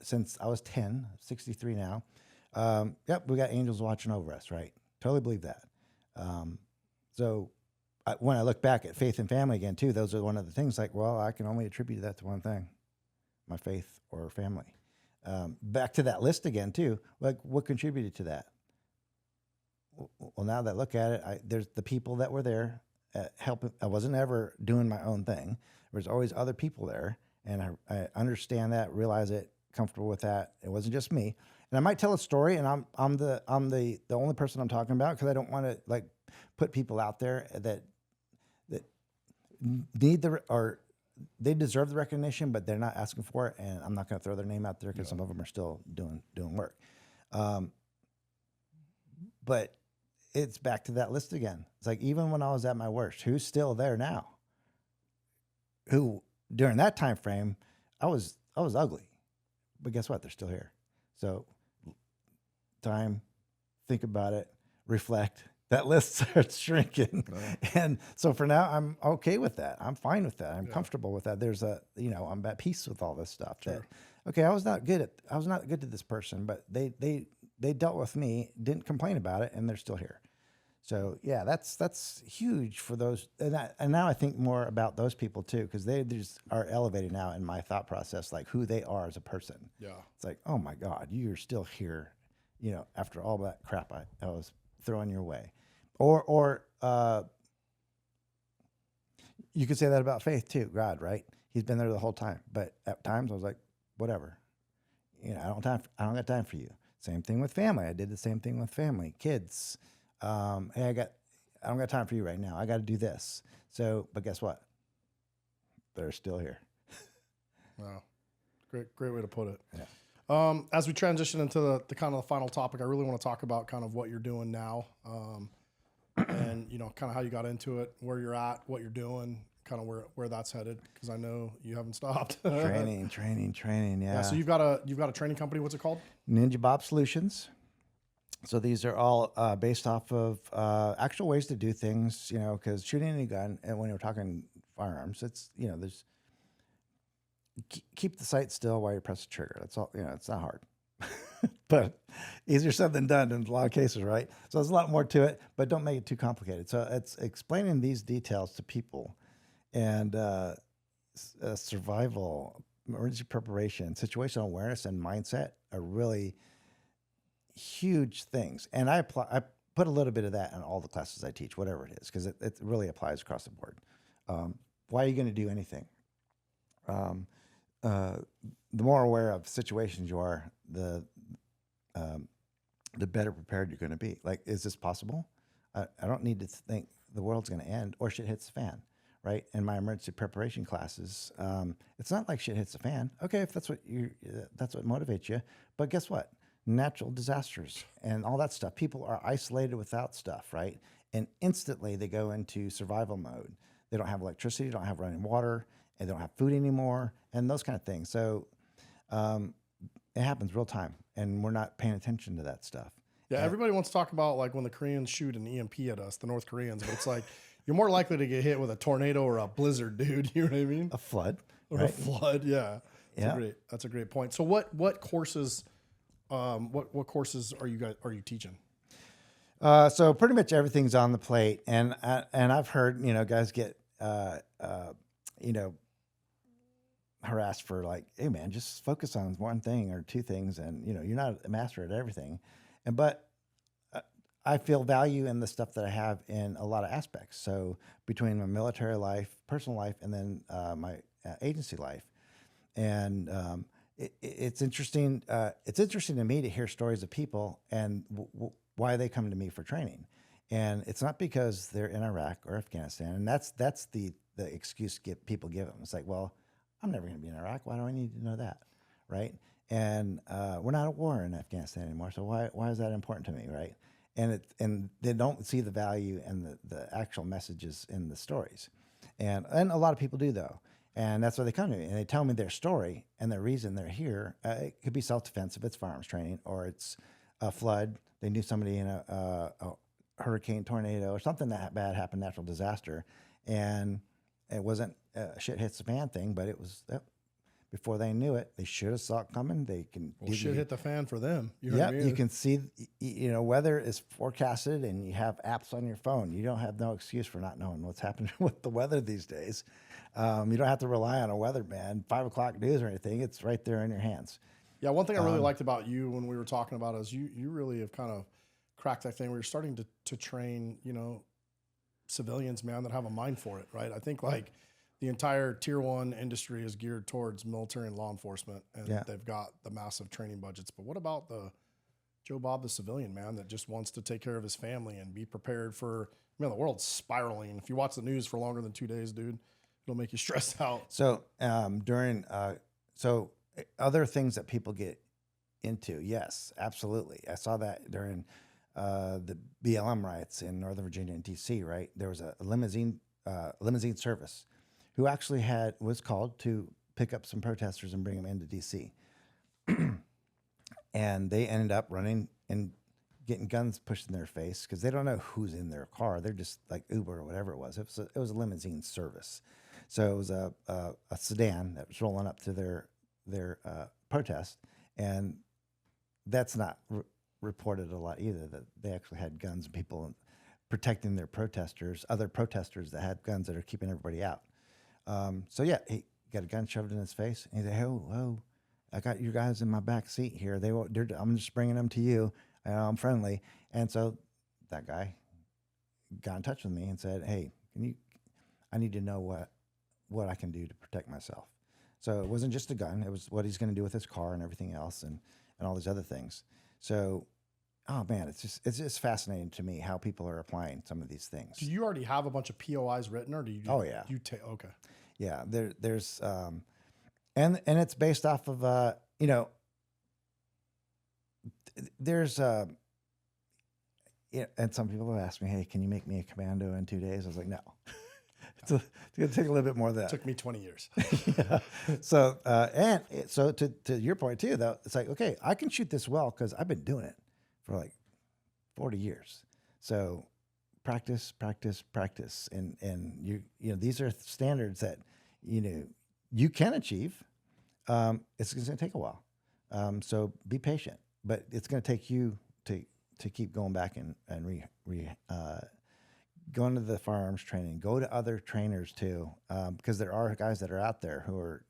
since I was 10, 63 now. Yep, we got angels watching over us, right? Totally believe that. So when I look back at faith and family again too, those are one of the things like, well, I can only attribute that to one thing, my faith or family. Back to that list again too, like what contributed to that? Well, now that I look at it, there's the people that were there helping. I wasn't ever doing my own thing. There was always other people there, and I understand that, realize it, comfortable with that. It wasn't just me. And I might tell a story, and I'm the only person I'm talking about because I don't want to like put people out there that need or they deserve the recognition, but they're not asking for it, and I'm not going to throw their name out there because some of them are still doing work. But it's back to that list again. It's like even when I was at my worst, who's still there now? Who during that time frame, I was ugly, but guess what? They're still here. So time, think about it, reflect. That list starts shrinking. Right. And so for now, I'm okay with that. I'm fine with that. I'm comfortable with that. There's I'm at peace with all this stuff. Sure. That, okay, I was not good to this person, but they dealt with me, didn't complain about it, and they're still here. So yeah, that's huge for those. And now I think more about those people too, because they just are elevated now in my thought process, like who they are as a person. Yeah. It's like, oh my God, you're still here, after all that crap I was throwing your way. Or you could say that about faith too, God, right? He's been there the whole time. But at times I was like, whatever. I don't got time for you. Same thing with family. I did the same thing with family, kids. Hey, I don't got time for you right now. I got to do this. So, but guess what? They're still here. Wow. Great way to put it. Yeah. As we transition into the kind of the final topic, I really want to talk about kind of what you're doing now. And kind of how you got into it, where you're at, what you're doing, kind of where that's headed, because I know you haven't stopped. Training. Yeah. So you've got a training company. What's it called? Ninja Bob Solutions. So these are all based off of actual ways to do things. Because shooting any gun, and when we're talking firearms, it's there's keep the sight still while you press the trigger. That's all. It's not hard. But easier said than done in a lot of cases, right? So there's a lot more to it, but don't make it too complicated. So it's explaining these details to people, and survival, emergency preparation, situational awareness, and mindset are really huge things. And I put a little bit of that in all the classes I teach, whatever it is, because it really applies across the board. Why are you going to do anything? The more aware of situations you are, the better prepared you're going to be. Like, is this possible? I don't need to think the world's going to end or shit hits the fan, right? In my emergency preparation classes, it's not like shit hits the fan. Okay, if that's what motivates you. But guess what? Natural disasters and all that stuff. People are isolated without stuff, right? And instantly they go into survival mode. They don't have electricity, don't have running water, and they don't have food anymore, and those kind of things. So it happens real time, and we're not paying attention to that stuff. Yeah, everybody wants to talk about like when the Koreans shoot an EMP at us, the North Koreans, but it's like you're more likely to get hit with a tornado or a blizzard, dude. You know what I mean? A flood. Or right? A flood, yeah. That's a great point. So what courses what courses are you teaching? So pretty much everything's on the plate, and I've heard guys get harassed for like, hey man, just focus on one thing or two things, and you're not a master at everything, but I feel value in the stuff that I have in a lot of aspects. So between my military life, personal life, and then my agency life, and it's interesting. It's interesting to me to hear stories of people and why they come to me for training, and it's not because they're in Iraq or Afghanistan, and that's the excuse people give them. It's like, well, I'm never going to be in Iraq. Why do I need to know that, right? And we're not at war in Afghanistan anymore. So why is that important to me, right? And they don't see the value and the actual messages in the stories, and a lot of people do though, and that's why they come to me and they tell me their story and the reason they're here. It could be self-defense if it's firearms training, or it's a flood. They knew somebody in a hurricane, tornado, or something that bad happened, natural disaster, and it wasn't a shit hits the fan thing, but it was. Before they knew it, they should have saw it coming. They can shit hit the fan for them. You know yeah, what I mean? you can see, weather is forecasted, and you have apps on your phone. You don't have no excuse for not knowing what's happening with the weather these days. You don't have to rely on a weatherman, 5 o'clock news or anything. It's right there in your hands. Yeah, one thing I really liked about you when we were talking about it is you really have kind of cracked that thing where you're starting to train, civilians, man, that have a mind for it, right? I think like the entire tier 1 industry is geared towards military and law enforcement, and they've got the massive training budgets. But what about the Joe Bob, the civilian, man, that just wants to take care of his family and be prepared for, the world's spiraling. If you watch the news for longer than 2 days, dude, it'll make you stressed out. So other things that people get into, yes, absolutely. I saw that during the BLM riots in Northern Virginia and DC, right? There was a limousine service who actually was called to pick up some protesters and bring them into DC. And they ended up running and getting guns pushed in their face because they don't know who's in their car. They're just like Uber or whatever it was. It was a limousine service. So it was a sedan that was rolling up to their protest. And that's not reported a lot either, that they actually had guns and people protecting their protesters, other protesters that had guns that are keeping everybody out. He got a gun shoved in his face, and he said, "Oh, I got you guys in my back seat here. I'm just bringing them to you. I'm friendly." And so that guy got in touch with me and said, "Hey, I need to know what I can do to protect myself." So it wasn't just a gun; it was what he's going to do with his car and everything else, and all these other things. So, oh man, it's just fascinating to me how people are applying some of these things. Do you already have a bunch of POIs written, or do you? Oh yeah. Okay. Yeah, there's and it's based off of there's and some people have asked me, "Hey, can you make me a commando in 2 days?" I was like, "No." It's gonna take a little bit more than that. It took me 20 years. Yeah. So to your point too, though, it's like, okay, I can shoot this well because I've been doing it for like 40 years. So practice, and these are standards that you can achieve. It's going to take a while, so be patient. But it's going to take you to keep going back and going to the firearms training. Go to other trainers too, because there are guys that are out there who are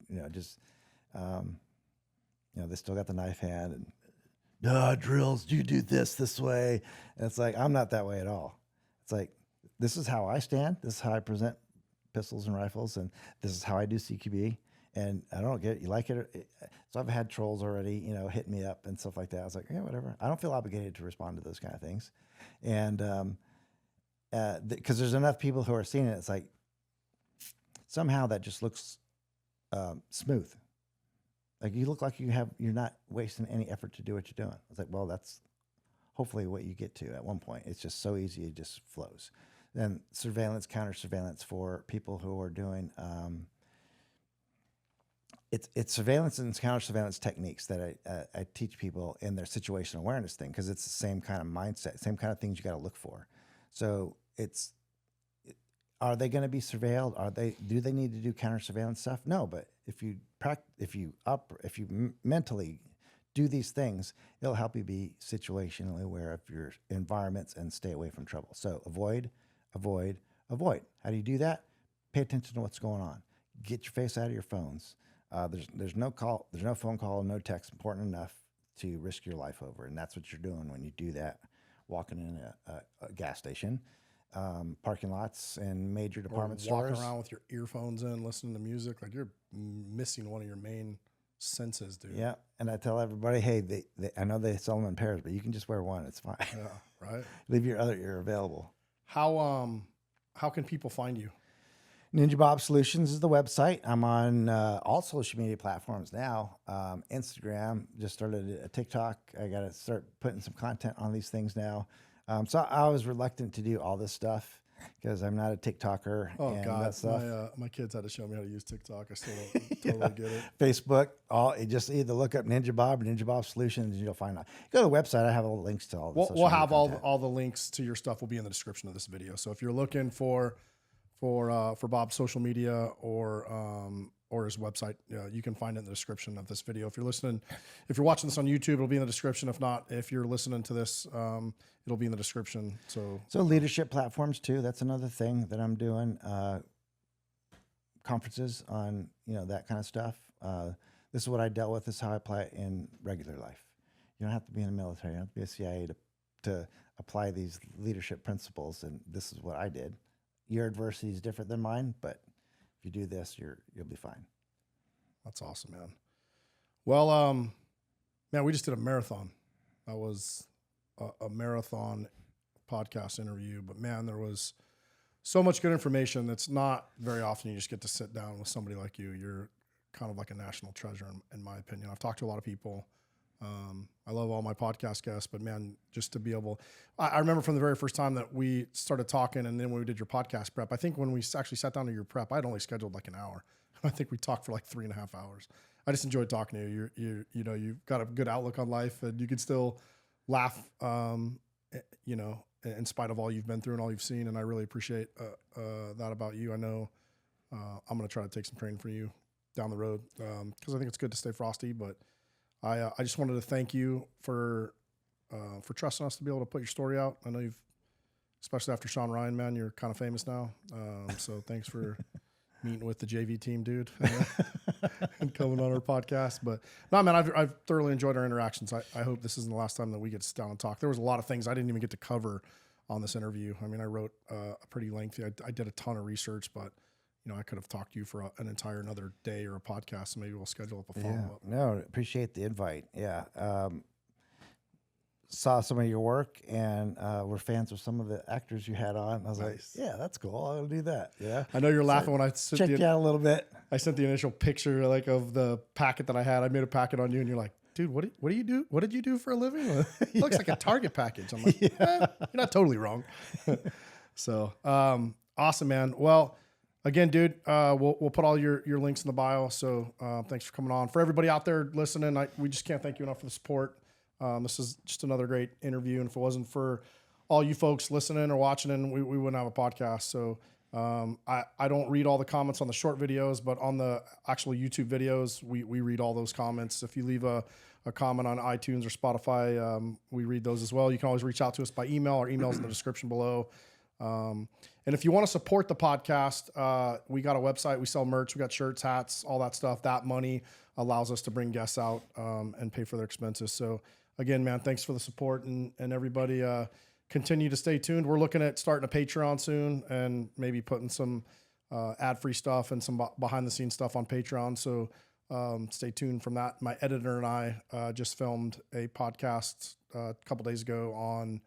they still got the knife hand and drills. You do this way, and it's like I'm not that way at all. It's like, this is how I stand. This is how I present pistols and rifles, and this is how I do CQB. And I don't get it. You like it? So I've had trolls already, hit me up and stuff like that. I was like, yeah, whatever. I don't feel obligated to respond to those kind of things. And because there's enough people who are seeing it, it's like somehow that just looks smooth. Like you look like you're not wasting any effort to do what you're doing. It's like, well, that's hopefully what you get to at one point. It's just so easy, it just flows. Then surveillance, counter surveillance for people who are doing it's surveillance and counter surveillance techniques that I teach people in their situational awareness thing, because it's the same kind of mindset, same kind of things you got to look for. So are they going to be surveilled? Do they need to do counter surveillance stuff? No, but if you mentally do these things, it'll help you be situationally aware of your environments and stay away from trouble. So avoid. How do you do that? Pay attention to what's going on. Get your face out of your phones. There's no phone call, no text important enough to risk your life over, and that's what you're doing when you do that. Walking in a gas station, parking lots, and major department stores. Walking around with your earphones in, listening to music, like you're missing one of your main senses, dude. Yeah, and I tell everybody, hey, I know they sell them in pairs, but you can just wear one. It's fine. Yeah, right. Leave your other ear available. How can people find you? Ninja Bob Solutions is the website. I'm on all social media platforms now. Instagram, just started a TikTok. I got to start putting some content on these things now. So I was reluctant to do all this stuff because I'm not a TikToker. Oh and God, that stuff. my kids had to show me how to use TikTok. I still don't totally get it. Facebook, you just either look up Ninja Bob or Ninja Bob Solutions, and you'll find out. Go to the website. I have all the links to all the social We'll media have content. all the links to your stuff will be in the description of this video. So if you're looking for Bob's social media or his website, you can find it in the description of this video. If you're watching this on YouTube, it'll be in the description. If not, if you're listening to this, it'll be in the description. So leadership platforms too. That's another thing that I'm doing. Conferences on that kind of stuff. This is what I dealt with. This is how I apply it in regular life. You don't have to be in the military. You don't have to be a CIA to apply these leadership principles. And this is what I did. Your adversity is different than mine, but if you do this, you'll be fine. That's awesome, man. Well, man, we just did a marathon. That was a marathon podcast interview, but man, there was so much good information. That's not very often you just get to sit down with somebody like you. You're kind of like a national treasure, in my opinion. I've talked to a lot of people. I love all my podcast guests, but man, just to be able, I remember from the very first time that we started talking, and then when we did your podcast prep, I think when we actually sat down to your prep, I'd only scheduled like an hour. I think we talked for like 3.5 hours. I just enjoyed talking to you. You've got a good outlook on life, and you can still laugh, in spite of all you've been through and all you've seen. And I really appreciate that about you. I know I'm going to try to take some training for you down the road because I think it's good to stay frosty, but I just wanted to thank you for trusting us to be able to put your story out. I know especially after Sean Ryan, man, you're kind of famous now. So thanks for meeting with the JV team, dude, and coming on our podcast. But no, man, I've thoroughly enjoyed our interactions. I hope this isn't the last time that we get to sit down and talk. There was a lot of things I didn't even get to cover on this interview. I mean, I wrote a pretty lengthy, I did a ton of research, but I could have talked to you for an entire another day or a podcast. So maybe we'll schedule up a follow-up. No, appreciate the invite. Yeah. Saw some of your work and we're fans of some of the actors you had on. I was like, yeah, that's cool. I'll do that. Yeah. I know you're laughing when I checked you out a little bit. I sent the initial picture of the packet that I had. I made a packet on you and you're like, dude, what do you do? What did you do for a living? It looks like a Target package. I'm like, you're not totally wrong. So awesome, man. Well, again, dude, we'll put all your links in the bio. So thanks for coming on. For everybody out there listening, we just can't thank you enough for the support. This is just another great interview. And if it wasn't for all you folks listening or watching, we wouldn't have a podcast. So I don't read all the comments on the short videos, but on the actual YouTube videos, we read all those comments. If you leave a comment on iTunes or Spotify, we read those as well. You can always reach out to us by email. Our email's in the description below. And if you want to support the podcast, we got a website. We sell merch. We got shirts, hats, all that stuff. That money allows us to bring guests out and pay for their expenses. So again, man, thanks for the support, and everybody continue to stay tuned. We're looking at starting a Patreon soon and maybe putting some ad-free stuff and some behind-the-scenes stuff on Patreon. So stay tuned from that. My editor and I just filmed a podcast a couple days ago on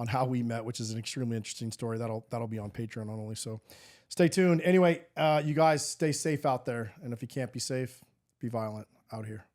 how we met, which is an extremely interesting story. That'll be on Patreon only. So stay tuned. Anyway, you guys stay safe out there. And if you can't be safe, be violent out here.